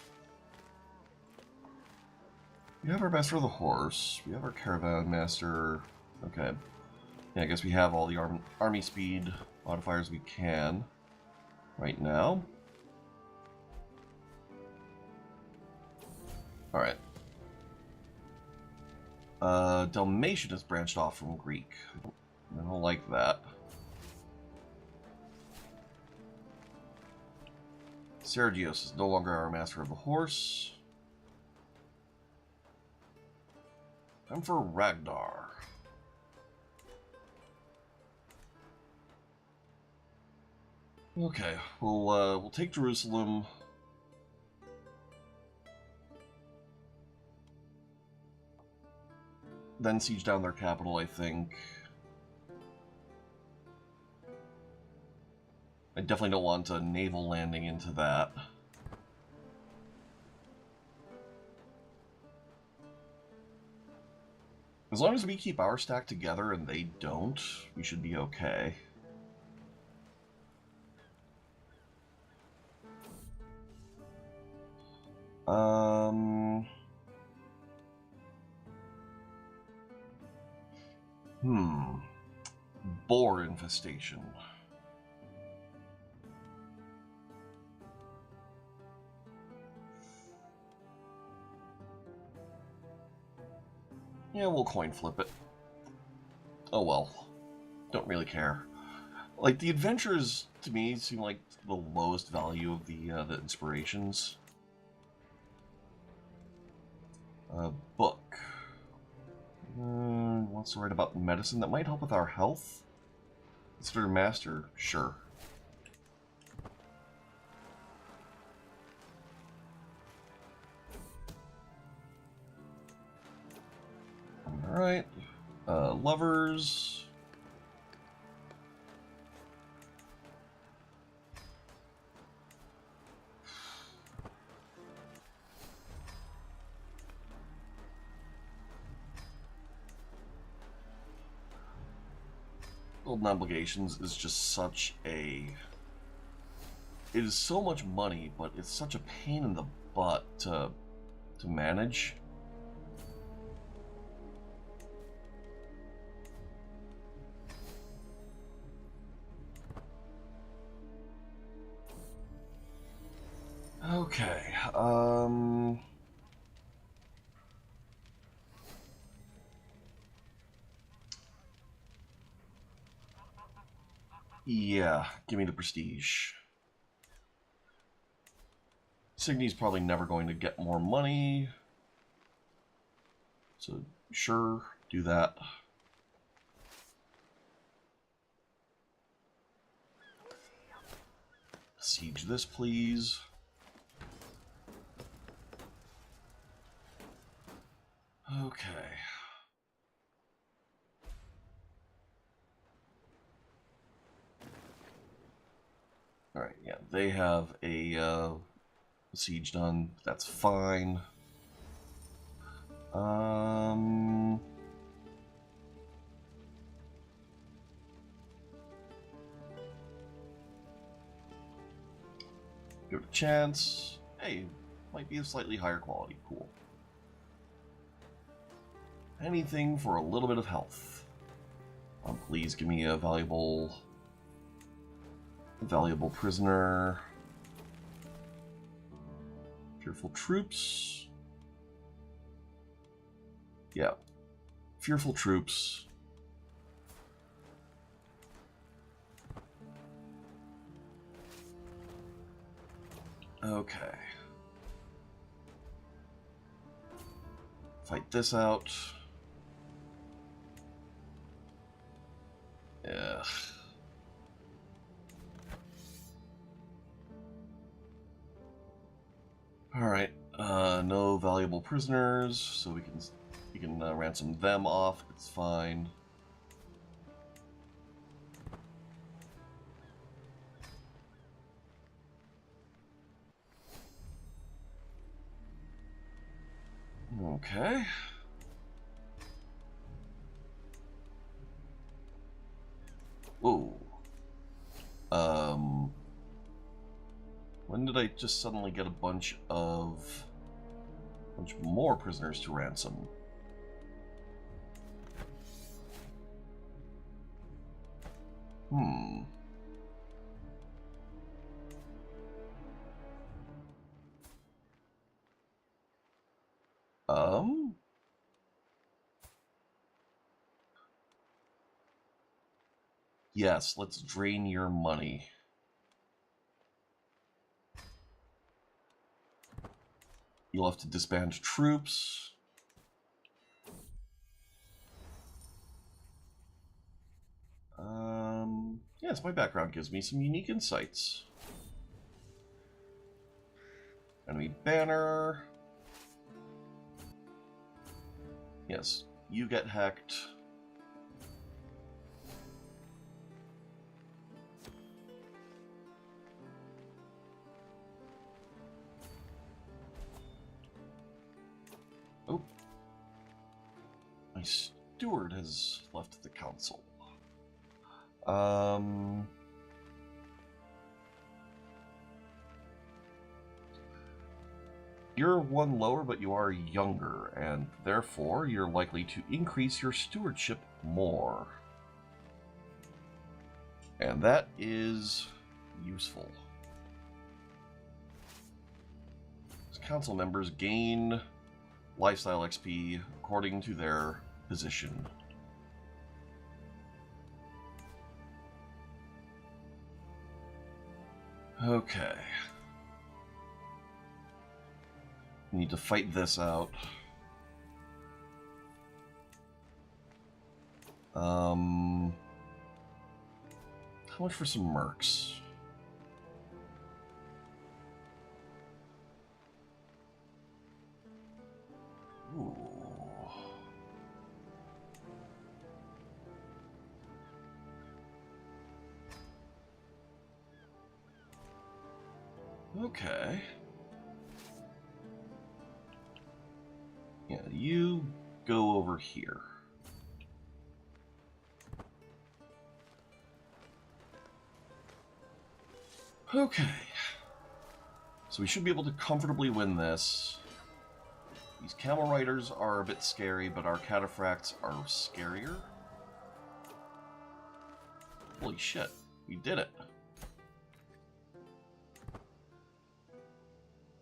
We have our master of the horse. We have our caravan master. Okay. Yeah, I guess we have all the army speed modifiers we can right now. All right. Dalmatian is branched off from Greek. I don't like that. Sergios is no longer our master of the horse. Time for Ragnar. Okay, we'll take Jerusalem. Then siege down their capital, I think. I definitely don't want a naval landing into that. As long as we keep our stack together and they don't, we should be okay. Boar infestation. Yeah, we'll coin flip it. Oh well. Don't really care. Like, the adventures, to me, seem like the lowest value of the inspirations. Book. Wants to write about medicine. That might help with our health. Consider master. Sure. Alright. Lovers. Golden obligations is just such a... It is so much money, but it's such a pain in the butt to manage. Okay, yeah, give me the prestige. Signy's probably never going to get more money. So, sure, do that. Siege this, please. Okay. Alright, yeah, they have a siege done. That's fine. Give it a chance. Hey, might be a slightly higher quality. Cool. Anything for a little bit of health. Please give me a valuable prisoner. Fearful troops. Yeah. Fearful troops. Okay. Fight this out. Ugh. Alright, no valuable prisoners, so we can ransom them off, it's fine. Okay. Whoa. When did I just suddenly get a bunch more prisoners to ransom? Hmm. Yes, let's drain your money. You'll have to disband troops. Yes, my background gives me some unique insights. Enemy banner. Yes, you get hacked. Oh. My steward has left the council. You're one lower, but you are younger, and therefore you're likely to increase your stewardship more. And that is useful. Council members gain lifestyle XP according to their position. Okay. Need to fight this out. How much for some mercs? Ooh. Okay. Yeah, you go over here. Okay. So we should be able to comfortably win this. These camel riders are a bit scary, but our cataphracts are scarier. Holy shit, we did it.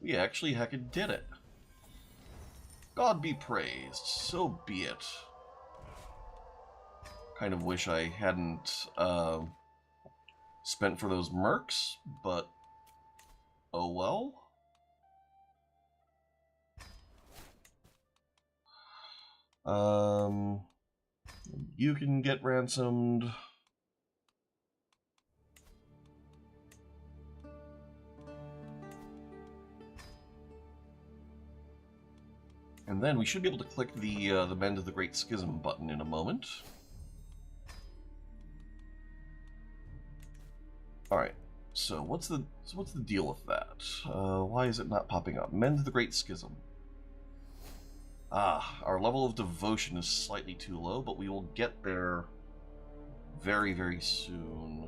We actually heckin' did it. God be praised, so be it. Kind of wish I hadn't spent for those mercs, but oh well. You can get ransomed. And then we should be able to click the Mend of the Great Schism button in a moment. All right. So what's the deal with that? Why is it not popping up? Mend the Great Schism. Ah, our level of devotion is slightly too low, but we will get there very, very soon.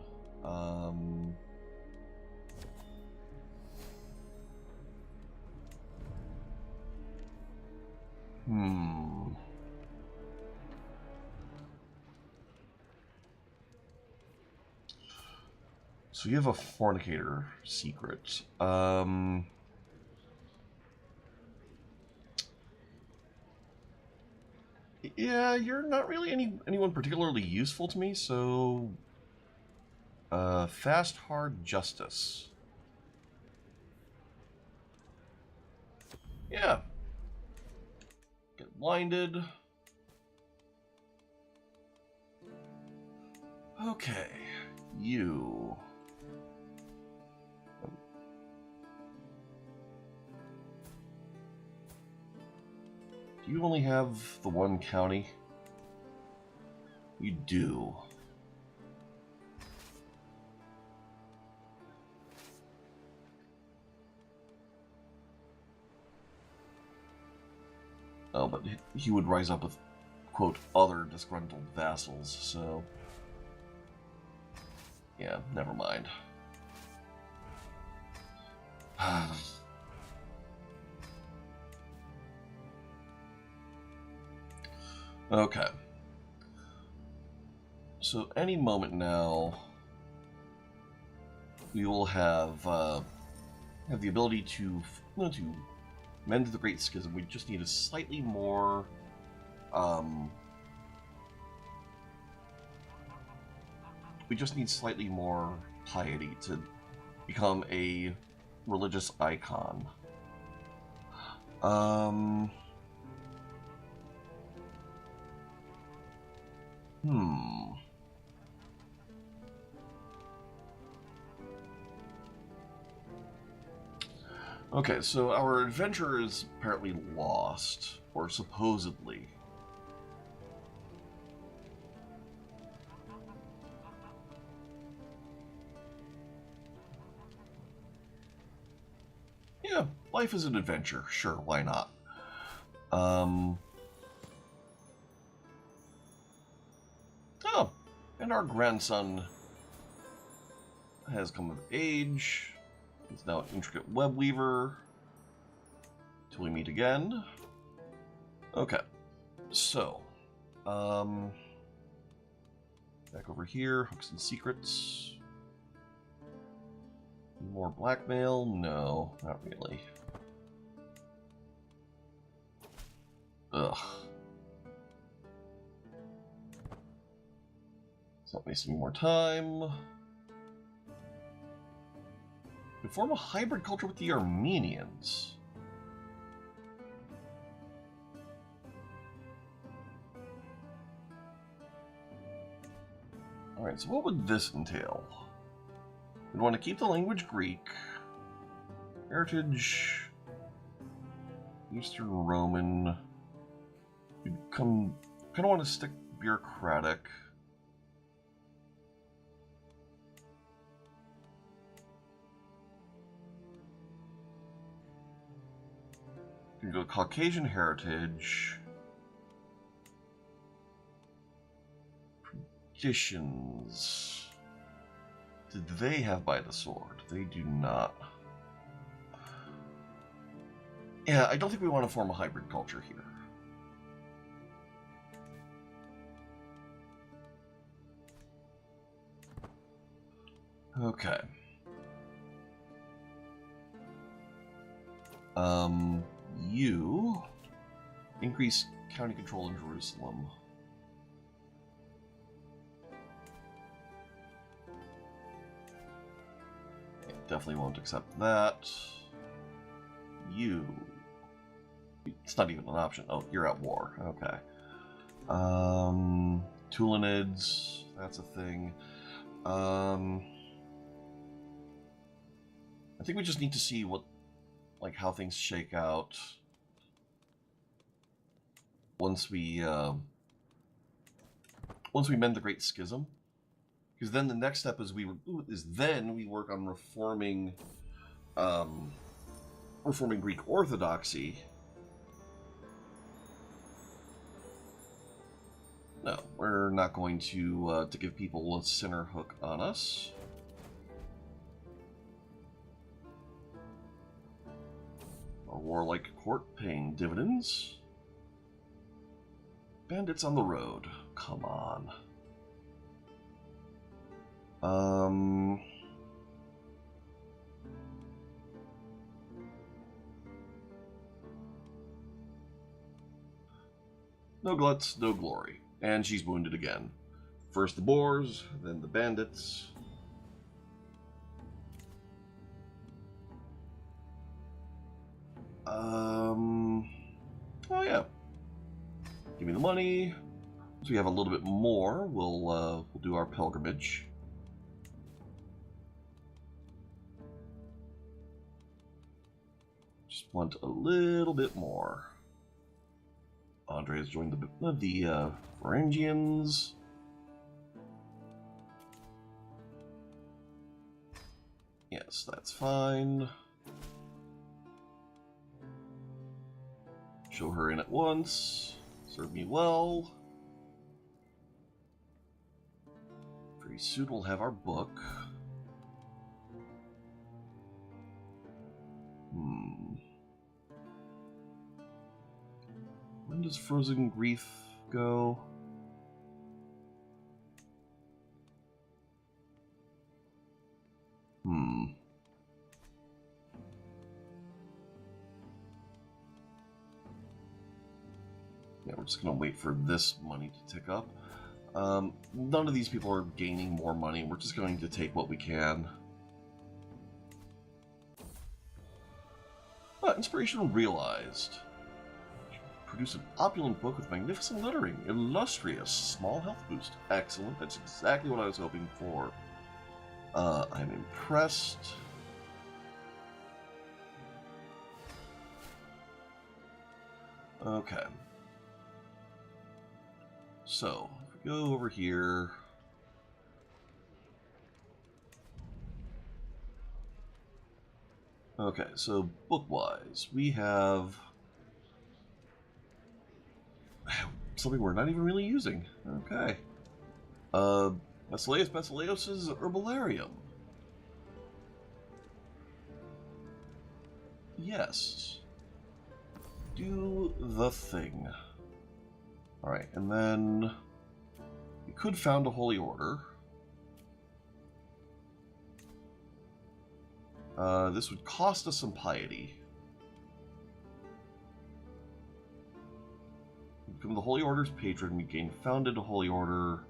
So you have a fornicator secret. Yeah, you're not really anyone particularly useful to me, so fast hard justice. Yeah. Get blinded. Okay. You. Do you only have the one county? You do. Oh, but he would rise up with, quote, other disgruntled vassals, so... Yeah, never mind. Okay. So any moment now, we will have the ability to mend the Great Schism. We just need a slightly more we just need slightly more piety to become a religious icon. Okay, so our adventurer is apparently lost, or supposedly. Yeah, life is an adventure. Sure, why not? Oh, and our grandson has come of age. He's now an intricate web weaver. Till we meet again. Okay, so, back over here, hooks and secrets. More blackmail? No, not really. Ugh. It's not wasting more time. We form a hybrid culture with the Armenians. Alright, so what would this entail? We'd want to keep the language Greek. Heritage... Eastern Roman... We'd kind of want to stick bureaucratic. You go Caucasian heritage. Traditions. Did they have by the sword? They do not. Yeah, I don't think we want to form a hybrid culture here. Okay. You increase county control in Jerusalem. Yeah, definitely won't accept that. You. It's not even an option. Oh, you're at war. Okay. Tulanids. That's a thing. I think we just need to see what, like, how things shake out once we mend the Great Schism, because then the next step is we work on reforming Greek Orthodoxy. No, we're not going to give people a sinner hook on us. A warlike court paying dividends. Bandits on the road. Come on. No gluts, no glory. And she's wounded again. First the boars, then the bandits. Oh yeah. Give me the money. Once we have a little bit more, we'll do our pilgrimage. Just want a little bit more. Andre has joined the Varangians. Yes, that's fine. Show her in at once. Serve me well. Pretty soon we'll have our book. When does Frozen Grief go? Yeah, we're just gonna wait for this money to tick up. None of these people are gaining more money. We're just going to take what we can. Inspiration realized. Produce an opulent book with magnificent lettering. Illustrious. Small health boost. Excellent. That's exactly what I was hoping for. I'm impressed. Okay. So, if we go over here. Okay, so book-wise, we have something we're not even really using. Okay. Basileus' Herbularium. Yes. Do the thing. Alright, and then we could found a holy order. This would cost us some piety. Become the Holy Order's patron, we gain founded a Holy Order,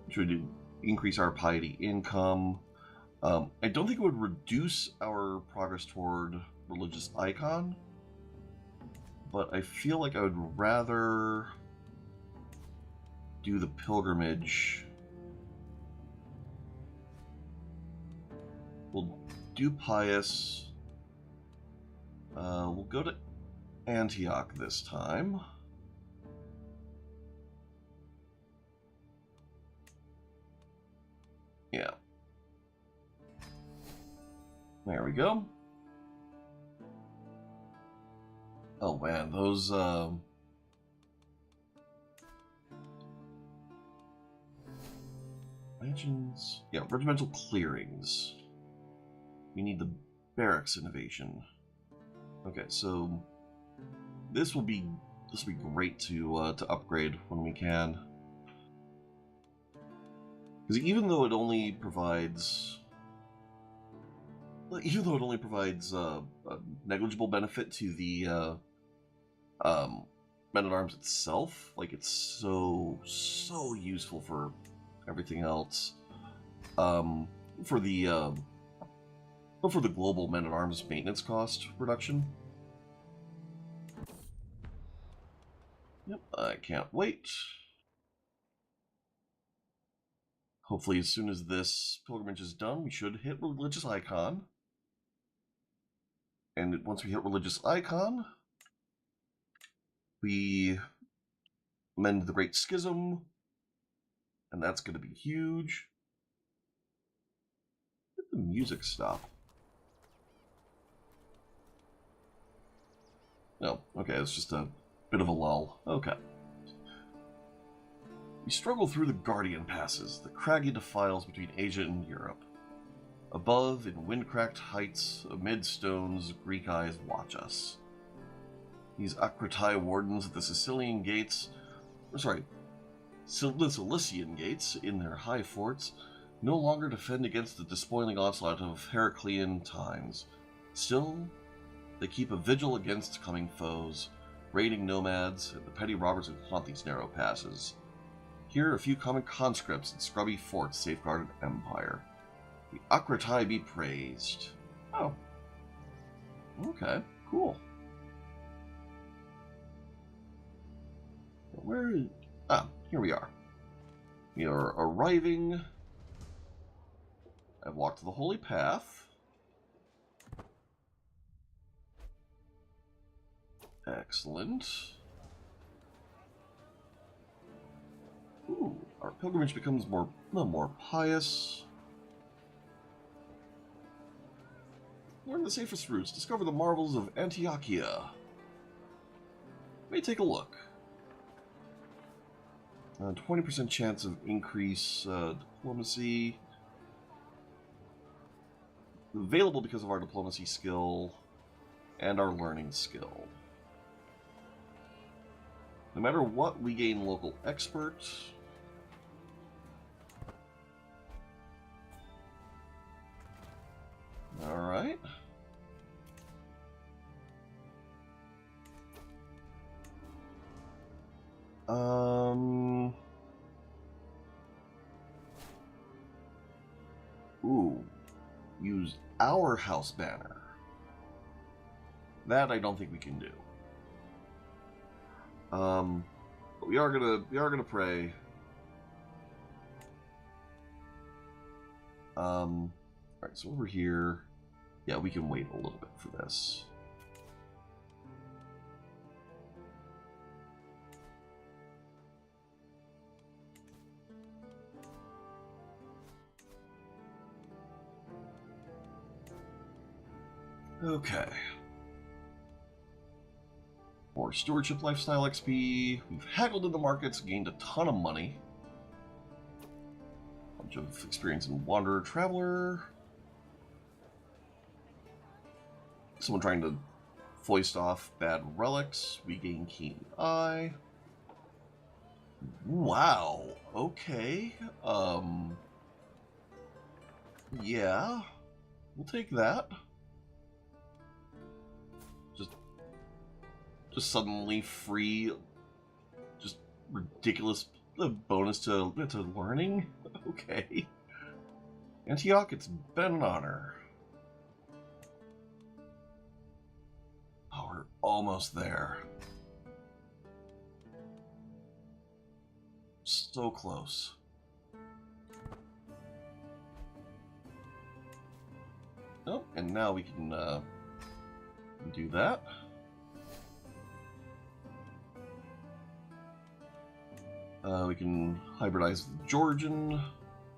which would increase our piety income. I don't think it would reduce our progress toward religious icon, but I feel like I would rather do the pilgrimage. We'll do pious. We'll go to Antioch this time. Yeah. There we go. Oh man, those mansions. Yeah, regimental clearings. We need the barracks innovation. Okay, so this will be great to upgrade when we can. Because even though it only provides a negligible benefit to the men-at-arms itself, like it's so useful for everything else. For the global men-at-arms maintenance cost reduction. Yep, I can't wait. Hopefully, as soon as this pilgrimage is done, we should hit religious icon. And once we hit religious icon, we mend the Great Schism, and that's going to be huge. Let the music stop. No, okay, it's just a bit of a lull. Okay. We struggle through the Guardian Passes, the craggy defiles between Asia and Europe. Above, in wind-cracked heights, amid stones, Greek eyes watch us. These Akritae wardens at the Cilician gates, in their high forts, no longer defend against the despoiling onslaught of Heraclean times. Still, they keep a vigil against coming foes, raiding nomads, and the petty robbers who haunt these narrow passes. Here, a few common conscripts and scrubby forts safeguard an empire. The Akritae be praised. Oh. Okay, cool. Where? Ah, here we are. We are arriving. I've walked the holy path. Excellent. Ooh, our pilgrimage becomes more pious. Learn the safest routes. Discover the marvels of Antiochia. May take a look. 20% chance of increase diplomacy. Available because of our diplomacy skill and our learning skill. No matter what, we gain local expert. Alright. Ooh. Use our house banner. That I don't think we can do. But we are gonna pray. Alright, so over here, yeah, we can wait a little bit for this. Okay. More stewardship lifestyle XP. We've haggled in the markets, gained a ton of money. Bunch of experience in Wanderer Traveler. Someone trying to foist off bad relics. We gain Keen Eye. Wow. Okay. Yeah. We'll take that. Just suddenly free, just ridiculous bonus to learning? Okay. Antioch, it's been an honor. Oh, we're almost there. So close. Oh, and now we can do that. We can hybridize the Georgian.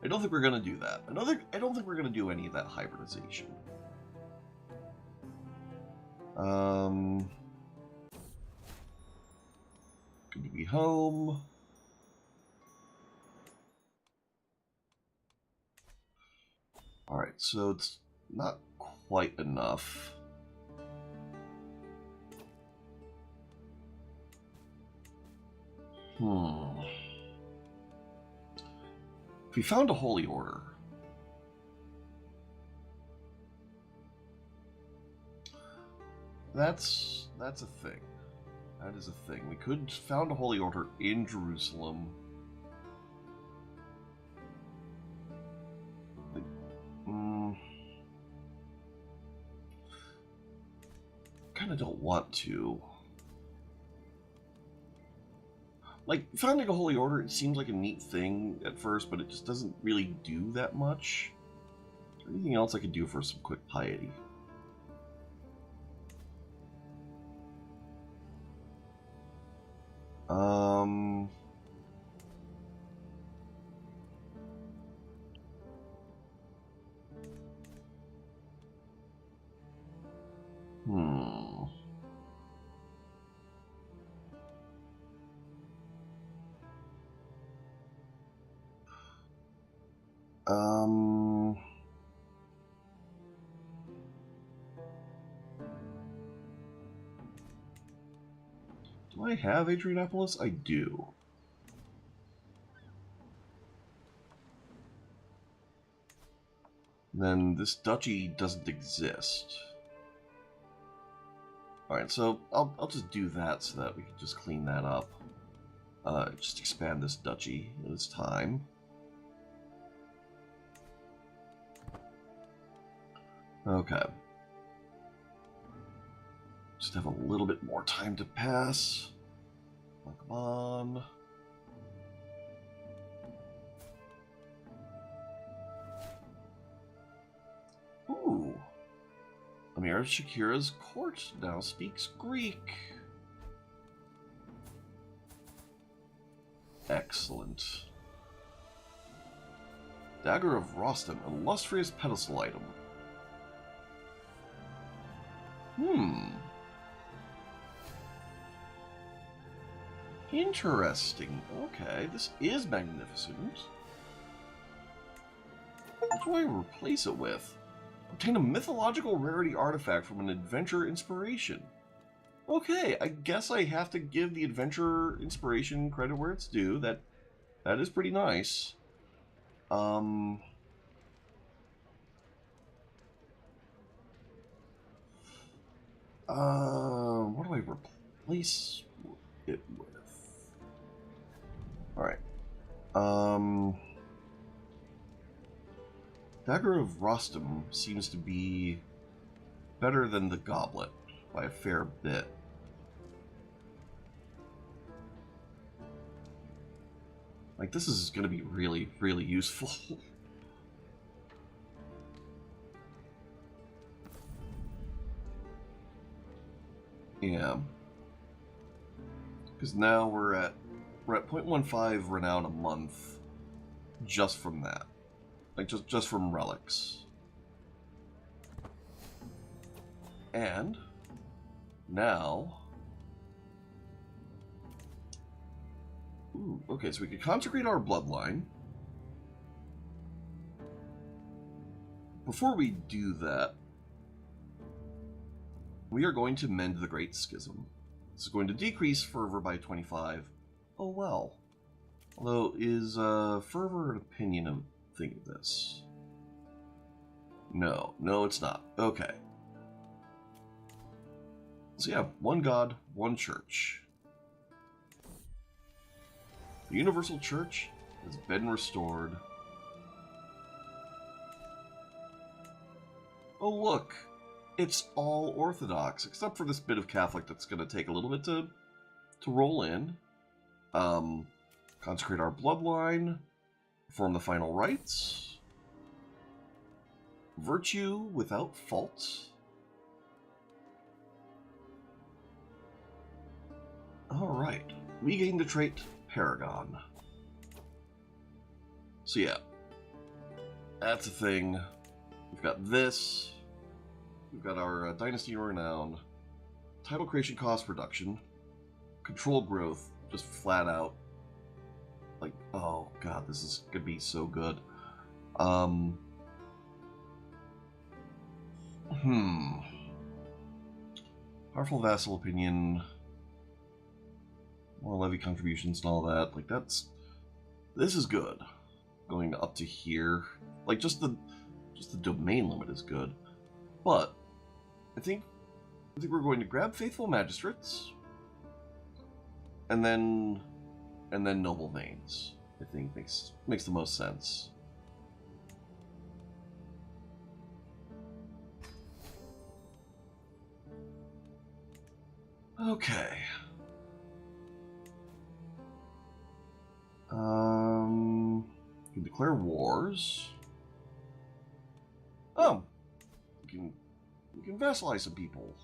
I don't think we're going to do that. I don't think we're going to do any of that hybridization. Good to be home. Alright, so it's not quite enough. If we found a holy order, that's a thing. That is a thing. We could found a holy order in Jerusalem. Kind of don't want to. Like, founding a holy order, it seems like a neat thing at first, but it just doesn't really do that much. Is there anything else I could do for some quick piety? Do I have Adrianopolis? I do. Then this duchy doesn't exist. Alright, so I'll just do that so that we can just clean that up. Just expand this duchy this time. Okay. Just have a little bit more time to pass. Oh, come on. Ooh. Amir Shakira's court now speaks Greek. Excellent. Dagger of Rostam, illustrious pedestal item. Interesting. Okay, this is magnificent. What do I replace it with? Obtain a mythological rarity artifact from an adventure inspiration. Okay, I guess I have to give the adventure inspiration credit where it's due. That is pretty nice. What do I replace it with? Alright. Dagger of Rostam seems to be better than the goblet by a fair bit. Like, this is going to be really, really useful. Yeah. Because now we're at 0.15 renown a month just from that. Like, just from relics. And now... Ooh, okay, so we can consecrate our bloodline. Before we do that, we are going to mend the Great Schism. This is going to decrease fervor by 25. Oh well. Although, is fervor an opinion of thinking this? No, it's not. Okay. So yeah, one God, one church. The Universal Church has been restored. Oh look, it's all Orthodox, except for this bit of Catholic that's going to take a little bit to roll in. Consecrate our bloodline, perform the final rites, virtue without fault. Alright, we gain the trait Paragon. So yeah, that's a thing. We've got this. We've got our Dynasty Renown, title creation cost reduction, control growth, just flat out. Like, oh god, this is gonna be so good. Powerful vassal opinion, more levy contributions and all that. Like, this is good. Going up to here, like just the domain limit is good, but I think we're going to grab faithful magistrates, and then noble veins. I think makes the most sense. Okay. You can declare wars. Oh, you can vassalize some people.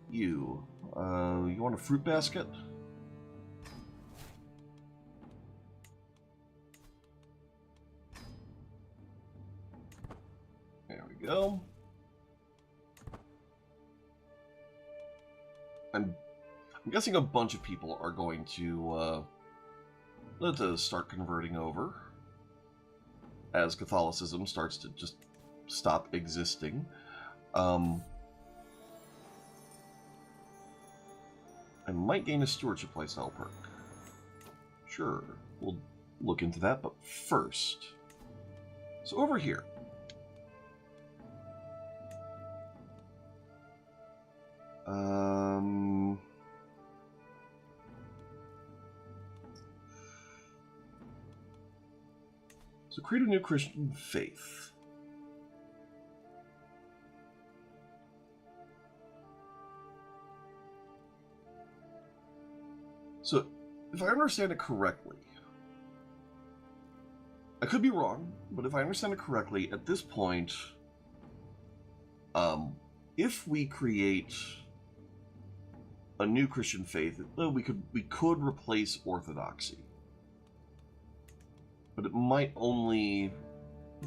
You want a fruit basket? There we go. I'm guessing a bunch of people are going to start converting over as Catholicism starts to just stop existing. I might gain a stewardship lifestyle perk. Sure, we'll look into that, but first... So over here. So create a new Christian faith. So, if I understand it correctly, I could be wrong, but if I understand it correctly, at this point, if we create a new Christian faith, we could replace Orthodoxy, but it might only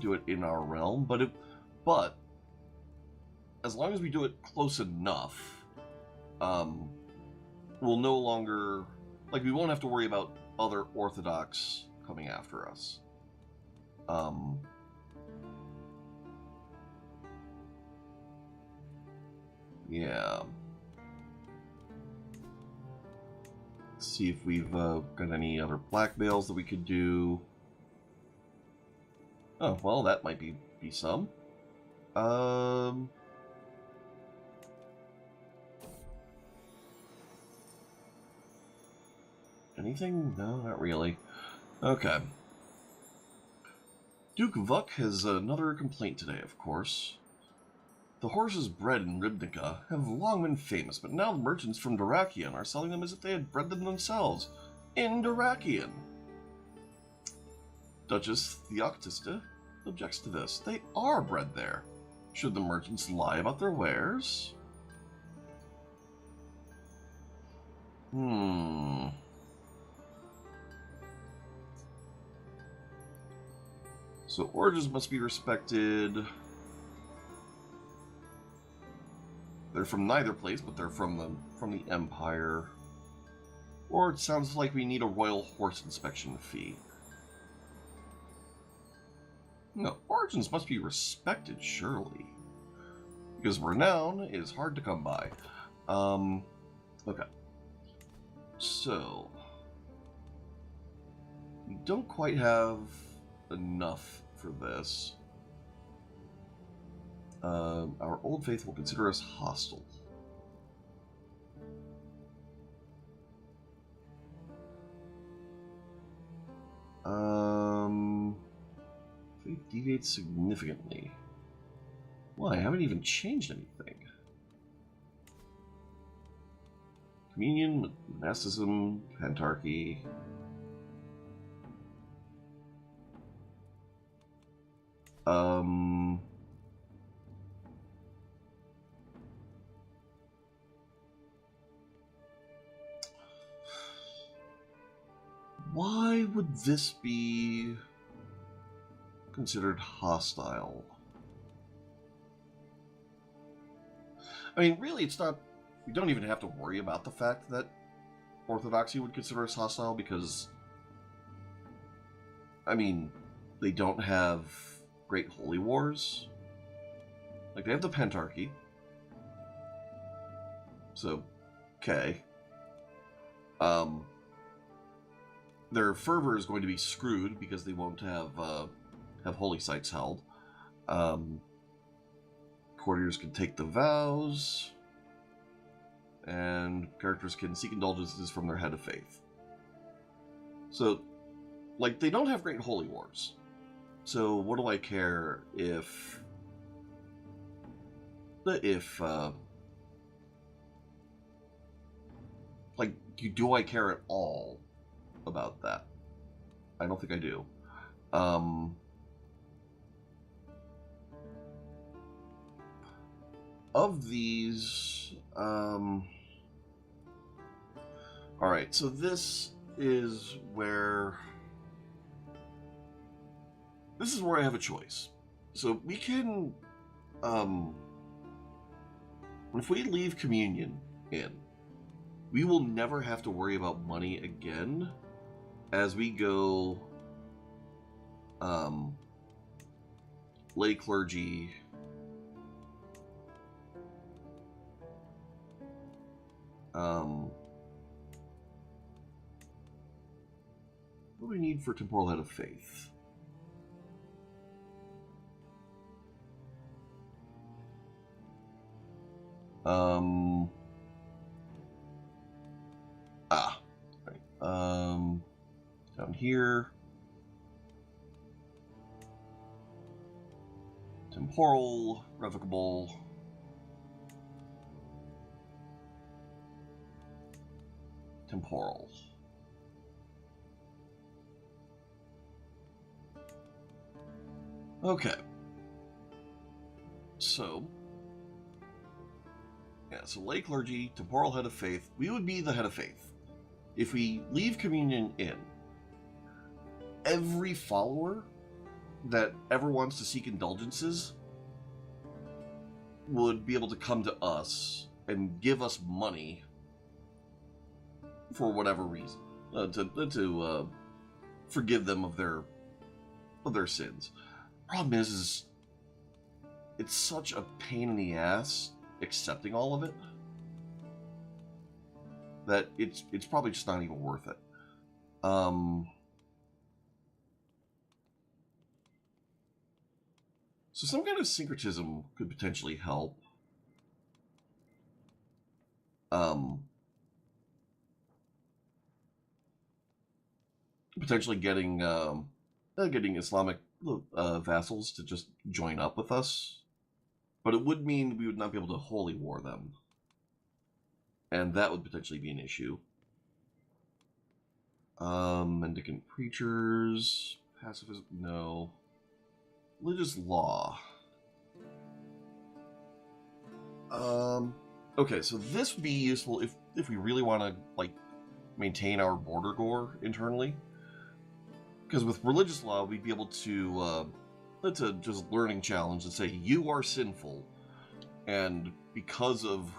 do it in our realm. But as long as we do it close enough, we'll no longer, like, we won't have to worry about other Orthodox coming after us. Yeah. Let's see if we've got any other blackmails that we could do. Oh, well, that might be some. Anything? No, not really. Okay. Duke Vuk has another complaint today, of course. The horses bred in Ribnica have long been famous, but now the merchants from Durakian are selling them as if they had bred them themselves. In Durakian! Duchess Theoctista objects to this. They are bred there. Should the merchants lie about their wares? So origins must be respected. They're from neither place, but they're from the Empire. Or it sounds like we need a royal horse inspection fee. No, origins must be respected, surely. Because renown is hard to come by. Okay. So, we don't quite have enough for this. Our old faith will consider us hostile. Faith deviates significantly. Why? I haven't even changed anything. Communion, monasticism, pentarchy. Why would this be considered hostile? I mean, really, it's not... We don't even have to worry about the fact that Orthodoxy would consider us hostile, because... I mean, they don't have great holy wars. Like, they have the Pentarchy. So, okay. Their fervor is going to be screwed because they won't have holy sites held. Courtiers can take the vows, and characters can seek indulgences from their head of faith. So, like, they don't have great holy wars. So, what do I care if do I care at all about that? I don't think I do. Of these, alright, so this is where I have a choice. So we can, if we leave communion in, we will never have to worry about money again as we go lay clergy, what do we need for temporal head of faith? Right. Down here, temporal, revocable, temporal. Okay. So, yeah, so lay clergy, temporal head of faith. We would be the head of faith. If we leave communion in, every follower that ever wants to seek indulgences would be able to come to us and give us money for whatever reason to forgive them of their sins. Problem is it's such a pain in the ass accepting all of it that it's probably just not even worth it. So some kind of syncretism could potentially help. Potentially getting Islamic vassals to just join up with us, but it would mean we would not be able to holy war them, and that would potentially be an issue. Mendicant preachers, pacifism, no. Religious law. Okay, so this would be useful if we really want to like maintain our border gore internally. Because with religious law, we'd be able to that's a just learning challenge and say you are sinful, and because of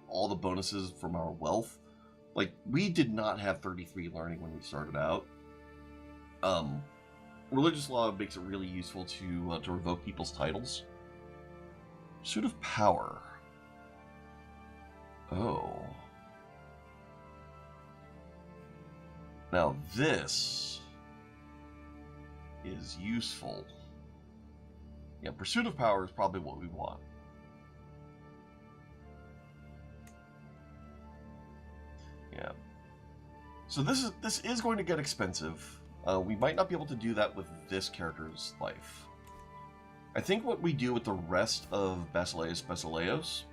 all the bonuses from our wealth, like we did not have 33 learning when we started out. Religious law makes it really useful to revoke people's titles. Pursuit of power. Oh. Now this is useful. Yeah, pursuit of power is probably what we want. Yeah. So this is going to get expensive. We might not be able to do that with this character's life. I think what we do with the rest of Basileus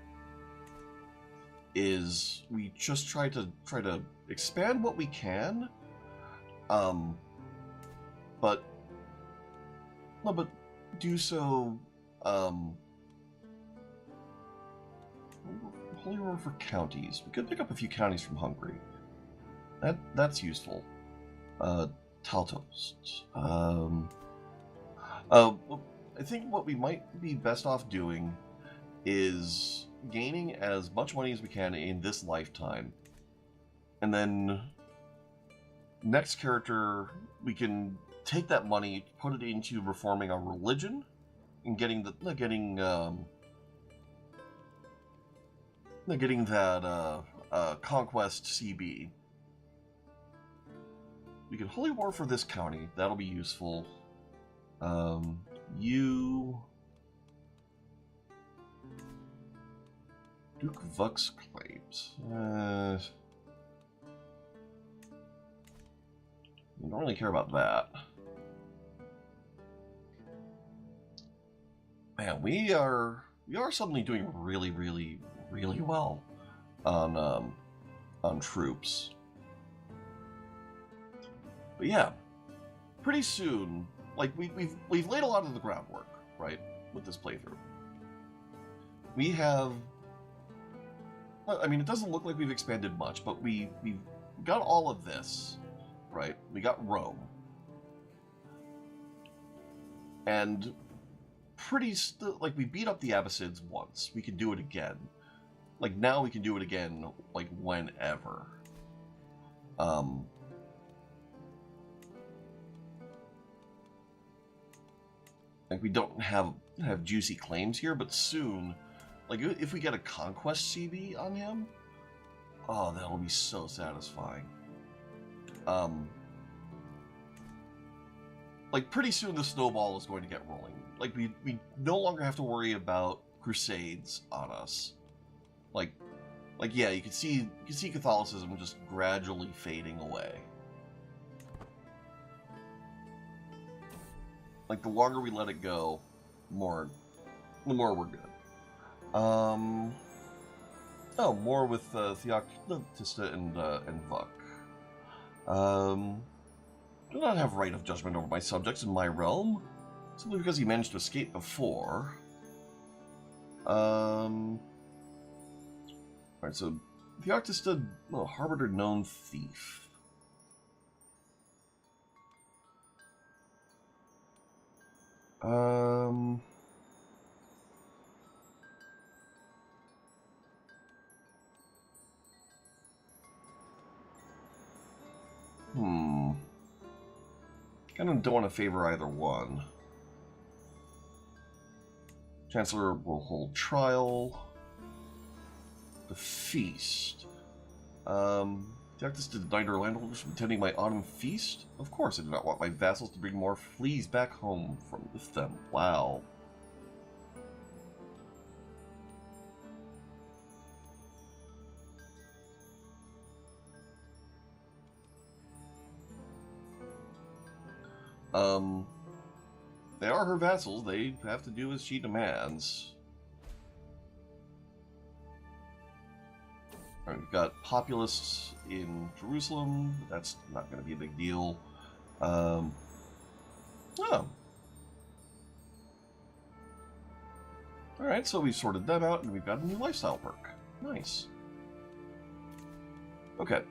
is we just try to expand what we can, but do so holy war for counties. We could pick up a few counties from Hungary. That's useful. Taltos. I think what we might be best off doing is gaining as much money as we can in this lifetime, and then next character we can take that money, put it into reforming our religion, and getting that conquest CB. We can holy war for this county. That'll be useful. You Duke Vux claims. We don't really care about that. Man, we are suddenly doing really, really, really well on troops. But yeah, pretty soon, like we've laid a lot of the groundwork, right, with this playthrough. We have, I mean, it doesn't look like we've expanded much, but we've got all of this, right? We got Rome, and like we beat up the Abbasids once. We can do it again. Like now we can do it again, like whenever. Like we don't have juicy claims here, but soon, like if we get a conquest CB on him, oh, that'll be so satisfying. Like pretty soon the snowball is going to get rolling. Like we no longer have to worry about crusades on us. Like yeah, you can see Catholicism just gradually fading away. Like the longer we let it go, the more we're good. Oh, more with Theoctista and Vuck. Do not have right of judgment over my subjects in my realm, simply because he managed to escape before. Alright, so Theoctista harbored a known thief. Kind of don't want to favor either one. Chancellor will hold trial. The feast. Theoctista denied her landholders from attending my autumn feast? Of course I do not want my vassals to bring more fleas back home with them. Wow. They are her vassals. They have to do as she demands. Alright, we've got populists in Jerusalem. That's not going to be a big deal. Oh. Alright, so we've sorted them out, and we've got a new lifestyle perk. Nice. Okay.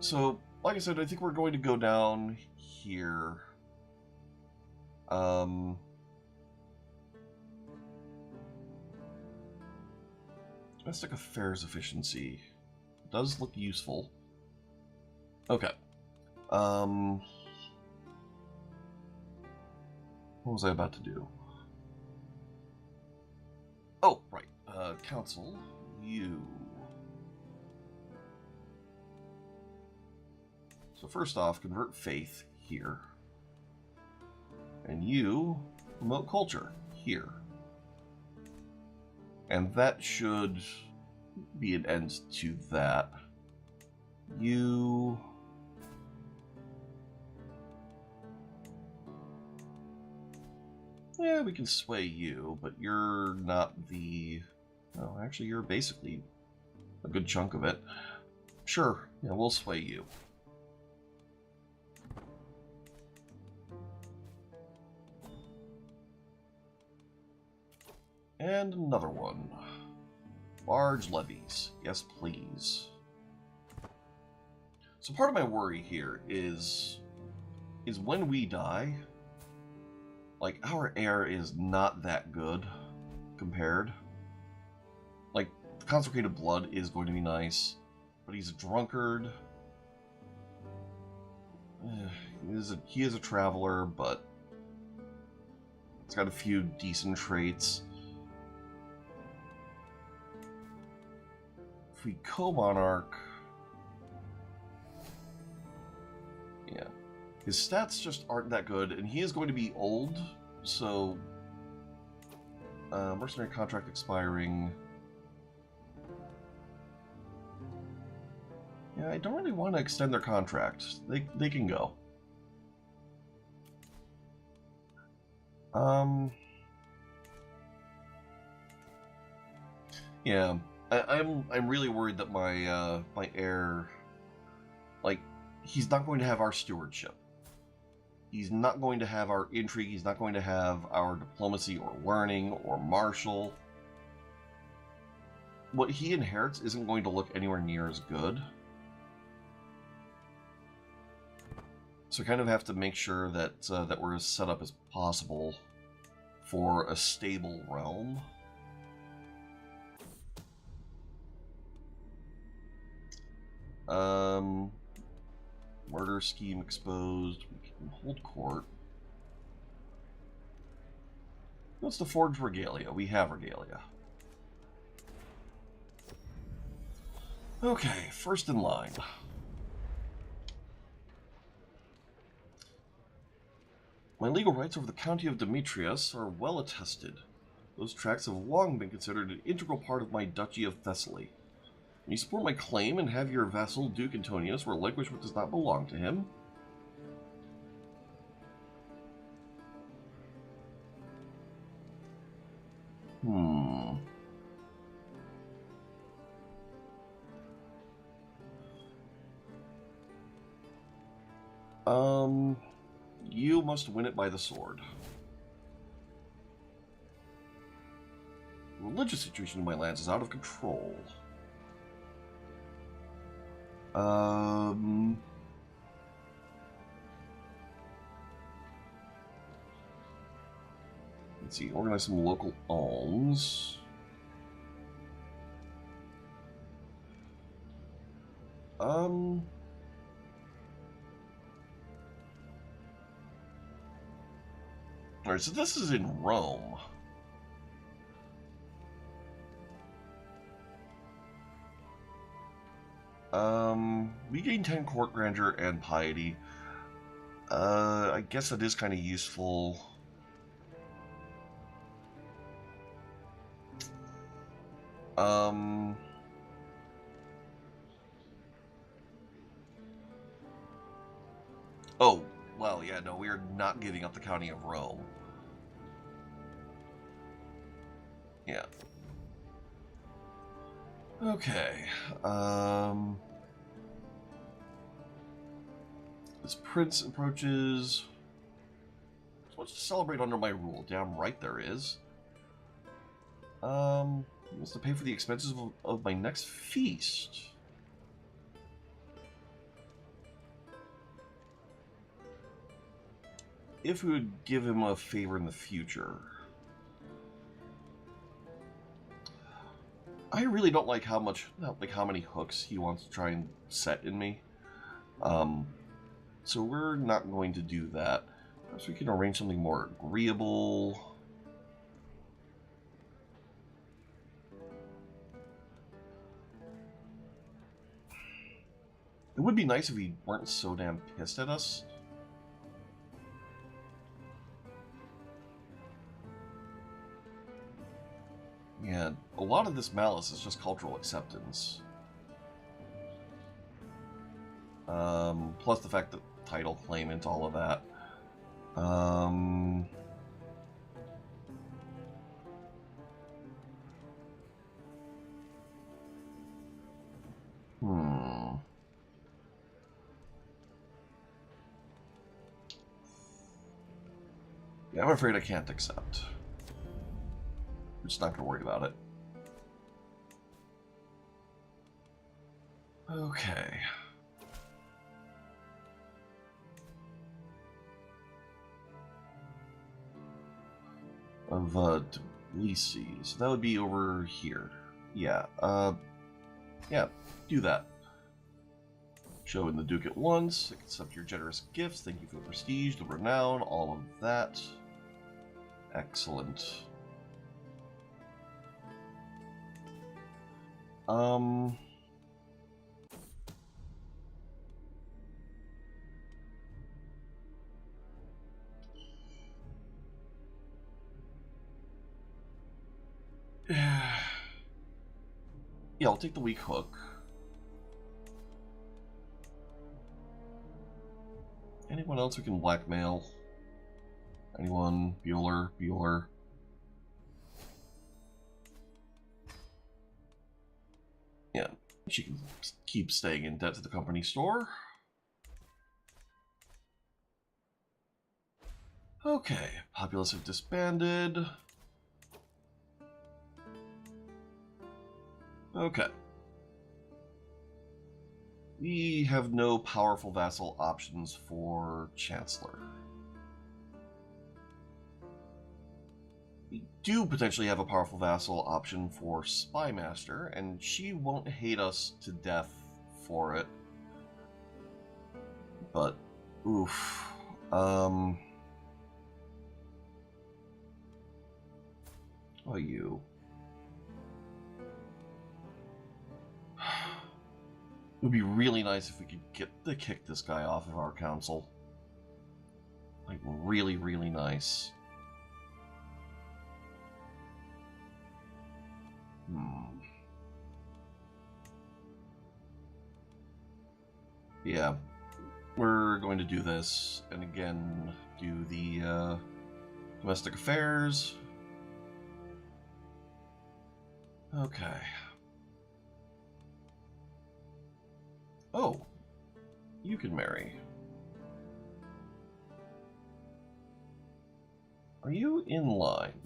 So, like I said, I think we're going to go down here. Domestic affairs efficiency does look useful. Okay. What was I about to do? Oh, right. Council, you. So first off, convert faith here. And you promote culture here. And that should be an end to that. You... Yeah, we can sway you, but you're not the... No, actually, you're basically a good chunk of it. Sure, yeah, we'll sway you. And another one. Large levies. Yes, please. So part of my worry here is when we die, like, our heir is not that good compared. Like, consecrated blood is going to be nice, but he's a drunkard. He is a traveler, but he's got a few decent traits. If we co-monarch... Yeah. His stats just aren't that good, and he is going to be old, so... mercenary contract expiring... Yeah, I don't really want to extend their contract. They can go. Yeah, I'm really worried that my my heir, like, he's not going to have our stewardship. He's not going to have our intrigue. He's not going to have our diplomacy or learning or martial. What he inherits isn't going to look anywhere near as good. So we kind of have to make sure that that we're as set up as possible for a stable realm. Murder scheme exposed. We can hold court. What's the forged regalia? We have regalia. Okay, first in line. My legal rights over the county of Demetrius are well attested. Those tracts have long been considered an integral part of my duchy of Thessaly. When you support my claim and have your vassal Duke Antonius relinquish what does not belong to him, You must win it by the sword. The religious situation in my lands is out of control. Let's see, organize some local alms. Alright, so this is in Rome. We gain 10 court grandeur and piety. I guess that is kind of useful. Oh, well, yeah, no, we are not giving up the county of Rome. Yeah. Okay, this prince approaches. So what's to celebrate under my rule? Damn right there is. He wants to pay for the expenses of my next feast. If we would give him a favor in the future. I really don't like how many hooks he wants to try and set in me. So we're not going to do that. Perhaps we can arrange something more agreeable. It would be nice if he weren't so damn pissed at us. Yeah, a lot of this malice is just cultural acceptance. Plus the fact that title claimant, all of that. Yeah, I'm afraid I can't accept. I'm just not going to worry about it. Okay. Of, Tbilisi. So that would be over here. Yeah, yeah, do that. Show in the Duke at once. Accept your generous gifts. Thank you for the prestige, the renown, all of that. Excellent. Yeah, I'll take the weak hook. Anyone else who can blackmail? Anyone? Bueller? Bueller? Yeah, she can keep staying in debt to the company store. Okay, populace have disbanded. Okay. We have no powerful vassal options for Chancellor. We do potentially have a powerful vassal option for Spymaster, and she won't hate us to death for it. But, oof. Oh, you. It would be really nice if we could get to kick this guy off of our council. Like, really, really nice. Yeah. We're going to do this, and again, do the, domestic affairs. Okay. Oh, you can marry. Are you in line?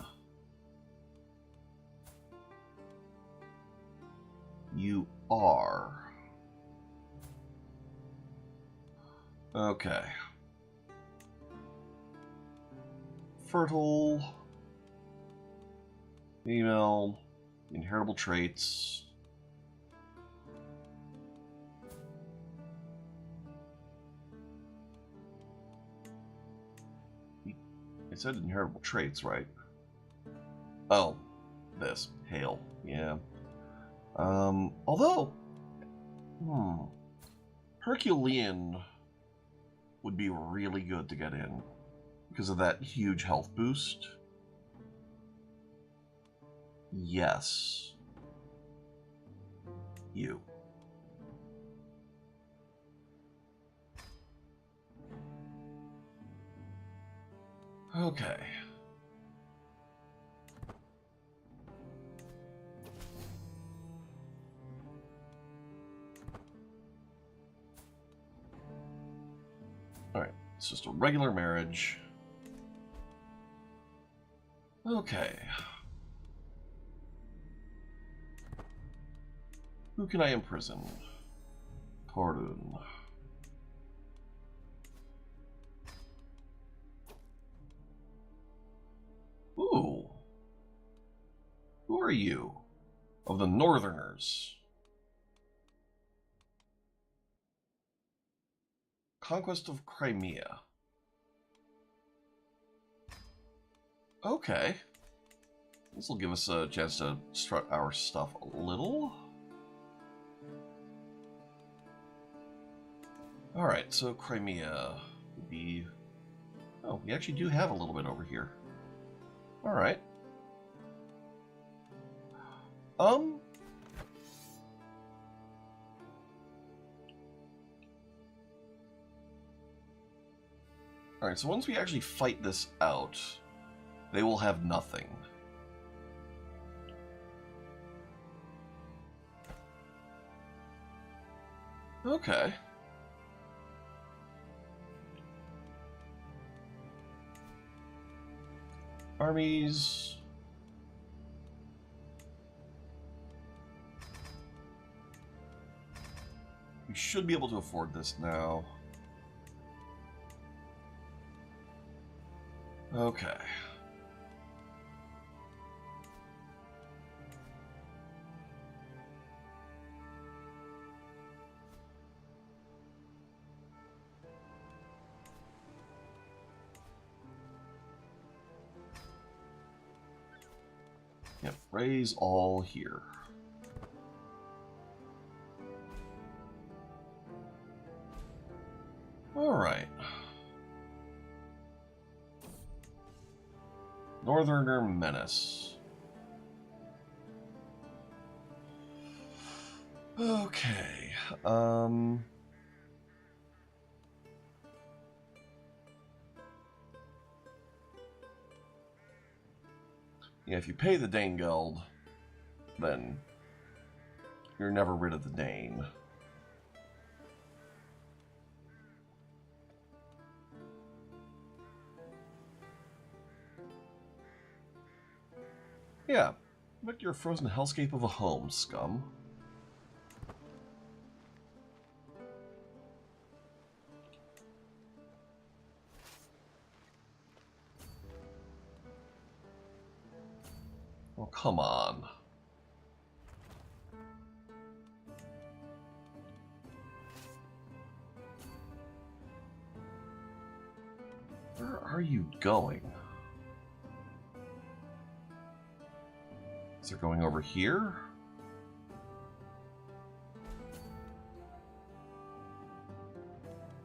You are. Okay. Fertile. Female. Inheritable traits. It said inheritable traits, right? Oh, this. Hail. Yeah. Although... Herculean would be really good to get in because of that huge health boost. Yes. You. Okay. Alright, it's just a regular marriage. Okay. Who can I imprison? Pardon. Ooh. Who are you? Of the Northerners. Conquest of Crimea. Okay. This will give us a chance to strut our stuff a little. Alright, so Crimea would be... Oh, we actually do have a little bit over here. Alright. Alright, so once we actually fight this out, they will have nothing. Okay. Armies... We should be able to afford this now. Okay. Yep, raise all here. Alright. Northerner Menace. Okay. Yeah, if you pay the Dane Guild, then you're never rid of the Dane. Yeah, but you're a frozen hellscape of a home, scum. Oh, come on. Where are you going? Is it going over here?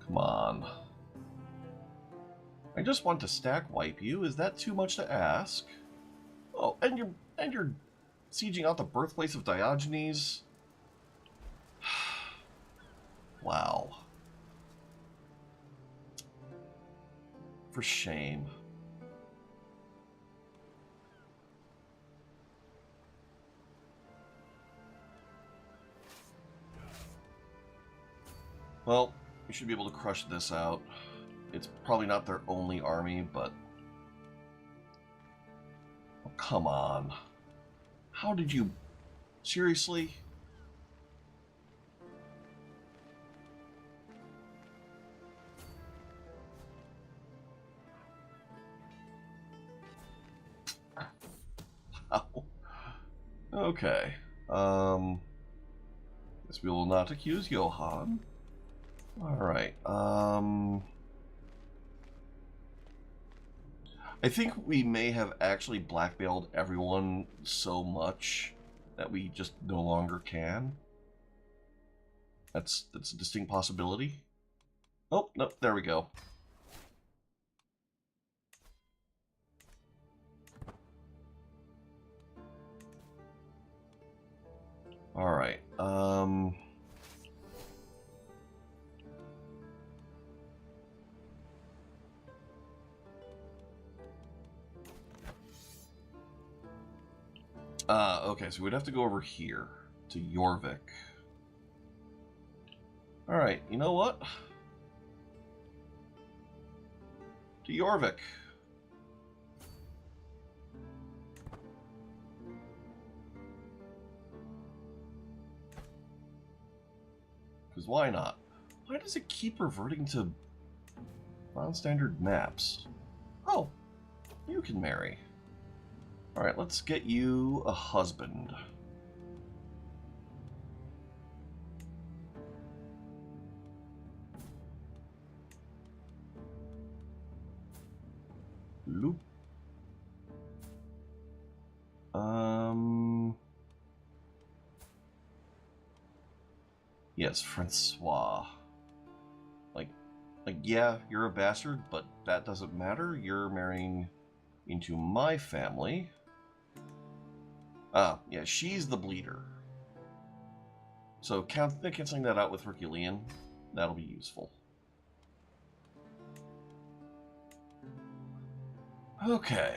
Come on. I just want to stack wipe you. Is that too much to ask? Oh, and you're sieging out the birthplace of Diogenes? Wow. For shame. Well, we should be able to crush this out. It's probably not their only army, but come on. How did you... Seriously? Wow. Okay. Guess we will not accuse Johann. Alright, I think we may have actually blackmailed everyone so much that we just no longer can. That's a distinct possibility. Oh, no, there we go. Alright, okay, so we'd have to go over here to Jorvik. Alright, you know what? To Jorvik. Because why not? Why does it keep reverting to non-standard maps? Oh, you can marry. Alright, let's get you a husband. Loop. Yes, Francois. Like, yeah, you're a bastard, but that doesn't matter. You're marrying into my family. Yeah, she's the bleeder. So canceling that out with Herculean, that'll be useful. Okay.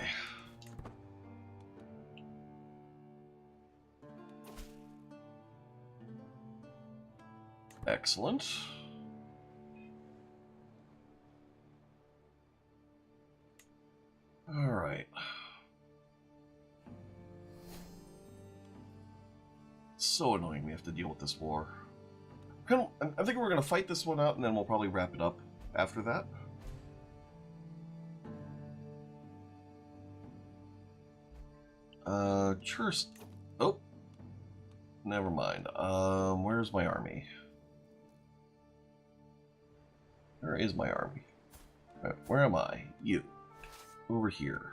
Excellent. Alright. It's so annoying we have to deal with this war. I think we're going to fight this one out and then we'll probably wrap it up after that. Church. Oh. Never mind. Where's my army? Where is my army? Where am I? You. Over here.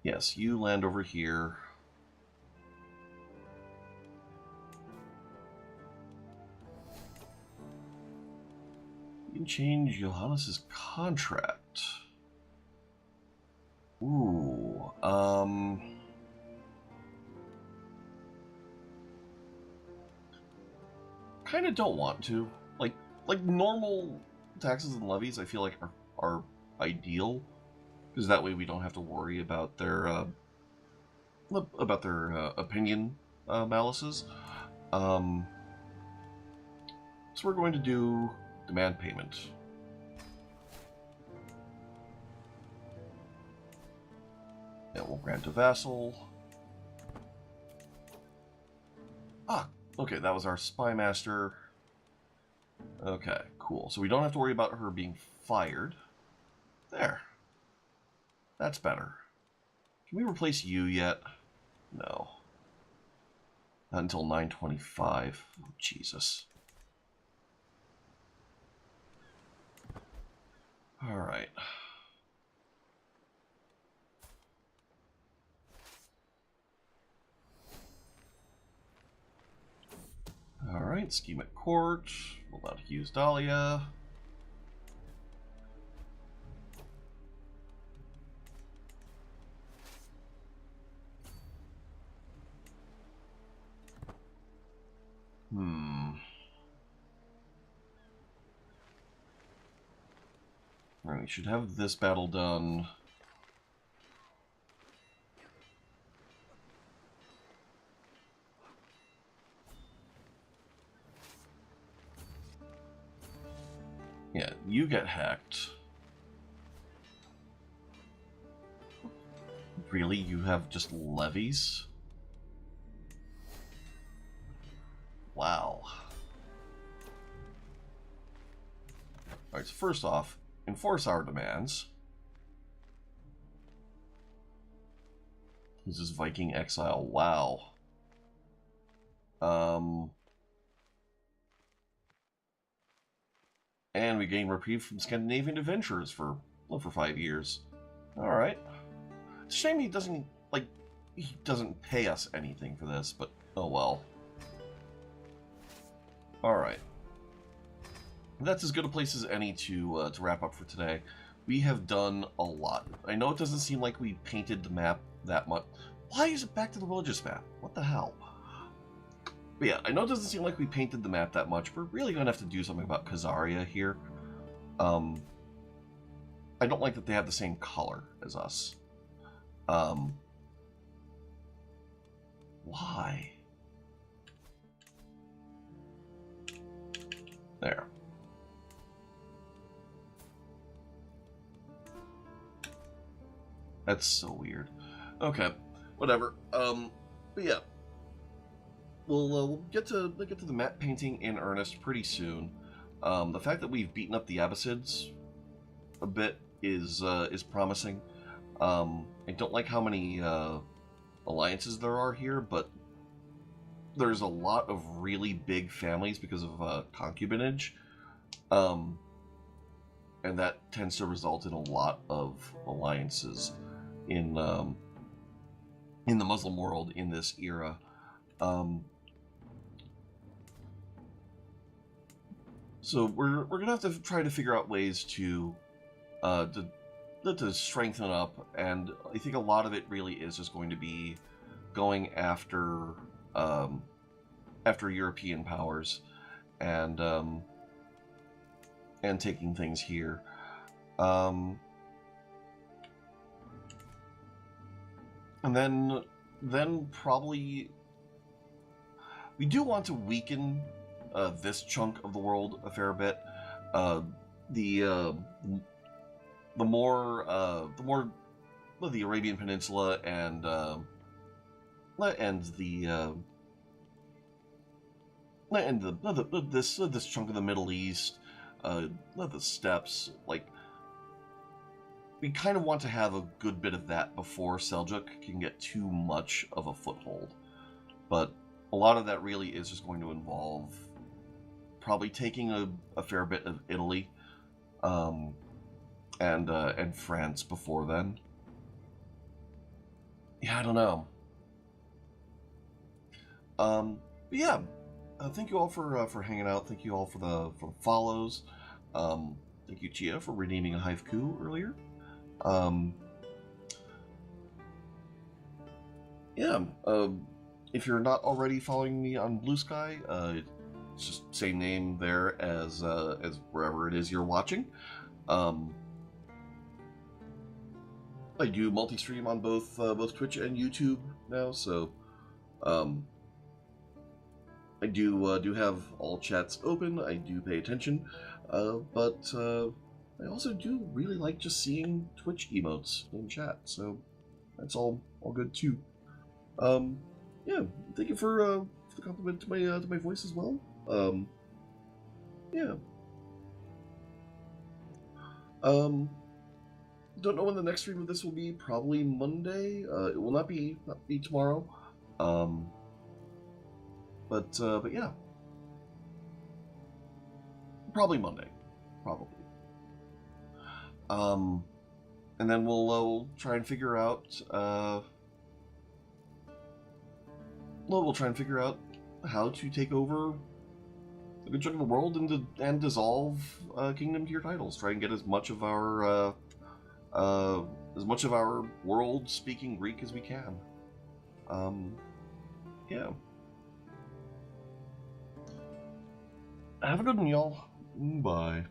Yes, you land over here. You can change Johannes's contract. Ooh, kind of don't want to. Like normal taxes and levies, I feel like are ideal, because that way we don't have to worry about their opinion malices. So we're going to do demand payment. And we'll grant a vassal. Ah, okay, that was our spy master. Okay, cool. So we don't have to worry about her being fired. There. That's better. Can we replace you yet? No. Not until 925. Oh, Jesus. Alright. Alright, scheme at court. We'll not use Dahlia. Alright, we should have this battle done. Yeah, you get hacked. Really? You have just levies? Wow. Alright, so first off, enforce our demands. This is Viking Exile. Wow. And we gain reprieve from Scandinavian adventurers for 5 years. Alright. It's a shame he doesn't, like, he doesn't pay us anything for this, but oh well. Alright. That's as good a place as any to wrap up for today. We have done a lot. I know it doesn't seem like we painted the map that much. Why is it back to the religious map? What the hell? But yeah, I know it doesn't seem like we painted the map that much. We're really going to have to do something about Khazaria here. I don't like that they have the same color as us. Why? There. That's so weird. Okay, whatever. But yeah, we'll get to the map painting in earnest pretty soon. The fact that we've beaten up the Abbasids a bit is promising. I don't like how many alliances there are here, but there's a lot of really big families because of concubinage, and that tends to result in a lot of alliances in the Muslim world in this era. So we're gonna have to try to figure out ways to strengthen up, and I think a lot of it really is just going to be going after European powers and taking things here. And then probably we do want to weaken this chunk of the world a fair bit. The more the Arabian Peninsula and this chunk of the Middle East, the steppes, like, we kind of want to have a good bit of that before Seljuk can get too much of a foothold. But a lot of that really is just going to involve probably taking a fair bit of Italy, and France before then. Yeah, I don't know. But yeah, thank you all for hanging out. Thank you all for the follows. Thank you, Chia, for redeeming a Hive coup earlier. Yeah. If you're not already following me on Blue Sky, it's just same name there as wherever it is you're watching. I do multi-stream on both Twitch and YouTube now, so I do have all chats open. I do pay attention, but I also do really like just seeing Twitch emotes in chat, so that's all good too. Yeah, thank you for the compliment to my voice as well. Yeah. Don't know when the next stream of this will be. Probably Monday. It will not be tomorrow. But yeah. Probably Monday. Probably. And then we'll try and figure out. We'll try and figure out how to take over a good chunk of the world and dissolve kingdom tier titles. Try and get as much of our world speaking Greek as we can. Yeah. Have a good one, y'all. Bye.